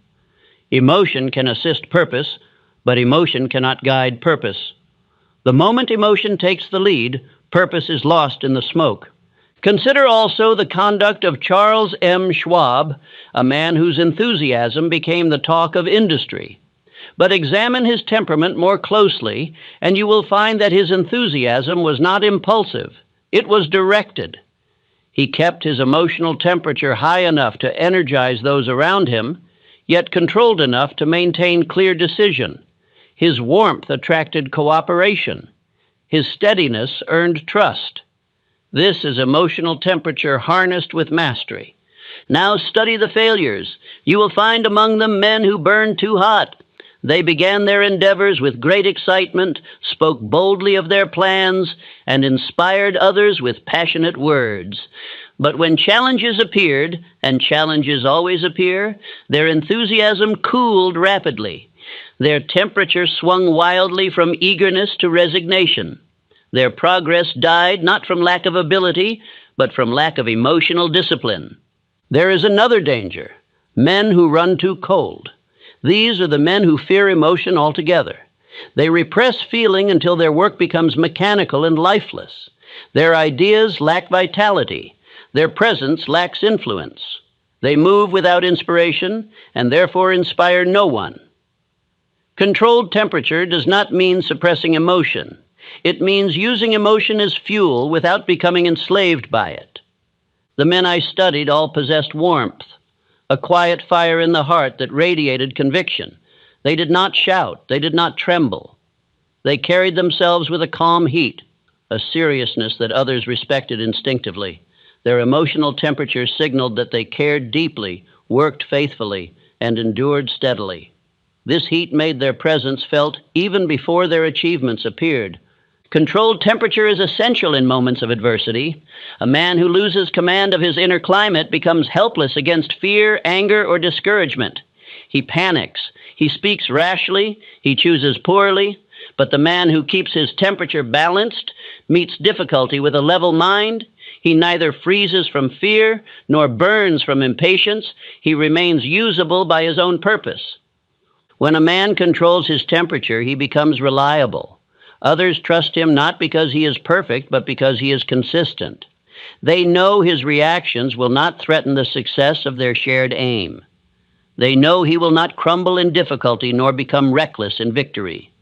Emotion can assist purpose, but emotion cannot guide purpose. The moment emotion takes the lead, purpose is lost in the smoke. Consider also the conduct of Charles M. Schwab, a man whose enthusiasm became the talk of industry. But examine his temperament more closely, and you will find that his enthusiasm was not impulsive. It was directed. He kept his emotional temperature high enough to energize those around him, yet controlled enough to maintain clear decision. His warmth attracted cooperation. His steadiness earned trust. This is emotional temperature harnessed with mastery. Now study the failures. You will find among them men who burned too hot. They began their endeavors with great excitement, spoke boldly of their plans, and inspired others with passionate words. But when challenges appeared, and challenges always appear, their enthusiasm cooled rapidly. Their temperature swung wildly from eagerness to resignation. Their progress died not from lack of ability, but from lack of emotional discipline. There is another danger: men who run too cold. These are the men who fear emotion altogether. They repress feeling until their work becomes mechanical and lifeless. Their ideas lack vitality. Their presence lacks influence. They move without inspiration and therefore inspire no one. Controlled temperature does not mean suppressing emotion. It means using emotion as fuel without becoming enslaved by it. The men I studied all possessed warmth, a quiet fire in the heart that radiated conviction. They did not shout. They did not tremble. They carried themselves with a calm heat, a seriousness that others respected instinctively. Their emotional temperature signaled that they cared deeply, worked faithfully, and endured steadily. This heat made their presence felt even before their achievements appeared. Controlled temperature is essential in moments of adversity. A man who loses command of his inner climate becomes helpless against fear, anger, or discouragement. He panics. He speaks rashly. He chooses poorly. But the man who keeps his temperature balanced meets difficulty with a level mind. He neither freezes from fear nor burns from impatience. He remains usable by his own purpose. When a man controls his temperature, he becomes reliable. Others trust him not because he is perfect, but because he is consistent. They know his reactions will not threaten the success of their shared aim. They know he will not crumble in difficulty nor become reckless in victory.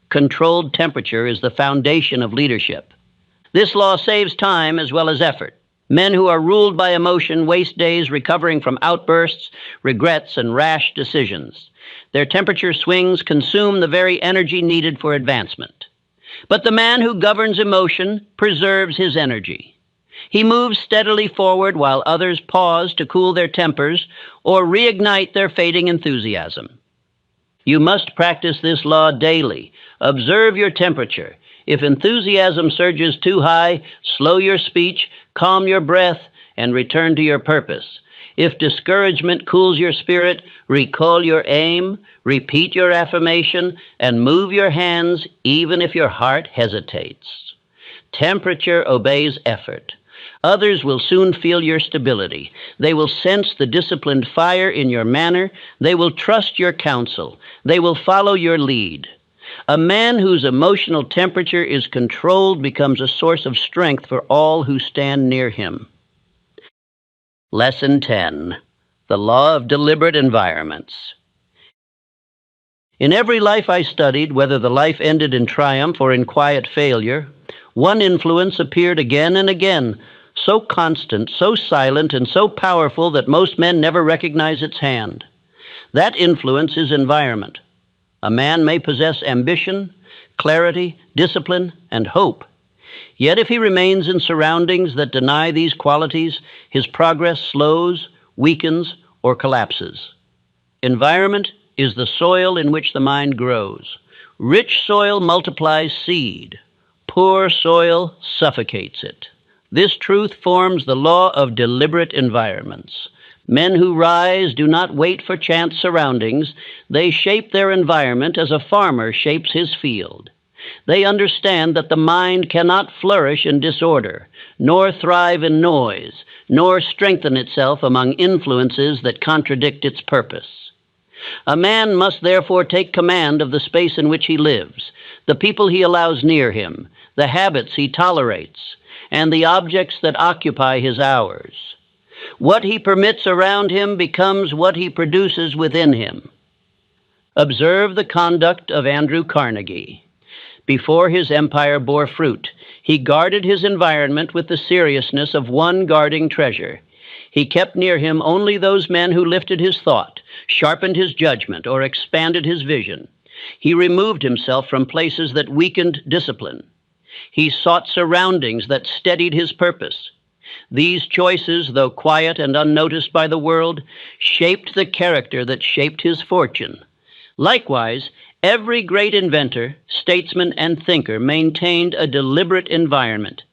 Controlled temperature is the foundation of leadership. This law saves time as well as effort. Men who are ruled by emotion waste days recovering from outbursts, regrets, and rash decisions. Their temperature swings consume the very energy needed for advancement. But the man who governs emotion preserves his energy. He moves steadily forward while others pause to cool their tempers or reignite their fading enthusiasm. You must practice this law daily. Observe your temperature. If enthusiasm surges too high, slow your speech, calm your breath, and return to your purpose. If discouragement cools your spirit, recall your aim, repeat your affirmation, and move your hands even if your heart hesitates. Temperature obeys effort. Others will soon feel your stability. They will sense the disciplined fire in your manner. They will trust your counsel. They will follow your lead. A man whose emotional temperature is controlled becomes a source of strength for all who stand near him. Lesson 10. The Law of Deliberate Environments. In every life I studied, whether the life ended in triumph or in quiet failure, one influence appeared again and again, so constant, so silent, and so powerful that most men never recognize its hand. That influence is environment. A man may possess ambition, clarity, discipline, and hope. Yet if he remains in surroundings that deny these qualities, his progress slows, weakens, or collapses. Environment is the soil in which the mind grows. Rich soil multiplies seed. Poor soil suffocates it. This truth forms the law of deliberate environments. Men who rise do not wait for chance surroundings. They shape their environment as a farmer shapes his field. They understand that the mind cannot flourish in disorder, nor thrive in noise, nor strengthen itself among influences that contradict its purpose. A man must therefore take command of the space in which he lives, the people he allows near him, the habits he tolerates, and the objects that occupy his hours. What he permits around him becomes what he produces within him. Observe the conduct of Andrew Carnegie. Before his empire bore fruit, he guarded his environment with the seriousness of one guarding treasure. He kept near him only those men who lifted his thought, sharpened his judgment, or expanded his vision. He removed himself from places that weakened discipline. He sought surroundings that steadied his purpose. These choices, though quiet and unnoticed by the world, shaped the character that shaped his fortune. Likewise, every great inventor, statesman, and thinker maintained a deliberate environment.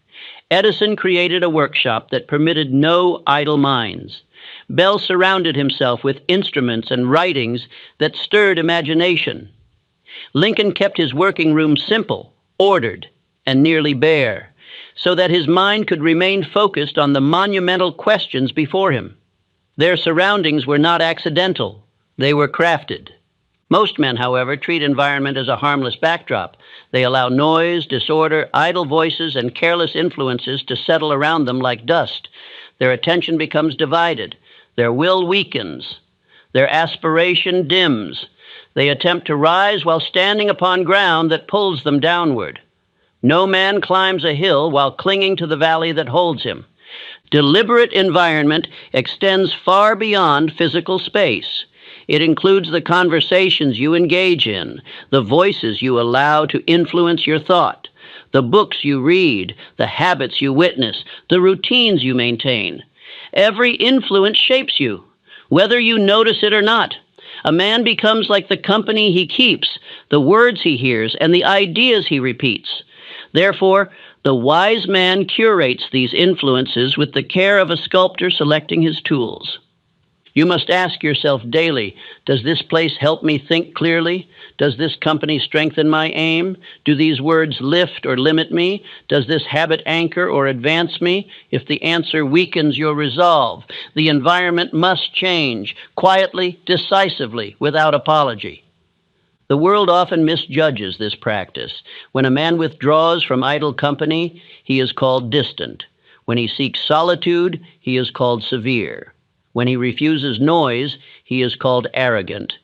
Edison created a workshop that permitted no idle minds. Bell surrounded himself with instruments and writings that stirred imagination. Lincoln kept his working room simple, ordered, and nearly bare, so that his mind could remain focused on the monumental questions before him. Their surroundings were not accidental. They were crafted. Most men, however, treat environment as a harmless backdrop. They allow noise, disorder, idle voices, and careless influences to settle around them like dust. Their attention becomes divided. Their will weakens. Their aspiration dims. They attempt to rise while standing upon ground that pulls them downward. No man climbs a hill while clinging to the valley that holds him. Deliberate environment extends far beyond physical space. It includes the conversations you engage in, the voices you allow to influence your thought, the books you read, the habits you witness, the routines you maintain. Every influence shapes you, whether you notice it or not. A man becomes like the company he keeps, the words he hears, and the ideas he repeats. Therefore, the wise man curates these influences with the care of a sculptor selecting his tools. You must ask yourself daily, does this place help me think clearly? Does this company strengthen my aim? Do these words lift or limit me? Does this habit anchor or advance me? If the answer weakens your resolve, the environment must change, quietly, decisively, without apology. The world often misjudges this practice. When a man withdraws from idle company, he is called distant. When he seeks solitude, he is called severe. When he refuses noise, he is called arrogant.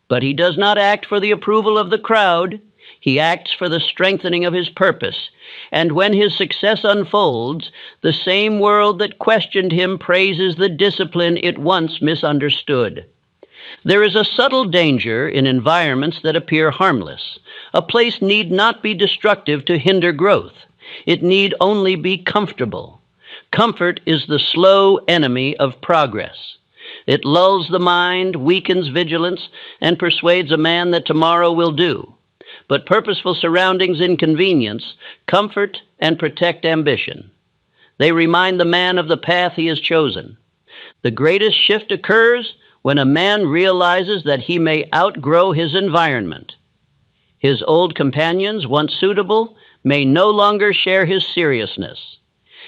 But he does not act for the approval of the crowd. He acts for the strengthening of his purpose. And when his success unfolds, the same world that questioned him praises the discipline it once misunderstood. There is a subtle danger in environments that appear harmless. A place need not be destructive to hinder growth. It need only be comfortable. Comfort is the slow enemy of progress. It lulls the mind, weakens vigilance, and persuades a man that tomorrow will do. But purposeful surroundings inconvenience, comfort, and protect ambition. They remind the man of the path he has chosen. The greatest shift occurs when a man realizes that he may outgrow his environment. His old companions, once suitable, may no longer share his seriousness.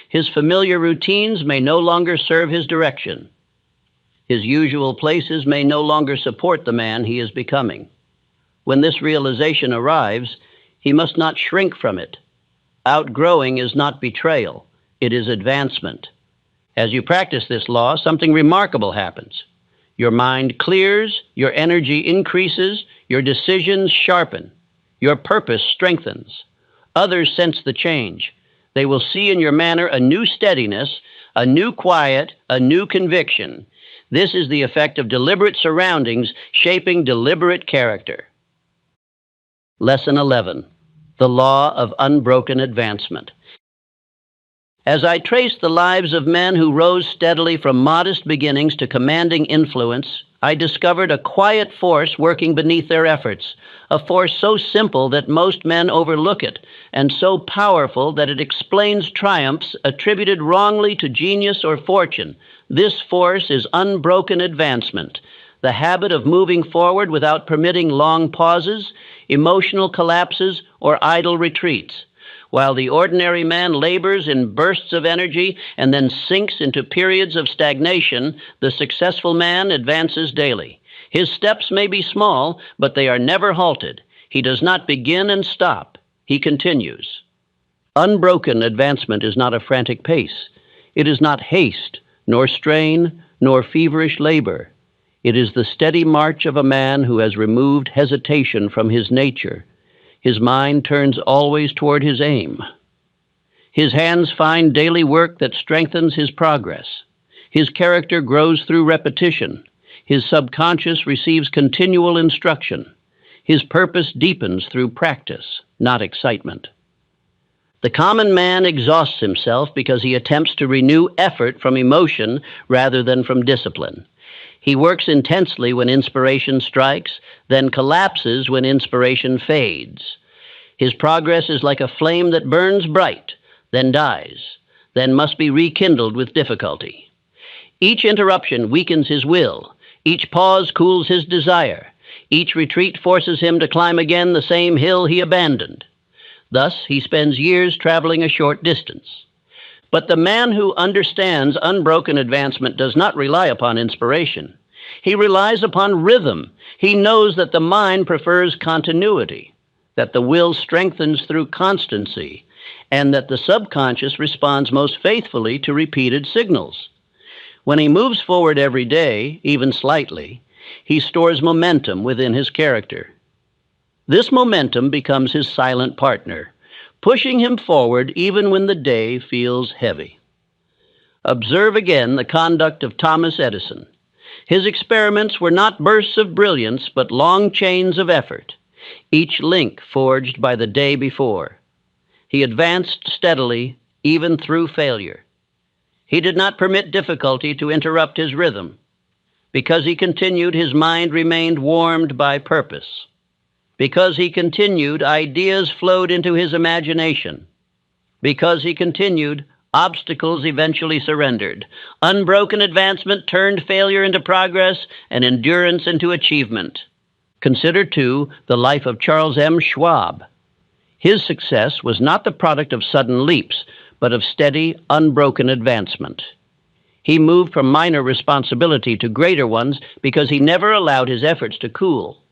His familiar routines may no longer serve his direction. His usual places may no longer support the man he is becoming. When this realization arrives, he must not shrink from it. Outgrowing is not betrayal, it is advancement. As you practice this law, something remarkable happens. Your mind clears, your energy increases, your decisions sharpen, your purpose strengthens. Others sense the change. They will see in your manner a new steadiness, a new quiet, a new conviction. This is the effect of deliberate surroundings shaping deliberate character. Lesson 11. The Law of Unbroken Advancement. As I traced the lives of men who rose steadily from modest beginnings to commanding influence, I discovered a quiet force working beneath their efforts, a force so simple that most men overlook it, and so powerful that it explains triumphs attributed wrongly to genius or fortune. This force is unbroken advancement, the habit of moving forward without permitting long pauses, emotional collapses, or idle retreats. While the ordinary man labors in bursts of energy and then sinks into periods of stagnation, the successful man advances daily. His steps may be small, but they are never halted. He does not begin and stop. He continues. Unbroken advancement is not a frantic pace. It is not haste, nor strain, nor feverish labor. It is the steady march of a man who has removed hesitation from his nature. His mind turns always toward his aim. His hands find daily work that strengthens his progress. His character grows through repetition. His subconscious receives continual instruction. His purpose deepens through practice, not excitement. The common man exhausts himself because he attempts to renew effort from emotion rather than from discipline. He works intensely when inspiration strikes, then collapses when inspiration fades. His progress is like a flame that burns bright, then dies, then must be rekindled with difficulty. Each interruption weakens his will. Each pause cools his desire. Each retreat forces him to climb again the same hill he abandoned. Thus, he spends years traveling a short distance. But the man who understands unbroken advancement does not rely upon inspiration. He relies upon rhythm. He knows that the mind prefers continuity, that the will strengthens through constancy, and that the subconscious responds most faithfully to repeated signals. When he moves forward every day, even slightly, he stores momentum within his character. This momentum becomes his silent partner, pushing him forward even when the day feels heavy. Observe again the conduct of Thomas Edison. His experiments were not bursts of brilliance, but long chains of effort, each link forged by the day before. He advanced steadily, even through failure. He did not permit difficulty to interrupt his rhythm. Because he continued, his mind remained warmed by purpose. Because he continued, ideas flowed into his imagination. Because he continued, obstacles eventually surrendered. Unbroken advancement turned failure into progress and endurance into achievement. Consider, too, the life of Charles M. Schwab. His success was not the product of sudden leaps, but of steady, unbroken advancement. He moved from minor responsibility to greater ones because he never allowed his efforts to cool.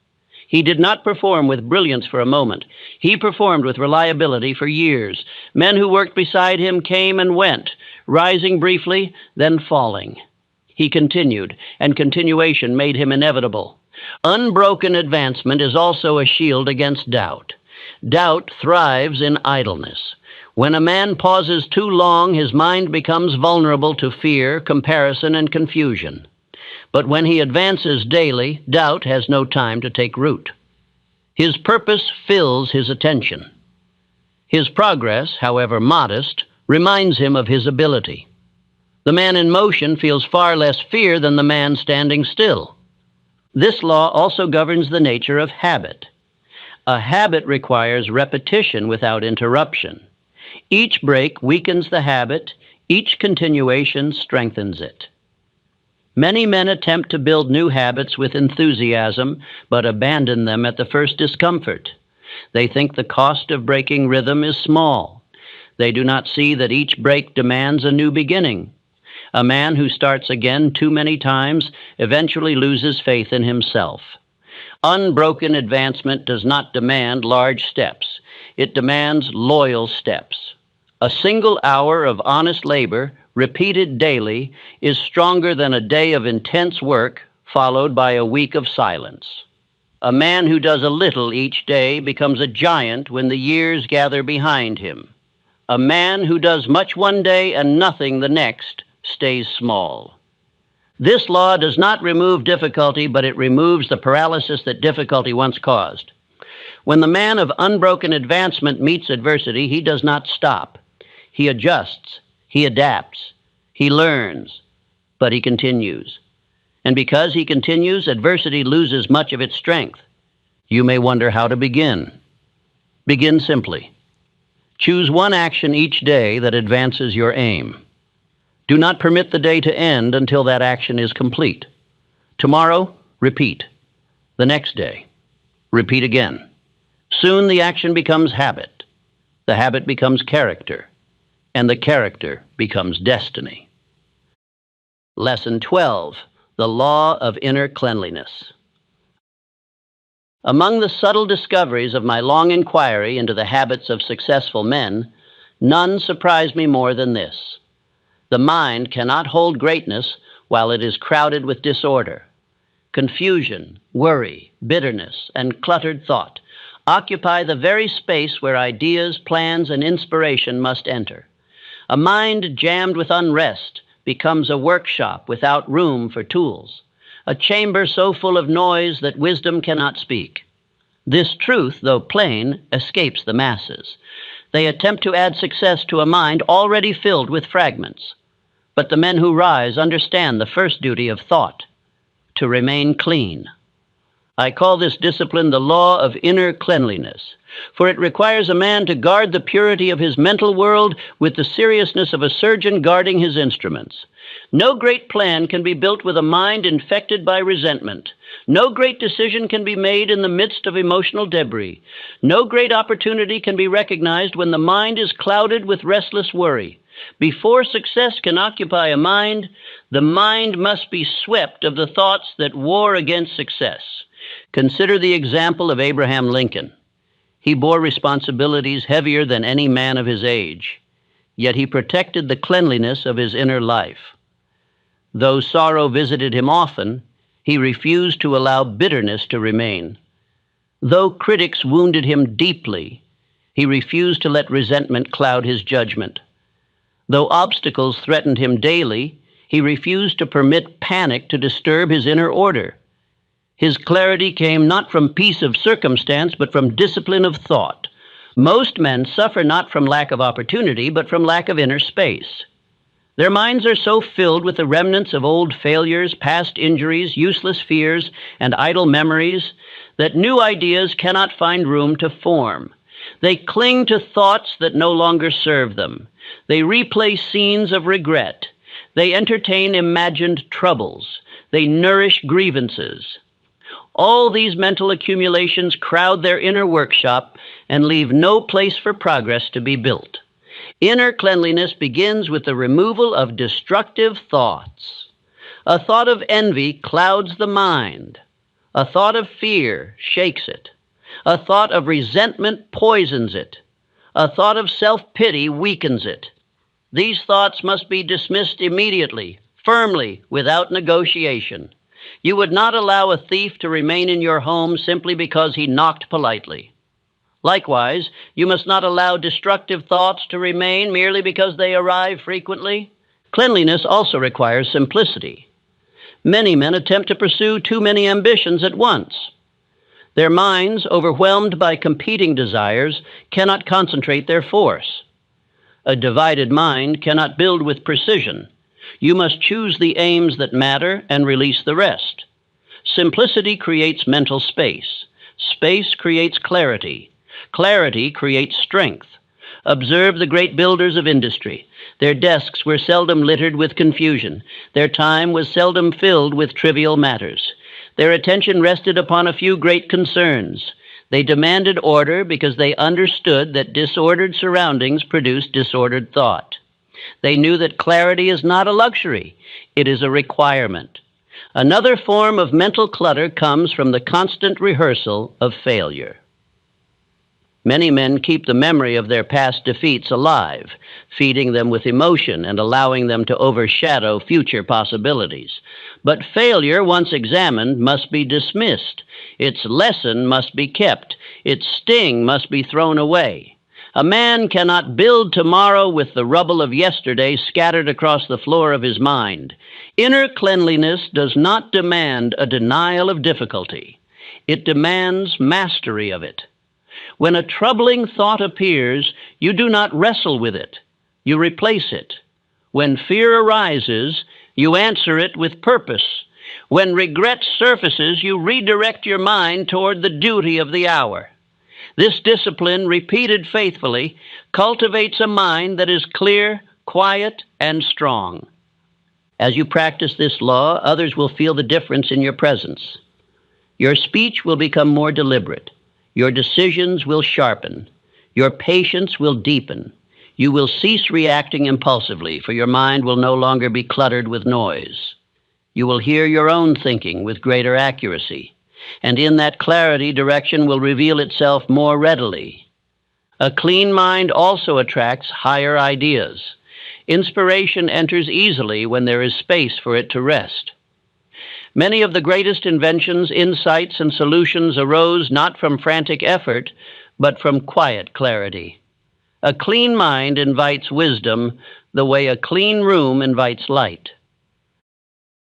He did not perform with brilliance for a moment. He performed with reliability for years. Men who worked beside him came and went, rising briefly, then falling. He continued, and continuation made him inevitable. Unbroken advancement is also a shield against doubt. Doubt thrives in idleness. When a man pauses too long, his mind becomes vulnerable to fear, comparison, and confusion. But when he advances daily, doubt has no time to take root. His purpose fills his attention. His progress, however modest, reminds him of his ability. The man in motion feels far less fear than the man standing still. This law also governs the nature of habit. A habit requires repetition without interruption. Each break weakens the habit, each continuation strengthens it. Many men attempt to build new habits with enthusiasm, but abandon them at the first discomfort. They think the cost of breaking rhythm is small. They do not see that each break demands a new beginning. A man who starts again too many times eventually loses faith in himself. Unbroken advancement does not demand large steps. It demands loyal steps. A single hour of honest labor, repeated daily, is stronger than a day of intense work followed by a week of silence. A man who does a little each day becomes a giant when the years gather behind him. A man who does much one day and nothing the next stays small. This law does not remove difficulty, but it removes the paralysis that difficulty once caused. When the man of unbroken advancement meets adversity, he does not stop. He adjusts, he adapts, he learns, but he continues. And because he continues, adversity loses much of its strength. You may wonder how to begin. Begin simply. Choose one action each day that advances your aim. Do not permit the day to end until that action is complete. Tomorrow, repeat. The next day, repeat again. Soon the action becomes habit. The habit becomes character. And the character becomes destiny. Lesson 12, the law of inner cleanliness. Among the subtle discoveries of my long inquiry into the habits of successful men, none surprised me more than this. The mind cannot hold greatness while it is crowded with disorder. Confusion, worry, bitterness, and cluttered thought occupy the very space where ideas, plans, and inspiration must enter. A mind jammed with unrest becomes a workshop without room for tools, a chamber so full of noise that wisdom cannot speak. This truth, though plain, escapes the masses. They attempt to add success to a mind already filled with fragments. But the men who rise understand the first duty of thought, to remain clean. I call this discipline the law of inner cleanliness, for it requires a man to guard the purity of his mental world with the seriousness of a surgeon guarding his instruments. No great plan can be built with a mind infected by resentment. No great decision can be made in the midst of emotional debris. No great opportunity can be recognized when the mind is clouded with restless worry. Before success can occupy a mind, the mind must be swept of the thoughts that war against success. Consider the example of Abraham Lincoln. He bore responsibilities heavier than any man of his age, yet he protected the cleanliness of his inner life. Though sorrow visited him often, he refused to allow bitterness to remain. Though critics wounded him deeply, he refused to let resentment cloud his judgment. Though obstacles threatened him daily, he refused to permit panic to disturb his inner order. His clarity came not from peace of circumstance, but from discipline of thought. Most men suffer not from lack of opportunity, but from lack of inner space. Their minds are so filled with the remnants of old failures, past injuries, useless fears, and idle memories that new ideas cannot find room to form. They cling to thoughts that no longer serve them. They replay scenes of regret. They entertain imagined troubles. They nourish grievances. All these mental accumulations crowd their inner workshop and leave no place for progress to be built. Inner cleanliness begins with the removal of destructive thoughts. A thought of envy clouds the mind. A thought of fear shakes it. A thought of resentment poisons it. A thought of self-pity weakens it. These thoughts must be dismissed immediately, firmly, without negotiation. You would not allow a thief to remain in your home simply because he knocked politely. Likewise, you must not allow destructive thoughts to remain merely because they arrive frequently. Cleanliness also requires simplicity. Many men attempt to pursue too many ambitions at once. Their minds, overwhelmed by competing desires, cannot concentrate their force. A divided mind cannot build with precision. You must choose the aims that matter and release the rest. Simplicity creates mental space. Space creates clarity. Clarity creates strength. Observe the great builders of industry. Their desks were seldom littered with confusion. Their time was seldom filled with trivial matters. Their attention rested upon a few great concerns. They demanded order because they understood that disordered surroundings produce disordered thought. They knew that clarity is not a luxury, it is a requirement. Another form of mental clutter comes from the constant rehearsal of failure. Many men keep the memory of their past defeats alive, feeding them with emotion and allowing them to overshadow future possibilities. But failure, once examined, must be dismissed. Its lesson must be kept. Its sting must be thrown away. A man cannot build tomorrow with the rubble of yesterday scattered across the floor of his mind. Inner cleanliness does not demand a denial of difficulty. It demands mastery of it. When a troubling thought appears, you do not wrestle with it. You replace it. When fear arises, you answer it with purpose. When regret surfaces, you redirect your mind toward the duty of the hour. This discipline, repeated faithfully, cultivates a mind that is clear, quiet, and strong. As you practice this law, others will feel the difference in your presence. Your speech will become more deliberate. Your decisions will sharpen. Your patience will deepen. You will cease reacting impulsively, for your mind will no longer be cluttered with noise. You will hear your own thinking with greater accuracy, and in that clarity, direction will reveal itself more readily. A clean mind also attracts higher ideas. Inspiration enters easily when there is space for it to rest. Many of the greatest inventions, insights, and solutions arose not from frantic effort, but from quiet clarity. A clean mind invites wisdom the way a clean room invites light.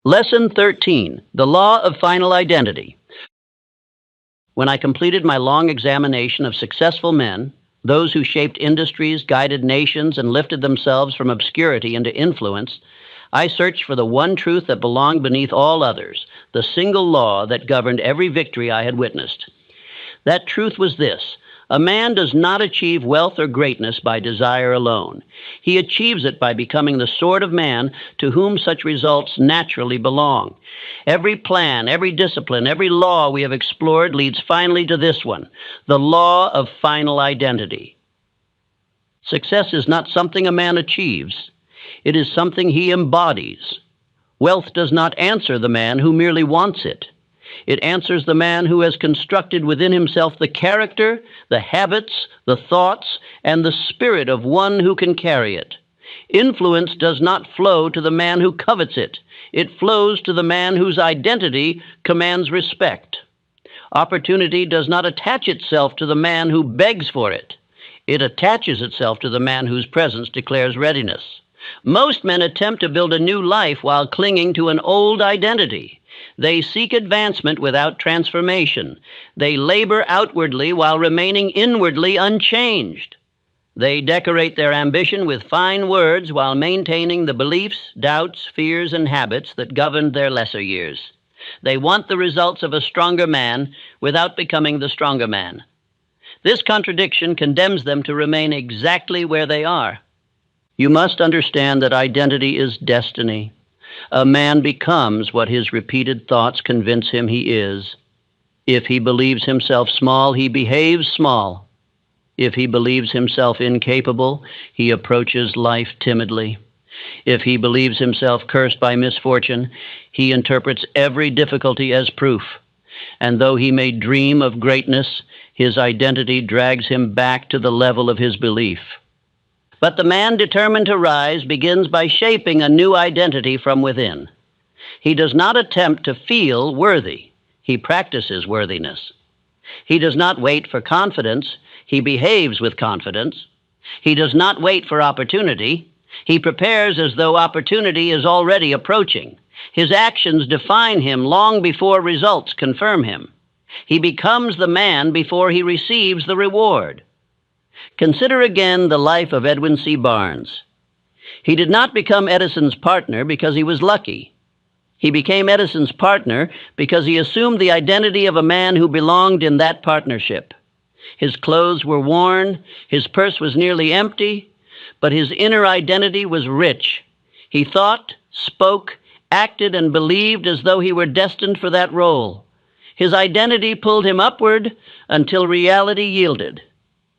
Lesson 13, the law of final identity. When I completed my long examination of successful men, those who shaped industries, guided nations, and lifted themselves from obscurity into influence, I searched for the one truth that belonged beneath all others, the single law that governed every victory I had witnessed. That truth was this: a man does not achieve wealth or greatness by desire alone. He achieves it by becoming the sort of man to whom such results naturally belong. Every plan, every discipline, every law we have explored leads finally to this one, the law of final identity. Success is not something a man achieves. It is something he embodies. Wealth does not answer the man who merely wants it. It answers the man who has constructed within himself the character, the habits, the thoughts, and the spirit of one who can carry it. Influence does not flow to the man who covets it. It flows to the man whose identity commands respect. Opportunity does not attach itself to the man who begs for it. It attaches itself to the man whose presence declares readiness. Most men attempt to build a new life while clinging to an old identity. They seek advancement without transformation. They labor outwardly while remaining inwardly unchanged. They decorate their ambition with fine words while maintaining the beliefs, doubts, fears, and habits that governed their lesser years. They want the results of a stronger man without becoming the stronger man. This contradiction condemns them to remain exactly where they are. You must understand that identity is destiny. A man becomes what his repeated thoughts convince him he is. If he believes himself small, he behaves small. If he believes himself incapable, he approaches life timidly. If he believes himself cursed by misfortune, he interprets every difficulty as proof. And though he may dream of greatness, his identity drags him back to the level of his belief. But the man determined to rise begins by shaping a new identity from within. He does not attempt to feel worthy. He practices worthiness. He does not wait for confidence. He behaves with confidence. He does not wait for opportunity. He prepares as though opportunity is already approaching. His actions define him long before results confirm him. He becomes the man before he receives the reward. Consider again the life of Edwin C. Barnes. He did not become Edison's partner because he was lucky. He became Edison's partner because he assumed the identity of a man who belonged in that partnership. His clothes were worn, his purse was nearly empty, but his inner identity was rich. He thought, spoke, acted, and believed as though he were destined for that role. His identity pulled him upward until reality yielded.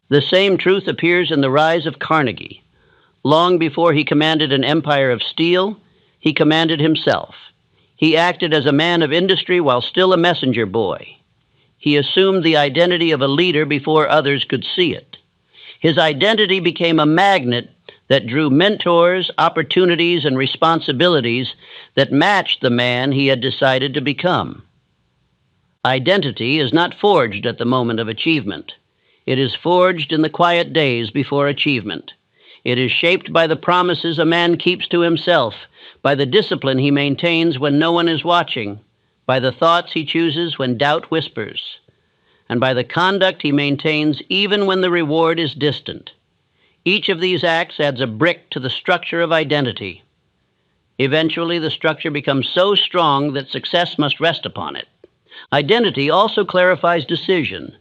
The same truth appears in the rise of Carnegie. Long before he commanded an empire of steel, he commanded himself. He acted as a man of industry while still a messenger boy. He assumed the identity of a leader before others could see it. His identity became a magnet that drew mentors, opportunities, and responsibilities that matched the man he had decided to become. Identity is not forged at the moment of achievement. It is forged in the quiet days before achievement. It is shaped by the promises a man keeps to himself, by the discipline he maintains when no one is watching, by the thoughts he chooses when doubt whispers, and by the conduct he maintains even when the reward is distant. Each of these acts adds a brick to the structure of identity. Eventually, the structure becomes so strong that success must rest upon it. Identity also clarifies decision.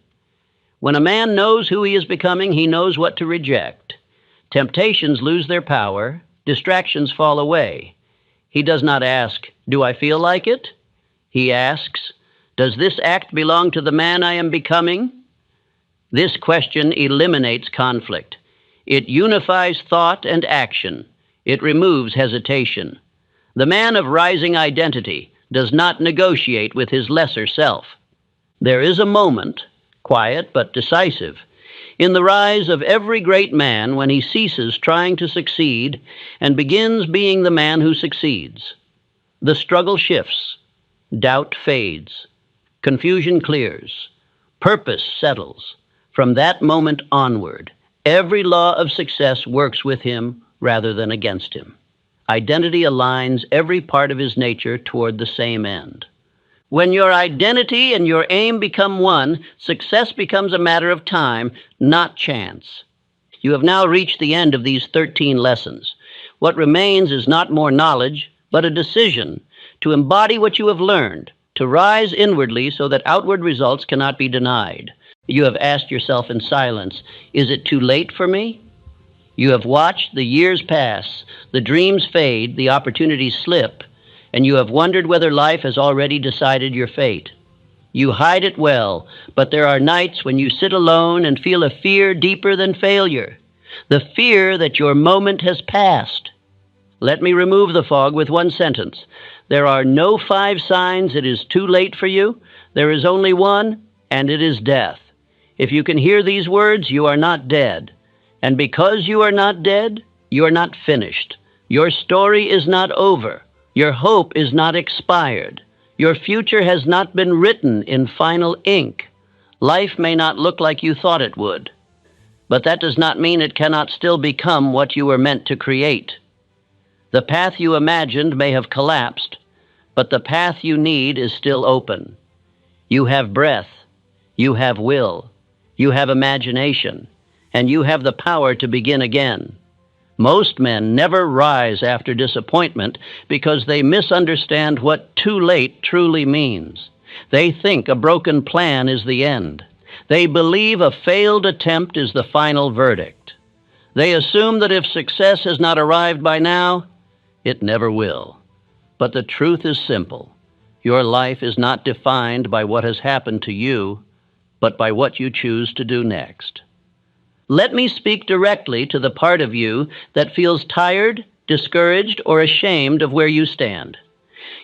When a man knows who he is becoming, he knows what to reject. Temptations lose their power, distractions fall away. He does not ask, "Do I feel like it?" He asks, "Does this act belong to the man I am becoming?" This question eliminates conflict. It unifies thought and action. It removes hesitation. The man of rising identity does not negotiate with his lesser self. There is a moment, quiet but decisive, in the rise of every great man when he ceases trying to succeed and begins being the man who succeeds. The struggle shifts, doubt fades, confusion clears, purpose settles. From that moment onward, every law of success works with him rather than against him. Identity aligns every part of his nature toward the same end. When your identity and your aim become one, success becomes a matter of time, not chance. You have now reached the end of these 13 lessons. What remains is not more knowledge, but a decision to embody what you have learned, to rise inwardly so that outward results cannot be denied. You have asked yourself in silence, is it too late for me? You have watched the years pass, the dreams fade, the opportunities slip, and you have wondered whether life has already decided your fate. You hide it well, but there are nights when you sit alone and feel a fear deeper than failure, the fear that your moment has passed. Let me remove the fog with one sentence. There are no 5 signs it is too late for you. There is only one, and it is death. If you can hear these words, you are not dead. And because you are not dead, you are not finished. Your story is not over. Your hope is not expired. Your future has not been written in final ink. Life may not look like you thought it would, but that does not mean it cannot still become what you were meant to create. The path you imagined may have collapsed, but the path you need is still open. You have breath, you have will, you have imagination, and you have the power to begin again. Most men never rise after disappointment because they misunderstand what too late truly means. They think a broken plan is the end. They believe a failed attempt is the final verdict. They assume that if success has not arrived by now, it never will. But the truth is simple. Your life is not defined by what has happened to you, but by what you choose to do next. Let me speak directly to the part of you that feels tired, discouraged, or ashamed of where you stand.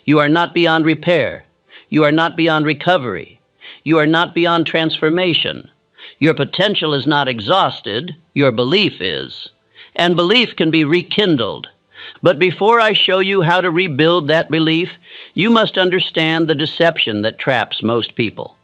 You are not beyond repair. You are not beyond recovery. You are not beyond transformation. Your potential is not exhausted. Your belief is. and belief can be rekindled. But before I show you how to rebuild that belief, you must understand the deception that traps most people.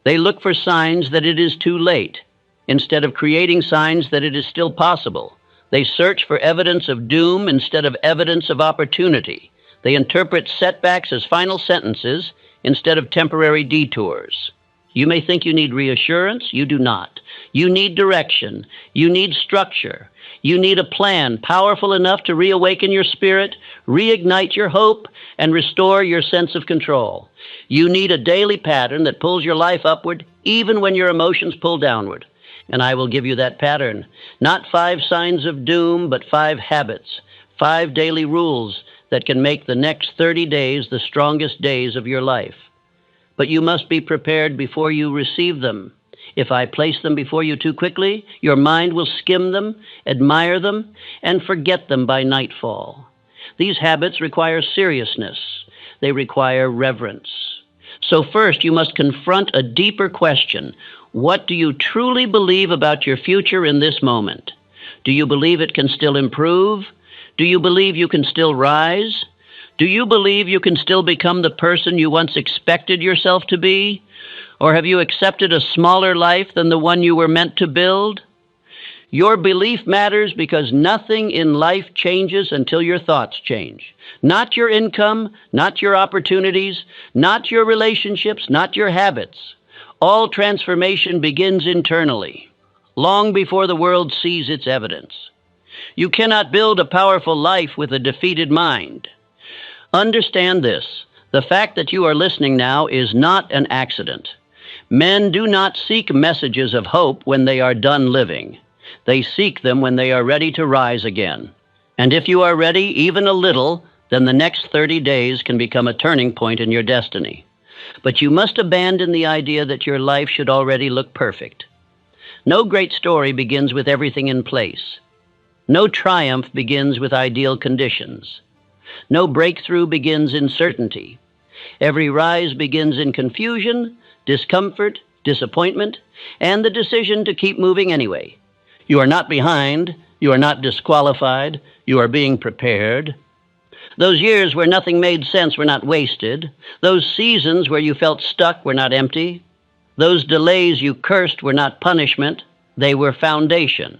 They look for signs that it is too late, instead of creating signs that it is still possible. They search for evidence of doom instead of evidence of opportunity. They interpret setbacks as final sentences instead of temporary detours. You may think you need reassurance. You do not. You need direction. You need structure. You need a plan powerful enough to reawaken your spirit, reignite your hope, and restore your sense of control. You need a daily pattern that pulls your life upward even when your emotions pull downward. And I will give you that pattern. Not 5 signs of doom, but 5 habits, 5 daily rules that can make the next 30 days the strongest days of your life. But you must be prepared before you receive them. If I place them before you too quickly, your mind will skim them, admire them, and forget them by nightfall. These habits require seriousness. They require reverence. So first, you must confront a deeper question. What do you truly believe about your future in this moment? Do you believe it can still improve? Do you believe you can still rise? Do you believe you can still become the person you once expected yourself to be? Or have you accepted a smaller life than the one you were meant to build? Your belief matters because nothing in life changes until your thoughts change. Not your income, not your opportunities, not your relationships, not your habits. All transformation begins internally, long before the world sees its evidence. You cannot build a powerful life with a defeated mind. Understand this. The fact that you are listening now is not an accident. Men do not seek messages of hope when they are done living. They seek them when they are ready to rise again. And if you are ready, even a little, then the next 30 days can become a turning point in your destiny. But you must abandon the idea that your life should already look perfect. No great story begins with everything in place. No triumph begins with ideal conditions. No breakthrough begins in certainty. Every rise begins in confusion, discomfort, disappointment, and the decision to keep moving anyway. You are not behind. You are not disqualified. You are being prepared. Those years where nothing made sense were not wasted. Those seasons where you felt stuck were not empty. Those delays you cursed were not punishment. They were foundation.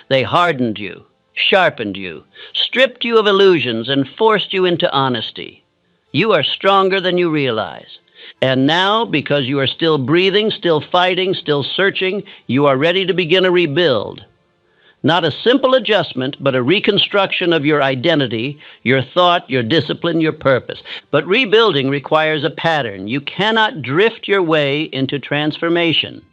They hardened you, sharpened you, stripped you of illusions, and forced you into honesty. You are stronger than you realize. And now, because you are still breathing, still fighting, still searching, you are ready to begin a rebuild. Not a simple adjustment, but a reconstruction of your identity, your thought, your discipline, your purpose. But rebuilding requires a pattern. You cannot drift your way into transformation.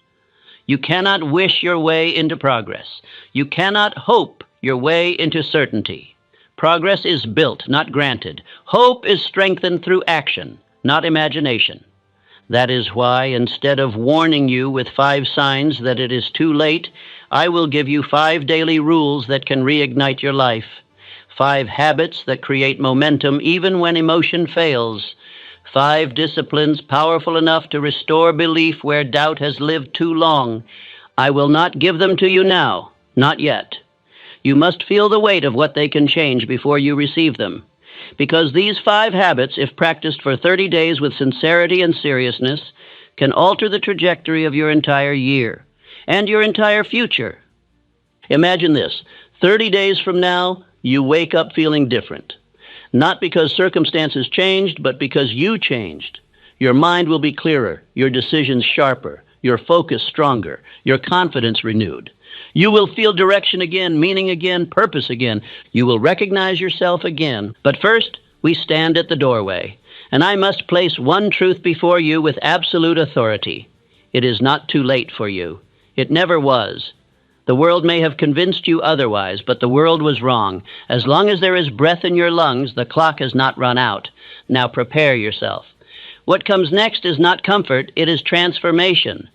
You cannot wish your way into progress. You cannot hope your way into certainty. Progress is built, not granted. Hope is strengthened through action, not imagination. That is why, instead of warning you with 5 signs that it is too late, I will give you 5 daily rules that can reignite your life, 5 habits that create momentum even when emotion fails, 5 disciplines powerful enough to restore belief where doubt has lived too long. I will not give them to you now, not yet. You must feel the weight of what they can change before you receive them. Because these 5 habits, if practiced for 30 days with sincerity and seriousness, can alter the trajectory of your entire year and your entire future. Imagine this. 30 days from now, you wake up feeling different. Not because circumstances changed, but because you changed. Your mind will be clearer, your decisions sharper, your focus stronger, your confidence renewed. You will feel direction again, meaning again, purpose again. You will recognize yourself again. But first, we stand at the doorway, and I must place one truth before you with absolute authority. It is not too late for you. It never was. The world may have convinced you otherwise, but the world was wrong. As long as there is breath in your lungs, the clock has not run out. Now prepare yourself. What comes next is not comfort, it is transformation.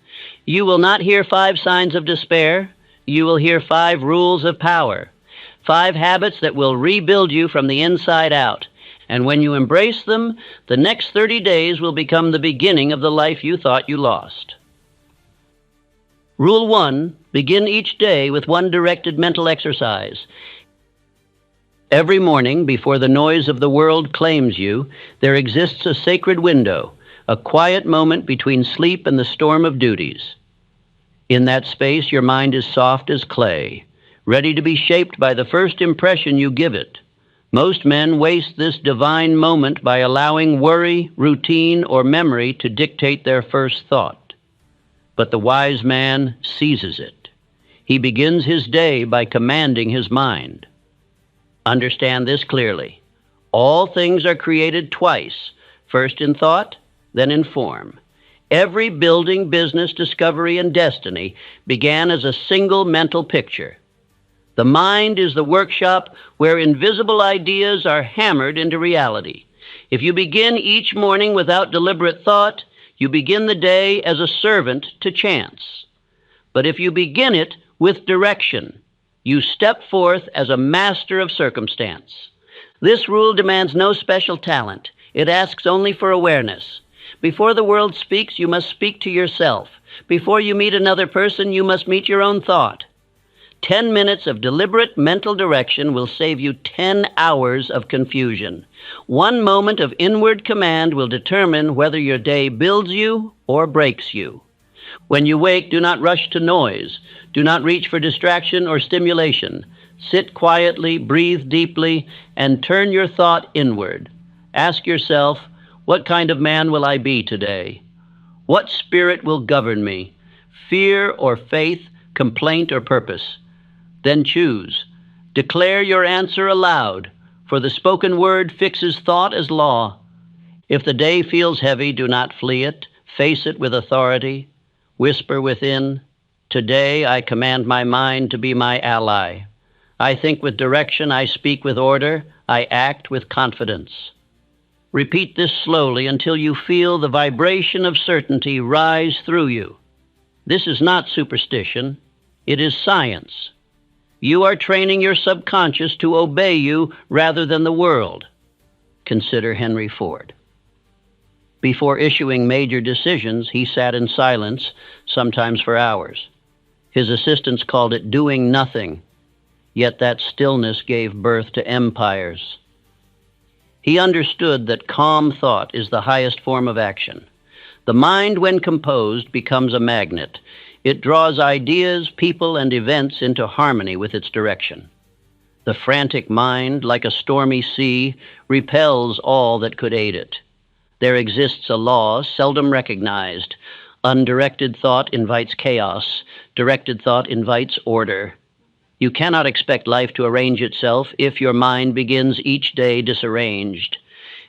You will not hear 5 signs of despair. You will hear 5 rules of power, 5 habits that will rebuild you from the inside out. And when you embrace them, the next 30 days will become the beginning of the life you thought you lost. Rule 1, begin each day with one directed mental exercise. Every morning, before the noise of the world claims you, there exists a sacred window, a quiet moment between sleep and the storm of duties. In that space, your mind is soft as clay, ready to be shaped by the first impression you give it. Most men waste this divine moment by allowing worry, routine, or memory to dictate their first thought. But the wise man seizes it. He begins his day by commanding his mind. Understand this clearly. All things are created twice, first in thought, then in form. Every building, business, discovery, and destiny began as a single mental picture. The mind is the workshop where invisible ideas are hammered into reality. If you begin each morning without deliberate thought, you begin the day as a servant to chance. But if you begin it with direction, you step forth as a master of circumstance. This rule demands no special talent. It asks only for awareness. Before the world speaks, you must speak to yourself. Before you meet another person, you must meet your own thought. 10 minutes of deliberate mental direction will save you 10 hours of confusion. One moment of inward command will determine whether your day builds you or breaks you. When you wake, do not rush to noise. Do not reach for distraction or stimulation. Sit quietly, breathe deeply, and turn your thought inward. Ask yourself, what kind of man will I be today? What spirit will govern me? Fear or faith, complaint or purpose? Then choose. Declare your answer aloud, for the spoken word fixes thought as law. If the day feels heavy, do not flee it. Face it with authority. Whisper within, today I command my mind to be my ally. I think with direction, I speak with order, I act with confidence. Repeat this slowly until you feel the vibration of certainty rise through you. This is not superstition, it is science. You are training your subconscious to obey you rather than the world. Consider Henry Ford. Before issuing major decisions, he sat in silence, sometimes for hours. His assistants called it doing nothing, yet that stillness gave birth to empires. He understood that calm thought is the highest form of action. The mind, when composed, becomes a magnet. It draws ideas, people, and events into harmony with its direction. The frantic mind, like a stormy sea, repels all that could aid it. There exists a law seldom recognized. Undirected thought invites chaos. Directed thought invites order. You cannot expect life to arrange itself if your mind begins each day disarranged.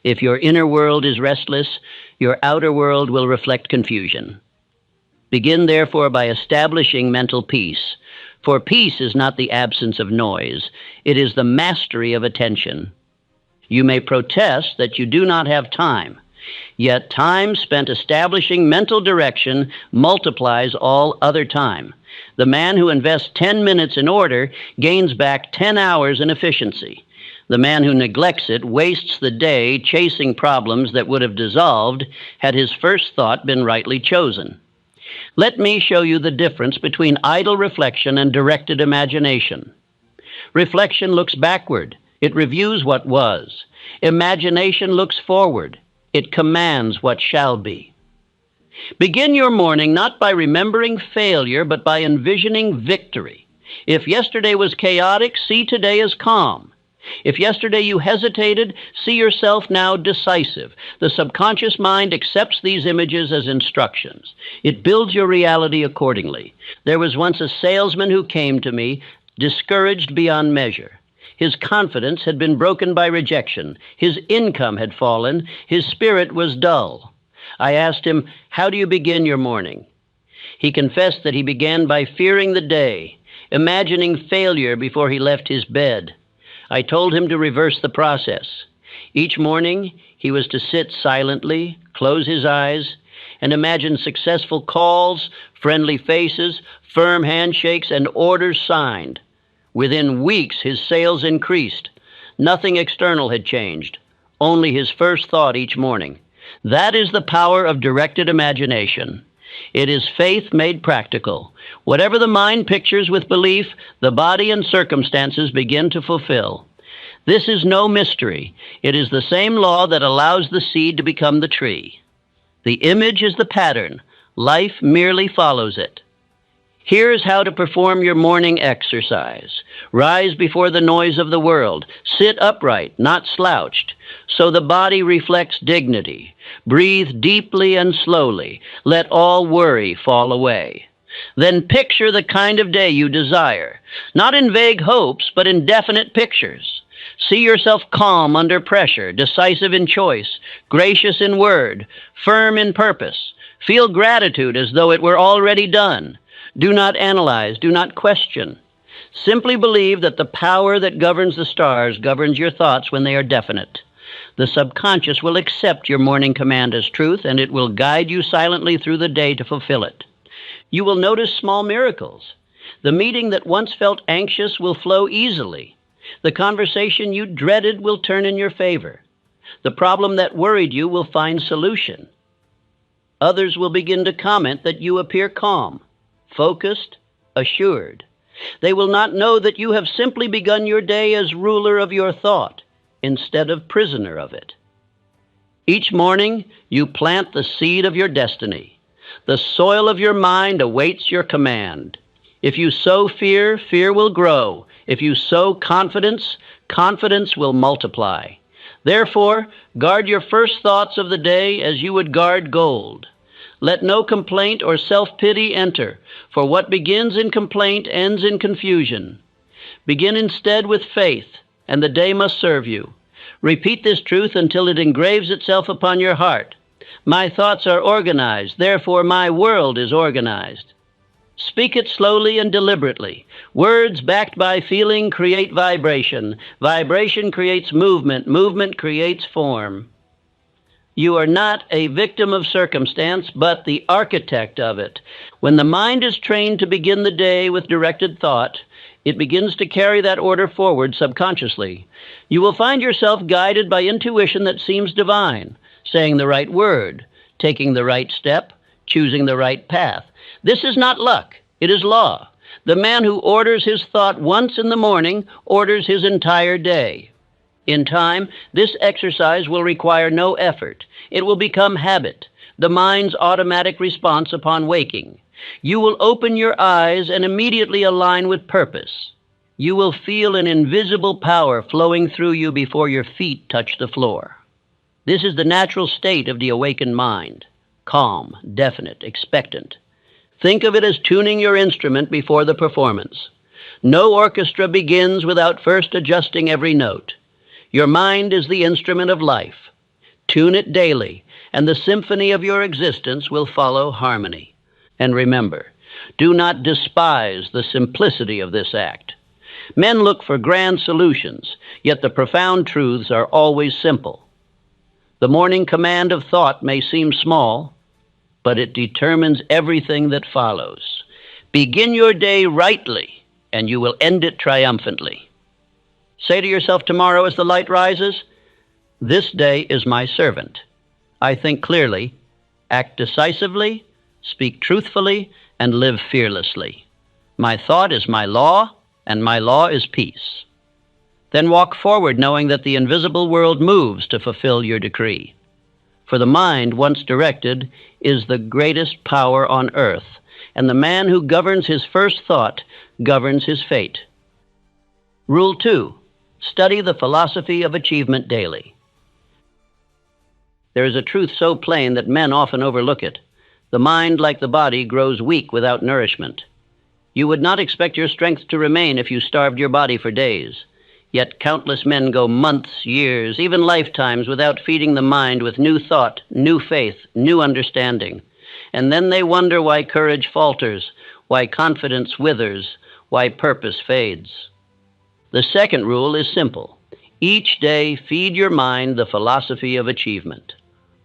If your inner world is restless, your outer world will reflect confusion. Begin, therefore, by establishing mental peace. For peace is not the absence of noise. It is the mastery of attention. You may protest that you do not have time. Yet time spent establishing mental direction multiplies all other time. The man who invests 10 minutes in order gains back 10 hours in efficiency. The man who neglects it wastes the day chasing problems that would have dissolved had his first thought been rightly chosen. Let me show you the difference between idle reflection and directed imagination. Reflection looks backward. It reviews what was. Imagination looks forward. It commands what shall be. Begin your morning not by remembering failure, but by envisioning victory. If yesterday was chaotic, see today as calm. If yesterday you hesitated, see yourself now decisive. The subconscious mind accepts these images as instructions. It builds your reality accordingly. There was once a salesman who came to me, discouraged beyond measure. His confidence had been broken by rejection. His income had fallen. His spirit was dull. I asked him, "How do you begin your morning?" He confessed that he began by fearing the day, imagining failure before he left his bed. I told him to reverse the process. Each morning, he was to sit silently, close his eyes, and imagine successful calls, friendly faces, firm handshakes, and orders signed. Within weeks, his sales increased. Nothing external had changed, only his first thought each morning. That is the power of directed imagination. It is faith made practical. Whatever the mind pictures with belief, the body and circumstances begin to fulfill. This is no mystery. It is the same law that allows the seed to become the tree. The image is the pattern. Life merely follows it. Here's how to perform your morning exercise. Rise before the noise of the world. Sit upright, not slouched, so the body reflects dignity. Breathe deeply and slowly. Let all worry fall away. Then picture the kind of day you desire, not in vague hopes, but in definite pictures. See yourself calm under pressure, decisive in choice, gracious in word, firm in purpose. Feel gratitude as though it were already done. Do not analyze, do not question. Simply believe that the power that governs the stars governs your thoughts when they are definite. The subconscious will accept your morning command as truth, and it will guide you silently through the day to fulfill it. You will notice small miracles. The meeting that once felt anxious will flow easily. The conversation you dreaded will turn in your favor. The problem that worried you will find solution. Others will begin to comment that you appear calm, focused, assured. They will not know that you have simply begun your day as ruler of your thought instead of prisoner of it. Each morning, you plant the seed of your destiny. The soil of your mind awaits your command. If you sow fear, fear will grow. If you sow confidence, confidence will multiply. Therefore, guard your first thoughts of the day as you would guard gold. Let no complaint or self-pity enter, for what begins in complaint ends in confusion. Begin instead with faith, and the day must serve you. Repeat this truth until it engraves itself upon your heart. My thoughts are organized, therefore my world is organized. Speak it slowly and deliberately. Words backed by feeling create vibration. Vibration creates movement. Movement creates form. You are not a victim of circumstance, but the architect of it. When the mind is trained to begin the day with directed thought, it begins to carry that order forward subconsciously. You will find yourself guided by intuition that seems divine, saying the right word, taking the right step, choosing the right path. This is not luck, it is law. The man who orders his thought once in the morning orders his entire day. In time, this exercise will require no effort. It will become habit, the mind's automatic response upon waking. You will open your eyes and immediately align with purpose. You will feel an invisible power flowing through you before your feet touch the floor. This is the natural state of the awakened mind, calm, definite, expectant. Think of it as tuning your instrument before the performance. No orchestra begins without first adjusting every note. Your mind is the instrument of life. Tune it daily, and the symphony of your existence will follow harmony. And remember, do not despise the simplicity of this act. Men look for grand solutions, yet the profound truths are always simple. The morning command of thought may seem small, but it determines everything that follows. Begin your day rightly, and you will end it triumphantly. Say to yourself tomorrow as the light rises, "This day is my servant. I think clearly, act decisively, speak truthfully, and live fearlessly. My thought is my law, and my law is peace." Then walk forward knowing that the invisible world moves to fulfill your decree. For the mind, once directed, is the greatest power on earth, and the man who governs his first thought governs his fate. Rule 2. Study the philosophy of achievement daily. There is a truth so plain that men often overlook it. The mind, like the body, grows weak without nourishment. You would not expect your strength to remain if you starved your body for days. Yet countless men go months, years, even lifetimes without feeding the mind with new thought, new faith, new understanding. And then they wonder why courage falters, why confidence withers, why purpose fades. The second rule is simple. Each day, feed your mind the philosophy of achievement.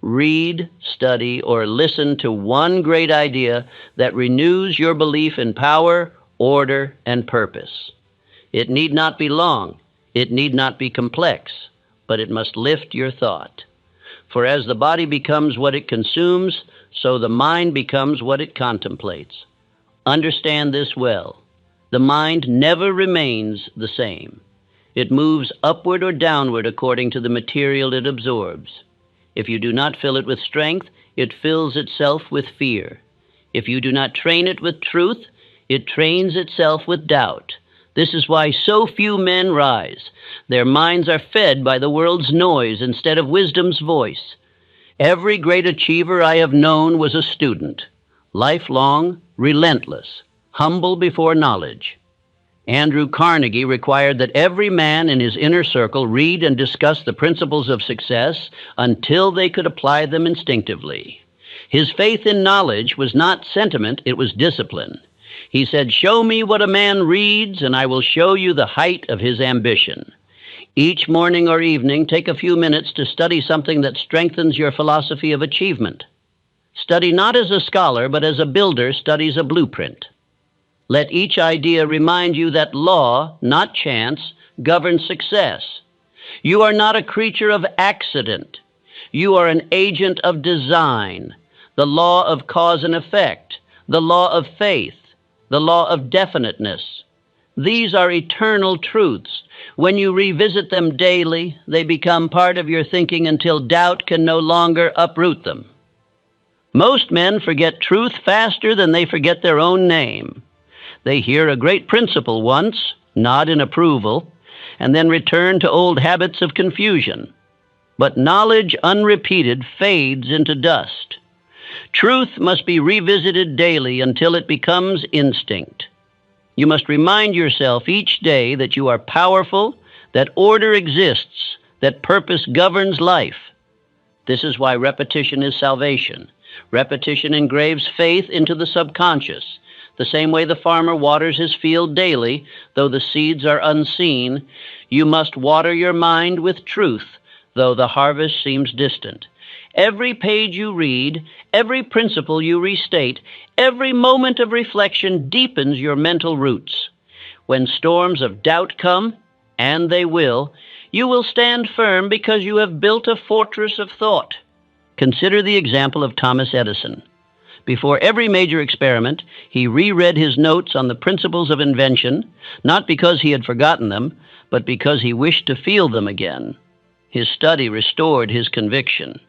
Read, study, or listen to one great idea that renews your belief in power, order, and purpose. It need not be long. It need not be complex, but it must lift your thought. For as the body becomes what it consumes, so the mind becomes what it contemplates. Understand this well. The mind never remains the same. It moves upward or downward according to the material it absorbs. If you do not fill it with strength, it fills itself with fear. If you do not train it with truth, it trains itself with doubt. This is why so few men rise. Their minds are fed by the world's noise instead of wisdom's voice. Every great achiever I have known was a student, lifelong, relentless, humble before knowledge. Andrew Carnegie required that every man in his inner circle read and discuss the principles of success until they could apply them instinctively. His faith in knowledge was not sentiment, it was discipline. He said, "Show me what a man reads, and I will show you the height of his ambition." Each morning or evening, take a few minutes to study something that strengthens your philosophy of achievement. Study not as a scholar, but as a builder studies a blueprint. Let each idea remind you that law, not chance, governs success. You are not a creature of accident. You are an agent of design, the law of cause and effect, the law of faith, the law of definiteness. These are eternal truths. When you revisit them daily, they become part of your thinking until doubt can no longer uproot them. Most men forget truth faster than they forget their own name. They hear a great principle once, nod in approval, and then return to old habits of confusion. But knowledge unrepeated fades into dust. Truth must be revisited daily until it becomes instinct. You must remind yourself each day that you are powerful, that order exists, that purpose governs life. This is why repetition is salvation. Repetition engraves faith into the subconscious. The same way the farmer waters his field daily, though the seeds are unseen, you must water your mind with truth, though the harvest seems distant. Every page you read, every principle you restate, every moment of reflection deepens your mental roots. When storms of doubt come, and they will, you will stand firm because you have built a fortress of thought. Consider the example of Thomas Edison. Before every major experiment, he reread his notes on the principles of invention, not because he had forgotten them, but because he wished to feel them again. His study restored his conviction.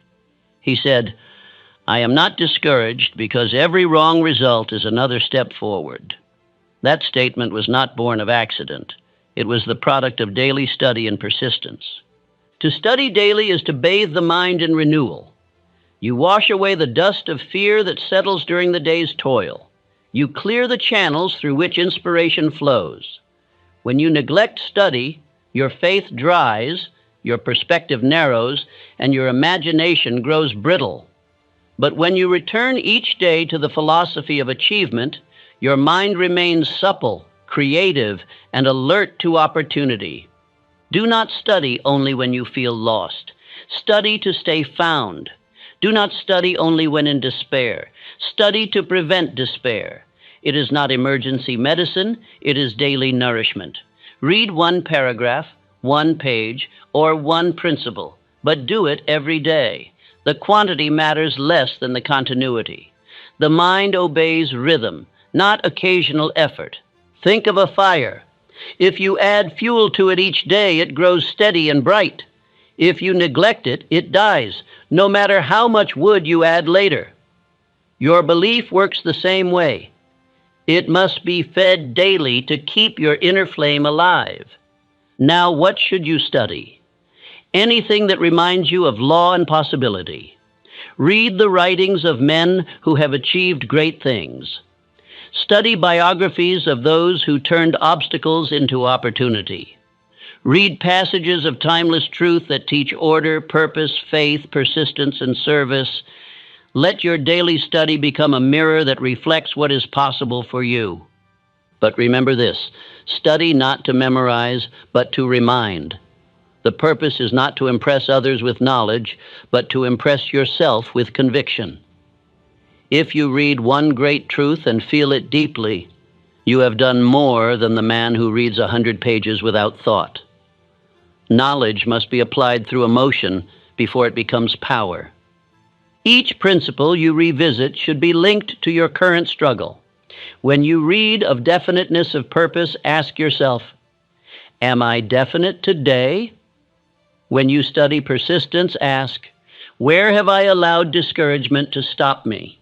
He said, "I am not discouraged because every wrong result is another step forward." That statement was not born of accident. It was the product of daily study and persistence. To study daily is to bathe the mind in renewal. You wash away the dust of fear that settles during the day's toil. You clear the channels through which inspiration flows. When you neglect study, your faith dries, your perspective narrows, and your imagination grows brittle. But when you return each day to the philosophy of achievement, your mind remains supple, creative, and alert to opportunity. Do not study only when you feel lost. Study to stay found. Do not study only when in despair. Study to prevent despair. It is not emergency medicine, it is daily nourishment. Read one paragraph, one page, or one principle, but do it every day. The quantity matters less than the continuity. The mind obeys rhythm, not occasional effort. Think of a fire. If you add fuel to it each day, it grows steady and bright. If you neglect it, it dies, no matter how much wood you add later. Your belief works the same way. It must be fed daily to keep your inner flame alive. Now, what should you study? Anything that reminds you of law and possibility. Read the writings of men who have achieved great things. Study biographies of those who turned obstacles into opportunity. Read passages of timeless truth that teach order, purpose, faith, persistence, and service. Let your daily study become a mirror that reflects what is possible for you. But remember this, study not to memorize, but to remind. The purpose is not to impress others with knowledge, but to impress yourself with conviction. If you read one great truth and feel it deeply, you have done more than the man who reads 100 pages without thought. Knowledge must be applied through emotion before it becomes power. Each principle you revisit should be linked to your current struggle. When you read of definiteness of purpose, ask yourself, am I definite today? When you study persistence, ask, where have I allowed discouragement to stop me?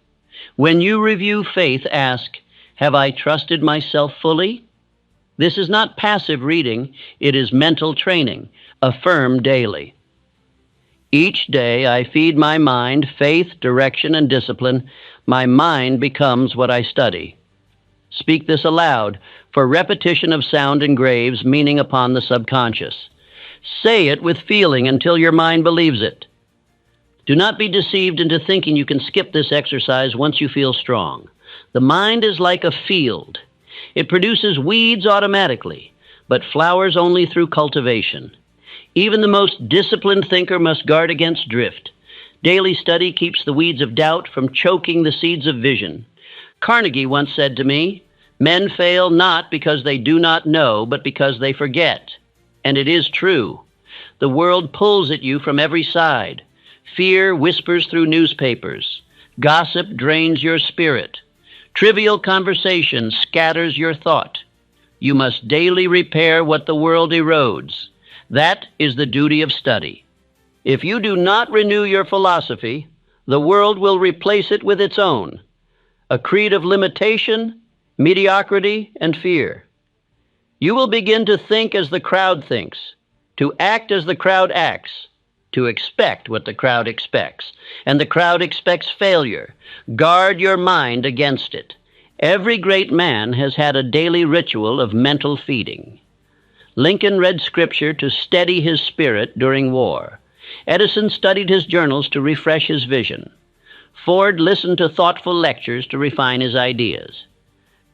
When you review faith, ask, have I trusted myself fully? This is not passive reading, it is mental training. Affirm daily. Each day I feed my mind faith, direction, and discipline. My mind becomes what I study. Speak this aloud, for repetition of sound engraves meaning upon the subconscious. Say it with feeling until your mind believes it. Do not be deceived into thinking you can skip this exercise once you feel strong. The mind is like a field. It produces weeds automatically, but flowers only through cultivation. Even the most disciplined thinker must guard against drift. Daily study keeps the weeds of doubt from choking the seeds of vision. Carnegie once said to me, men fail not because they do not know, but because they forget. And it is true. The world pulls at you from every side. Fear whispers through newspapers. Gossip drains your spirit. Trivial conversation scatters your thought. You must daily repair what the world erodes. That is the duty of study. If you do not renew your philosophy, the world will replace it with its own, a creed of limitation, mediocrity, and fear. You will begin to think as the crowd thinks, to act as the crowd acts, to expect what the crowd expects, and the crowd expects failure. Guard your mind against it. Every great man has had a daily ritual of mental feeding. Lincoln read scripture to steady his spirit during war. Edison studied his journals to refresh his vision. Ford listened to thoughtful lectures to refine his ideas.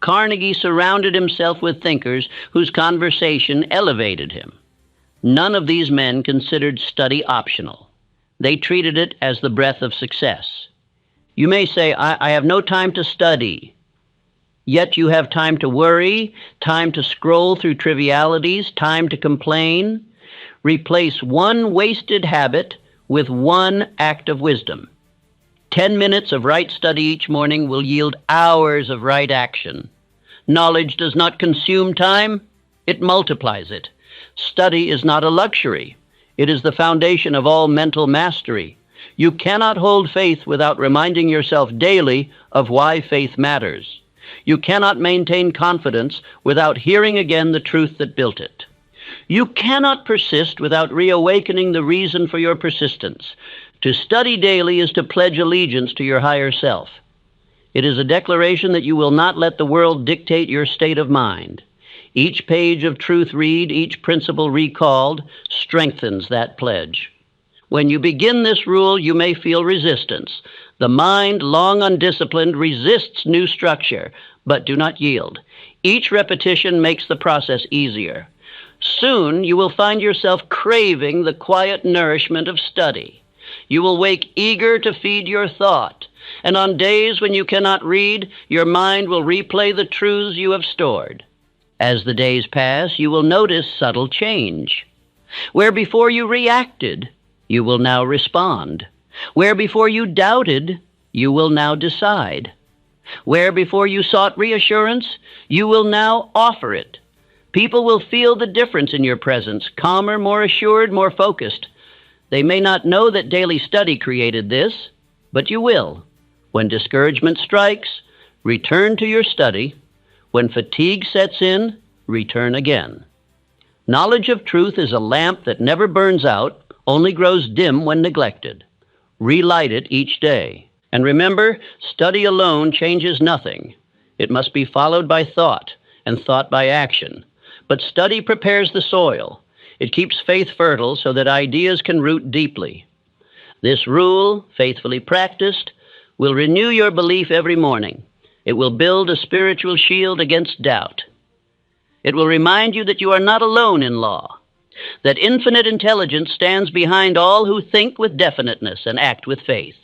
Carnegie surrounded himself with thinkers whose conversation elevated him. None of these men considered study optional. They treated it as the breath of success. You may say, I have no time to study. Yet you have time to worry, time to scroll through trivialities, time to complain. Replace one wasted habit with one act of wisdom. 10 minutes of right study each morning will yield hours of right action. Knowledge does not consume time, it multiplies it. Study is not a luxury. It is the foundation of all mental mastery. You cannot hold faith without reminding yourself daily of why faith matters. You cannot maintain confidence without hearing again the truth that built it. You cannot persist without reawakening the reason for your persistence. To study daily is to pledge allegiance to your higher self. It is a declaration that you will not let the world dictate your state of mind. Each page of truth read, each principle recalled, strengthens that pledge. When you begin this rule, you may feel resistance. The mind, long undisciplined, resists new structure, but do not yield. Each repetition makes the process easier. Soon you will find yourself craving the quiet nourishment of study. You will wake eager to feed your thought, and on days when you cannot read, your mind will replay the truths you have stored. As the days pass, you will notice subtle change. Where before you reacted, you will now respond. Where before you doubted, you will now decide. Where before you sought reassurance, you will now offer it. People will feel the difference in your presence, calmer, more assured, more focused. They may not know that daily study created this, but you will. When discouragement strikes, return to your study. When fatigue sets in, return again. Knowledge of truth is a lamp that never burns out, only grows dim when neglected. Relight it each day. And remember, study alone changes nothing. It must be followed by thought, and thought by action. But study prepares the soil. It keeps faith fertile so that ideas can root deeply. This rule, faithfully practiced, will renew your belief every morning. It will build a spiritual shield against doubt. It will remind you that you are not alone in law, that infinite intelligence stands behind all who think with definiteness and act with faith.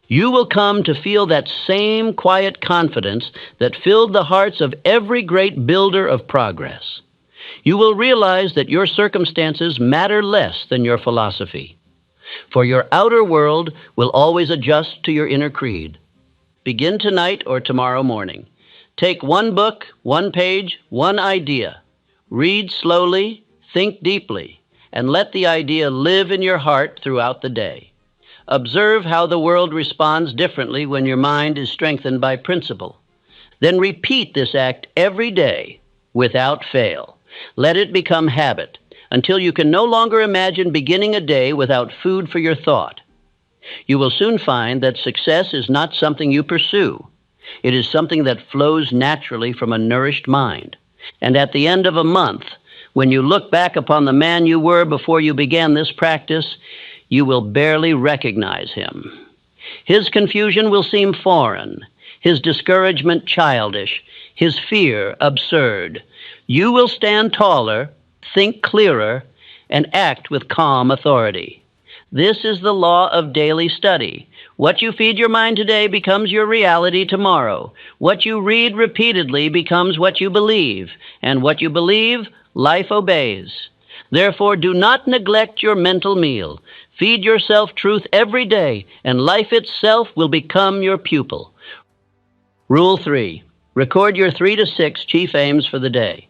You will come to feel that same quiet confidence that filled the hearts of every great builder of progress. You will realize that your circumstances matter less than your philosophy. For your outer world will always adjust to your inner creed. Begin tonight or tomorrow morning. Take one book, one page, one idea. Read slowly, think deeply, and let the idea live in your heart throughout the day. Observe how the world responds differently when your mind is strengthened by principle. Then repeat this act every day without fail. Let it become habit until you can no longer imagine beginning a day without food for your thought. You will soon find that success is not something you pursue. It is something that flows naturally from a nourished mind. And at the end of a month, when you look back upon the man you were before you began this practice, you will barely recognize him. His confusion will seem foreign, his discouragement childish, his fear absurd. You will stand taller, think clearer, and act with calm authority. This is the law of daily study. What you feed your mind today becomes your reality tomorrow. What you read repeatedly becomes what you believe, and what you believe, life obeys. Therefore, do not neglect your mental meal. Feed yourself truth every day, and life itself will become your pupil. Rule 3. Record your 3 to 6 chief aims for the day.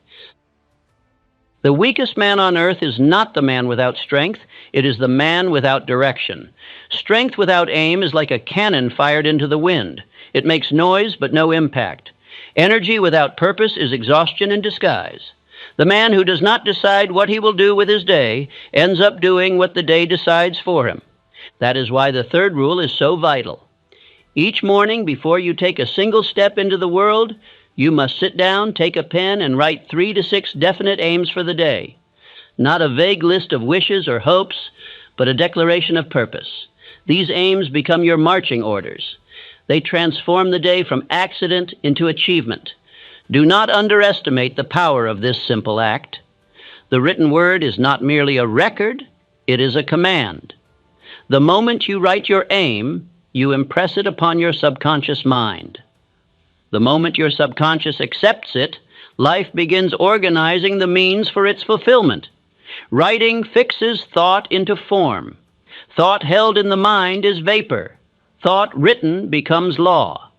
The weakest man on earth is not the man without strength, it is the man without direction. Strength without aim is like a cannon fired into the wind. It makes noise but no impact. Energy without purpose is exhaustion in disguise. The man who does not decide what he will do with his day ends up doing what the day decides for him. That is why the third rule is so vital. Each morning, before you take a single step into the world, you must sit down, take a pen, and write 3 to 6 definite aims for the day. Not a vague list of wishes or hopes, but a declaration of purpose. These aims become your marching orders. They transform the day from accident into achievement. Do not underestimate the power of this simple act. The written word is not merely a record, it is a command. The moment you write your aim, you impress it upon your subconscious mind. The moment your subconscious accepts it, life begins organizing the means for its fulfillment. Writing fixes thought into form. Thought held in the mind is vapor. Thought written becomes law.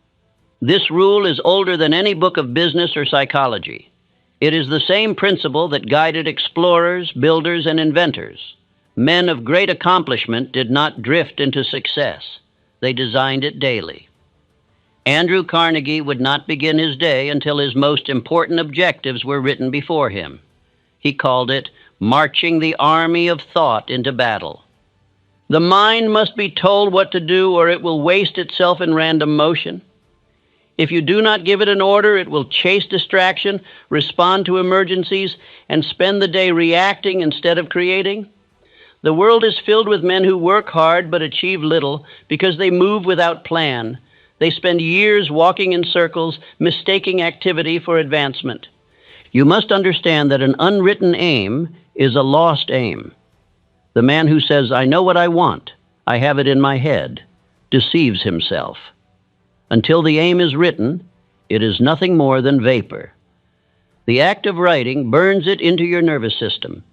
This rule is older than any book of business or psychology. It is the same principle that guided explorers, builders, and inventors. Men of great accomplishment did not drift into success. They designed it daily. Andrew Carnegie would not begin his day until his most important objectives were written before him. He called it marching the army of thought into battle. The mind must be told what to do or it will waste itself in random motion. If you do not give it an order, it will chase distraction, respond to emergencies, and spend the day reacting instead of creating. The world is filled with men who work hard but achieve little because they move without plan. They spend years walking in circles, mistaking activity for advancement. You must understand that an unwritten aim is a lost aim. The man who says, "I know what I want, I have it in my head," deceives himself. Until the aim is written, it is nothing more than vapor. The act of writing burns it into your nervous system.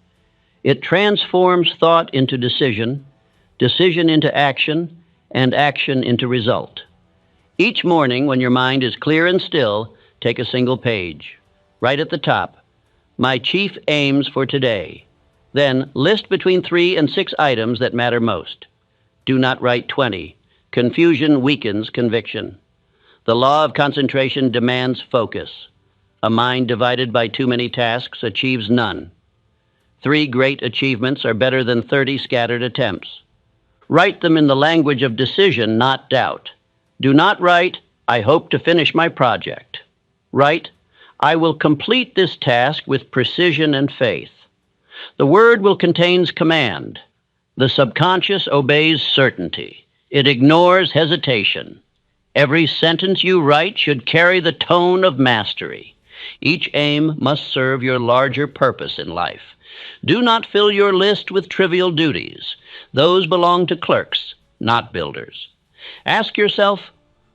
It transforms thought into decision, decision into action, and action into result. Each morning, when your mind is clear and still, take a single page. Write at the top, "My chief aims for today." Then list between 3 and 6 items that matter most. Do not write 20. Confusion weakens conviction. The law of concentration demands focus. A mind divided by too many tasks achieves none. 3 great achievements are better than 30 scattered attempts. Write them in the language of decision, not doubt. Do not write, "I hope to finish my project." Write, "I will complete this task with precision and faith." The word will contain command. The subconscious obeys certainty. It ignores hesitation. Every sentence you write should carry the tone of mastery. Each aim must serve your larger purpose in life. Do not fill your list with trivial duties. Those belong to clerks, not builders. Ask yourself,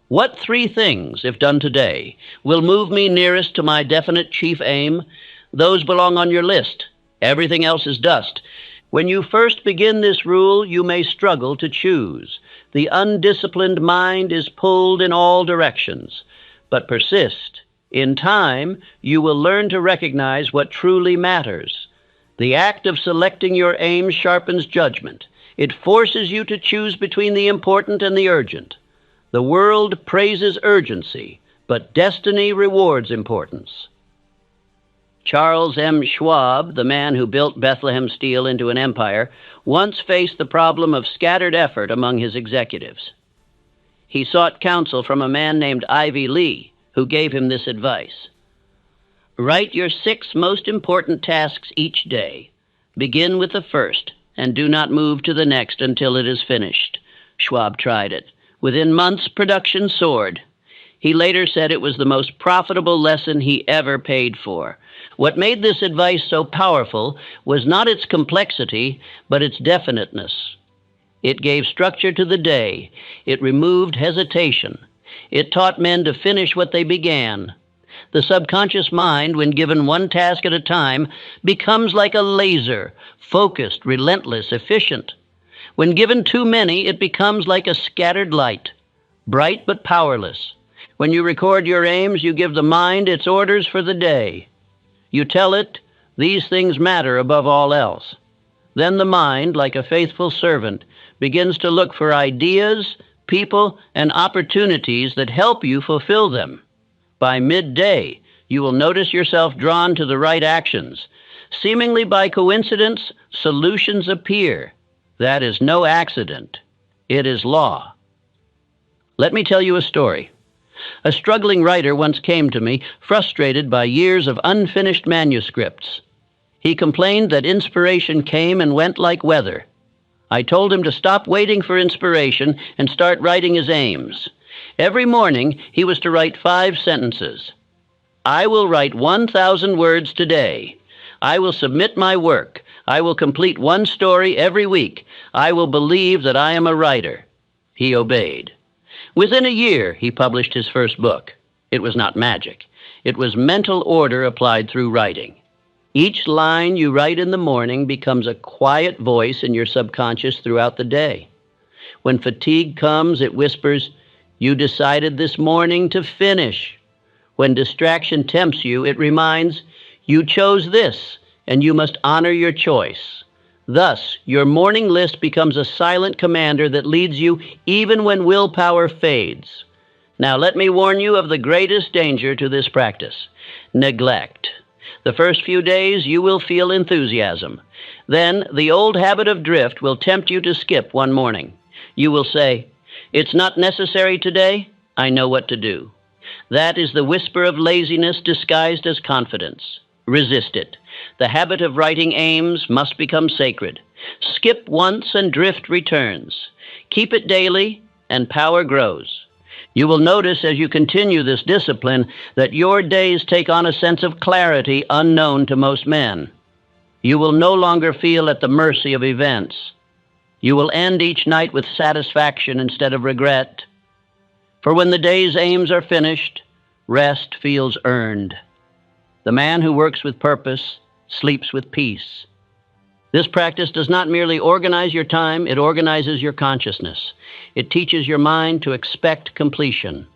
what 3 things, if done today, will move me nearest to my definite chief aim? Those belong on your list. Everything else is dust. When you first begin this rule, you may struggle to choose. The undisciplined mind is pulled in all directions. But persist. In time, you will learn to recognize what truly matters. The act of selecting your aim sharpens judgment. It forces you to choose between the important and the urgent. The world praises urgency, but destiny rewards importance. Charles M. Schwab, the man who built Bethlehem Steel into an empire, once faced the problem of scattered effort among his executives. He sought counsel from a man named Ivy Lee, who gave him this advice. Write your 6 most important tasks each day. Begin with the first, and do not move to the next until it is finished. Schwab tried it. Within months, production soared. He later said it was the most profitable lesson he ever paid for. What made this advice so powerful was not its complexity, but its definiteness. It gave structure to the day. It removed hesitation. It taught men to finish what they began. The subconscious mind, when given one task at a time, becomes like a laser, focused, relentless, efficient. When given too many, it becomes like a scattered light, bright but powerless. When you record your aims, you give the mind its orders for the day. You tell it, these things matter above all else. Then the mind, like a faithful servant, begins to look for ideas, people, and opportunities that help you fulfill them. By midday, you will notice yourself drawn to the right actions. Seemingly by coincidence, solutions appear. That is no accident. It is law. Let me tell you a story. A struggling writer once came to me, frustrated by years of unfinished manuscripts. He complained that inspiration came and went like weather. I told him to stop waiting for inspiration and start writing his aims. Every morning, he was to write 5 sentences. I will write 1,000 words today. I will submit my work. I will complete 1 story every week. I will believe that I am a writer. He obeyed. Within a year, he published his first book. It was not magic. It was mental order applied through writing. Each line you write in the morning becomes a quiet voice in your subconscious throughout the day. When fatigue comes, it whispers, "You decided this morning to finish." When distraction tempts you, it reminds, "You chose this, and you must honor your choice." Thus, your morning list becomes a silent commander that leads you even when willpower fades. Now, let me warn you of the greatest danger to this practice: neglect. The first few days, you will feel enthusiasm. Then, the old habit of drift will tempt you to skip one morning. You will say, "It's not necessary today. I know what to do." That is the whisper of laziness disguised as confidence. Resist it. The habit of writing aims must become sacred. Skip once and drift returns. Keep it daily, and power grows. You will notice as you continue this discipline that your days take on a sense of clarity unknown to most men. You will no longer feel at the mercy of events. You will end each night with satisfaction instead of regret. For when the day's aims are finished, rest feels earned. The man who works with purpose sleeps with peace. This practice does not merely organize your time, it organizes your consciousness. It teaches your mind to expect completion.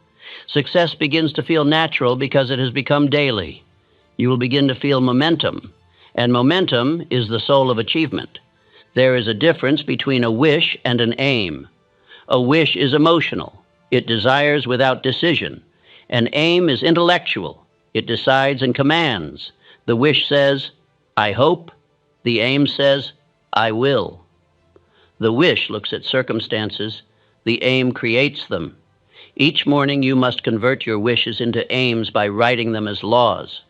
Success begins to feel natural because it has become daily. You will begin to feel momentum, and momentum is the soul of achievement. There is a difference between a wish and an aim. A wish is emotional. It desires without decision. An aim is intellectual. It decides and commands. The wish says, "I hope." The aim says, "I will." The wish looks at circumstances. The aim creates them. Each morning you must convert your wishes into aims by writing them as laws.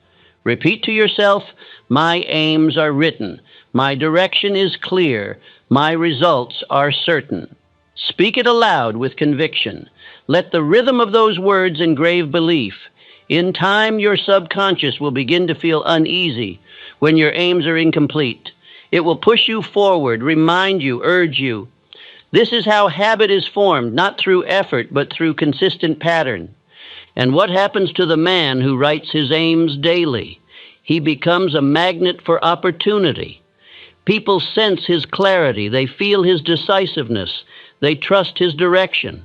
Repeat to yourself, "My aims are written. My direction is clear. My results are certain." Speak it aloud with conviction. Let the rhythm of those words engrave belief. In time, your subconscious will begin to feel uneasy when your aims are incomplete. It will push you forward, remind you, urge you. This is how habit is formed, not through effort, but through consistent pattern. And what happens to the man who writes his aims daily? He becomes a magnet for opportunity. People sense his clarity. They feel his decisiveness. They trust his direction.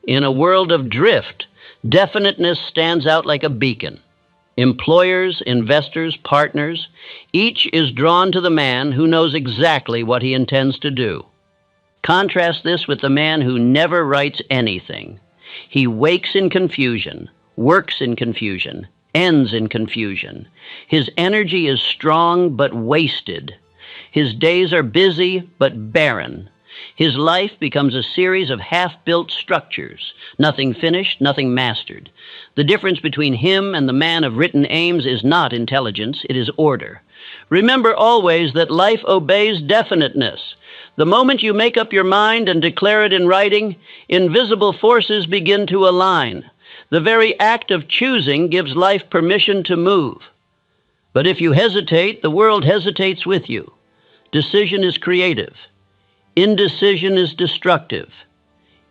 In a world of drift, definiteness stands out like a beacon. Employers, investors, partners, each is drawn to the man who knows exactly what he intends to do. Contrast this with the man who never writes anything. He wakes in confusion, works in confusion, ends in confusion. His energy is strong but wasted. His days are busy but barren. His life becomes a series of half-built structures, nothing finished, nothing mastered. The difference between him and the man of written aims is not intelligence, it is order. Remember always that life obeys definiteness. The moment you make up your mind and declare it in writing, invisible forces begin to align. The very act of choosing gives life permission to move. But if you hesitate, the world hesitates with you. Decision is creative. Indecision is destructive.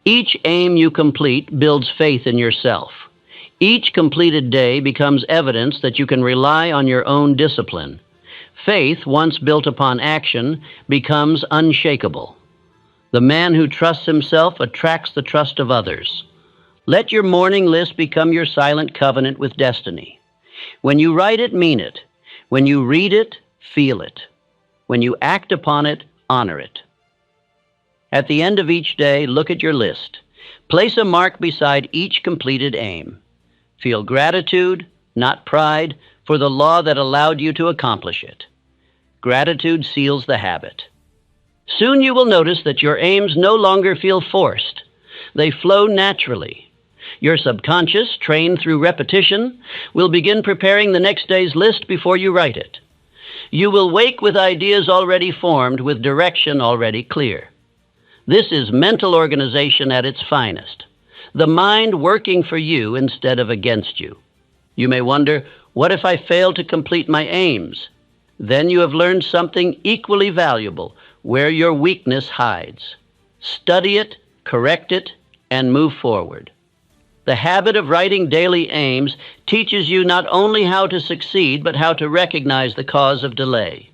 Each aim you complete builds faith in yourself. Each completed day becomes evidence that you can rely on your own discipline. Faith, once built upon action, becomes unshakable. The man who trusts himself attracts the trust of others. Let your morning list become your silent covenant with destiny. When you write it, mean it. When you read it, feel it. When you act upon it, honor it. At the end of each day, look at your list. Place a mark beside each completed aim. Feel gratitude, not pride, for the law that allowed you to accomplish it. Gratitude seals the habit. Soon you will notice that your aims no longer feel forced. They flow naturally. Your subconscious, trained through repetition, will begin preparing the next day's list before you write it. You will wake with ideas already formed, with direction already clear. This is mental organization at its finest. The mind working for you instead of against you. You may wonder, what if I fail to complete my aims? Then you have learned something equally valuable, where your weakness hides. Study it, correct it, and move forward. The habit of writing daily aims teaches you not only how to succeed, but how to recognize the cause of delay.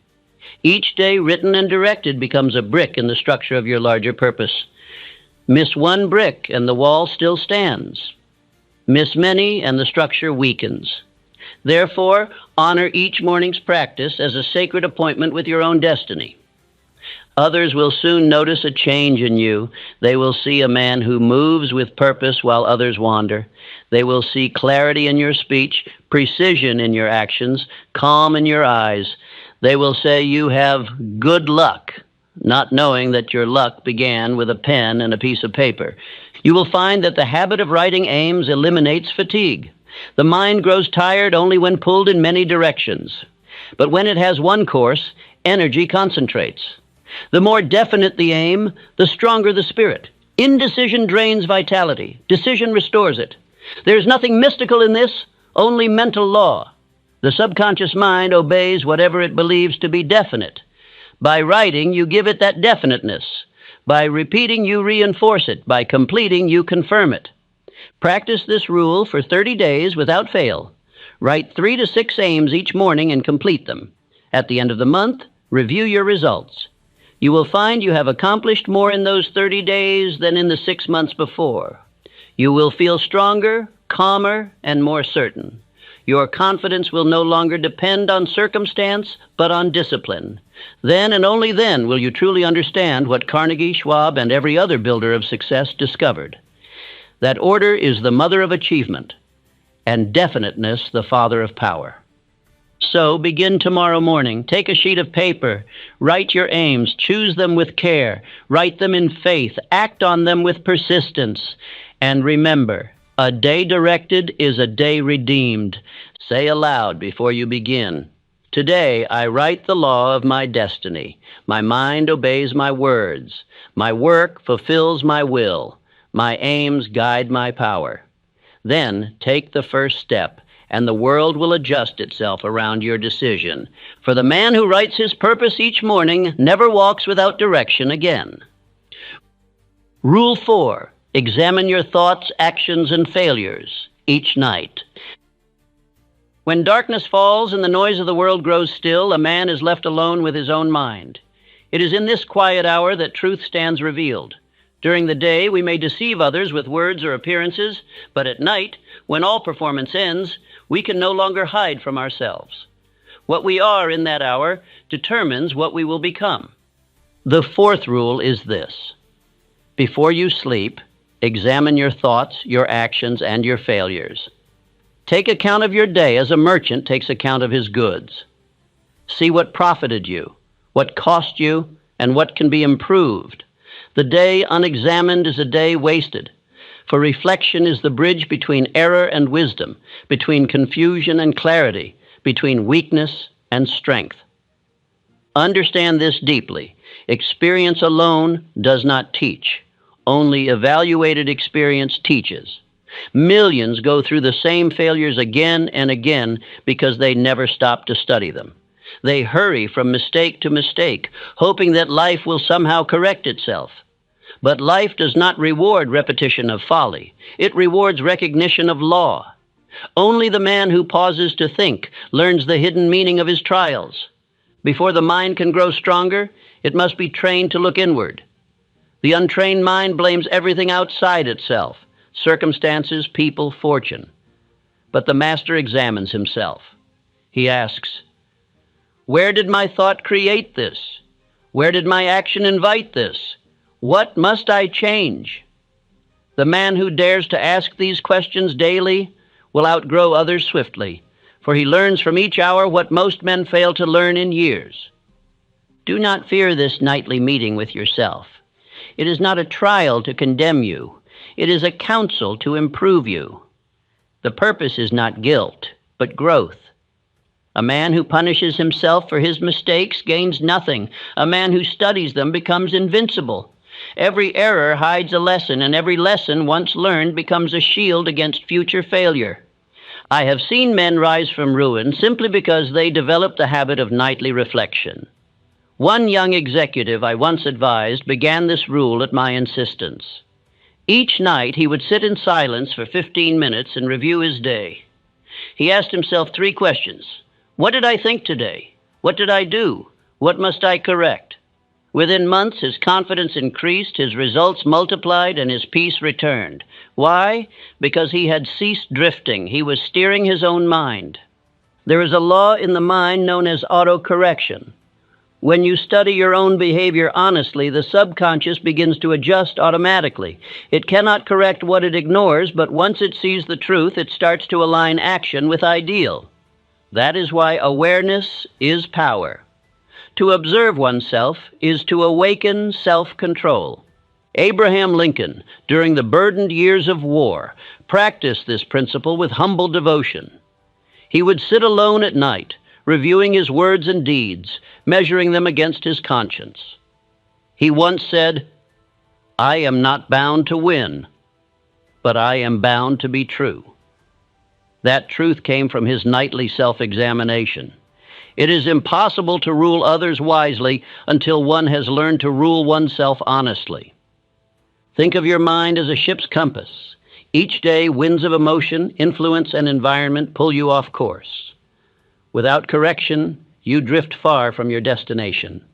Each day written and directed becomes a brick in the structure of your larger purpose. Miss one brick and the wall still stands. Miss many and the structure weakens. Therefore, honor each morning's practice as a sacred appointment with your own destiny. Others will soon notice a change in you. They will see a man who moves with purpose while others wander. They will see clarity in your speech, precision in your actions, calm in your eyes. They will say you have good luck, not knowing that your luck began with a pen and a piece of paper. You will find that the habit of writing aims eliminates fatigue. The mind grows tired only when pulled in many directions. But when it has one course, energy concentrates. The more definite the aim, the stronger the spirit. Indecision drains vitality. Decision restores it. There is nothing mystical in this, only mental law. The subconscious mind obeys whatever it believes to be definite. By writing, you give it that definiteness. By repeating, you reinforce it. By completing, you confirm it. Practice this rule for 30 days without fail. Write 3 to 6 aims each morning and complete them. At the end of the month, review your results. You will find you have accomplished more in those 30 days than in the 6 months before. You will feel stronger, calmer, and more certain. Your confidence will no longer depend on circumstance, but on discipline. Then and only then will you truly understand what Carnegie, Schwab, and every other builder of success discovered. That order is the mother of achievement, and definiteness the father of power. So begin tomorrow morning. Take a sheet of paper. Write your aims. Choose them with care. Write them in faith. Act on them with persistence. And remember, a day directed is a day redeemed. Say aloud before you begin. Today I write the law of my destiny. My mind obeys my words. My work fulfills my will. My aims guide my power. Then take the first step, and the world will adjust itself around your decision. For the man who writes his purpose each morning never walks without direction again. Rule 4. Examine your thoughts, actions, and failures each night. When darkness falls and the noise of the world grows still, a man is left alone with his own mind. It is in this quiet hour that truth stands revealed. During the day, we may deceive others with words or appearances, but at night, when all performance ends, we can no longer hide from ourselves. What we are in that hour determines what we will become. The fourth rule is this: before you sleep, examine your thoughts, your actions, and your failures. Take account of your day as a merchant takes account of his goods. See what profited you, what cost you, and what can be improved. The day unexamined is a day wasted, for reflection is the bridge between error and wisdom, between confusion and clarity, between weakness and strength. Understand this deeply. Experience alone does not teach. Only evaluated experience teaches. Millions go through the same failures again and again because they never stop to study them. They hurry from mistake to mistake, hoping that life will somehow correct itself. But life does not reward repetition of folly. It rewards recognition of law. Only the man who pauses to think learns the hidden meaning of his trials. Before the mind can grow stronger, it must be trained to look inward. The untrained mind blames everything outside itself: circumstances, people, fortune. But the master examines himself. He asks, where did my thought create this? Where did my action invite this? What must I change? The man who dares to ask these questions daily will outgrow others swiftly, for he learns from each hour what most men fail to learn in years. Do not fear this nightly meeting with yourself. It is not a trial to condemn you. It is a counsel to improve you. The purpose is not guilt, but growth. A man who punishes himself for his mistakes gains nothing. A man who studies them becomes invincible. Every error hides a lesson, and every lesson once learned becomes a shield against future failure. I have seen men rise from ruin simply because they developed the habit of nightly reflection. One young executive I once advised began this rule at my insistence. Each night he would sit in silence for 15 minutes and review his day. He asked himself 3 questions. What did I think today? What did I do? What must I correct? Within months, his confidence increased, his results multiplied, and his peace returned. Why? Because he had ceased drifting. He was steering his own mind. There is a law in the mind known as autocorrection. When you study your own behavior honestly, the subconscious begins to adjust automatically. It cannot correct what it ignores, but once it sees the truth, it starts to align action with ideal. That is why awareness is power. To observe oneself is to awaken self-control. Abraham Lincoln, during the burdened years of war, practiced this principle with humble devotion. He would sit alone at night, reviewing his words and deeds, measuring them against his conscience. He once said, "I am not bound to win, but I am bound to be true." That truth came from his nightly self-examination. It is impossible to rule others wisely until one has learned to rule oneself honestly. Think of your mind as a ship's compass. Each day, winds of emotion, influence, and environment pull you off course. Without correction, you drift far from your destination.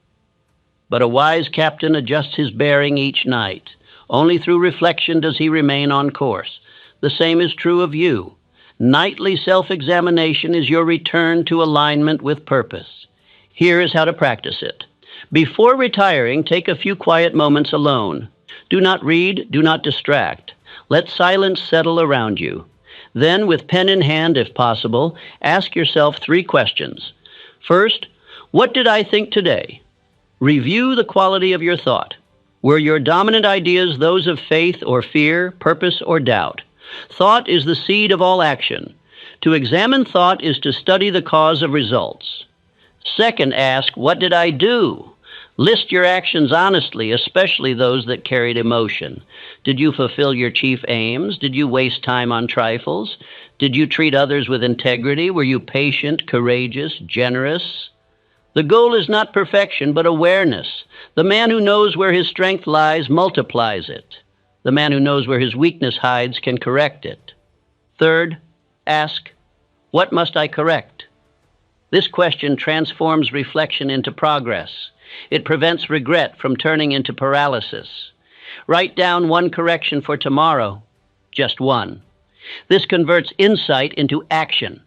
But a wise captain adjusts his bearing each night. Only through reflection does he remain on course. The same is true of you. Nightly self-examination is your return to alignment with purpose. Here is how to practice it. Before retiring, take a few quiet moments alone. Do not read, do not distract. Let silence settle around you. Then, with pen in hand, if possible, ask yourself 3 questions. First, what did I think today? Review the quality of your thought. Were your dominant ideas those of faith or fear, purpose or doubt? Thought is the seed of all action. To examine thought is to study the cause of results. Second, ask, what did I do? List your actions honestly, especially those that carried emotion. Did you fulfill your chief aims? Did you waste time on trifles? Did you treat others with integrity? Were you patient, courageous, generous? The goal is not perfection, but awareness. The man who knows where his strength lies multiplies it. The man who knows where his weakness hides can correct it. Third, ask, what must I correct? This question transforms reflection into progress. It prevents regret from turning into paralysis. Write down one correction for tomorrow, just one. This converts insight into action.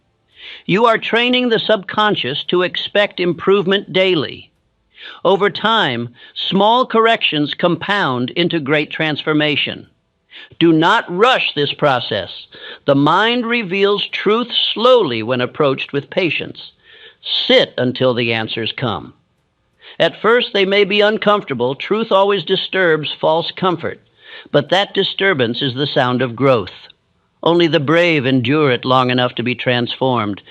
You are training the subconscious to expect improvement daily. Over time, small corrections compound into great transformation. Do not rush this process. The mind reveals truth slowly when approached with patience. Sit until the answers come. At first, they may be uncomfortable. Truth always disturbs false comfort, but that disturbance is the sound of growth. Only the brave endure it long enough to be transformed.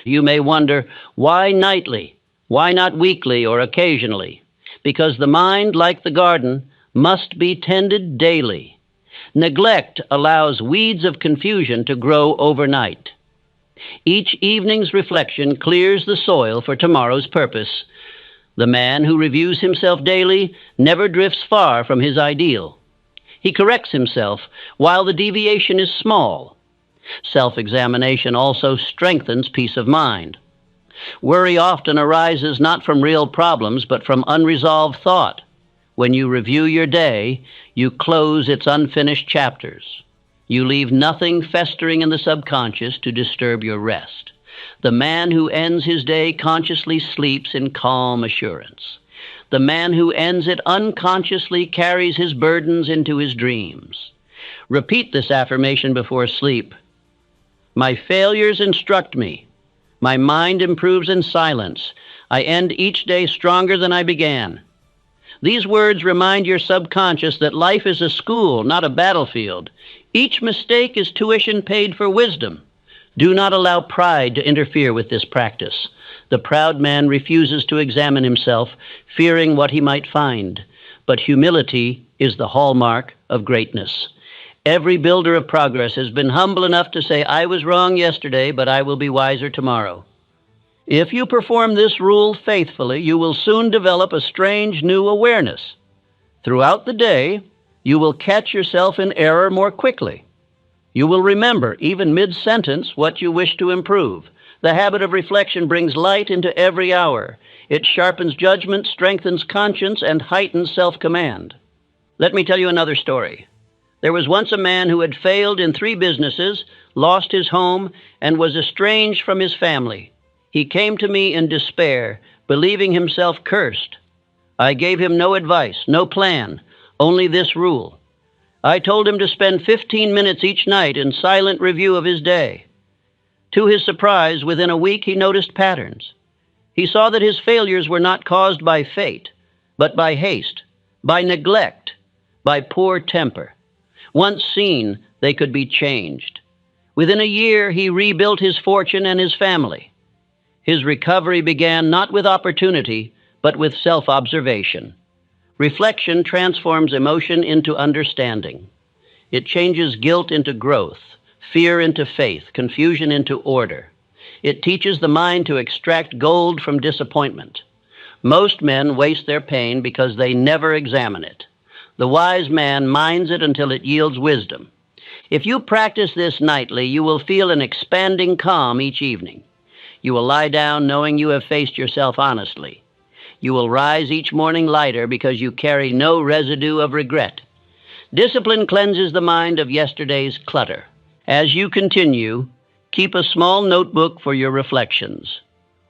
You may wonder, why nightly? Why not weekly or occasionally? Because the mind, like the garden, must be tended daily. Neglect allows weeds of confusion to grow overnight. Each evening's reflection clears the soil for tomorrow's purpose. The man who reviews himself daily never drifts far from his ideal. He corrects himself while the deviation is small. Self-examination also strengthens peace of mind. Worry often arises not from real problems, but from unresolved thought. When you review your day, you close its unfinished chapters. You leave nothing festering in the subconscious to disturb your rest. The man who ends his day consciously sleeps in calm assurance. The man who ends it unconsciously carries his burdens into his dreams. Repeat this affirmation before sleep. My failures instruct me. My mind improves in silence. I end each day stronger than I began. These words remind your subconscious that life is a school, not a battlefield. Each mistake is tuition paid for wisdom. Do not allow pride to interfere with this practice. The proud man refuses to examine himself, fearing what he might find. But humility is the hallmark of greatness. Every builder of progress has been humble enough to say, I was wrong yesterday, but I will be wiser tomorrow. If you perform this rule faithfully, you will soon develop a strange new awareness. Throughout the day, you will catch yourself in error more quickly. You will remember, even mid-sentence, what you wish to improve. The habit of reflection brings light into every hour. It sharpens judgment, strengthens conscience, and heightens self-command. Let me tell you another story. There was once a man who had failed in 3 businesses, lost his home, and was estranged from his family. He came to me in despair, believing himself cursed. I gave him no advice, no plan, only this rule. I told him to spend 15 minutes each night in silent review of his day. To his surprise, within a week he noticed patterns. He saw that his failures were not caused by fate, but by haste, by neglect, by poor temper. Once seen, they could be changed. Within a year, he rebuilt his fortune and his family. His recovery began not with opportunity, but with self-observation. Reflection transforms emotion into understanding. It changes guilt into growth, fear into faith, confusion into order. It teaches the mind to extract gold from disappointment. Most men waste their pain because they never examine it. The wise man mines it until it yields wisdom. If you practice this nightly, you will feel an expanding calm each evening. You will lie down knowing you have faced yourself honestly. You will rise each morning lighter because you carry no residue of regret. Discipline cleanses the mind of yesterday's clutter. As you continue, keep a small notebook for your reflections.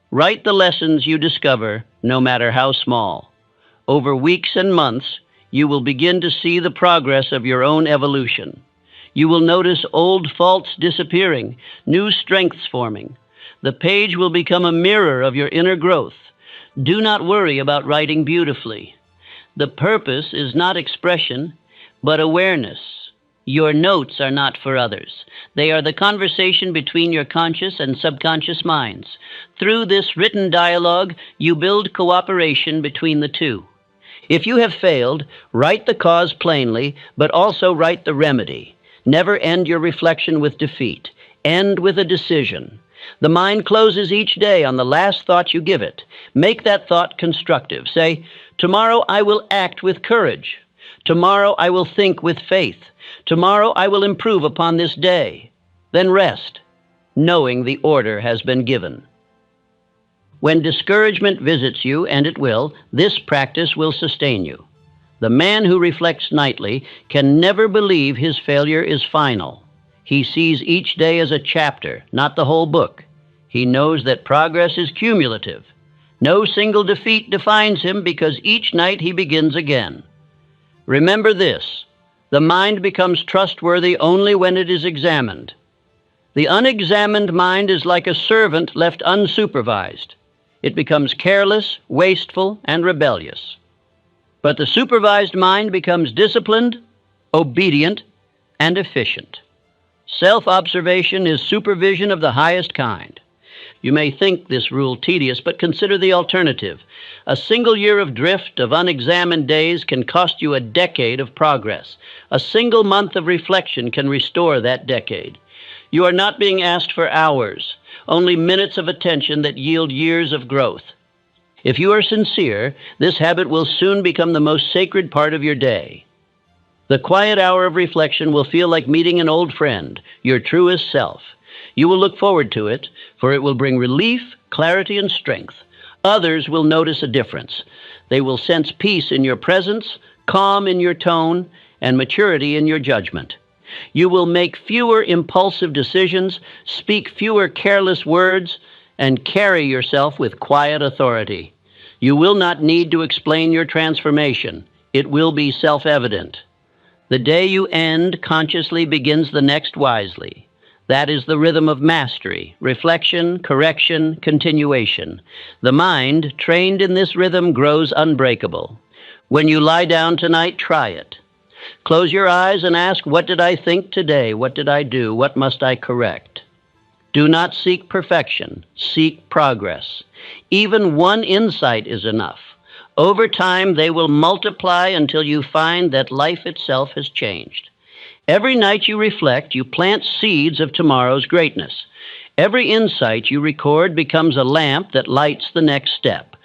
Write the lessons you discover, no matter how small. Over weeks and months, you will begin to see the progress of your own evolution. You will notice old faults disappearing, new strengths forming. The page will become a mirror of your inner growth. Do not worry about writing beautifully. The purpose is not expression, but awareness. Your notes are not for others. They are the conversation between your conscious and subconscious minds. Through this written dialogue, you build cooperation between the two. If you have failed, write the cause plainly, but also write the remedy. Never end your reflection with defeat. End with a decision. The mind closes each day on the last thought you give it. Make that thought constructive. Say, tomorrow I will act with courage. Tomorrow I will think with faith. Tomorrow I will improve upon this day. Then rest, knowing the order has been given. When discouragement visits you, and it will, this practice will sustain you. The man who reflects nightly can never believe his failure is final. He sees each day as a chapter, not the whole book. He knows that progress is cumulative. No single defeat defines him because each night he begins again. Remember this: the mind becomes trustworthy only when it is examined. The unexamined mind is like a servant left unsupervised. It becomes careless, wasteful, and rebellious. But the supervised mind becomes disciplined, obedient, and efficient. Self-observation is supervision of the highest kind. You may think this rule tedious, but consider the alternative. A single year of drift, of unexamined days, can cost you a decade of progress. A single month of reflection can restore that decade. You are not being asked for hours, only minutes of attention that yield years of growth. If you are sincere, this habit will soon become the most sacred part of your day. The quiet hour of reflection will feel like meeting an old friend, your truest self. You will look forward to it, for it will bring relief, clarity, and strength. Others will notice a difference. They will sense peace in your presence, calm in your tone, and maturity in your judgment. You will make fewer impulsive decisions, speak fewer careless words, and carry yourself with quiet authority. You will not need to explain your transformation. It will be self-evident. The day you end consciously begins the next wisely. That is the rhythm of mastery, reflection, correction, continuation. The mind, trained in this rhythm, grows unbreakable. When you lie down tonight, try it. Close your eyes and ask, what did I think today? What did I do? What must I correct? Do not seek perfection. Seek progress. Even one insight is enough. Over time, they will multiply until you find that life itself has changed. Every night you reflect, you plant seeds of tomorrow's greatness. Every insight you record becomes a lamp that lights the next step.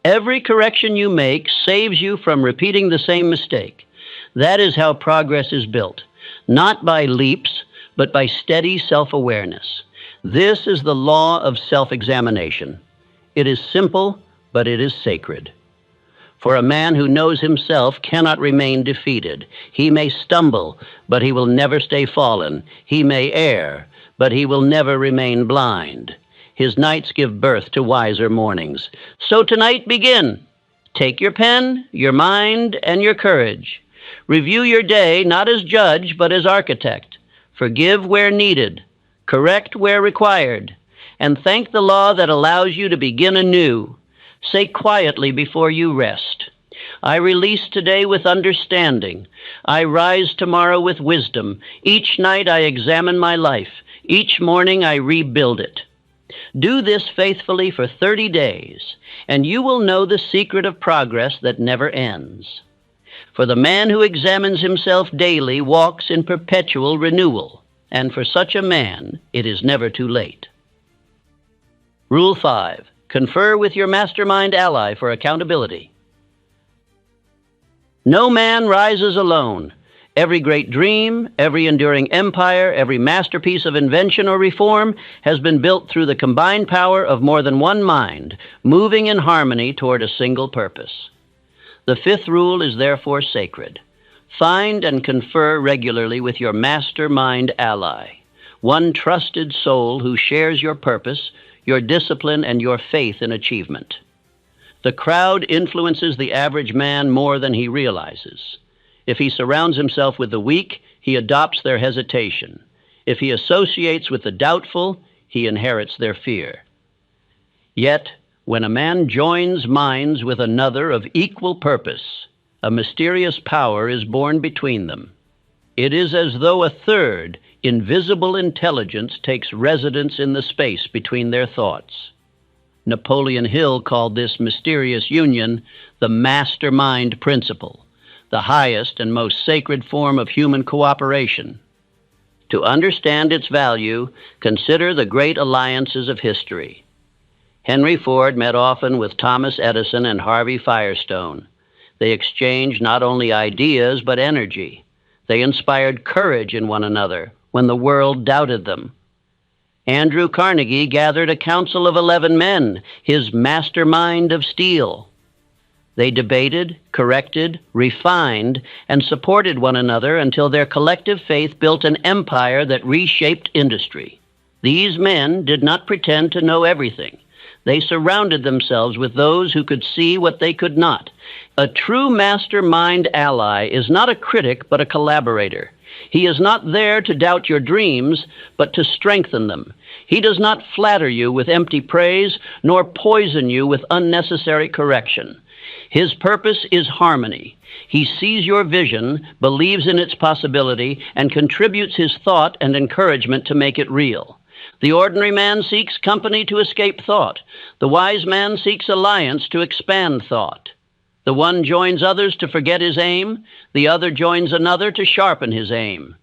Every correction you make saves you from repeating the same mistake. That is how progress is built, not by leaps, but by steady self-awareness. This is the law of self-examination. It is simple, but it is sacred. For a man who knows himself cannot remain defeated. He may stumble, but he will never stay fallen. He may err, but he will never remain blind. His nights give birth to wiser mornings. So tonight begin. Take your pen, your mind, and your courage. Review your day not as judge, but as architect. Forgive where needed. Correct where required. And thank the law that allows you to begin anew. Say quietly before you rest, I release today with understanding. I rise tomorrow with wisdom. Each night I examine my life. Each morning I rebuild it. Do this faithfully for 30 days, and you will know the secret of progress that never ends. For the man who examines himself daily walks in perpetual renewal, and for such a man it is never too late. Rule 5. Confer with your mastermind ally for accountability. No man rises alone. Every great dream, every enduring empire, every masterpiece of invention or reform has been built through the combined power of more than one mind, moving in harmony toward a single purpose. The 5th rule is therefore sacred. Find and confer regularly with your mastermind ally, one trusted soul who shares your purpose, your discipline, and your faith in achievement. The crowd influences the average man more than he realizes. If he surrounds himself with the weak, he adopts their hesitation. If he associates with the doubtful, he inherits their fear. Yet, when a man joins minds with another of equal purpose, a mysterious power is born between them. It is as though a third, invisible intelligence takes residence in the space between their thoughts. Napoleon Hill called this mysterious union the mastermind principle, the highest and most sacred form of human cooperation. To understand its value, consider the great alliances of history. Henry Ford met often with Thomas Edison and Harvey Firestone. They exchanged not only ideas but energy. They inspired courage in one another when the world doubted them. Andrew Carnegie gathered a council of 11 men, his mastermind of steel. They debated, corrected, refined, and supported one another until their collective faith built an empire that reshaped industry. These men did not pretend to know everything. They surrounded themselves with those who could see what they could not. A true mastermind ally is not a critic, but a collaborator. He is not there to doubt your dreams, but to strengthen them. He does not flatter you with empty praise, nor poison you with unnecessary correction. His purpose is harmony. He sees your vision, believes in its possibility, and contributes his thought and encouragement to make it real. The ordinary man seeks company to escape thought. The wise man seeks alliance to expand thought. The one joins others to forget his aim, the other joins another to sharpen his aim.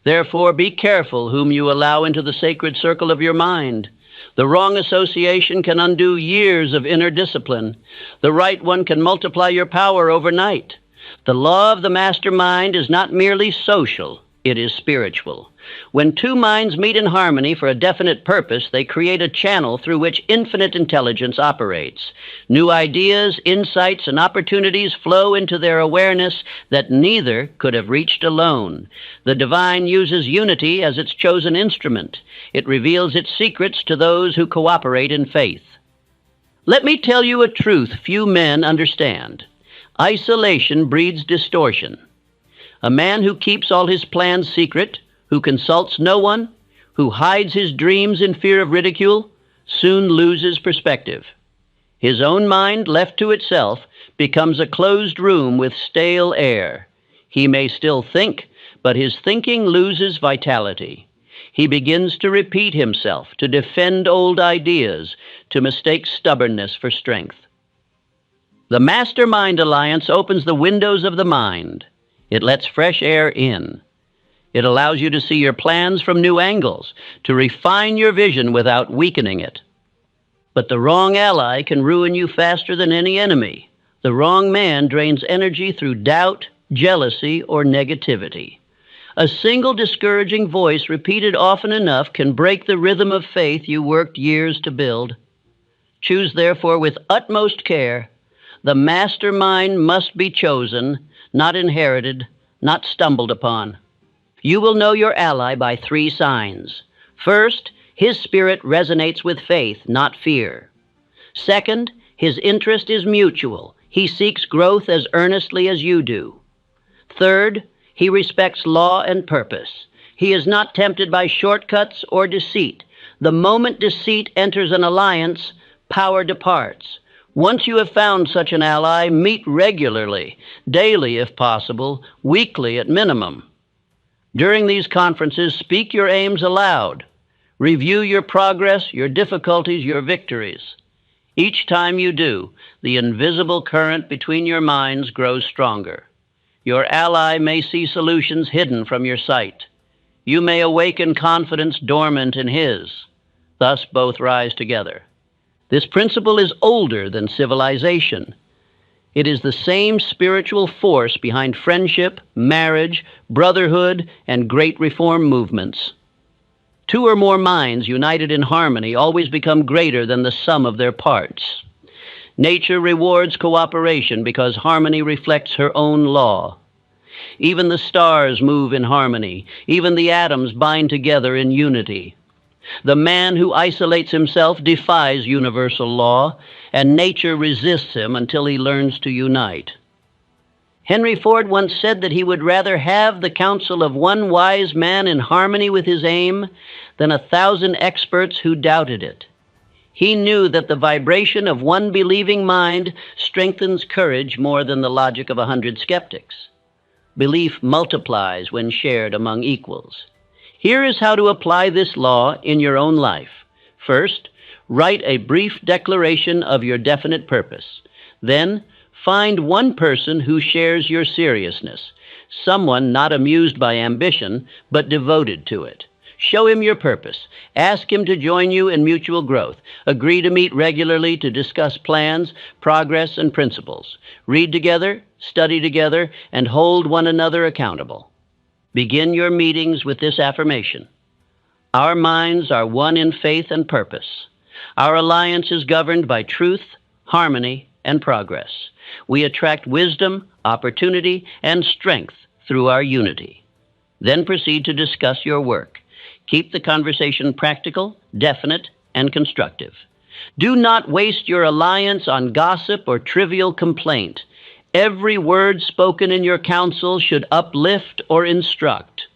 Therefore, be careful whom you allow into the sacred circle of your mind. The wrong association can undo years of inner discipline. The right one can multiply your power overnight. The law of the mastermind is not merely social, it is spiritual. When two minds meet in harmony for a definite purpose, they create a channel through which infinite intelligence operates. New ideas, insights, and opportunities flow into their awareness that neither could have reached alone. The divine uses unity as its chosen instrument. It reveals its secrets to those who cooperate in faith. Let me tell you a truth few men understand. Isolation breeds distortion. A man who keeps all his plans secret, who consults no one, who hides his dreams in fear of ridicule, soon loses perspective. His own mind, left to itself, becomes a closed room with stale air. He may still think, but his thinking loses vitality. He begins to repeat himself, to defend old ideas, to mistake stubbornness for strength. The Mastermind Alliance opens the windows of the mind. It lets fresh air in. It allows you to see your plans from new angles, to refine your vision without weakening it. But the wrong ally can ruin you faster than any enemy. The wrong man drains energy through doubt, jealousy, or negativity. A single discouraging voice repeated often enough can break the rhythm of faith you worked years to build. Choose therefore with utmost care. The mastermind must be chosen, not inherited, not stumbled upon. You will know your ally by 3 signs. First, his spirit resonates with faith, not fear. Second, his interest is mutual. He seeks growth as earnestly as you do. Third, he respects law and purpose. He is not tempted by shortcuts or deceit. The moment deceit enters an alliance, power departs. Once you have found such an ally, meet regularly, daily if possible, weekly at minimum. During these conferences, speak your aims aloud. Review your progress, your difficulties, your victories. Each time you do, the invisible current between your minds grows stronger. Your ally may see solutions hidden from your sight. You may awaken confidence dormant in his. Thus both rise together. This principle is older than civilization. It is the same spiritual force behind friendship, marriage, brotherhood, and great reform movements. 2 or more minds united in harmony always become greater than the sum of their parts. Nature rewards cooperation because harmony reflects her own law. Even the stars move in harmony. Even the atoms bind together in unity. The man who isolates himself defies universal law, and nature resists him until he learns to unite. Henry Ford once said that he would rather have the counsel of one wise man in harmony with his aim than 1,000 experts who doubted it. He knew that the vibration of one believing mind strengthens courage more than the logic of 100 skeptics. Belief multiplies when shared among equals. Here is how to apply this law in your own life. First, write a brief declaration of your definite purpose. Then, find one person who shares your seriousness, someone not amused by ambition, but devoted to it. Show him your purpose. Ask him to join you in mutual growth. Agree to meet regularly to discuss plans, progress, and principles. Read together, study together, and hold one another accountable. Begin your meetings with this affirmation. Our minds are one in faith and purpose. Our alliance is governed by truth, harmony, and progress. We attract wisdom, opportunity, and strength through our unity. Then proceed to discuss your work. Keep the conversation practical, definite, and constructive. Do not waste your alliance on gossip or trivial complaint. Every word spoken in your council should uplift or instruct.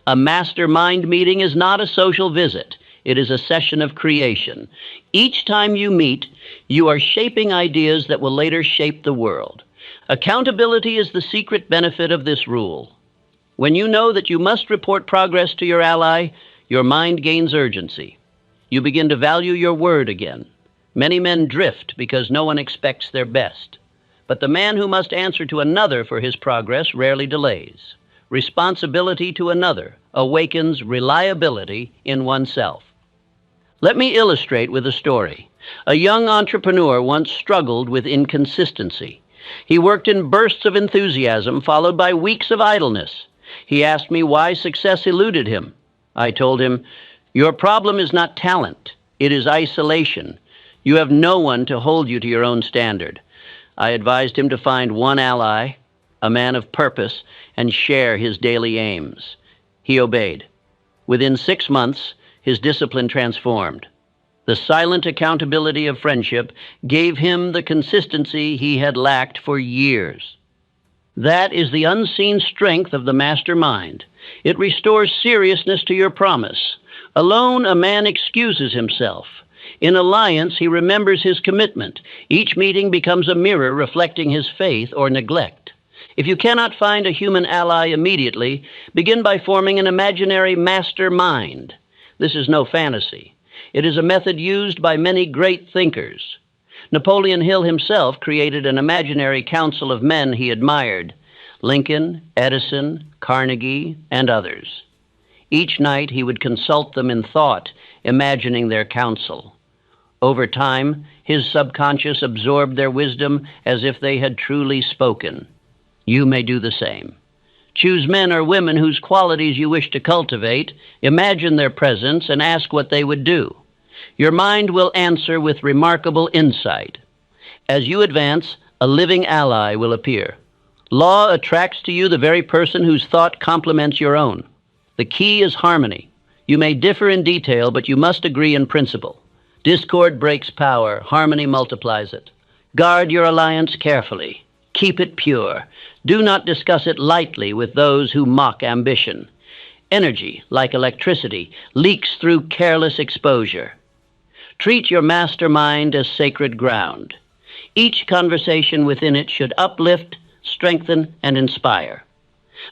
A mastermind meeting is not a social visit. It is a session of creation. Each time you meet, you are shaping ideas that will later shape the world. Accountability is the secret benefit of this rule. When you know that you must report progress to your ally, your mind gains urgency. You begin to value your word again. Many men drift because no one expects their best. But the man who must answer to another for his progress rarely delays. Responsibility to another awakens reliability in oneself. Let me illustrate with a story. A young entrepreneur once struggled with inconsistency. He worked in bursts of enthusiasm followed by weeks of idleness. He asked me why success eluded him. I told him, "Your problem is not talent. It is isolation. You have no one to hold you to your own standard." I advised him to find one ally, a man of purpose, and share his daily aims. He obeyed. Within 6 months, his discipline transformed. The silent accountability of friendship gave him the consistency he had lacked for years. That is the unseen strength of the mastermind. It restores seriousness to your promise. Alone, a man excuses himself. In alliance, he remembers his commitment. Each meeting becomes a mirror reflecting his faith or neglect. If you cannot find a human ally immediately, begin by forming an imaginary mastermind. This is no fantasy. It is a method used by many great thinkers. Napoleon Hill himself created an imaginary council of men he admired: Lincoln, Edison, Carnegie, and others. Each night he would consult them in thought, imagining their counsel. Over time, his subconscious absorbed their wisdom as if they had truly spoken. You may do the same. Choose men or women whose qualities you wish to cultivate, imagine their presence, and ask what they would do. Your mind will answer with remarkable insight. As you advance, a living ally will appear. Law attracts to you the very person whose thought complements your own. The key is harmony. You may differ in detail, but you must agree in principle. Discord breaks power, harmony multiplies it. Guard your alliance carefully. Keep it pure. Do not discuss it lightly with those who mock ambition. Energy, like electricity, leaks through careless exposure. Treat your mastermind as sacred ground. Each conversation within it should uplift, strengthen, and inspire.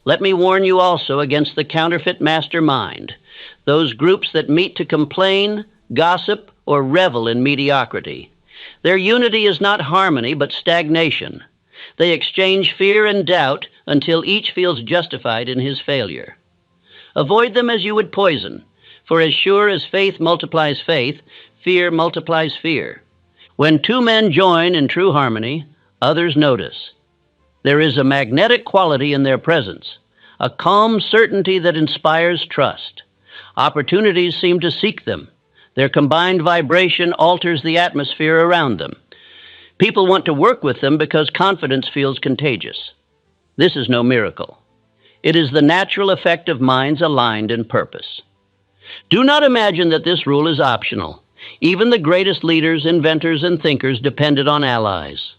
Let me warn you also against the counterfeit mastermind, those groups that meet to complain, gossip, or revel in mediocrity. Their unity is not harmony, but stagnation. They exchange fear and doubt until each feels justified in his failure. Avoid them as you would poison, for as sure as faith multiplies faith, fear multiplies fear. When two men join in true harmony, others notice. There is a magnetic quality in their presence, a calm certainty that inspires trust. Opportunities seem to seek them. Their combined vibration alters the atmosphere around them. People want to work with them because confidence feels contagious. This is no miracle. It is the natural effect of minds aligned in purpose. Do not imagine that this rule is optional. Even the greatest leaders, inventors, and thinkers depended on allies.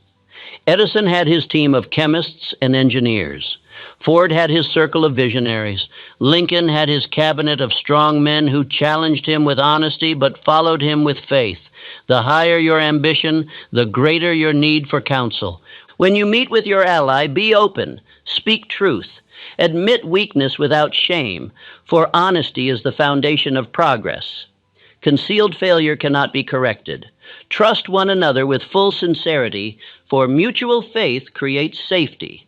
Edison had his team of chemists and engineers. Ford had his circle of visionaries. Lincoln had his cabinet of strong men who challenged him with honesty but followed him with faith. The higher your ambition, the greater your need for counsel. When you meet with your ally, be open, speak truth, admit weakness without shame, for honesty is the foundation of progress. Concealed failure cannot be corrected. Trust one another with full sincerity, for mutual faith creates safety.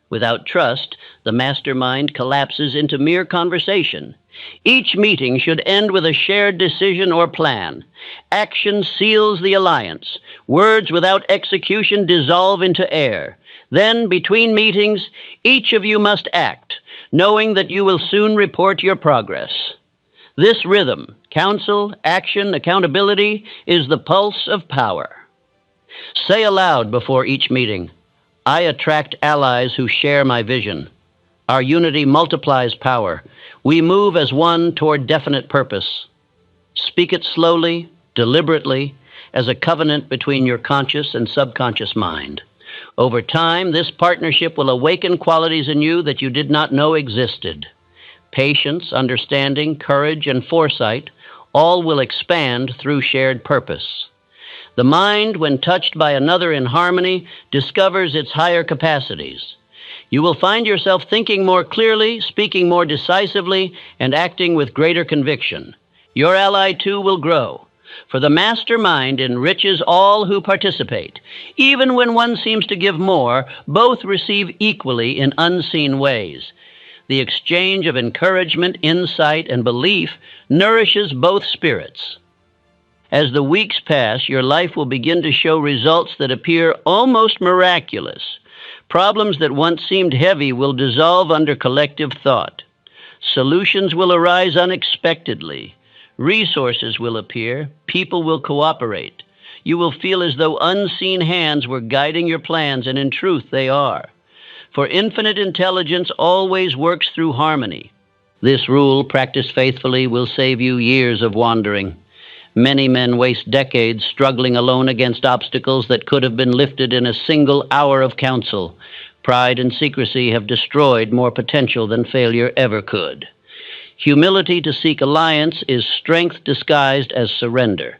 Without trust, the mastermind collapses into mere conversation. Each meeting should end with a shared decision or plan. Action seals the alliance. Words without execution dissolve into air. Then, between meetings, each of you must act, knowing that you will soon report your progress. This rhythm, counsel, action, accountability, is the pulse of power. Say aloud before each meeting, I attract allies who share my vision. Our unity multiplies power. We move as one toward definite purpose. Speak it slowly, deliberately, as a covenant between your conscious and subconscious mind. Over time, this partnership will awaken qualities in you that you did not know existed. Patience, understanding, courage, and foresight all will expand through shared purpose. The mind, when touched by another in harmony, discovers its higher capacities. You will find yourself thinking more clearly, speaking more decisively, and acting with greater conviction. Your ally, too, will grow, for the mastermind enriches all who participate. Even when one seems to give more, both receive equally in unseen ways. The exchange of encouragement, insight, and belief nourishes both spirits. As the weeks pass, your life will begin to show results that appear almost miraculous. Problems that once seemed heavy will dissolve under collective thought. Solutions will arise unexpectedly. Resources will appear. People will cooperate. You will feel as though unseen hands were guiding your plans, and in truth they are. For infinite intelligence always works through harmony. This rule, practiced faithfully, will save you years of wandering. Many men waste decades struggling alone against obstacles that could have been lifted in a single hour of counsel. Pride and secrecy have destroyed more potential than failure ever could. Humility to seek alliance is strength disguised as surrender.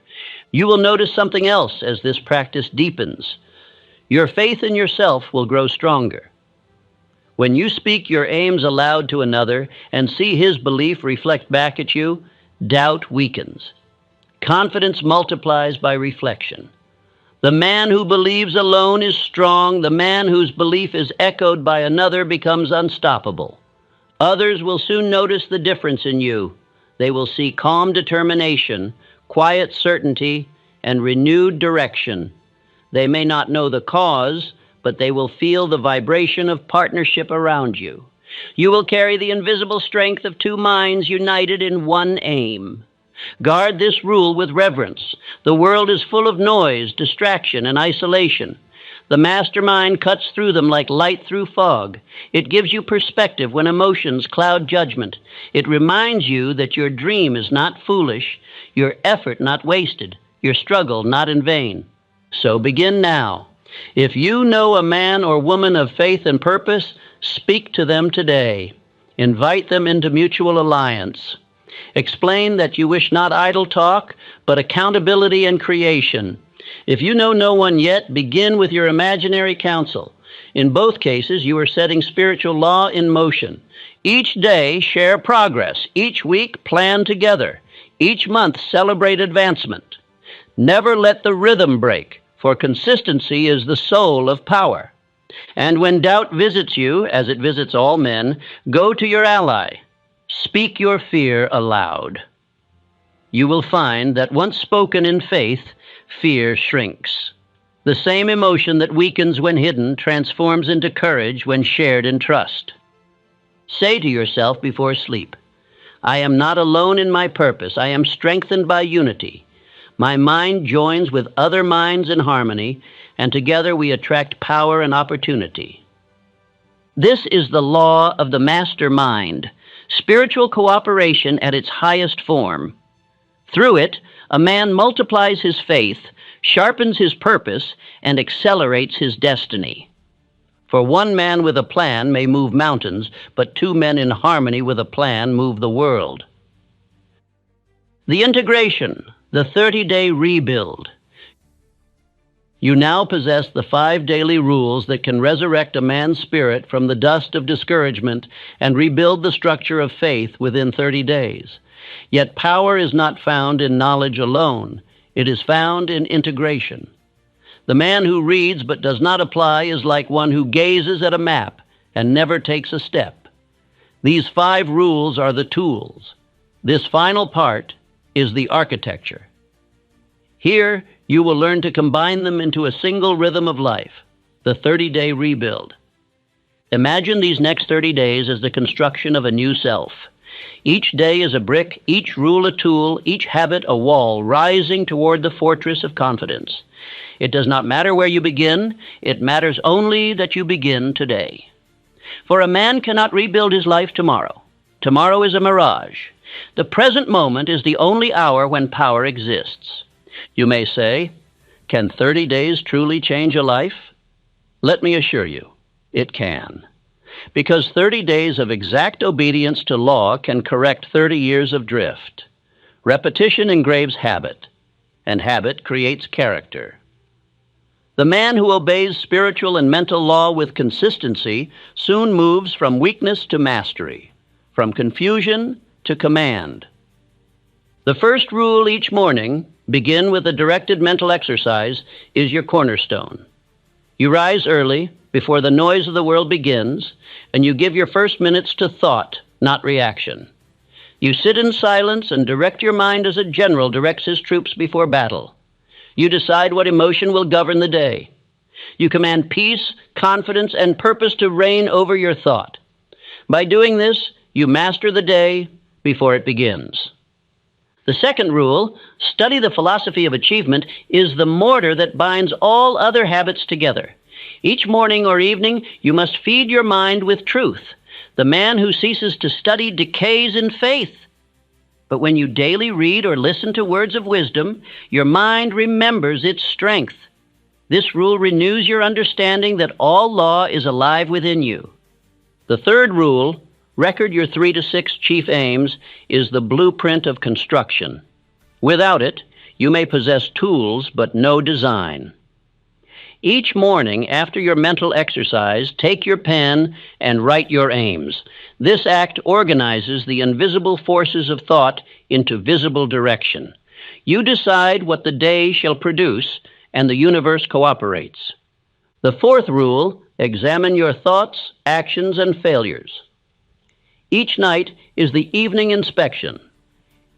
You will notice something else as this practice deepens. Your faith in yourself will grow stronger. When you speak your aims aloud to another and see his belief reflect back at you, doubt weakens. Confidence multiplies by reflection. The man who believes alone is strong. The man whose belief is echoed by another becomes unstoppable. Others will soon notice the difference in you. They will see calm determination, quiet certainty, and renewed direction. They may not know the cause, but they will feel the vibration of partnership around you. You will carry the invisible strength of two minds united in one aim. Guard this rule with reverence. The world is full of noise, distraction, and isolation. The mastermind cuts through them like light through fog. It gives you perspective when emotions cloud judgment. It reminds you that your dream is not foolish, your effort not wasted, your struggle not in vain. So begin now. If you know a man or woman of faith and purpose, speak to them today. Invite them into mutual alliance. Explain that you wish not idle talk, but accountability and creation. If you know no one yet, begin with your imaginary counsel. In both cases, you are setting spiritual law in motion. Each day, share progress. Each week, plan together. Each month, celebrate advancement. Never let the rhythm break, for consistency is the soul of power. And when doubt visits you, as it visits all men, go to your ally. Speak your fear aloud. You will find that once spoken in faith, fear shrinks. The same emotion that weakens when hidden transforms into courage when shared in trust. Say to yourself before sleep, I am not alone in my purpose. I am strengthened by unity. My mind joins with other minds in harmony, and together we attract power and opportunity. This is the law of the master mind, spiritual cooperation at its highest form. Through it, a man multiplies his faith, sharpens his purpose, and accelerates his destiny. For one man with a plan may move mountains, but two men in harmony with a plan move the world. The integration, the 30-day rebuild. You now possess the 5 daily rules that can resurrect a man's spirit from the dust of discouragement and rebuild the structure of faith within 30 days. Yet power is not found in knowledge alone. It is found in integration. The man who reads but does not apply is like one who gazes at a map and never takes a step. These 5 rules are the tools. This final part is the architecture. Here, you will learn to combine them into a single rhythm of life, the 30-day rebuild. Imagine these next 30 days as the construction of a new self. Each day is a brick, each rule a tool, each habit a wall rising toward the fortress of confidence. It does not matter where you begin, it matters only that you begin today. For a man cannot rebuild his life tomorrow. Tomorrow is a mirage. The present moment is the only hour when power exists. You may say, can 30 days truly change a life? Let me assure you, it can. Because 30 days of exact obedience to law can correct 30 years of drift. Repetition engraves habit, and habit creates character. The man who obeys spiritual and mental law with consistency soon moves from weakness to mastery, from confusion to command. The first rule each morning, begin with a directed mental exercise, is your cornerstone. You rise early, before the noise of the world begins, and you give your first minutes to thought, not reaction. You sit in silence and direct your mind as a general directs his troops before battle. You decide what emotion will govern the day. You command peace, confidence, and purpose to reign over your thought. By doing this, you master the day before it begins. The second rule, study the philosophy of achievement, is the mortar that binds all other habits together. Each morning or evening, you must feed your mind with truth. The man who ceases to study decays in faith. But when you daily read or listen to words of wisdom, your mind remembers its strength. This rule renews your understanding that all law is alive within you. The third rule, record your 3 to 6 chief aims, is the blueprint of construction. Without it, you may possess tools but no design. Each morning after your mental exercise, take your pen and write your aims. This act organizes the invisible forces of thought into visible direction. You decide what the day shall produce, and the universe cooperates. The fourth rule, examine your thoughts, actions, and failures. Each night is the evening inspection.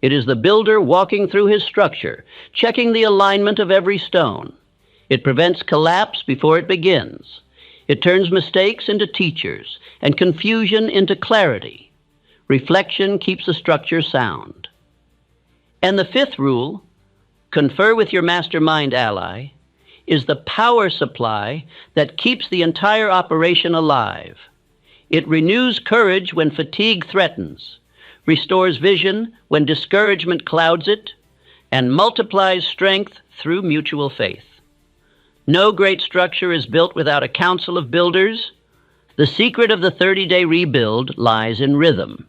It is the builder walking through his structure, checking the alignment of every stone. It prevents collapse before it begins. It turns mistakes into teachers and confusion into clarity. Reflection keeps the structure sound. And the fifth rule, confer with your mastermind ally, is the power supply that keeps the entire operation alive. It renews courage when fatigue threatens, restores vision when discouragement clouds it, and multiplies strength through mutual faith. No great structure is built without a council of builders. The secret of the 30-day rebuild lies in rhythm.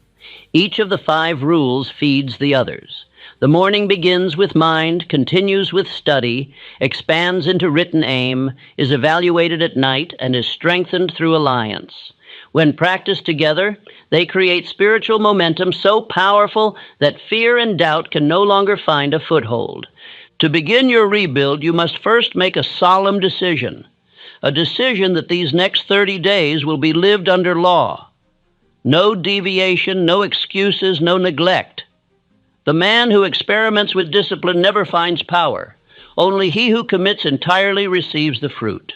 Each of the 5 rules feeds the others. The morning begins with mind, continues with study, expands into written aim, is evaluated at night, and is strengthened through alliance. When practiced together, they create spiritual momentum so powerful that fear and doubt can no longer find a foothold. To begin your rebuild, you must first make a solemn decision, a decision that these next 30 days will be lived under law. No deviation, no excuses, no neglect. The man who experiments with discipline never finds power. Only he who commits entirely receives the fruit.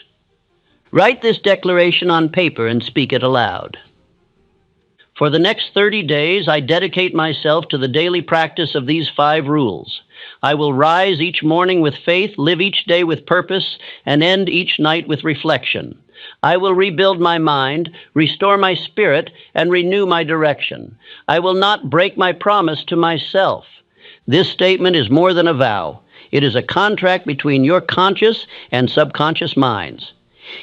Write this declaration on paper and speak it aloud. For the next 30 days, I dedicate myself to the daily practice of these 5 rules. I will rise each morning with faith, live each day with purpose, and end each night with reflection. I will rebuild my mind, restore my spirit, and renew my direction. I will not break my promise to myself. This statement is more than a vow. It is a contract between your conscious and subconscious minds.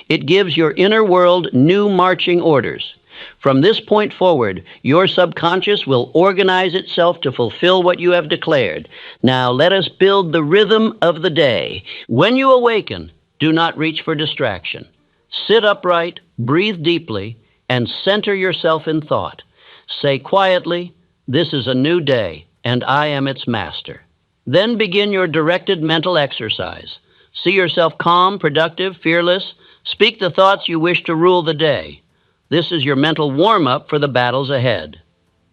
It gives your inner world new marching orders. From this point forward, your subconscious will organize itself to fulfill what you have declared. Now let us build the rhythm of the day. When you awaken, do not reach for distraction. Sit upright, breathe deeply, and center yourself in thought. Say quietly, "This is a new day, and I am its master." Then begin your directed mental exercise. See yourself calm, productive, fearless. Speak the thoughts you wish to rule the day. This is your mental warm-up for the battles ahead.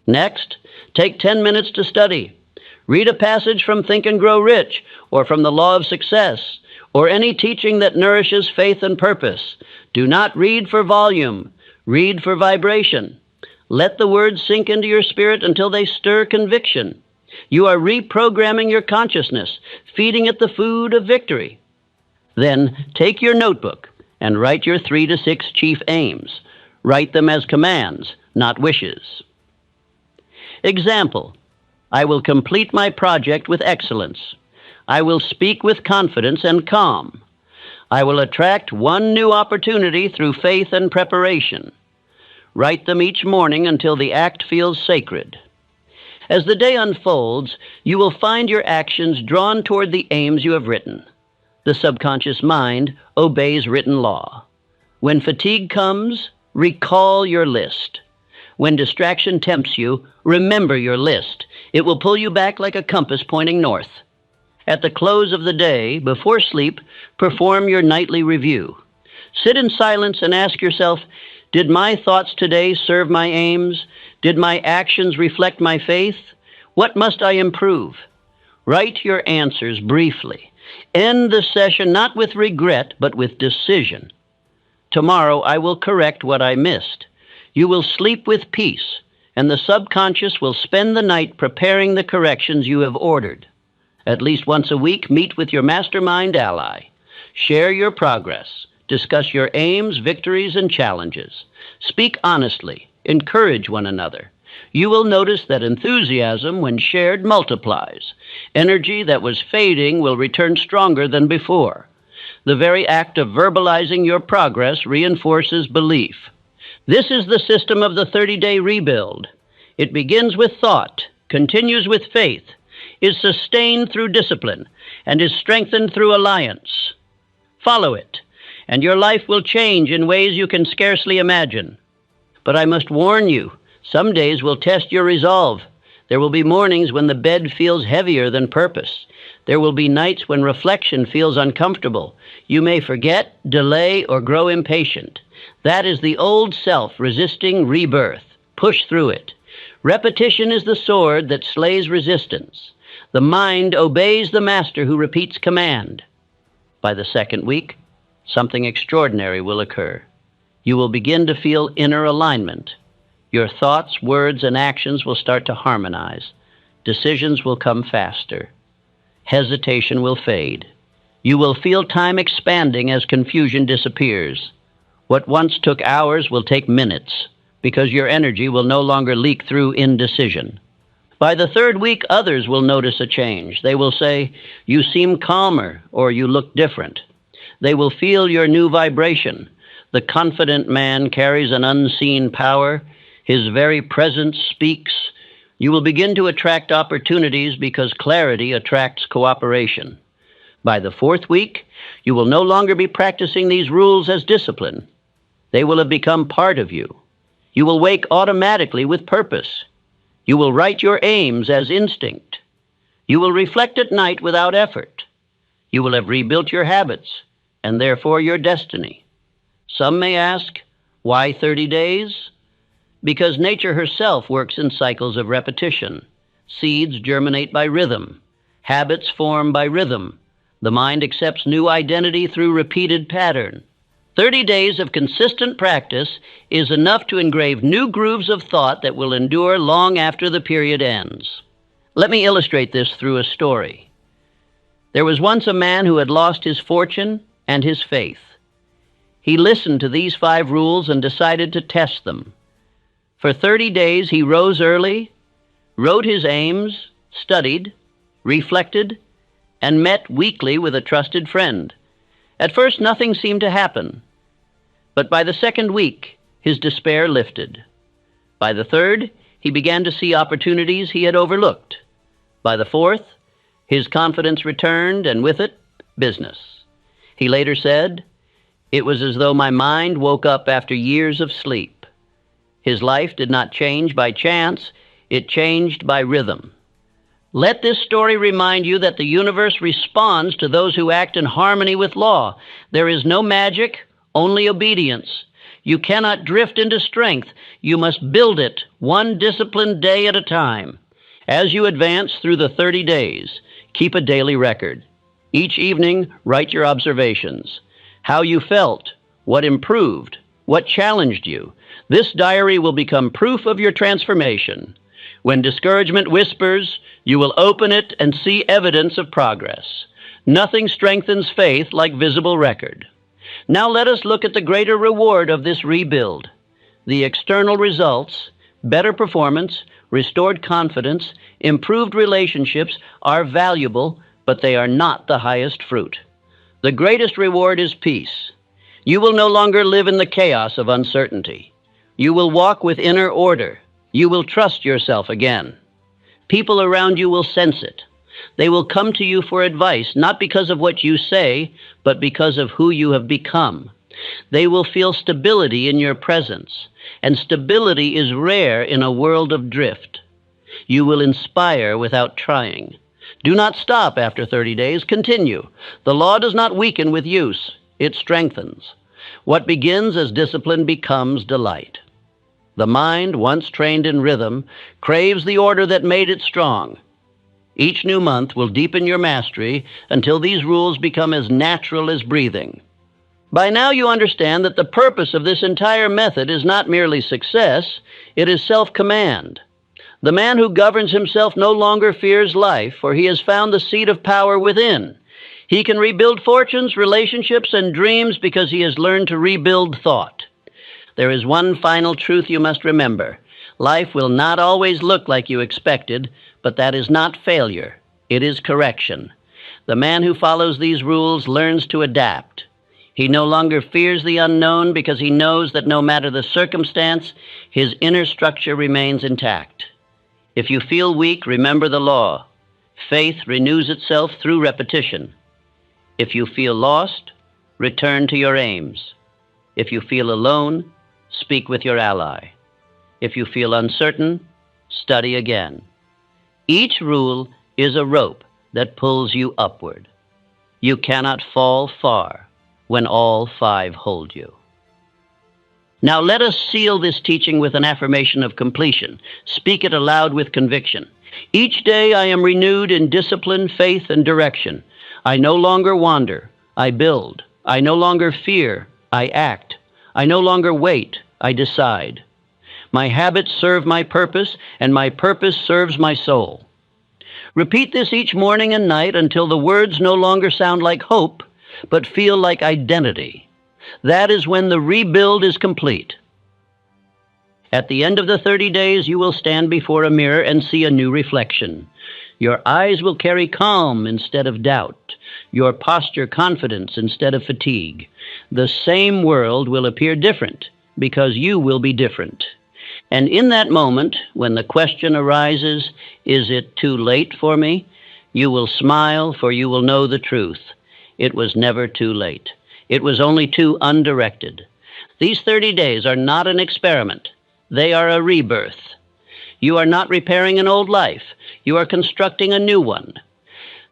Next, take 10 minutes to study. Read a passage from Think and Grow Rich, or from the Law of Success, or any teaching that nourishes faith and purpose. Do not read for volume. Read for vibration. Let the words sink into your spirit until they stir conviction. You are reprogramming your consciousness, feeding it the food of victory. Then take your notebook and write your 3 to 6 chief aims. Write them as commands, not wishes. Example: I will complete my project with excellence. I will speak with confidence and calm. I will attract one new opportunity through faith and preparation. Write them each morning until the act feels sacred. As the day unfolds, you will find your actions drawn toward the aims you have written. The subconscious mind obeys written law. When fatigue comes, recall your list. When distraction tempts you, remember your list. It will pull you back like a compass pointing north. At the close of the day, before sleep, perform your nightly review. Sit in silence and ask yourself, did my thoughts today serve my aims? Did my actions reflect my faith? What must I improve? Write your answers briefly. End the session not with regret, but with decision. Tomorrow I will correct what I missed. You will sleep with peace, and the subconscious will spend the night preparing the corrections you have ordered. At least once a week, meet with your mastermind ally. Share your progress. Discuss your aims, victories, and challenges. Speak honestly. Encourage one another. You will notice that enthusiasm, when shared, multiplies. Energy that was fading will return stronger than before. The very act of verbalizing your progress reinforces belief. This is the system of the 30-day rebuild. It begins with thought, continues with faith, is sustained through discipline, and is strengthened through alliance. Follow it, and your life will change in ways you can scarcely imagine. But I must warn you, some days will test your resolve. There will be mornings when the bed feels heavier than purpose. There will be nights when reflection feels uncomfortable. You may forget, delay, or grow impatient. That is the old self resisting rebirth. Push through it. Repetition is the sword that slays resistance. The mind obeys the master who repeats command. By the second week, something extraordinary will occur. You will begin to feel inner alignment. Your thoughts, words, and actions will start to harmonize. Decisions will come faster. Hesitation will fade. You will feel time expanding as confusion disappears. What once took hours will take minutes, because your energy will no longer leak through indecision. By the third week, others will notice a change. They will say, "You seem calmer," or "You look different." They will feel your new vibration. The confident man carries an unseen power. His very presence speaks. You will begin to attract opportunities because clarity attracts cooperation. By the fourth week, you will no longer be practicing these rules as discipline. They will have become part of you. You will wake automatically with purpose. You will write your aims as instinct. You will reflect at night without effort. You will have rebuilt your habits, and therefore your destiny. Some may ask, why 30 days? Because nature herself works in cycles of repetition. Seeds germinate by rhythm. Habits form by rhythm. The mind accepts new identity through repeated pattern. 30 days of consistent practice is enough to engrave new grooves of thought that will endure long after the period ends. Let me illustrate this through a story. There was once a man who had lost his fortune and his faith. He listened to these 5 rules and decided to test them. For 30 days he rose early, wrote his aims, studied, reflected, and met weekly with a trusted friend. At first nothing seemed to happen, but by the second week his despair lifted. By the third, he began to see opportunities he had overlooked. By the fourth, his confidence returned, and with it, business. He later said, "It was as though my mind woke up after years of sleep." His life did not change by chance, it changed by rhythm. Let this story remind you that the universe responds to those who act in harmony with law. There is no magic, only obedience. You cannot drift into strength. You must build it, one disciplined day at a time. As you advance through the 30 days, keep a daily record. Each evening, write your observations. How you felt, what improved, What challenged you? This diary will become proof of your transformation. When discouragement whispers, you will open it and see evidence of progress. Nothing strengthens faith like visible record. Now let us look at the greater reward of this rebuild. The external results, better performance, restored confidence, improved relationships are valuable, but they are not the highest fruit. The greatest reward is peace. You will no longer live in the chaos of uncertainty. You will walk with inner order. You will trust yourself again. People around you will sense it. They will come to you for advice, not because of what you say, but because of who you have become. They will feel stability in your presence, and stability is rare in a world of drift. You will inspire without trying. Do not stop after 30 days. Continue. The law does not weaken with use. It strengthens. What begins as discipline becomes delight. The mind, once trained in rhythm, craves the order that made it strong. Each new month will deepen your mastery until these rules become as natural as breathing. By now you understand that the purpose of this entire method is not merely success, it is self-command. The man who governs himself no longer fears life, for he has found the seat of power within. He can rebuild fortunes, relationships, and dreams because he has learned to rebuild thought. There is one final truth you must remember. Life will not always look like you expected, but that is not failure. It is correction. The man who follows these rules learns to adapt. He no longer fears the unknown because he knows that no matter the circumstance, his inner structure remains intact. If you feel weak, remember the law. Faith renews itself through repetition. If you feel lost, return to your aims. If you feel alone, speak with your ally. If you feel uncertain, study again. Each rule is a rope that pulls you upward. You cannot fall far when all 5 hold you. Now let us seal this teaching with an affirmation of completion. Speak it aloud with conviction. Each day I am renewed in discipline, faith, and direction. I no longer wander, I build. I no longer fear, I act. I no longer wait, I decide. My habits serve my purpose, and my purpose serves my soul. Repeat this each morning and night until the words no longer sound like hope, but feel like identity. That is when the rebuild is complete. At the end of the 30 days, you will stand before a mirror and see a new reflection. Your eyes will carry calm instead of doubt, your posture confidence instead of fatigue. The same world will appear different because you will be different. And in that moment, when the question arises, is it too late for me? You will smile, for you will know the truth. It was never too late. It was only too undirected. These 30 days are not an experiment. They are a rebirth. You are not repairing an old life. You are constructing a new one.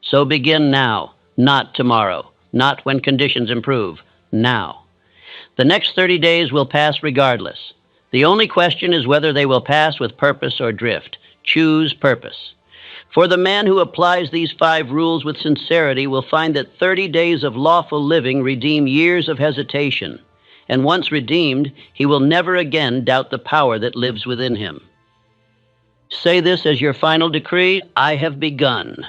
So begin now, not tomorrow, not when conditions improve, now. The next 30 days will pass regardless. The only question is whether they will pass with purpose or drift. Choose purpose. For the man who applies these 5 rules with sincerity will find that 30 days of lawful living redeem years of hesitation. And once redeemed, he will never again doubt the power that lives within him. Say this as your final decree: I have begun.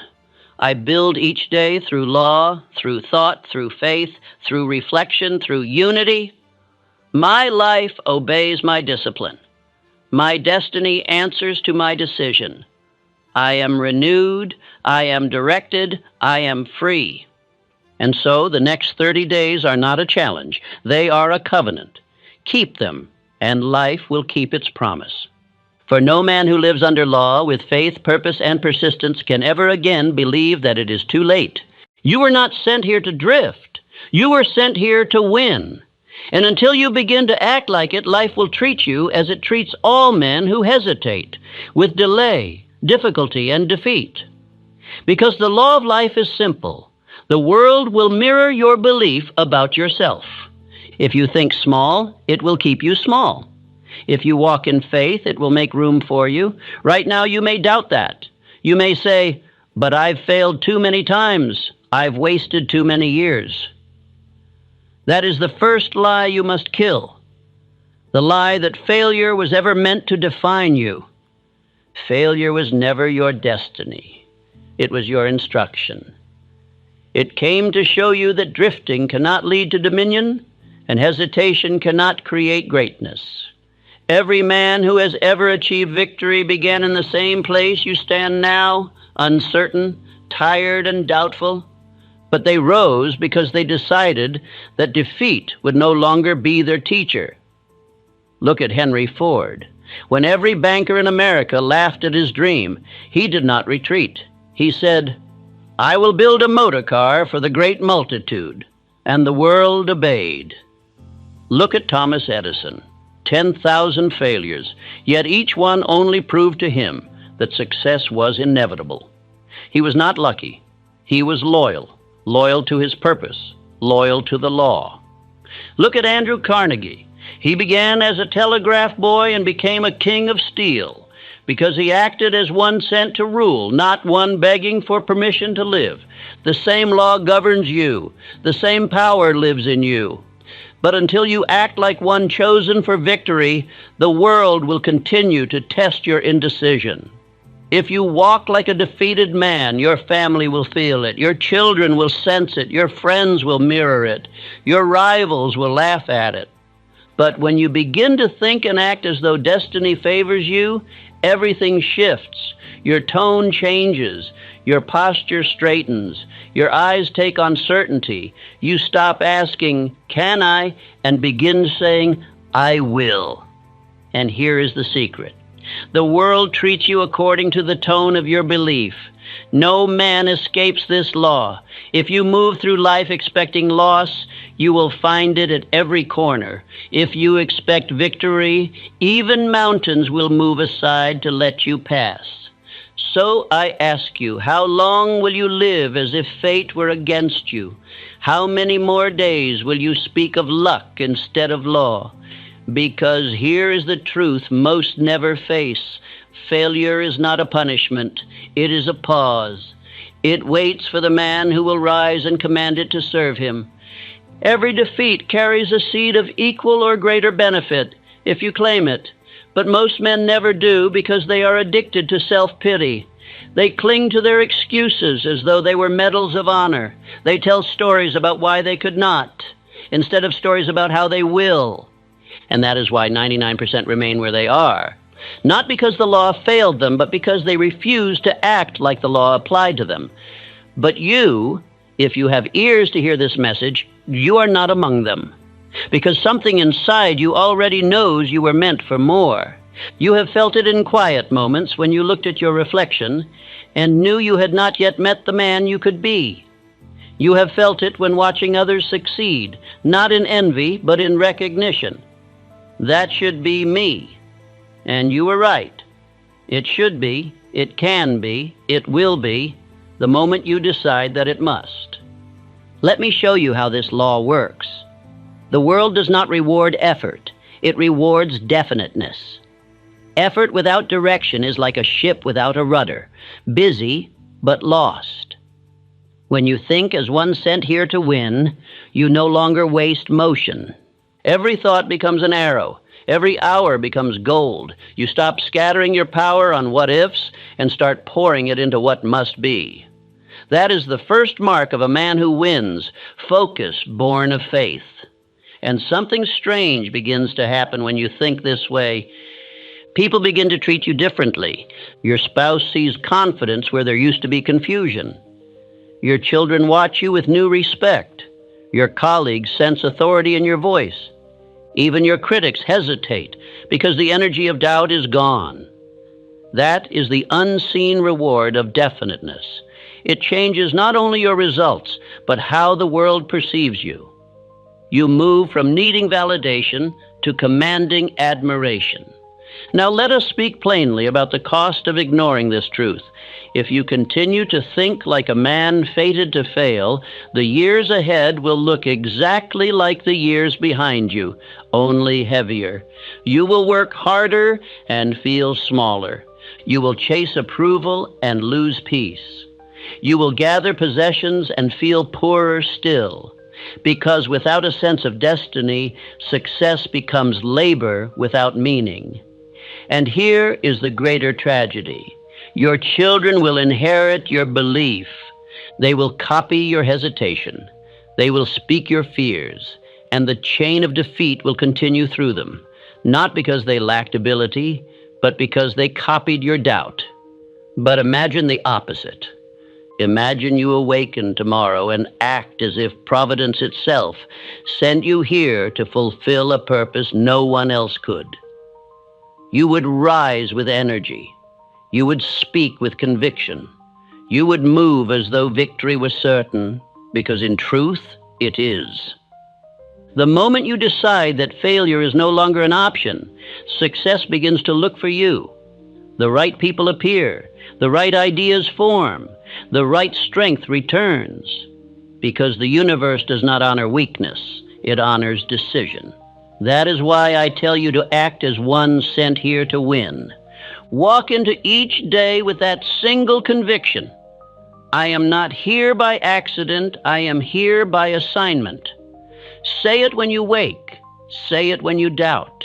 I build each day through law, through thought, through faith, through reflection, through unity. My life obeys my discipline. My destiny answers to my decision. I am renewed, I am directed, I am free. And so the next 30 days are not a challenge. They are a covenant. Keep them, and life will keep its promise. For no man who lives under law with faith, purpose, and persistence can ever again believe that it is too late. You were not sent here to drift. You were sent here to win. And until you begin to act like it, life will treat you as it treats all men who hesitate, with delay, difficulty, and defeat. Because the law of life is simple. The world will mirror your belief about yourself. If you think small, it will keep you small. If you walk in faith, it will make room for you. Right now, you may doubt that. You may say, but I've failed too many times. I've wasted too many years. That is the first lie you must kill. The lie that failure was ever meant to define you. Failure was never your destiny. It was your instruction. It came to show you that drifting cannot lead to dominion, and hesitation cannot create greatness. Every man who has ever achieved victory began in the same place you stand now, uncertain, tired, and doubtful. But they rose because they decided that defeat would no longer be their teacher. Look at Henry Ford. When every banker in America laughed at his dream, he did not retreat. He said, "I will build a motor car for the great multitude," and the world obeyed. Look at Thomas Edison. 10,000 failures, yet each one only proved to him that success was inevitable. He was not lucky. He was loyal, loyal to his purpose, loyal to the law. Look at Andrew Carnegie. He began as a telegraph boy and became a king of steel because he acted as one sent to rule, not one begging for permission to live. The same law governs you. The same power lives in you. But until you act like one chosen for victory, the world will continue to test your indecision. If you walk like a defeated man, your family will feel it, your children will sense it, your friends will mirror it, your rivals will laugh at it. But when you begin to think and act as though destiny favors you, everything shifts. Your tone changes. Your posture straightens. Your eyes take on certainty. You stop asking, "Can I?" and begin saying, "I will." And here is the secret. The world treats you according to the tone of your belief. No man escapes this law. If you move through life expecting loss, you will find it at every corner. If you expect victory, even mountains will move aside to let you pass. So I ask you, how long will you live as if fate were against you? How many more days will you speak of luck instead of law? Because here is the truth most never face. Failure is not a punishment. It is a pause. It waits for the man who will rise and command it to serve him. Every defeat carries a seed of equal or greater benefit if you claim it. But most men never do because they are addicted to self-pity. They cling to their excuses as though they were medals of honor. They tell stories about why they could not, instead of stories about how they will. And that is why 99% remain where they are. Not because the law failed them, but because they refuse to act like the law applied to them. But you, if you have ears to hear this message, you are not among them. Because something inside you already knows you were meant for more. You have felt it in quiet moments when you looked at your reflection and knew you had not yet met the man you could be. You have felt it when watching others succeed, not in envy, but in recognition. That should be me. And you were right. It should be, it can be, it will be, the moment you decide that it must. Let me show you how this law works. The world does not reward effort. It rewards definiteness. Effort without direction is like a ship without a rudder, busy but lost. When you think as one sent here to win, you no longer waste motion. Every thought becomes an arrow. Every hour becomes gold. You stop scattering your power on what-ifs and start pouring it into what must be. That is the first mark of a man who wins, focus born of faith. And something strange begins to happen when you think this way. People begin to treat you differently. Your spouse sees confidence where there used to be confusion. Your children watch you with new respect. Your colleagues sense authority in your voice. Even your critics hesitate because the energy of doubt is gone. That is the unseen reward of definiteness. It changes not only your results, but how the world perceives you. You move from needing validation to commanding admiration. Now let us speak plainly about the cost of ignoring this truth. If you continue to think like a man fated to fail, the years ahead will look exactly like the years behind you, only heavier. You will work harder and feel smaller. You will chase approval and lose peace. You will gather possessions and feel poorer still. Because without a sense of destiny, success becomes labor without meaning. And here is the greater tragedy. Your children will inherit your belief. They will copy your hesitation. They will speak your fears, and the chain of defeat will continue through them, not because they lacked ability, but because they copied your doubt. But imagine the opposite. Imagine you awaken tomorrow and act as if Providence itself sent you here to fulfill a purpose no one else could. You would rise with energy. You would speak with conviction. You would move as though victory was certain, because in truth, it is. The moment you decide that failure is no longer an option, success begins to look for you. The right people appear. The right ideas form. The right strength returns. Because the universe does not honor weakness, it honors decision. That is why I tell you to act as one sent here to win. Walk into each day with that single conviction. I am not here by accident, I am here by assignment. Say it when you wake. Say it when you doubt.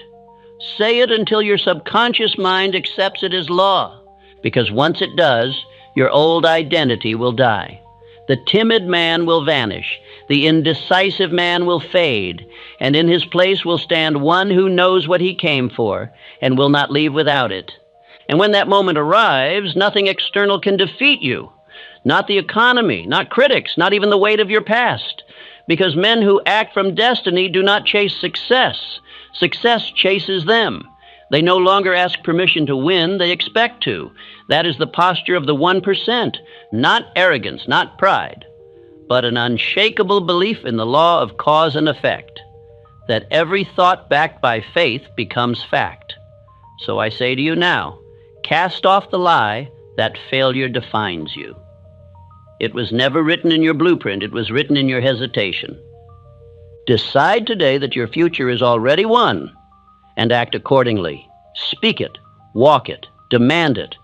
Say it until your subconscious mind accepts it as law. Because once it does, your old identity will die. The timid man will vanish. The indecisive man will fade. And in his place will stand one who knows what he came for and will not leave without it. And when that moment arrives, nothing external can defeat you. Not the economy, not critics, not even the weight of your past. Because men who act from destiny do not chase success. Success chases them. They no longer ask permission to win, they expect to. That is the posture of the 1%, not arrogance, not pride, but an unshakable belief in the law of cause and effect, that every thought backed by faith becomes fact. So I say to you now, cast off the lie that failure defines you. It was never written in your blueprint, it was written in your hesitation. Decide today that your future is already won, and act accordingly. Speak it, walk it, demand it,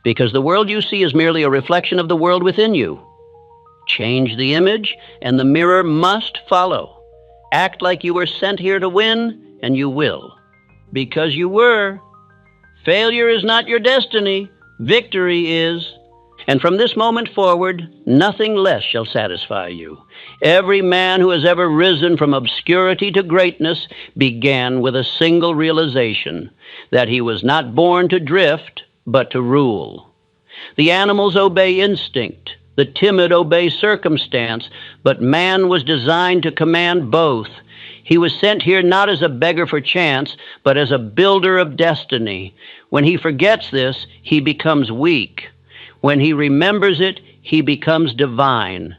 because the world you see is merely a reflection of the world within you. Change the image, and the mirror must follow. Act like you were sent here to win, and you will. Because you were. Failure is not your destiny. Victory is. And from this moment forward, nothing less shall satisfy you. Every man who has ever risen from obscurity to greatness began with a single realization, that he was not born to drift, but to rule. The animals obey instinct, the timid obey circumstance, but man was designed to command both. He was sent here not as a beggar for chance, but as a builder of destiny. When he forgets this, he becomes weak. When he remembers it, he becomes divine.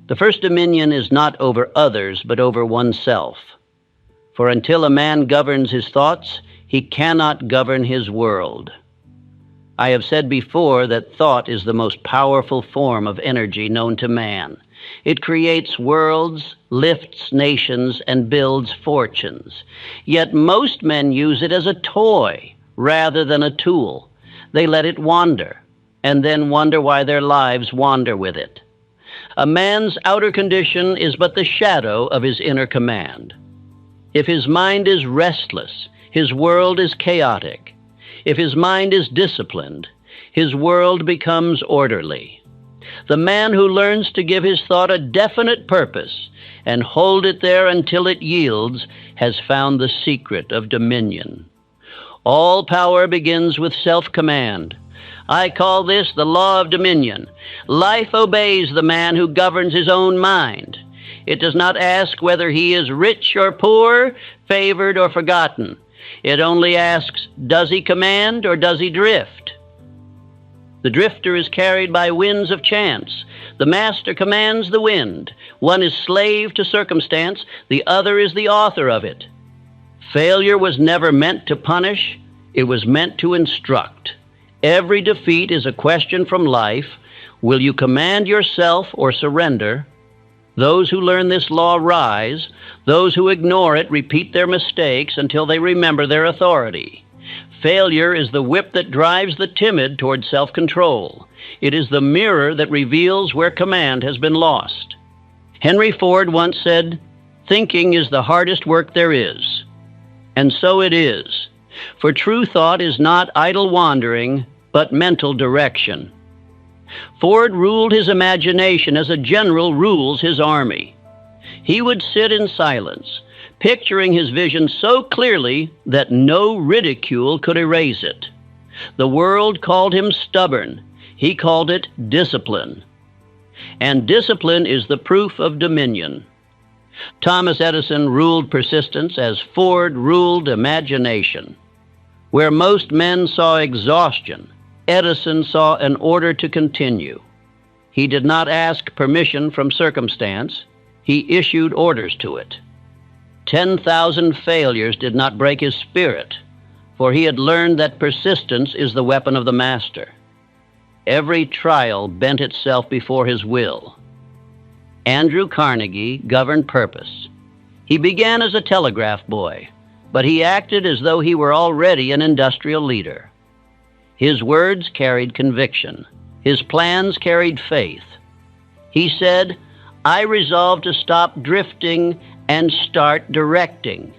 The first dominion is not over others, but over oneself. For until a man governs his thoughts, he cannot govern his world. I have said before that thought is the most powerful form of energy known to man. It creates worlds, lifts nations, and builds fortunes. Yet most men use it as a toy rather than a tool. They let it wander, and then wonder why their lives wander with it. A man's outer condition is but the shadow of his inner command. If his mind is restless, his world is chaotic. If his mind is disciplined, his world becomes orderly. The man who learns to give his thought a definite purpose and hold it there until it yields has found the secret of dominion. All power begins with self-command. I call this the law of dominion. Life obeys the man who governs his own mind. It does not ask whether he is rich or poor, favored or forgotten. It only asks, does he command or does he drift? The drifter is carried by winds of chance. The master commands the wind. One is slave to circumstance, the other is the author of it. Failure was never meant to punish, it was meant to instruct. Every defeat is a question from life. Will you command yourself or surrender? Those who learn this law rise. Those who ignore it repeat their mistakes until they remember their authority. Failure is the whip that drives the timid toward self-control. It is the mirror that reveals where command has been lost. Henry Ford once said, "Thinking is the hardest work there is." And so it is, for true thought is not idle wandering, but mental direction. Ford ruled his imagination as a general rules his army. He would sit in silence, picturing his vision so clearly that no ridicule could erase it. The world called him stubborn. He called it discipline. And discipline is the proof of dominion. Thomas Edison ruled persistence as Ford ruled imagination. Where most men saw exhaustion, Edison saw an order to continue. He did not ask permission from circumstance. He issued orders to it. 10,000 failures did not break his spirit, for he had learned that persistence is the weapon of the master. Every trial bent itself before his will. Andrew Carnegie governed purpose. He began as a telegraph boy, but he acted as though he were already an industrial leader. His words carried conviction. His plans carried faith. He said, "I resolved to stop drifting and start directing."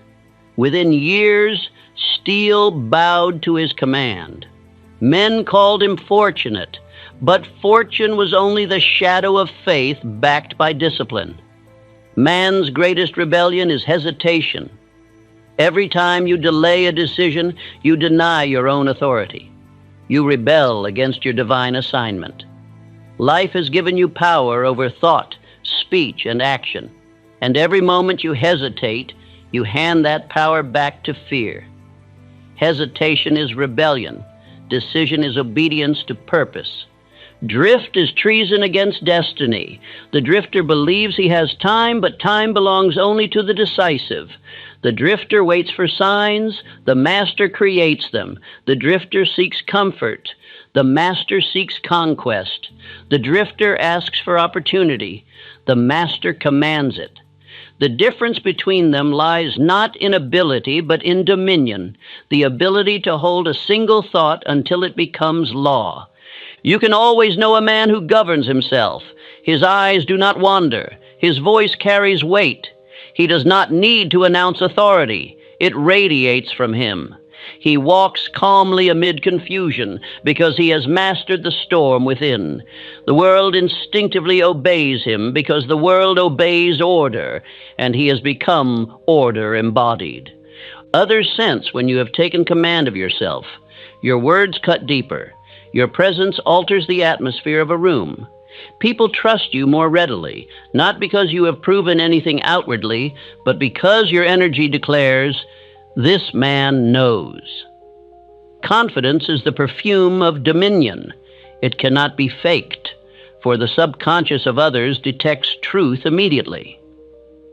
Within years, steel bowed to his command. Men called him fortunate, but fortune was only the shadow of faith backed by discipline. Man's greatest rebellion is hesitation. Every time you delay a decision, you deny your own authority. You rebel against your divine assignment. Life has given you power over thought, speech, and action, and every moment you hesitate, you hand that power back to fear. Hesitation is rebellion. Decision is obedience to purpose. Drift is treason against destiny. The drifter believes he has time, but time belongs only to the decisive. The drifter waits for signs, the master creates them. The drifter seeks comfort, the master seeks conquest. The drifter asks for opportunity, the master commands it. The difference between them lies not in ability, but in dominion, the ability to hold a single thought until it becomes law. You can always know a man who governs himself. His eyes do not wander. His voice carries weight. He does not need to announce authority. It radiates from him. He walks calmly amid confusion because he has mastered the storm within. The world instinctively obeys him because the world obeys order, and he has become order embodied. Others sense when you have taken command of yourself. Your words cut deeper. Your presence alters the atmosphere of a room. People trust you more readily, not because you have proven anything outwardly, but because your energy declares, "This man knows." Confidence is the perfume of dominion. It cannot be faked, for the subconscious of others detects truth immediately.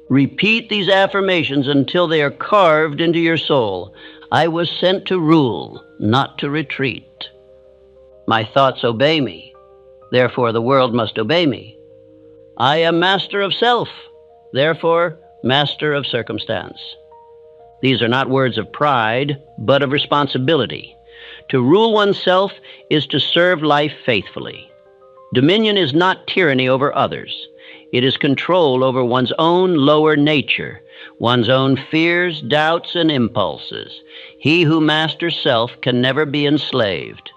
Repeat these affirmations until they are carved into your soul. I was sent to rule, not to retreat. My thoughts obey me. Therefore, the world must obey me. I am master of self, therefore, master of circumstance. These are not words of pride, but of responsibility. To rule oneself is to serve life faithfully. Dominion is not tyranny over others. It is control over one's own lower nature, one's own fears, doubts, and impulses. He who masters self can never be enslaved.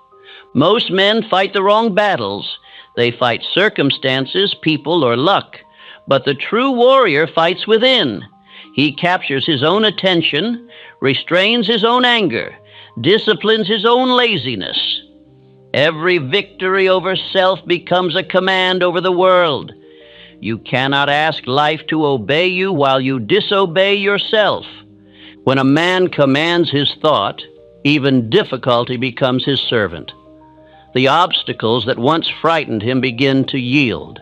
Most men fight the wrong battles. They fight circumstances, people, or luck. But the true warrior fights within. He captures his own attention, restrains his own anger, disciplines his own laziness. Every victory over self becomes a command over the world. You cannot ask life to obey you while you disobey yourself. When a man commands his thought, even difficulty becomes his servant. The obstacles that once frightened him begin to yield.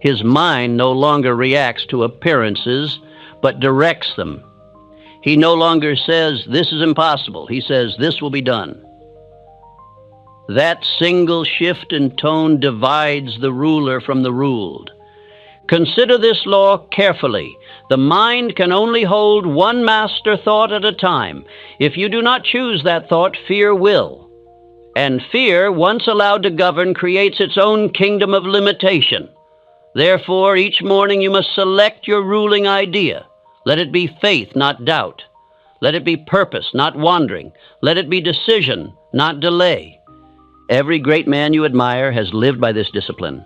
His mind no longer reacts to appearances, but directs them. He no longer says, "This is impossible." He says, "This will be done." That single shift in tone divides the ruler from the ruled. Consider this law carefully. The mind can only hold one master thought at a time. If you do not choose that thought, fear will. And fear, once allowed to govern, creates its own kingdom of limitation. Therefore, each morning you must select your ruling idea. Let it be faith, not doubt. Let it be purpose, not wandering. Let it be decision, not delay. Every great man you admire has lived by this discipline.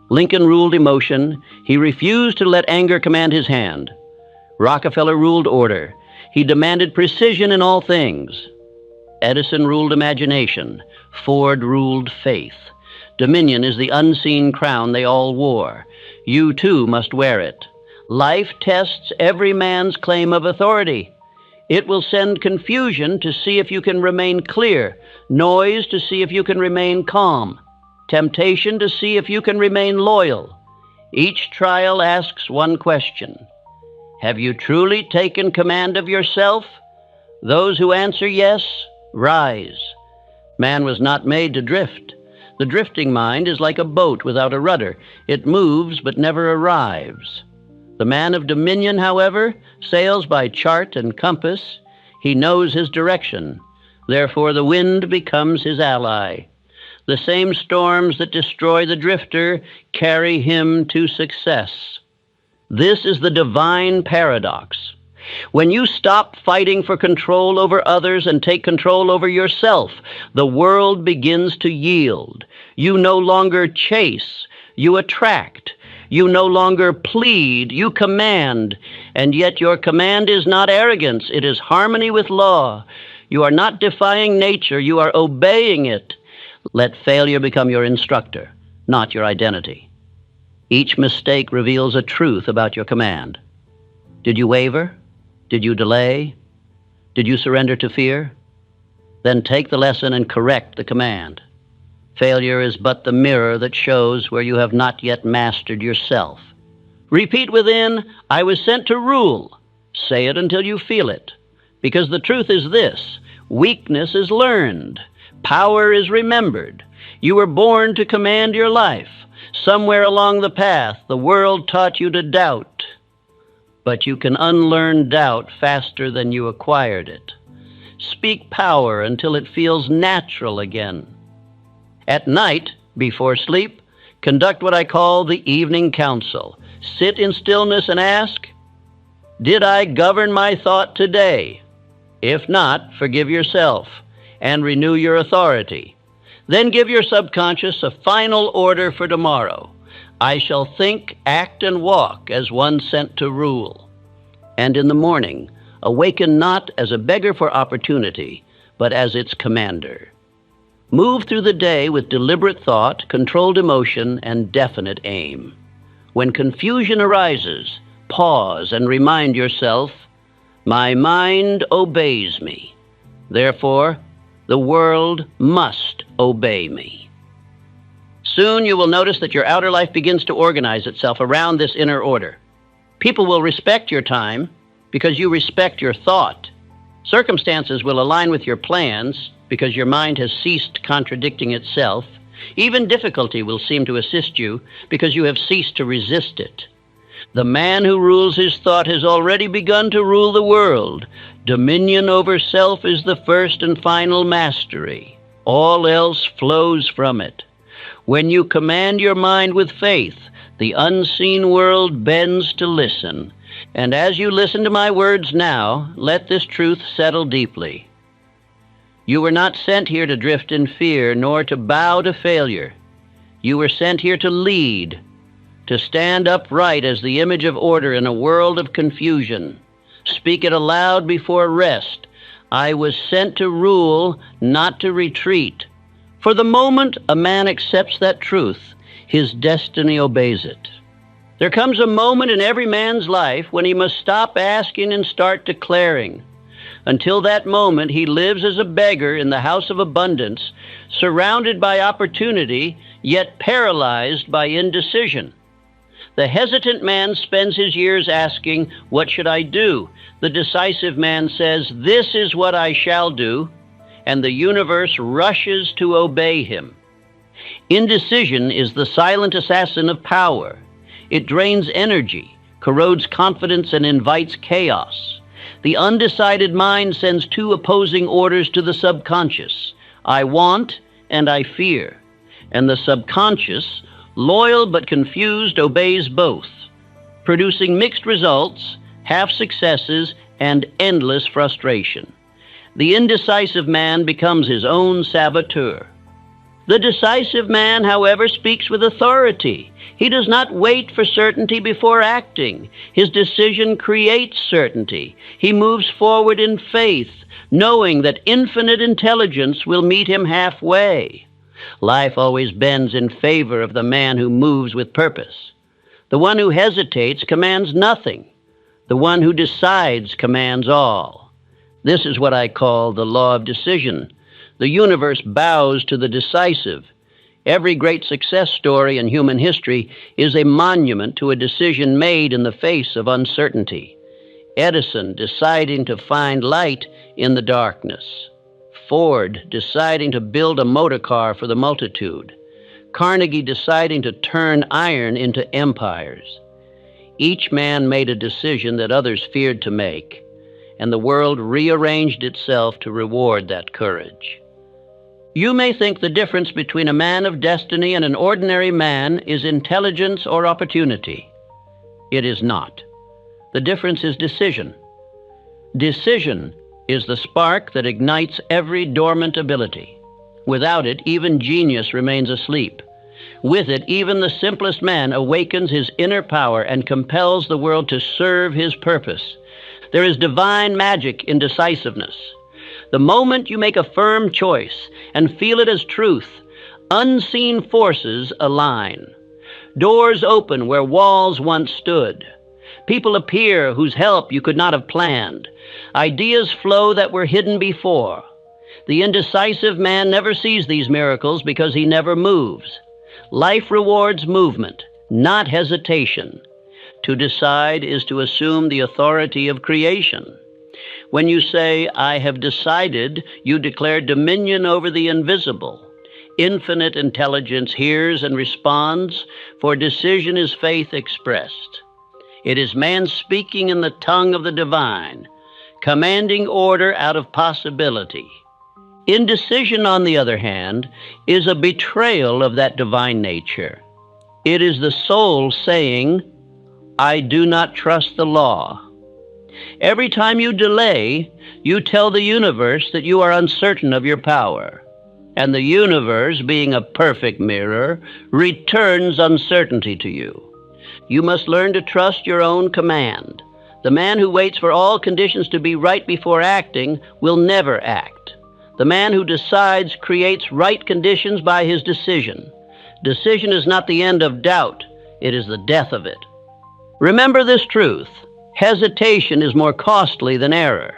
Lincoln ruled emotion. He refused to let anger command his hand. Rockefeller ruled order. He demanded precision in all things. Edison ruled imagination. Ford ruled faith. Dominion is the unseen crown they all wore. You too must wear it. Life tests every man's claim of authority. It will send confusion to see if you can remain clear, noise to see if you can remain calm, temptation to see if you can remain loyal. Each trial asks one question: have you truly taken command of yourself? Those who answer yes, rise. Man was not made to drift. The drifting mind is like a boat without a rudder. It moves but never arrives. The man of dominion, however, sails by chart and compass. He knows his direction. Therefore the wind becomes his ally. The same storms that destroy the drifter carry him to success. This is the divine paradox. When you stop fighting for control over others and take control over yourself, the world begins to yield. You no longer chase, you attract. You no longer plead, you command. And yet your command is not arrogance, it is harmony with law. You are not defying nature, you are obeying it. Let failure become your instructor, not your identity. Each mistake reveals a truth about your command. Did you waver? Did you delay? Did you surrender to fear? Then take the lesson and correct the command. Failure is but the mirror that shows where you have not yet mastered yourself. Repeat within, I was sent to rule. Say it until you feel it. Because the truth is this: weakness is learned. Power is remembered. You were born to command your life. Somewhere along the path, the world taught you to doubt. But you can unlearn doubt faster than you acquired it. Speak power until it feels natural again. At night, before sleep, conduct what I call the evening council. Sit in stillness and ask, did I govern my thought today? If not, forgive yourself and renew your authority. Then give your subconscious a final order for tomorrow. I shall think, act, and walk as one sent to rule. And in the morning, awaken not as a beggar for opportunity, but as its commander. Move through the day with deliberate thought, controlled emotion, and definite aim. When confusion arises, pause and remind yourself, my mind obeys me. Therefore, the world must obey me. Soon you will notice that your outer life begins to organize itself around this inner order. People will respect your time because you respect your thought. Circumstances will align with your plans because your mind has ceased contradicting itself. Even difficulty will seem to assist you because you have ceased to resist it. The man who rules his thought has already begun to rule the world. Dominion over self is the first and final mastery. All else flows from it. When you command your mind with faith, the unseen world bends to listen. And as you listen to my words now, let this truth settle deeply. You were not sent here to drift in fear, nor to bow to failure. You were sent here to lead, to stand upright as the image of order in a world of confusion. Speak it aloud before rest. I was sent to rule, not to retreat. For the moment a man accepts that truth, his destiny obeys it. There comes a moment in every man's life when he must stop asking and start declaring. Until that moment, he lives as a beggar in the house of abundance, surrounded by opportunity, yet paralyzed by indecision. The hesitant man spends his years asking, what should I do? The decisive man says, this is what I shall do, and the universe rushes to obey him. Indecision is the silent assassin of power. It drains energy, corrodes confidence, and invites chaos. The undecided mind sends two opposing orders to the subconscious, I want and I fear. And the subconscious, Loyal but confused obeys both, producing mixed results, half successes, and endless frustration. The indecisive man becomes his own saboteur. The decisive man, however, speaks with authority. He does not wait for certainty before acting. His decision creates certainty. He moves forward in faith, knowing that infinite intelligence will meet him halfway. Life always bends in favor of the man who moves with purpose. The one who hesitates commands nothing. The one who decides commands all. This is what I call the law of decision. The universe bows to the decisive. Every great success story in human history is a monument to a decision made in the face of uncertainty. Edison deciding to find light in the darkness. Ford deciding to build a motor car for the multitude. Carnegie deciding to turn iron into empires. Each man made a decision that others feared to make, and the world rearranged itself to reward that courage. You may think the difference between a man of destiny and an ordinary man is intelligence or opportunity. It is not. The difference is decision. Decision is the spark that ignites every dormant ability. Without it, even genius remains asleep. With it, even the simplest man awakens his inner power and compels the world to serve his purpose. There is divine magic in decisiveness. The moment you make a firm choice and feel it as truth, unseen forces align. Doors open where walls once stood. People appear whose help you could not have planned. Ideas flow that were hidden before. The indecisive man never sees these miracles because he never moves. Life rewards movement, not hesitation. To decide is to assume the authority of creation. When you say, "I have decided," you declare dominion over the invisible. Infinite intelligence hears and responds, for decision is faith expressed. It is man speaking in the tongue of the divine, commanding order out of possibility. Indecision, on the other hand, is a betrayal of that divine nature. It is the soul saying, "I do not trust the law." Every time you delay, you tell the universe that you are uncertain of your power. And the universe, being a perfect mirror, returns uncertainty to you. You must learn to trust your own command. The man who waits for all conditions to be right before acting will never act. The man who decides creates right conditions by his decision. Decision is not the end of doubt, it is the death of it. Remember this truth. Hesitation is more costly than error.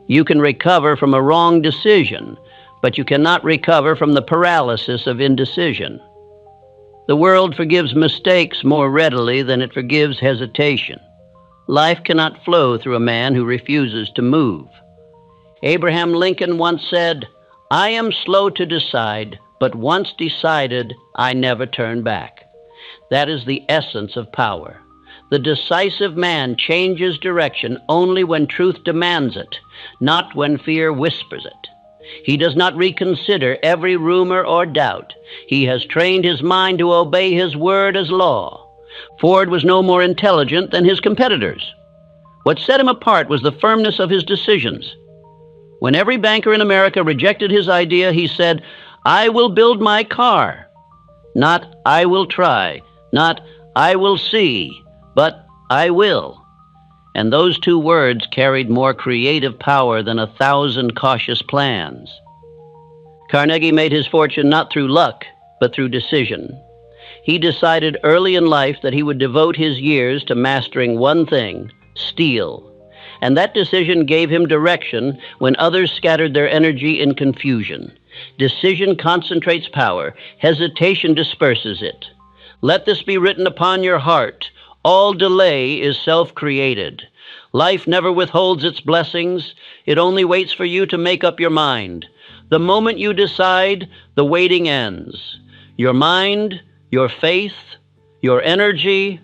You can recover from a wrong decision, but you cannot recover from the paralysis of indecision. The world forgives mistakes more readily than it forgives hesitation. Life cannot flow through a man who refuses to move. Abraham Lincoln once said, "I am slow to decide, but once decided, I never turn back." That is the essence of power. The decisive man changes direction only when truth demands it, not when fear whispers it. He does not reconsider every rumor or doubt. He has trained his mind to obey his word as law. Ford was no more intelligent than his competitors. What set him apart was the firmness of his decisions. When every banker in America rejected his idea, he said, "I will build my car." Not "I will try," not "I will see," but "I will." And those two words carried more creative power than 1,000 cautious plans. Carnegie made his fortune not through luck, but through decision. He decided early in life that he would devote his years to mastering one thing, steel. And that decision gave him direction when others scattered their energy in confusion. Decision concentrates power. Hesitation disperses it. Let this be written upon your heart. All delay is self-created. Life never withholds its blessings. It only waits for you to make up your mind. The moment you decide, the waiting ends. Your mind, your faith, your energy,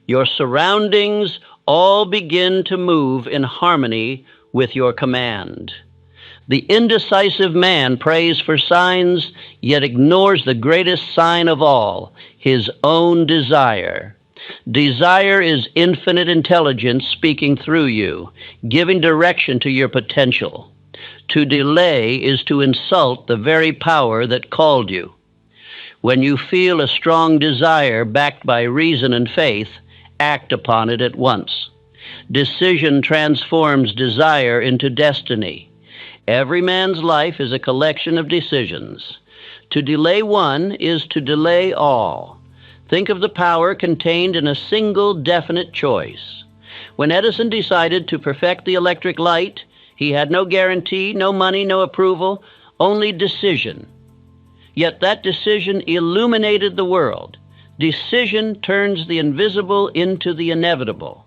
your surroundings all begin to move in harmony with your command. The indecisive man prays for signs, yet ignores the greatest sign of all, his own desire. Desire is infinite intelligence speaking through you, giving direction to your potential. To delay is to insult the very power that called you. When you feel a strong desire backed by reason and faith, act upon it at once. Decision transforms desire into destiny. Every man's life is a collection of decisions. To delay one is to delay all. Think of the power contained in a single definite choice. When Edison decided to perfect the electric light, he had no guarantee, no money, no approval, only decision. Yet that decision illuminated the world. Decision turns the invisible into the inevitable.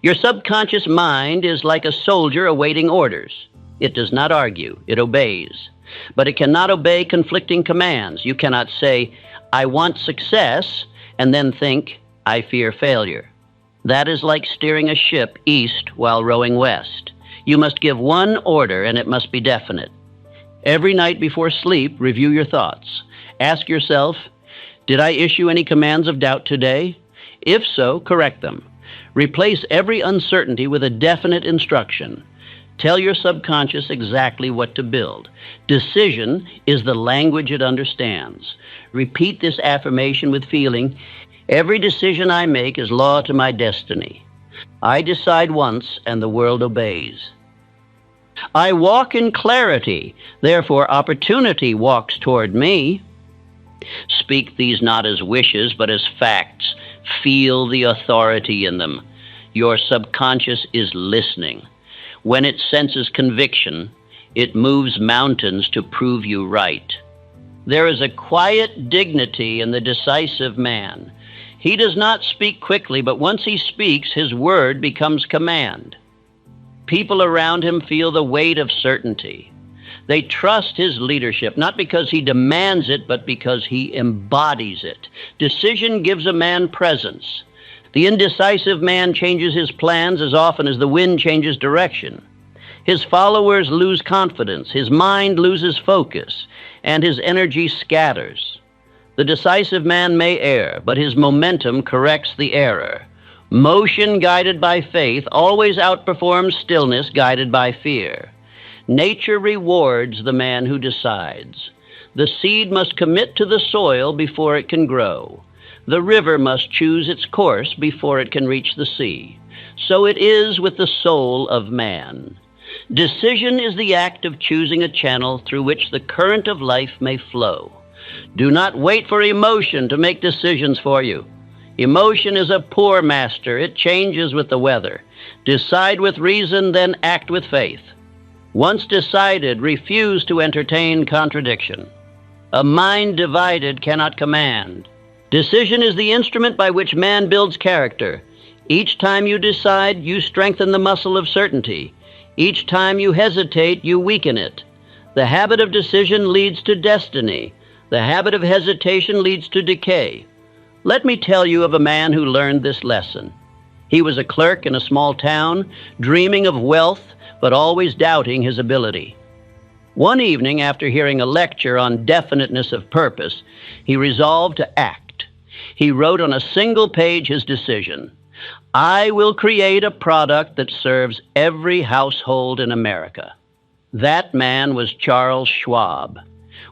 Your subconscious mind is like a soldier awaiting orders. It does not argue, it obeys. But it cannot obey conflicting commands. You cannot say, I want success, and then think, I fear failure. That is like steering a ship east while rowing west. You must give one order, and it must be definite. Every night before sleep, review your thoughts. Ask yourself, did I issue any commands of doubt today? If so, correct them. Replace every uncertainty with a definite instruction. Tell your subconscious exactly what to build. Decision is the language it understands. Repeat this affirmation with feeling, every decision I make is law to my destiny. I decide once and the world obeys. I walk in clarity, therefore opportunity walks toward me. Speak these not as wishes, but as facts. Feel the authority in them. Your subconscious is listening. When it senses conviction, it moves mountains to prove you right. There is a quiet dignity in the decisive man. He does not speak quickly, but once he speaks, his word becomes command. People around him feel the weight of certainty. They trust his leadership, not because he demands it, but because he embodies it. Decision gives a man presence. The indecisive man changes his plans as often as the wind changes direction. His followers lose confidence, his mind loses focus, and his energy scatters. The decisive man may err, but his momentum corrects the error. Motion guided by faith always outperforms stillness guided by fear. Nature rewards the man who decides. The seed must commit to the soil before it can grow. The river must choose its course before it can reach the sea. So it is with the soul of man. Decision is the act of choosing a channel through which the current of life may flow. Do not wait for emotion to make decisions for you. Emotion is a poor master. It changes with the weather. Decide with reason, then act with faith. Once decided, refuse to entertain contradiction. A mind divided cannot command. Decision is the instrument by which man builds character. Each time you decide, you strengthen the muscle of certainty. Each time you hesitate, you weaken it. The habit of decision leads to destiny. The habit of hesitation leads to decay. Let me tell you of a man who learned this lesson. He was a clerk in a small town, dreaming of wealth, but always doubting his ability. One evening, after hearing a lecture on definiteness of purpose, he resolved to act. He wrote on a single page his decision. I will create a product that serves every household in America. That man was Charles Schwab.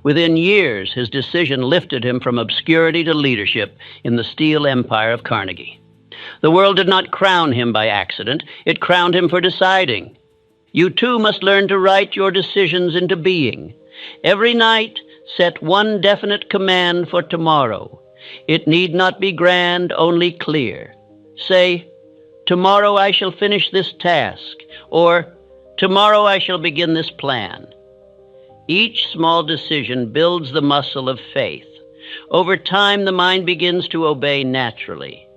Within years, his decision lifted him from obscurity to leadership in the steel empire of Carnegie. The world did not crown him by accident. It crowned him for deciding. You too must learn to write your decisions into being. Every night, set one definite command for tomorrow. It need not be grand, only clear. Say, tomorrow I shall finish this task, or tomorrow I shall begin this plan. Each small decision builds the muscle of faith. Over time, the mind begins to obey naturally.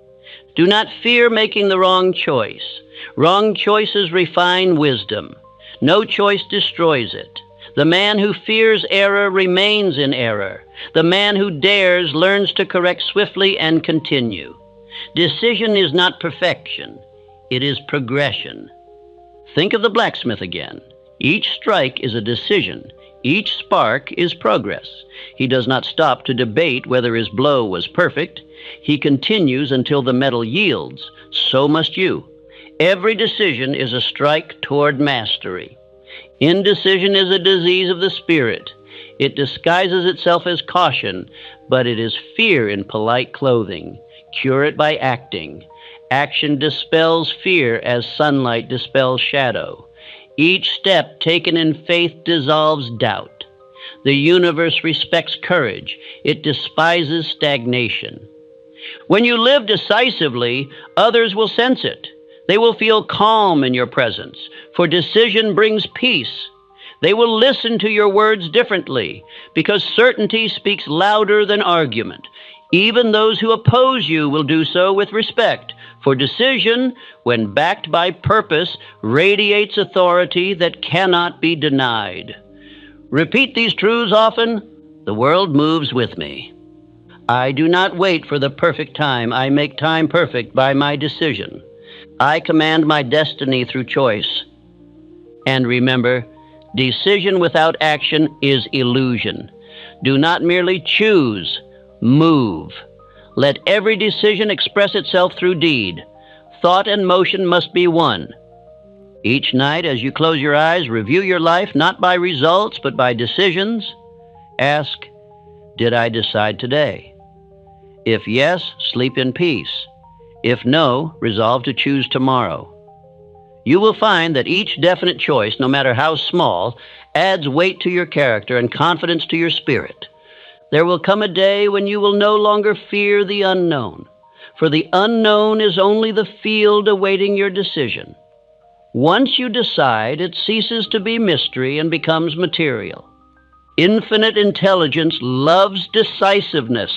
Do not fear making the wrong choice. Wrong choices refine wisdom. No choice destroys it. The man who fears error remains in error. The man who dares learns to correct swiftly and continue. Decision is not perfection. It is progression. Think of the blacksmith again. Each strike is a decision. Each spark is progress. He does not stop to debate whether his blow was perfect. He continues until the metal yields. So must you. Every decision is a strike toward mastery. Indecision is a disease of the spirit. It disguises itself as caution, but it is fear in polite clothing. Cure it by acting. Action dispels fear as sunlight dispels shadow. Each step taken in faith dissolves doubt. The universe respects courage. It despises stagnation. When you live decisively, others will sense it. They will feel calm in your presence, for decision brings peace. They will listen to your words differently, because certainty speaks louder than argument. Even those who oppose you will do so with respect, for decision, when backed by purpose, radiates authority that cannot be denied. Repeat these truths often, the world moves with me. I do not wait for the perfect time. I make time perfect by my decision. I command my destiny through choice. And remember, decision without action is illusion. Do not merely choose, move. Let every decision express itself through deed. Thought and motion must be one. Each night, as you close your eyes, review your life not by results, but by decisions. Ask, did I decide today? If yes, sleep in peace. If no, resolve to choose tomorrow. You will find that each definite choice, no matter how small, adds weight to your character and confidence to your spirit. There will come a day when you will no longer fear the unknown, for the unknown is only the field awaiting your decision. Once you decide, it ceases to be mystery and becomes material. Infinite intelligence loves decisiveness.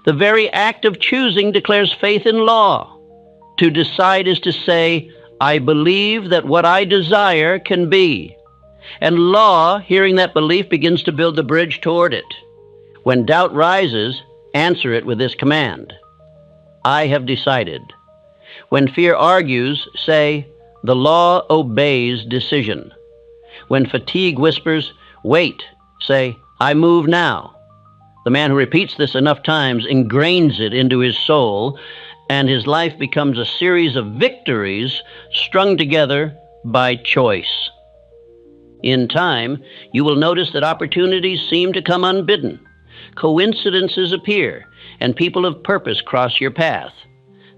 The very act of choosing declares faith in law. To decide is to say, I believe that what I desire can be. And law, hearing that belief, begins to build the bridge toward it. When doubt rises, answer it with this command. I have decided. When fear argues, say, the law obeys decision. When fatigue whispers, wait, say, I move now. The man who repeats this enough times ingrains it into his soul, and his life becomes a series of victories strung together by choice. In time, you will notice that opportunities seem to come unbidden. Coincidences appear, and people of purpose cross your path.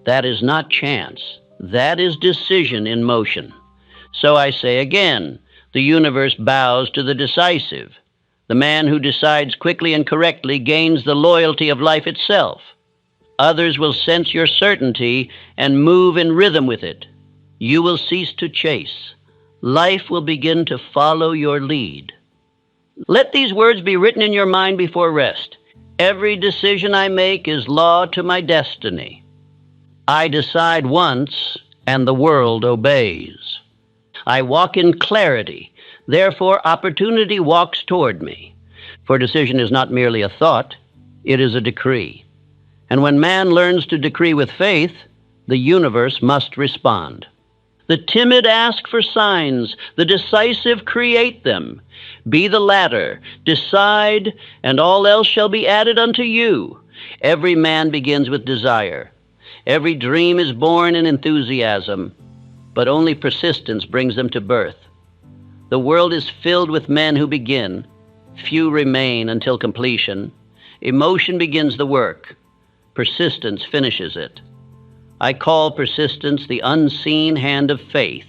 That is not chance. That is decision in motion. So I say again, the universe bows to the decisive. The man who decides quickly and correctly gains the loyalty of life itself. Others will sense your certainty and move in rhythm with it. You will cease to chase. Life will begin to follow your lead. Let these words be written in your mind before rest. Every decision I make is law to my destiny. I decide once, and the world obeys. I walk in clarity. Therefore, opportunity walks toward me. For decision is not merely a thought, it is a decree. And when man learns to decree with faith, the universe must respond. The timid ask for signs, the decisive create them. Be the latter, decide, and all else shall be added unto you. Every man begins with desire. Every dream is born in enthusiasm, but only persistence brings them to birth. The world is filled with men who begin. Few remain until completion. Emotion begins the work. Persistence finishes it. I call persistence the unseen hand of faith,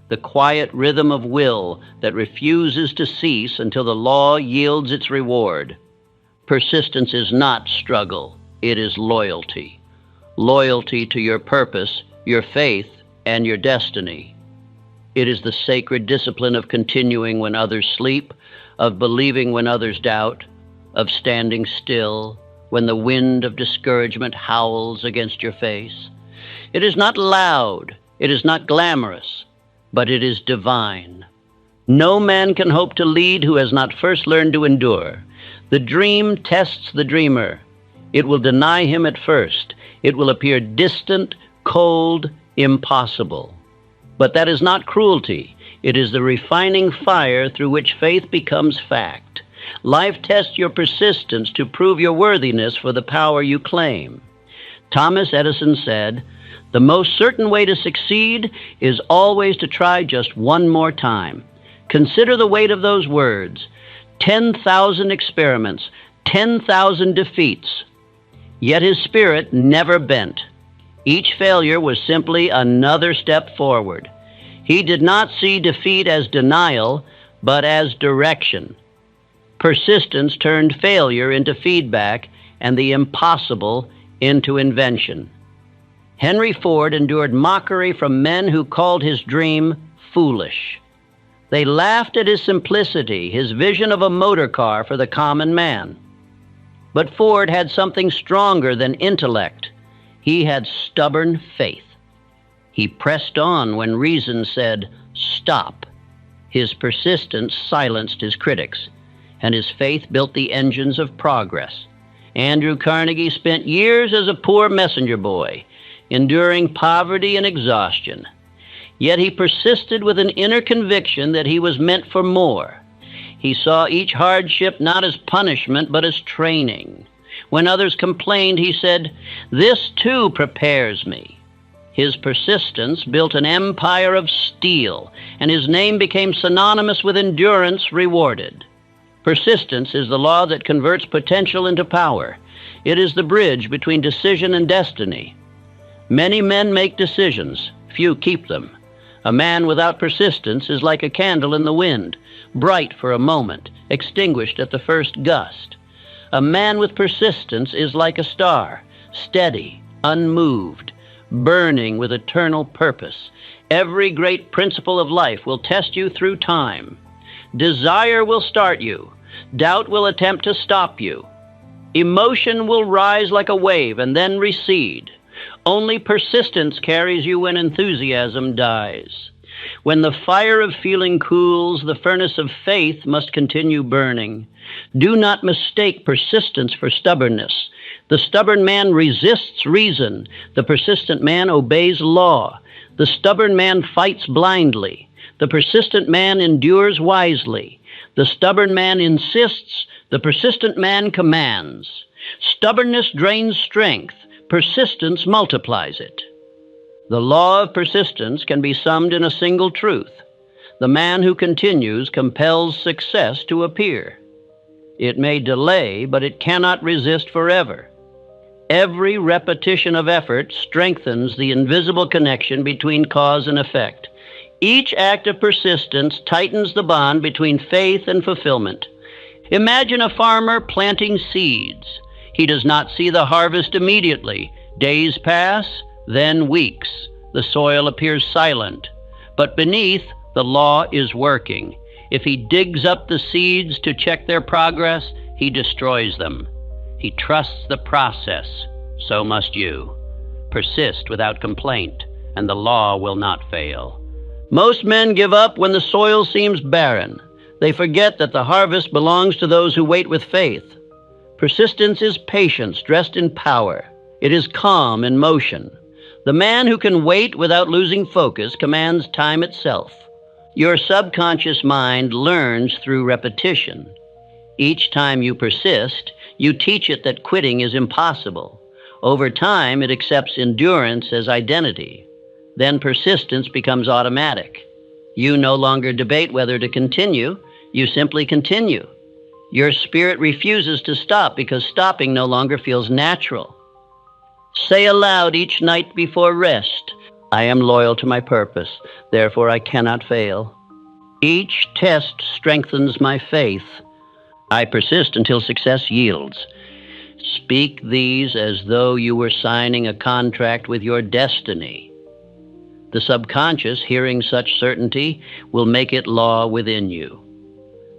the quiet rhythm of will that refuses to cease until the law yields its reward. Persistence is not struggle, it is loyalty. Loyalty to your purpose, your faith, and your destiny. It is the sacred discipline of continuing when others sleep, of believing when others doubt, of standing still when the wind of discouragement howls against your face. It is not loud, it is not glamorous, but it is divine. No man can hope to lead who has not first learned to endure. The dream tests the dreamer. It will deny him at first. It will appear distant, cold, impossible. But that is not cruelty. It is the refining fire through which faith becomes fact. Life tests your persistence to prove your worthiness for the power you claim. Thomas Edison said, "The most certain way to succeed is always to try just one more time." Consider the weight of those words. 10,000 experiments, 10,000 defeats. Yet his spirit never bent. Each failure was simply another step forward. He did not see defeat as denial, but as direction. Persistence turned failure into feedback and the impossible into invention. Henry Ford endured mockery from men who called his dream foolish. They laughed at his simplicity, his vision of a motor car for the common man. But Ford had something stronger than intellect. He had stubborn faith. He pressed on when reason said, "Stop." His persistence silenced his critics, and his faith built the engines of progress. Andrew Carnegie spent years as a poor messenger boy, enduring poverty and exhaustion. Yet he persisted with an inner conviction that he was meant for more. He saw each hardship not as punishment, but as training. When others complained, he said, "This too prepares me." His persistence built an empire of steel, and his name became synonymous with endurance rewarded. Persistence is the law that converts potential into power. It is the bridge between decision and destiny. Many men make decisions, few keep them. A man without persistence is like a candle in the wind, bright for a moment, extinguished at the first gust. A man with persistence is like a star, steady, unmoved, burning with eternal purpose. Every great principle of life will test you through time. Desire will start you. Doubt will attempt to stop you. Emotion will rise like a wave and then recede. Only persistence carries you when enthusiasm dies. When the fire of feeling cools, the furnace of faith must continue burning. Do not mistake persistence for stubbornness. The stubborn man resists reason. The persistent man obeys law. The stubborn man fights blindly. The persistent man endures wisely. The stubborn man insists. The persistent man commands. Stubbornness drains strength. Persistence multiplies it. The law of persistence can be summed in a single truth. The man who continues compels success to appear. It may delay, but it cannot resist forever. Every repetition of effort strengthens the invisible connection between cause and effect. Each act of persistence tightens the bond between faith and fulfillment. Imagine a farmer planting seeds. He does not see the harvest immediately. Days pass, then weeks. The soil appears silent. But beneath, the law is working. If he digs up the seeds to check their progress, he destroys them. He trusts the process. So must you. Persist without complaint, and the law will not fail. Most men give up when the soil seems barren. They forget that the harvest belongs to those who wait with faith. Persistence is patience dressed in power. It is calm in motion. The man who can wait without losing focus commands time itself. Your subconscious mind learns through repetition. Each time you persist, you teach it that quitting is impossible. Over time, it accepts endurance as identity. Then persistence becomes automatic. You no longer debate whether to continue. You simply continue. Your spirit refuses to stop because stopping no longer feels natural. Say aloud each night before rest, "I am loyal to my purpose, therefore I cannot fail." Each test strengthens my faith. I persist until success yields. Speak these as though you were signing a contract with your destiny. The subconscious, hearing such certainty, will make it law within you.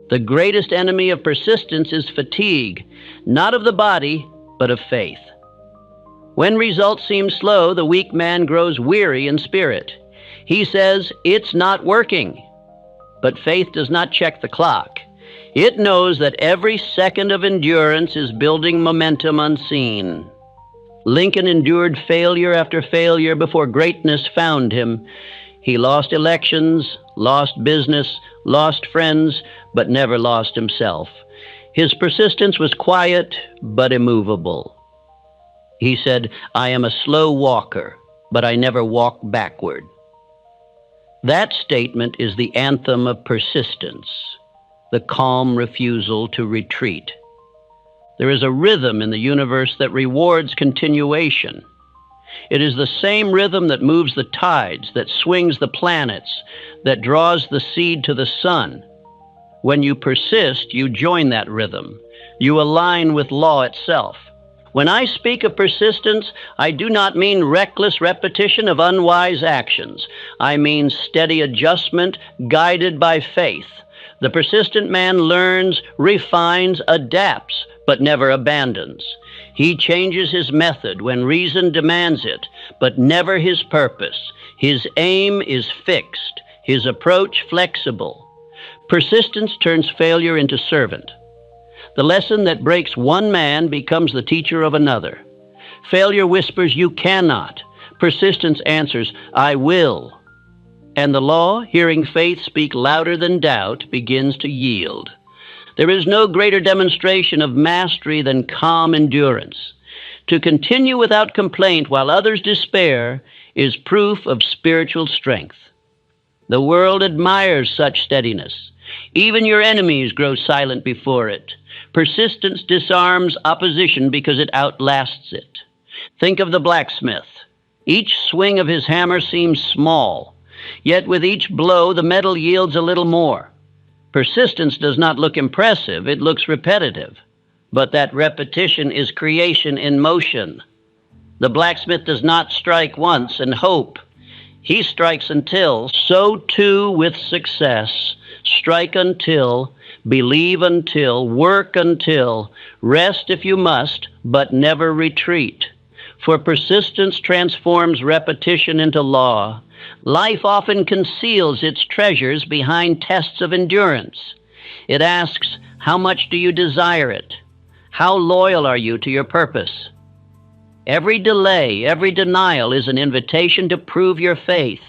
The greatest enemy of persistence is fatigue, not of the body, but of faith. When results seem slow, the weak man grows weary in spirit. He says, "It's not working." But faith does not check the clock. It knows that every second of endurance is building momentum unseen. Lincoln endured failure after failure before greatness found him. He lost elections, lost business, lost friends, but never lost himself. His persistence was quiet but immovable. He said, "I am a slow walker, but I never walk backward." That statement is the anthem of persistence, the calm refusal to retreat. There is a rhythm in the universe that rewards continuation. It is the same rhythm that moves the tides, that swings the planets, that draws the seed to the sun. When you persist, you join that rhythm. You align with law itself. When I speak of persistence, I do not mean reckless repetition of unwise actions. I mean steady adjustment guided by faith. The persistent man learns, refines, adapts, but never abandons. He changes his method when reason demands it, but never his purpose. His aim is fixed, his approach flexible. Persistence turns failure into servant. The lesson that breaks one man becomes the teacher of another. Failure whispers, "You cannot." Persistence answers, "I will." And the law, hearing faith speak louder than doubt, begins to yield. There is no greater demonstration of mastery than calm endurance. To continue without complaint while others despair is proof of spiritual strength. The world admires such steadiness. Even your enemies grow silent before it. Persistence disarms opposition because it outlasts it. Think of the blacksmith. Each swing of his hammer seems small, yet with each blow the metal yields a little more. Persistence does not look impressive, it looks repetitive. But that repetition is creation in motion. The blacksmith does not strike once and hope. He strikes until. So too with success. Strike until, believe until, work until, rest if you must, but never retreat. For persistence transforms repetition into law. Life often conceals its treasures behind tests of endurance. It asks, how much do you desire it? How loyal are you to your purpose? Every delay, every denial is an invitation to prove your faith.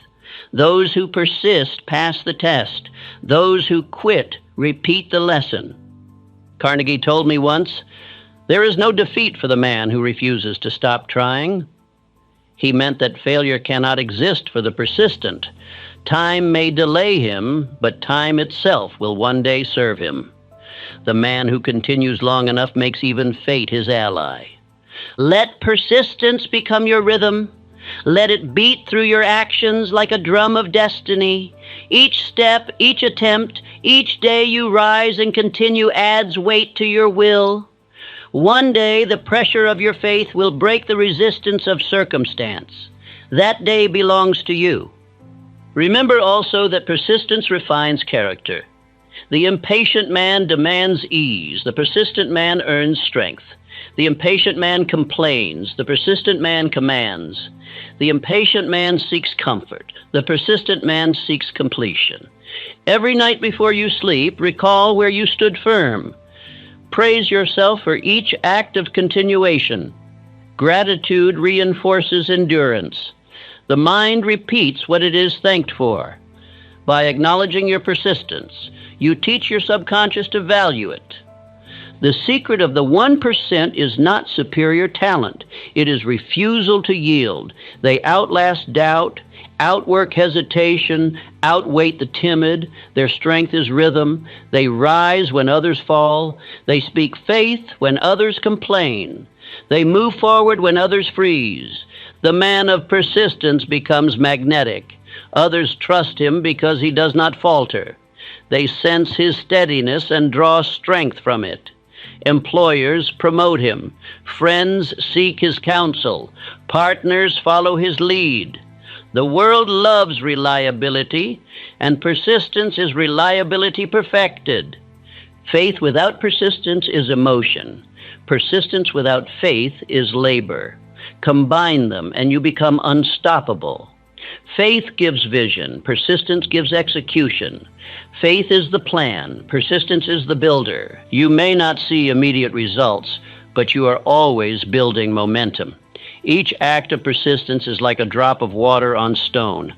Those who persist pass the test. Those who quit repeat the lesson. Carnegie told me once, "There is no defeat for the man who refuses to stop trying." He meant that failure cannot exist for the persistent. Time may delay him, but time itself will one day serve him. The man who continues long enough makes even fate his ally. Let persistence become your rhythm. Let it beat through your actions like a drum of destiny. Each step, each attempt, each day you rise and continue adds weight to your will. One day the pressure of your faith will break the resistance of circumstance. That day belongs to you. Remember also that persistence refines character. The impatient man demands ease. The persistent man earns strength. The impatient man complains. The persistent man commands. The impatient man seeks comfort. The persistent man seeks completion. Every night before you sleep, recall where you stood firm. Praise yourself for each act of continuation. Gratitude reinforces endurance. The mind repeats what it is thanked for. By acknowledging your persistence, you teach your subconscious to value it. The secret of the 1% is not superior talent. It is refusal to yield. They outlast doubt, outwork hesitation, outweight the timid. Their strength is rhythm. They rise when others fall. They speak faith when others complain. They move forward when others freeze. The man of persistence becomes magnetic. Others trust him because he does not falter. They sense his steadiness and draw strength from it. Employers promote him. Friends seek his counsel. Partners follow his lead. The world loves reliability, and persistence is reliability perfected. Faith without persistence is emotion. Persistence without faith is labor. Combine them, and you become unstoppable. Faith gives vision. Persistence gives execution. Faith is the plan. Persistence is the builder. You may not see immediate results, but you are always building momentum. Each act of persistence is like a drop of water on stone.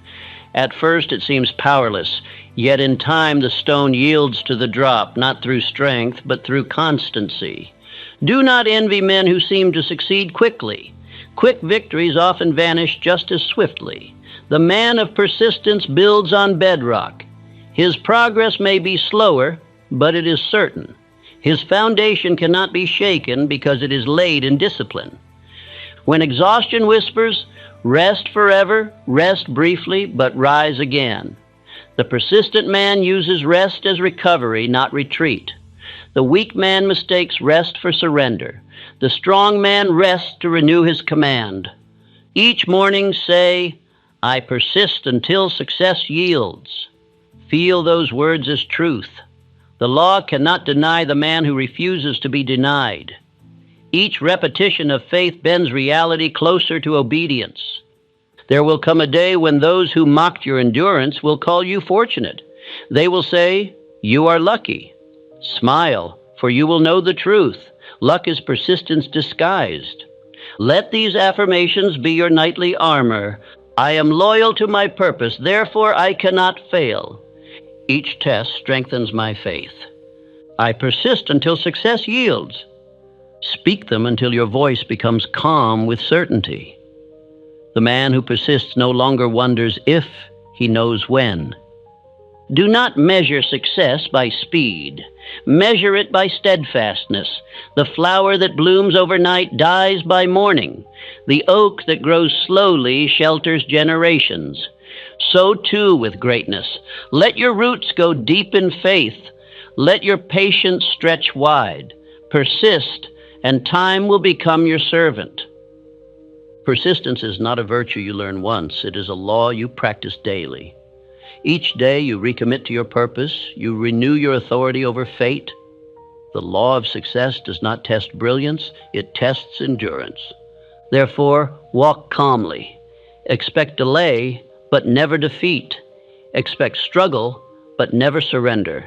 At first it seems powerless, yet in time the stone yields to the drop, not through strength, but through constancy. Do not envy men who seem to succeed quickly. Quick victories often vanish just as swiftly. The man of persistence builds on bedrock. His progress may be slower, but it is certain. His foundation cannot be shaken because it is laid in discipline. When exhaustion whispers, "Rest forever, rest briefly, but rise again." The persistent man uses rest as recovery, not retreat. The weak man mistakes rest for surrender. The strong man rests to renew his command. Each morning say, "I persist until success yields." Feel those words as truth. The law cannot deny the man who refuses to be denied. Each repetition of faith bends reality closer to obedience. There will come a day when those who mocked your endurance will call you fortunate. They will say, "You are lucky." Smile, for you will know the truth. Luck is persistence disguised. Let these affirmations be your nightly armor. I am loyal to my purpose, therefore I cannot fail. Each test strengthens my faith. I persist until success yields. Speak them until your voice becomes calm with certainty. The man who persists no longer wonders if, he knows when. Do not measure success by speed. Measure it by steadfastness. The flower that blooms overnight dies by morning. The oak that grows slowly shelters generations. So too with greatness. Let your roots go deep in faith. Let your patience stretch wide. Persist, and time will become your servant. Persistence is not a virtue you learn once. It is a law you practice daily. Each day you recommit to your purpose. You renew your authority over fate. The law of success does not test brilliance. It tests endurance. Therefore, walk calmly. Expect delay, but never defeat. Expect struggle, but never surrender.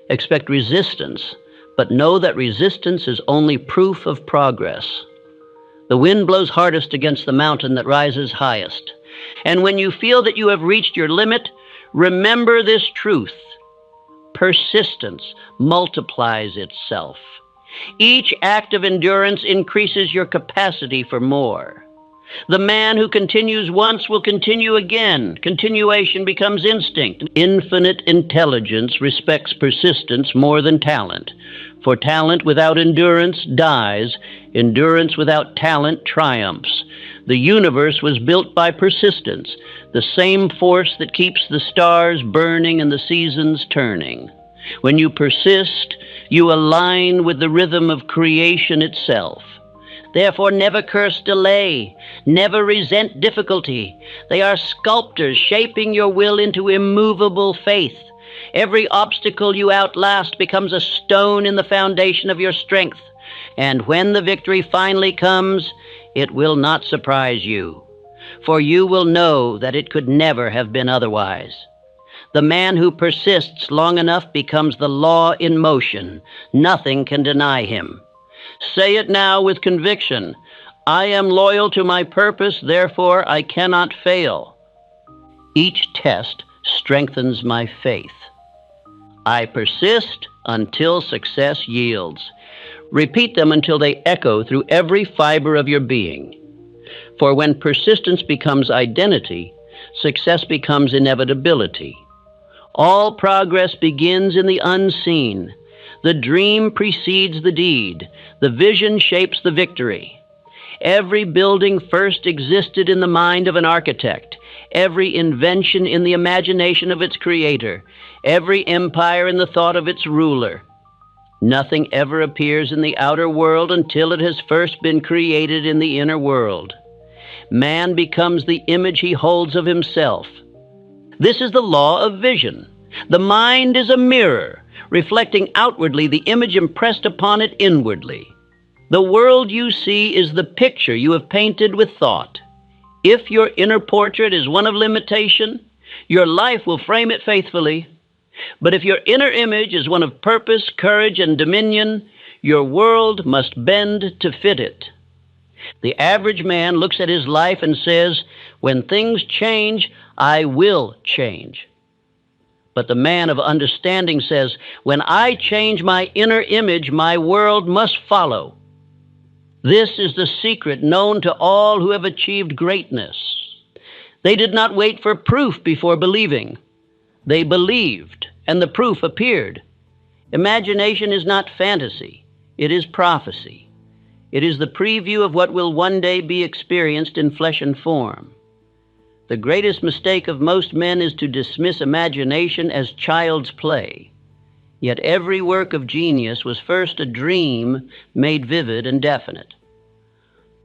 Expect resistance, but know that resistance is only proof of progress. The wind blows hardest against the mountain that rises highest. And when you feel that you have reached your limit, remember this truth. Persistence multiplies itself. Each act of endurance increases your capacity for more. The man who continues once will continue again. Continuation becomes instinct. Infinite intelligence respects persistence more than talent. For talent without endurance dies. Endurance without talent triumphs. The universe was built by persistence, the same force that keeps the stars burning and the seasons turning. When you persist, you align with the rhythm of creation itself. Therefore, never curse delay, never resent difficulty. They are sculptors shaping your will into immovable faith. Every obstacle you outlast becomes a stone in the foundation of your strength. And when the victory finally comes, it will not surprise you, for you will know that it could never have been otherwise. The man who persists long enough becomes the law in motion. Nothing can deny him. Say it now with conviction. I am loyal to my purpose, therefore I cannot fail. Each test strengthens my faith. I persist until success yields. Repeat them until they echo through every fiber of your being. For when persistence becomes identity, success becomes inevitability. All progress begins in the unseen. The dream precedes the deed. The vision shapes the victory. Every building first existed in the mind of an architect. Every invention in the imagination of its creator. Every empire in the thought of its ruler. Nothing ever appears in the outer world until it has first been created in the inner world. Man becomes the image he holds of himself. This is the law of vision. The mind is a mirror, reflecting outwardly the image impressed upon it inwardly. The world you see is the picture you have painted with thought. If your inner portrait is one of limitation, your life will frame it faithfully. But if your inner image is one of purpose, courage, and dominion, your world must bend to fit it. The average man looks at his life and says, when things change, I will change. But the man of understanding says, when I change my inner image, my world must follow. This is the secret known to all who have achieved greatness. They did not wait for proof before believing. They believed, and the proof appeared. Imagination is not fantasy. It is prophecy. It is the preview of what will one day be experienced in flesh and form. The greatest mistake of most men is to dismiss imagination as child's play. Yet every work of genius was first a dream made vivid and definite.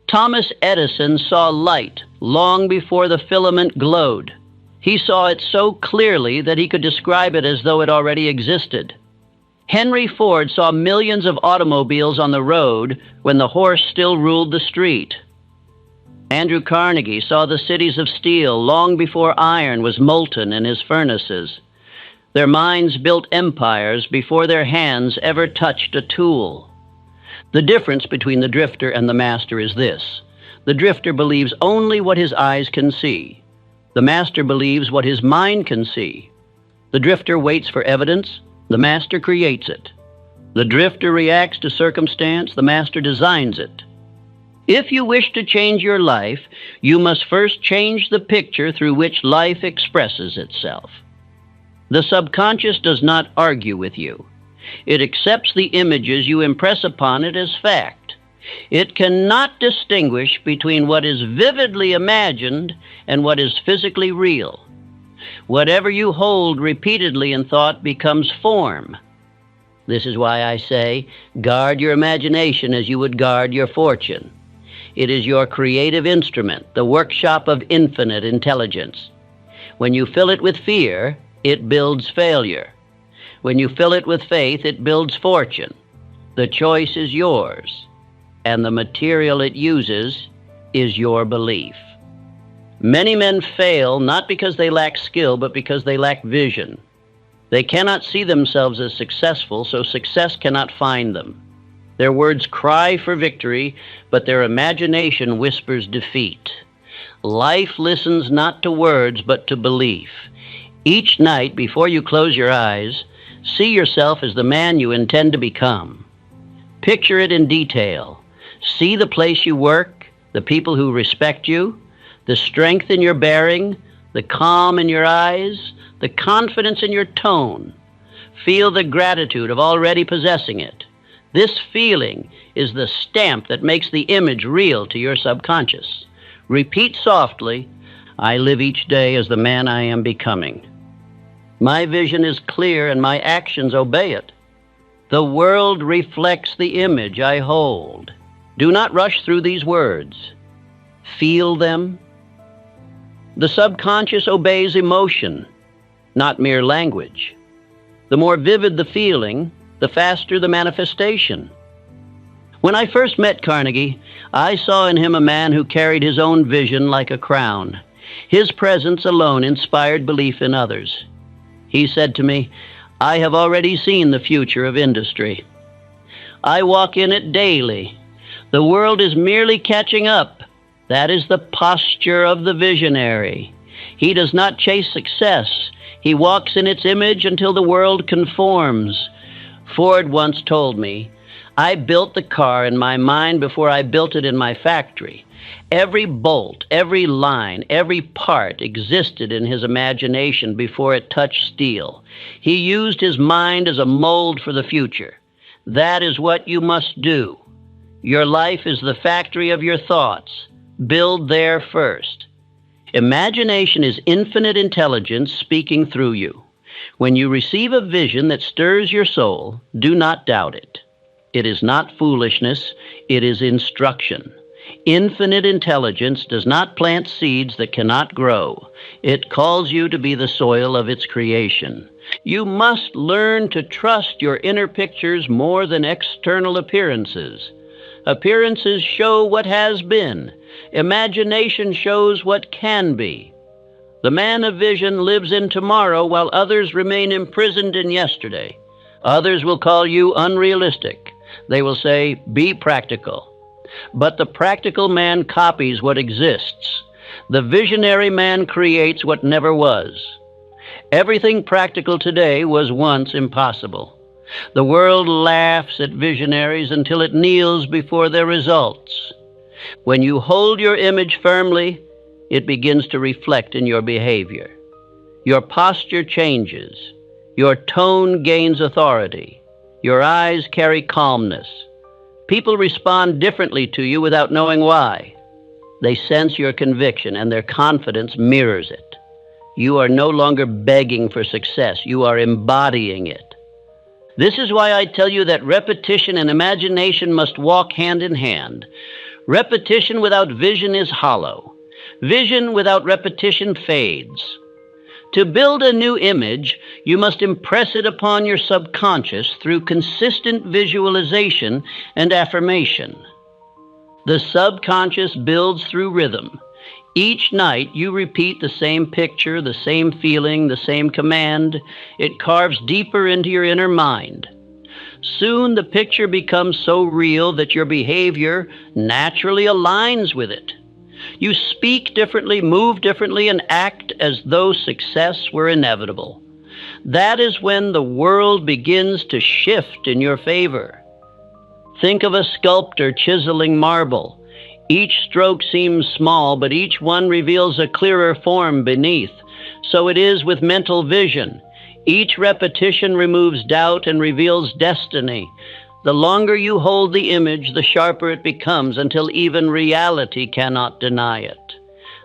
Thomas Edison saw light long before the filament glowed. He saw it so clearly that he could describe it as though it already existed. Henry Ford saw millions of automobiles on the road when the horse still ruled the street. Andrew Carnegie saw the cities of steel long before iron was molten in his furnaces. Their minds built empires before their hands ever touched a tool. The difference between the drifter and the master is this. The drifter believes only what his eyes can see. The master believes what his mind can see. The drifter waits for evidence. The master creates it. The drifter reacts to circumstance. The master designs it. If you wish to change your life, you must first change the picture through which life expresses itself. The subconscious does not argue with you. It accepts the images you impress upon it as fact. It cannot distinguish between what is vividly imagined and what is physically real. Whatever you hold repeatedly in thought becomes form. This is why I say, guard your imagination as you would guard your fortune. It is your creative instrument, the workshop of infinite intelligence. When you fill it with fear, it builds failure. When you fill it with faith, it builds fortune. The choice is yours, and the material it uses is your belief. Many men fail not because they lack skill, but because they lack vision. They cannot see themselves as successful, so success cannot find them. Their words cry for victory, but their imagination whispers defeat. Life listens not to words, but to belief. Each night, before you close your eyes, see yourself as the man you intend to become. Picture it in detail. See the place you work, the people who respect you, the strength in your bearing, the calm in your eyes, the confidence in your tone. Feel the gratitude of already possessing it. This feeling is the stamp that makes the image real to your subconscious. Repeat softly, I live each day as the man I am becoming. My vision is clear and my actions obey it. The world reflects the image I hold. Do not rush through these words. Feel them. The subconscious obeys emotion, not mere language. The more vivid the feeling, the faster the manifestation. When I first met Carnegie, I saw in him a man who carried his own vision like a crown. His presence alone inspired belief in others. He said to me, I have already seen the future of industry. I walk in it daily. The world is merely catching up. That is the posture of the visionary. He does not chase success. He walks in its image until the world conforms. Ford once told me, I built the car in my mind before I built it in my factory. Every bolt, every line, every part existed in his imagination before it touched steel. He used his mind as a mold for the future. That is what you must do. Your life is the factory of your thoughts. Build there first. Imagination is infinite intelligence speaking through you. When you receive a vision that stirs your soul, do not doubt it. It is not foolishness, it is instruction. Infinite intelligence does not plant seeds that cannot grow. It calls you to be the soil of its creation. You must learn to trust your inner pictures more than external appearances. Appearances show what has been. Imagination shows what can be. The man of vision lives in tomorrow while others remain imprisoned in yesterday. Others will call you unrealistic. They will say, be practical. But the practical man copies what exists. The visionary man creates what never was. Everything practical today was once impossible. The world laughs at visionaries until it kneels before their results. When you hold your image firmly, it begins to reflect in your behavior. Your posture changes. Your tone gains authority. Your eyes carry calmness. People respond differently to you without knowing why. They sense your conviction, and their confidence mirrors it. You are no longer begging for success. You are embodying it. This is why I tell you that repetition and imagination must walk hand in hand. Repetition without vision is hollow. Vision without repetition fades. To build a new image, you must impress it upon your subconscious through consistent visualization and affirmation. The subconscious builds through rhythm. Each night you repeat the same picture, the same feeling, the same command. It carves deeper into your inner mind. Soon the picture becomes so real that your behavior naturally aligns with it. You speak differently, move differently, and act as though success were inevitable. That is when the world begins to shift in your favor. Think of a sculptor chiseling marble. Each stroke seems small, but each one reveals a clearer form beneath. So it is with mental vision. Each repetition removes doubt and reveals destiny. The longer you hold the image, the sharper it becomes until even reality cannot deny it.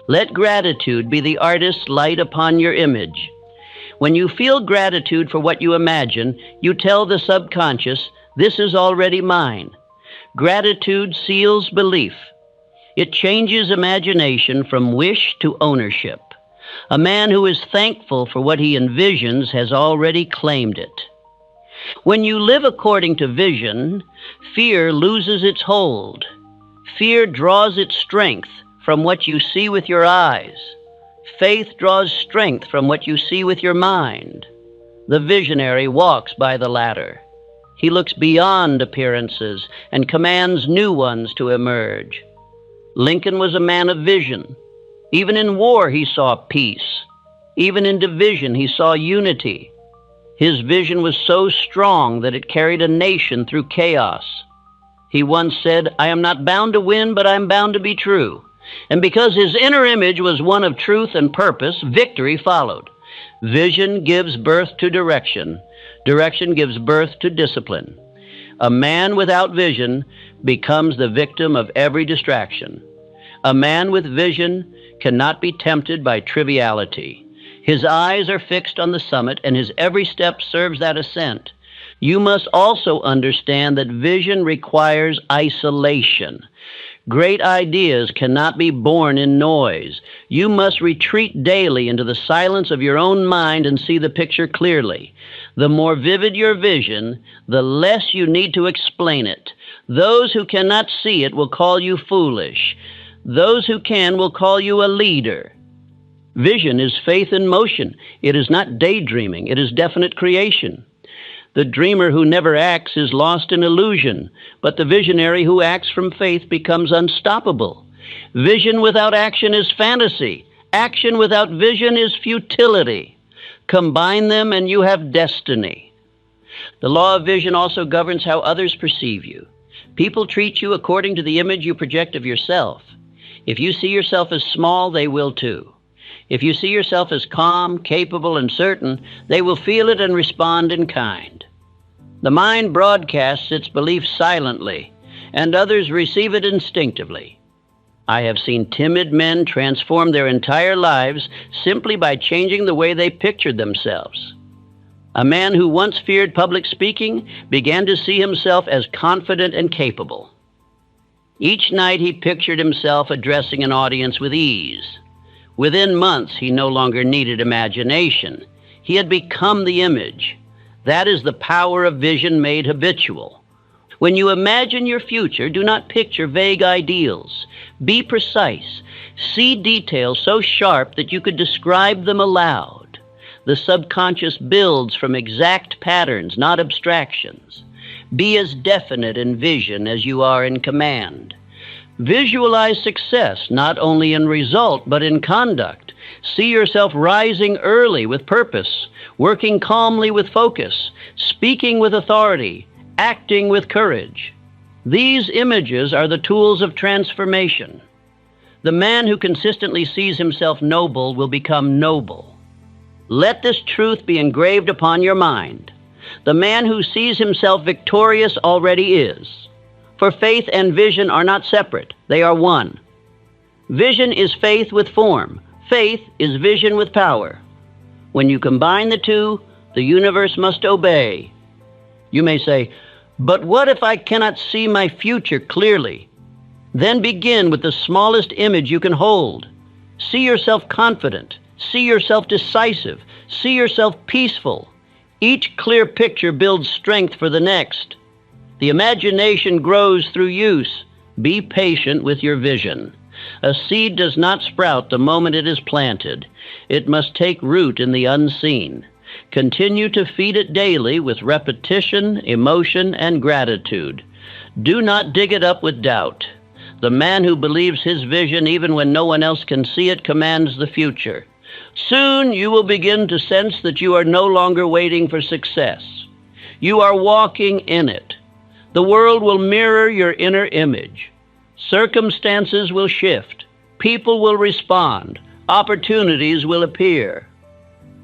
Let gratitude be the artist's light upon your image. When you feel gratitude for what you imagine, you tell the subconscious, "This is already mine." Gratitude seals belief. It changes imagination from wish to ownership. A man who is thankful for what he envisions has already claimed it. When you live according to vision, fear loses its hold. Fear draws its strength from what you see with your eyes. Faith draws strength from what you see with your mind. The visionary walks by the ladder. He looks beyond appearances and commands new ones to emerge. Lincoln was a man of vision. Even in war, he saw peace. Even in division, he saw unity. His vision was so strong that it carried a nation through chaos. He once said, "I am not bound to win, but I am bound to be true." And because his inner image was one of truth and purpose, victory followed. Vision gives birth to direction. Direction gives birth to discipline. A man without vision becomes the victim of every distraction. A man with vision cannot be tempted by triviality. His eyes are fixed on the summit, and his every step serves that ascent. You must also understand that vision requires isolation. Great ideas cannot be born in noise. You must retreat daily into the silence of your own mind and see the picture clearly. The more vivid your vision, the less you need to explain it. Those who cannot see it will call you foolish. Those who can will call you a leader. Vision is faith in motion. It is not daydreaming. It is definite creation. The dreamer who never acts is lost in illusion, but the visionary who acts from faith becomes unstoppable. Vision without action is fantasy. Action without vision is futility. Combine them and you have destiny. The law of vision also governs how others perceive you. People treat you according to the image you project of yourself. If you see yourself as small, they will too. If you see yourself as calm, capable, and certain, they will feel it and respond in kind. The mind broadcasts its belief silently, and others receive it instinctively. I have seen timid men transform their entire lives simply by changing the way they pictured themselves. A man who once feared public speaking began to see himself as confident and capable. Each night he pictured himself addressing an audience with ease. Within months, he no longer needed imagination. He had become the image. That is the power of vision made habitual. When you imagine your future, do not picture vague ideals. Be precise. See details so sharp that you could describe them aloud. The subconscious builds from exact patterns, not abstractions. Be as definite in vision as you are in command. Visualize success not only in result but in conduct. See yourself rising early with purpose, working calmly with focus, speaking with authority, acting with courage. These images are the tools of transformation. The man who consistently sees himself noble will become noble. Let this truth be engraved upon your mind. The man who sees himself victorious already is. For faith and vision are not separate, they are one. Vision is faith with form. Faith is vision with power. When you combine the two, the universe must obey. You may say, "But what if I cannot see my future clearly?" Then begin with the smallest image you can hold. See yourself confident. See yourself decisive. See yourself peaceful. Each clear picture builds strength for the next. The imagination grows through use. Be patient with your vision. A seed does not sprout the moment it is planted. It must take root in the unseen. Continue to feed it daily with repetition, emotion, and gratitude. Do not dig it up with doubt. The man who believes his vision even when no one else can see it commands the future. Soon you will begin to sense that you are no longer waiting for success. You are walking in it. The world will mirror your inner image. Circumstances will shift. People will respond. Opportunities will appear.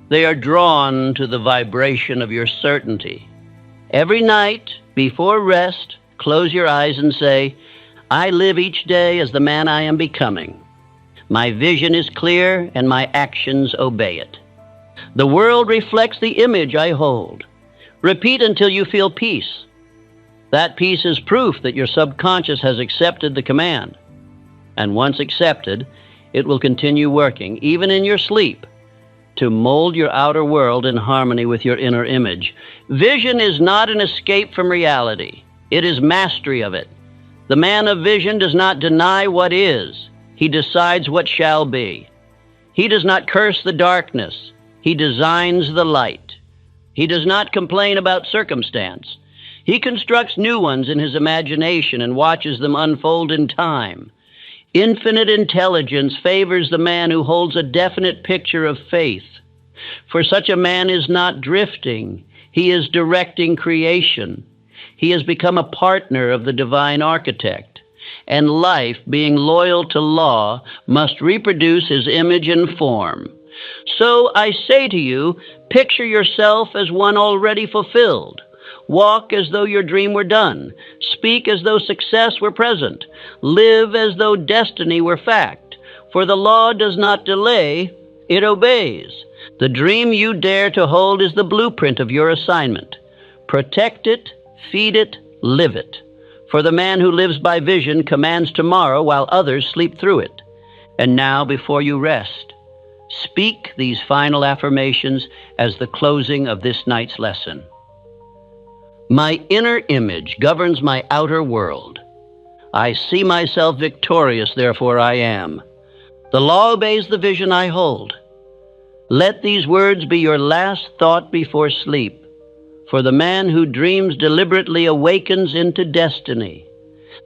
They are drawn to the vibration of your certainty. Every night, before rest, close your eyes and say, "I live each day as the man I am becoming. My vision is clear and my actions obey it. The world reflects the image I hold." Repeat until you feel peace. That peace is proof that your subconscious has accepted the command. And once accepted, it will continue working, even in your sleep, to mold your outer world in harmony with your inner image. Vision is not an escape from reality. It is mastery of it. The man of vision does not deny what is. He decides what shall be. He does not curse the darkness. He designs the light. He does not complain about circumstance. He constructs new ones in his imagination and watches them unfold in time. Infinite intelligence favors the man who holds a definite picture of faith. For such a man is not drifting. He is directing creation. He has become a partner of the divine architect. And life, being loyal to law, must reproduce his image and form. So I say to you, picture yourself as one already fulfilled. Walk as though your dream were done. Speak as though success were present. Live as though destiny were fact. For the law does not delay, it obeys. The dream you dare to hold is the blueprint of your assignment. Protect it, feed it, live it. For the man who lives by vision commands tomorrow while others sleep through it. And now, before you rest, speak these final affirmations as the closing of this night's lesson. My inner image governs my outer world. I see myself victorious, therefore I am. The law obeys the vision I hold. Let these words be your last thought before sleep, for the man who dreams deliberately awakens into destiny.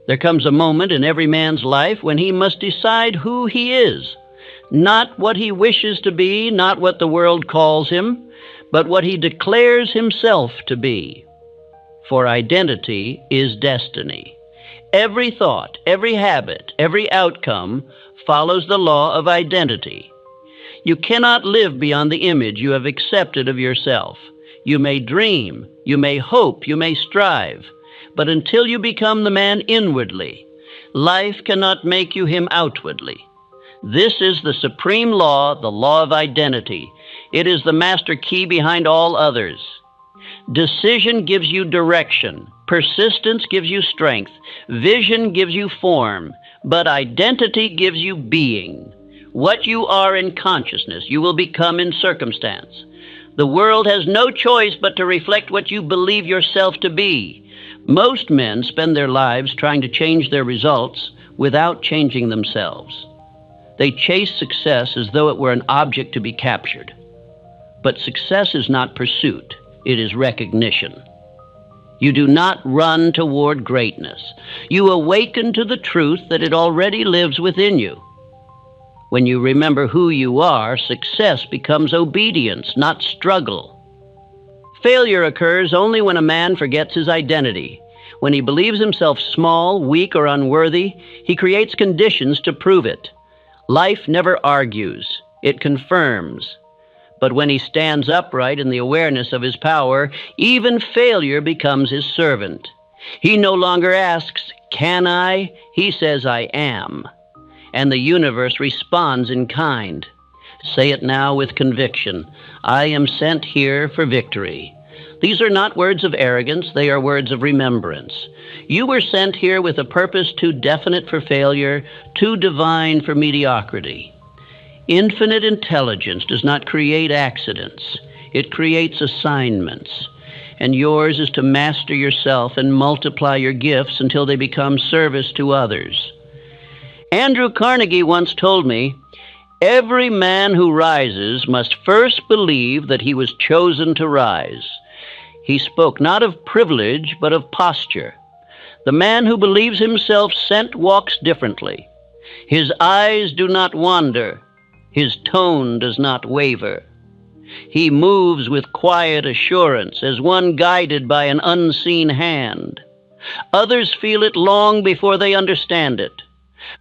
There comes a moment in every man's life when he must decide who he is, not what he wishes to be, not what the world calls him, but what he declares himself to be. For identity is destiny. Every thought, every habit, every outcome follows the law of identity. You cannot live beyond the image you have accepted of yourself. You may dream, you may hope, you may strive, but until you become the man inwardly, life cannot make you him outwardly. This is the supreme law, the law of identity. It is the master key behind all others. Decision gives you direction. Persistence gives you strength. Vision gives you form. But identity gives you being. What you are in consciousness, you will become in circumstance. The world has no choice but to reflect what you believe yourself to be. Most men spend their lives trying to change their results without changing themselves. They chase success as though it were an object to be captured. But success is not pursuit. It is recognition. You do not run toward greatness. You awaken to the truth that it already lives within you. When you remember who you are, success becomes obedience, not struggle. Failure occurs only when a man forgets his identity. When he believes himself small, weak, or unworthy, he creates conditions to prove it. Life never argues, it confirms. But when he stands upright in the awareness of his power, even failure becomes his servant. He no longer asks, "Can I?" He says, "I am." And the universe responds in kind. Say it now with conviction. I am sent here for victory. These are not words of arrogance, they are words of remembrance. You were sent here with a purpose too definite for failure, too divine for mediocrity. Infinite intelligence does not create accidents. It creates assignments. And yours is to master yourself and multiply your gifts until they become service to others. Andrew Carnegie once told me, "Every man who rises must first believe that he was chosen to rise." He spoke not of privilege, but of posture. The man who believes himself sent walks differently. His eyes do not wander. His tone does not waver. He moves with quiet assurance as one guided by an unseen hand. Others feel it long before they understand it.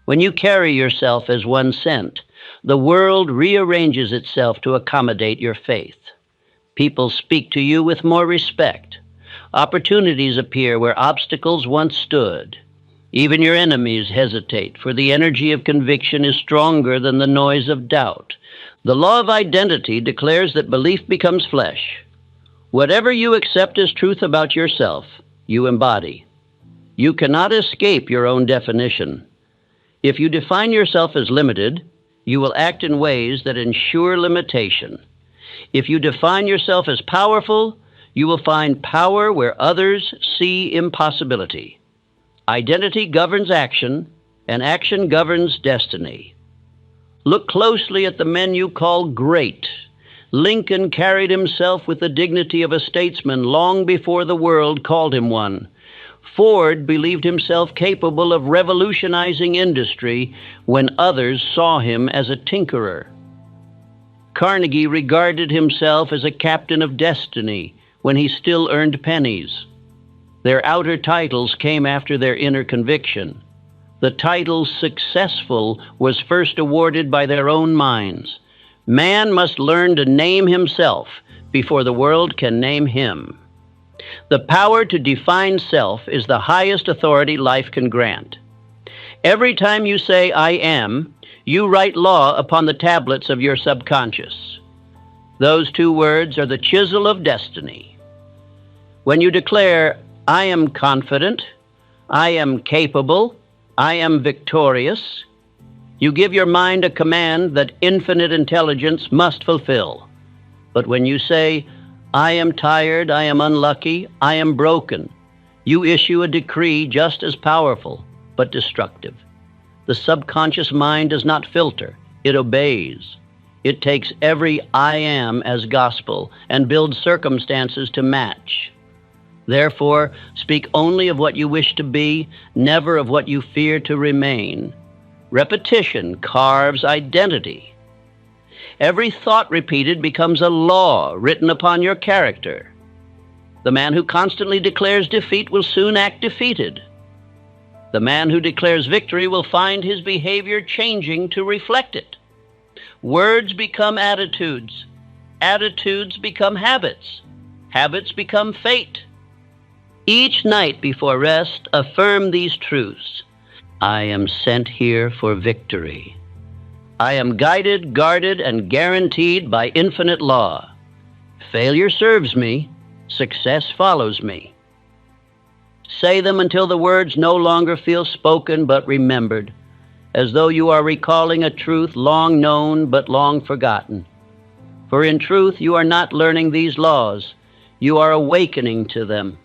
When you carry yourself as one sent, the world rearranges itself to accommodate your faith. People speak to you with more respect. Opportunities appear where obstacles once stood. Even your enemies hesitate, for the energy of conviction is stronger than the noise of doubt. The law of identity declares that belief becomes flesh. Whatever you accept as truth about yourself, you embody. You cannot escape your own definition. If you define yourself as limited, you will act in ways that ensure limitation. If you define yourself as powerful, you will find power where others see impossibility. Identity governs action, and action governs destiny. Look closely at the men you call great. Lincoln carried himself with the dignity of a statesman long before the world called him one. Ford believed himself capable of revolutionizing industry when others saw him as a tinkerer. Carnegie regarded himself as a captain of destiny when he still earned pennies. Their outer titles came after their inner conviction. The title successful was first awarded by their own minds. Man must learn to name himself before the world can name him. The power to define self is the highest authority life can grant. Every time you say, "I am," you write law upon the tablets of your subconscious. Those two words are the chisel of destiny. When you declare, "I am confident, I am capable, I am victorious," you give your mind a command that infinite intelligence must fulfill. But when you say, "I am tired, I am unlucky, I am broken," you issue a decree just as powerful, but destructive. The subconscious mind does not filter, it obeys. It takes every "I am" as gospel and builds circumstances to match. Therefore, speak only of what you wish to be, never of what you fear to remain. Repetition carves identity. Every thought repeated becomes a law written upon your character. The man who constantly declares defeat will soon act defeated. The man who declares victory will find his behavior changing to reflect it. Words become attitudes. Attitudes become habits. Habits become fate. Each night before rest, affirm these truths. I am sent here for victory. I am guided, guarded, and guaranteed by infinite law. Failure serves me. Success follows me. Say them until the words no longer feel spoken but remembered, as though you are recalling a truth long known but long forgotten. For in truth, you are not learning these laws. You are awakening to them.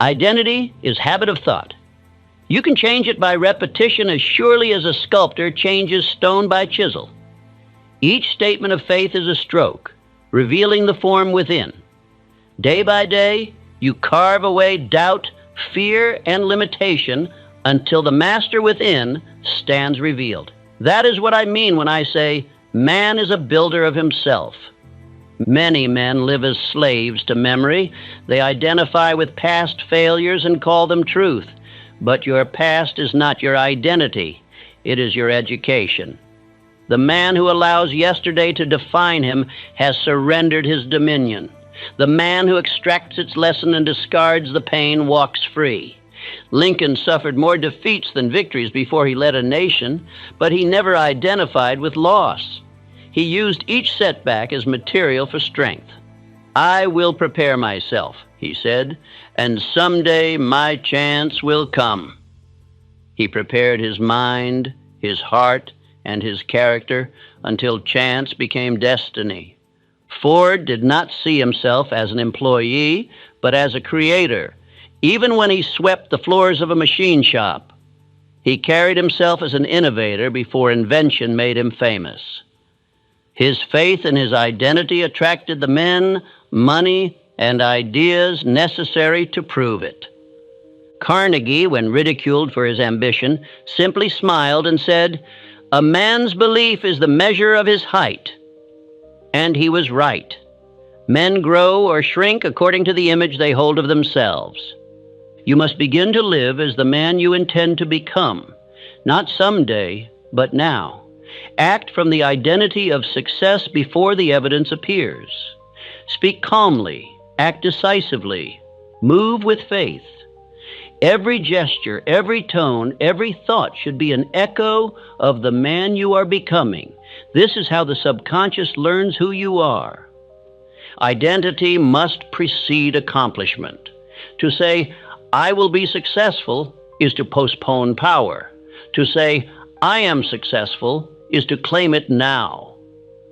Identity is habit of thought. You can change it by repetition as surely as a sculptor changes stone by chisel. Each statement of faith is a stroke, revealing the form within. Day by day, You carve away doubt, fear, and limitation until the master within stands revealed. That is what I mean when I say man is a builder of himself. Many men live as slaves to memory. They identify with past failures and call them truth. But your past is not your identity. It is your education. The man who allows yesterday to define him has surrendered his dominion. The man who extracts its lesson and discards the pain walks free. Lincoln suffered more defeats than victories before he led a nation, but he never identified with loss. He used each setback as material for strength. I will prepare myself, he said, and someday my chance will come. He prepared his mind, his heart, and his character until chance became destiny. Ford did not see himself as an employee, but as a creator. Even when he swept the floors of a machine shop, he carried himself as an innovator before invention made him famous. His faith and his identity attracted the men, money, and ideas necessary to prove it. Carnegie, when ridiculed for his ambition, simply smiled and said, "A man's belief is the measure of his height." And he was right. Men grow or shrink according to the image they hold of themselves. You must begin to live as the man you intend to become, not someday, but now. Act from the identity of success before the evidence appears. Speak calmly, act decisively, move with faith. Every gesture, every tone, every thought should be an echo of the man you are becoming. This is how the subconscious learns who you are. Identity must precede accomplishment. To say, I will be successful, is to postpone power. To say, I am successful, is to claim it now.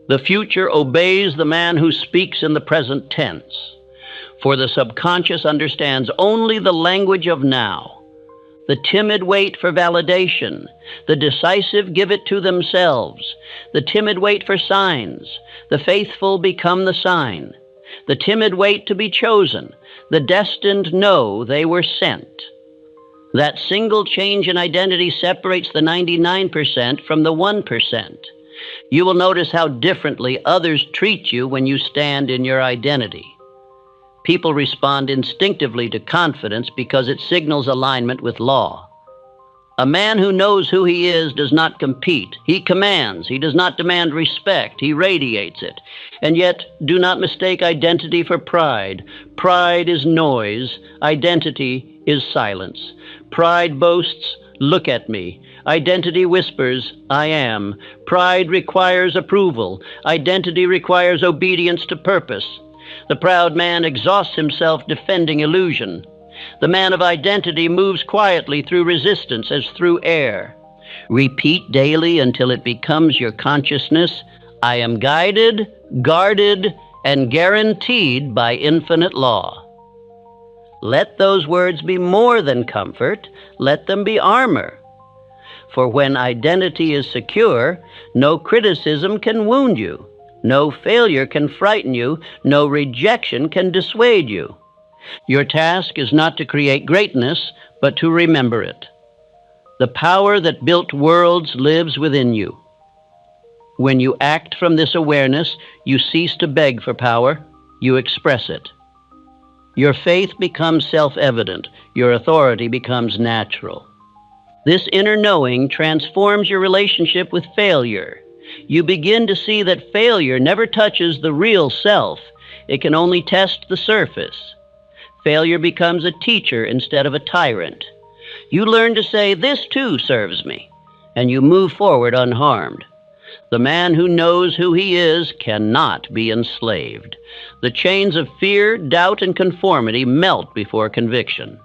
The future obeys the man who speaks in the present tense. For the subconscious understands only the language of now. The timid wait for validation. The decisive give it to themselves. The timid wait for signs. The faithful become the sign. The timid wait to be chosen. The destined know they were sent. That single change in identity separates the 99% from the 1%. You will notice how differently others treat you when you stand in your identity. People respond instinctively to confidence because it signals alignment with law. A man who knows who he is does not compete. He commands. He does not demand respect. He radiates it. And yet, do not mistake identity for pride. Pride is noise. Identity is silence. Pride boasts, look at me. Identity whispers, I am. Pride requires approval. Identity requires obedience to purpose. The proud man exhausts himself defending illusion. The man of identity moves quietly through resistance as through air. Repeat daily until it becomes your consciousness. I am guided, guarded, and guaranteed by infinite law. Let those words be more than comfort. Let them be armor. For when identity is secure, no criticism can wound you. No failure can frighten you. No rejection can dissuade you. Your task is not to create greatness, but to remember it. The power that built worlds lives within you. When you act from this awareness, you cease to beg for power. You express it. Your faith becomes self-evident. Your authority becomes natural. This inner knowing transforms your relationship with failure. You begin to see that failure never touches the real self. It can only test the surface. Failure becomes a teacher instead of a tyrant. You learn to say, this too serves me, and you move forward unharmed. The man who knows who he is cannot be enslaved. The chains of fear, doubt, and conformity melt before conviction.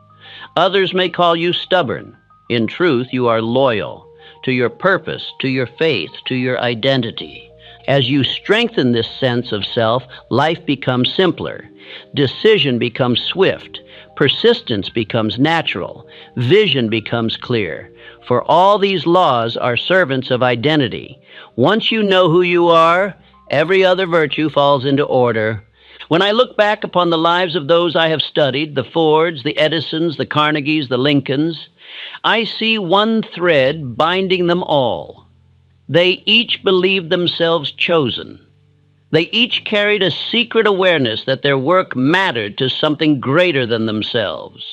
Others may call you stubborn. In truth, you are loyal to your purpose, to your faith, to your identity. As you strengthen this sense of self, life becomes simpler. Decision becomes swift. Persistence becomes natural. Vision becomes clear. For all these laws are servants of identity. Once you know who you are, every other virtue falls into order. When I look back upon the lives of those I have studied, the Fords, the Edisons, the Carnegies, the Lincolns, I see one thread binding them all. They each believed themselves chosen. They each carried a secret awareness that their work mattered to something greater than themselves.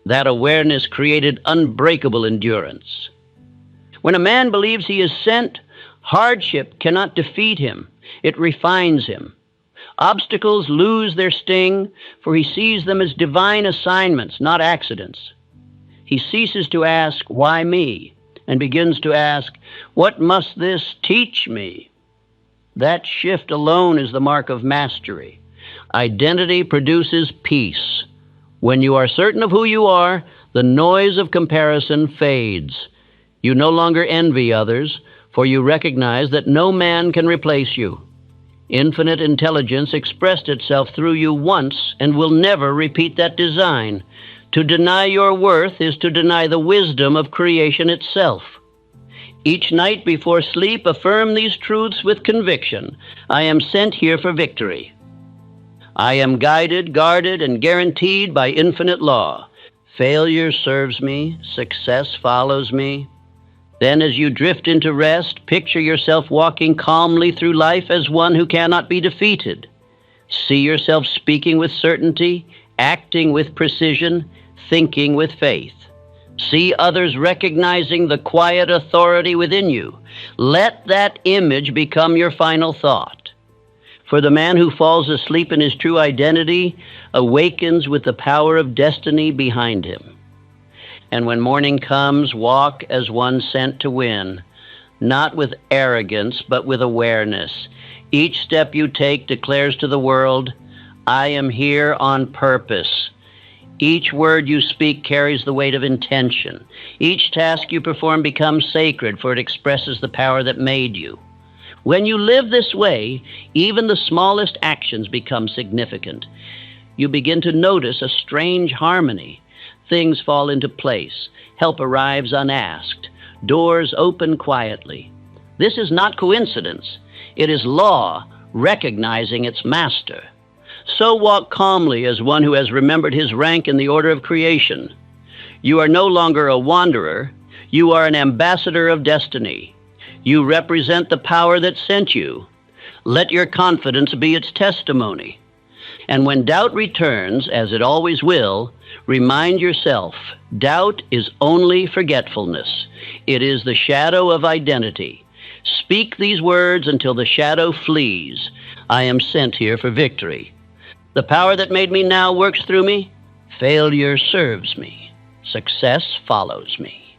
That awareness created unbreakable endurance. When a man believes he is sent, hardship cannot defeat him. It refines him. Obstacles lose their sting, for he sees them as divine assignments, not accidents. He ceases to ask, "Why me?" and begins to ask, "What must this teach me?" That shift alone is the mark of mastery. Identity produces peace. When you are certain of who you are, the noise of comparison fades. You no longer envy others, for you recognize that no man can replace you. Infinite intelligence expressed itself through you once and will never repeat that design. To deny your worth is to deny the wisdom of creation itself. Each night before sleep, affirm these truths with conviction. I am sent here for victory. I am guided, guarded, and guaranteed by infinite law. Failure serves me, success follows me. Then as you drift into rest, picture yourself walking calmly through life as one who cannot be defeated. See yourself speaking with certainty, acting with precision, thinking with faith. See others recognizing the quiet authority within you. Let that image become your final thought. For the man who falls asleep in his true identity awakens with the power of destiny behind him. And when morning comes, walk as one sent to win, not with arrogance, but with awareness. Each step you take declares to the world, I am here on purpose. Each word you speak carries the weight of intention. Each task you perform becomes sacred, for it expresses the power that made you. When you live this way, even the smallest actions become significant. You begin to notice a strange harmony. Things fall into place. Help arrives unasked. Doors open quietly. This is not coincidence. It is law recognizing its master. So walk calmly as one who has remembered his rank in the order of creation. You are no longer a wanderer. You are an ambassador of destiny. You represent the power that sent you. Let your confidence be its testimony. And when doubt returns, as it always will, remind yourself, doubt is only forgetfulness. It is the shadow of identity. Speak these words until the shadow flees. I am sent here for victory. The power that made me now works through me. Failure serves me. Success follows me.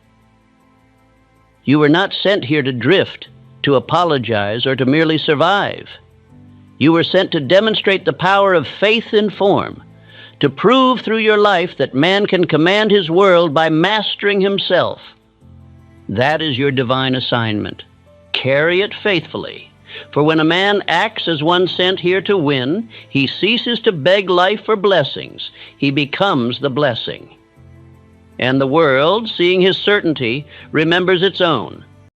You were not sent here to drift, to apologize, or to merely survive. You were sent to demonstrate the power of faith in form, to prove through your life that man can command his world by mastering himself. That is your divine assignment. Carry it faithfully. For when a man acts as one sent here to win, he ceases to beg life for blessings. He becomes the blessing. And the world, seeing his certainty, remembers its own.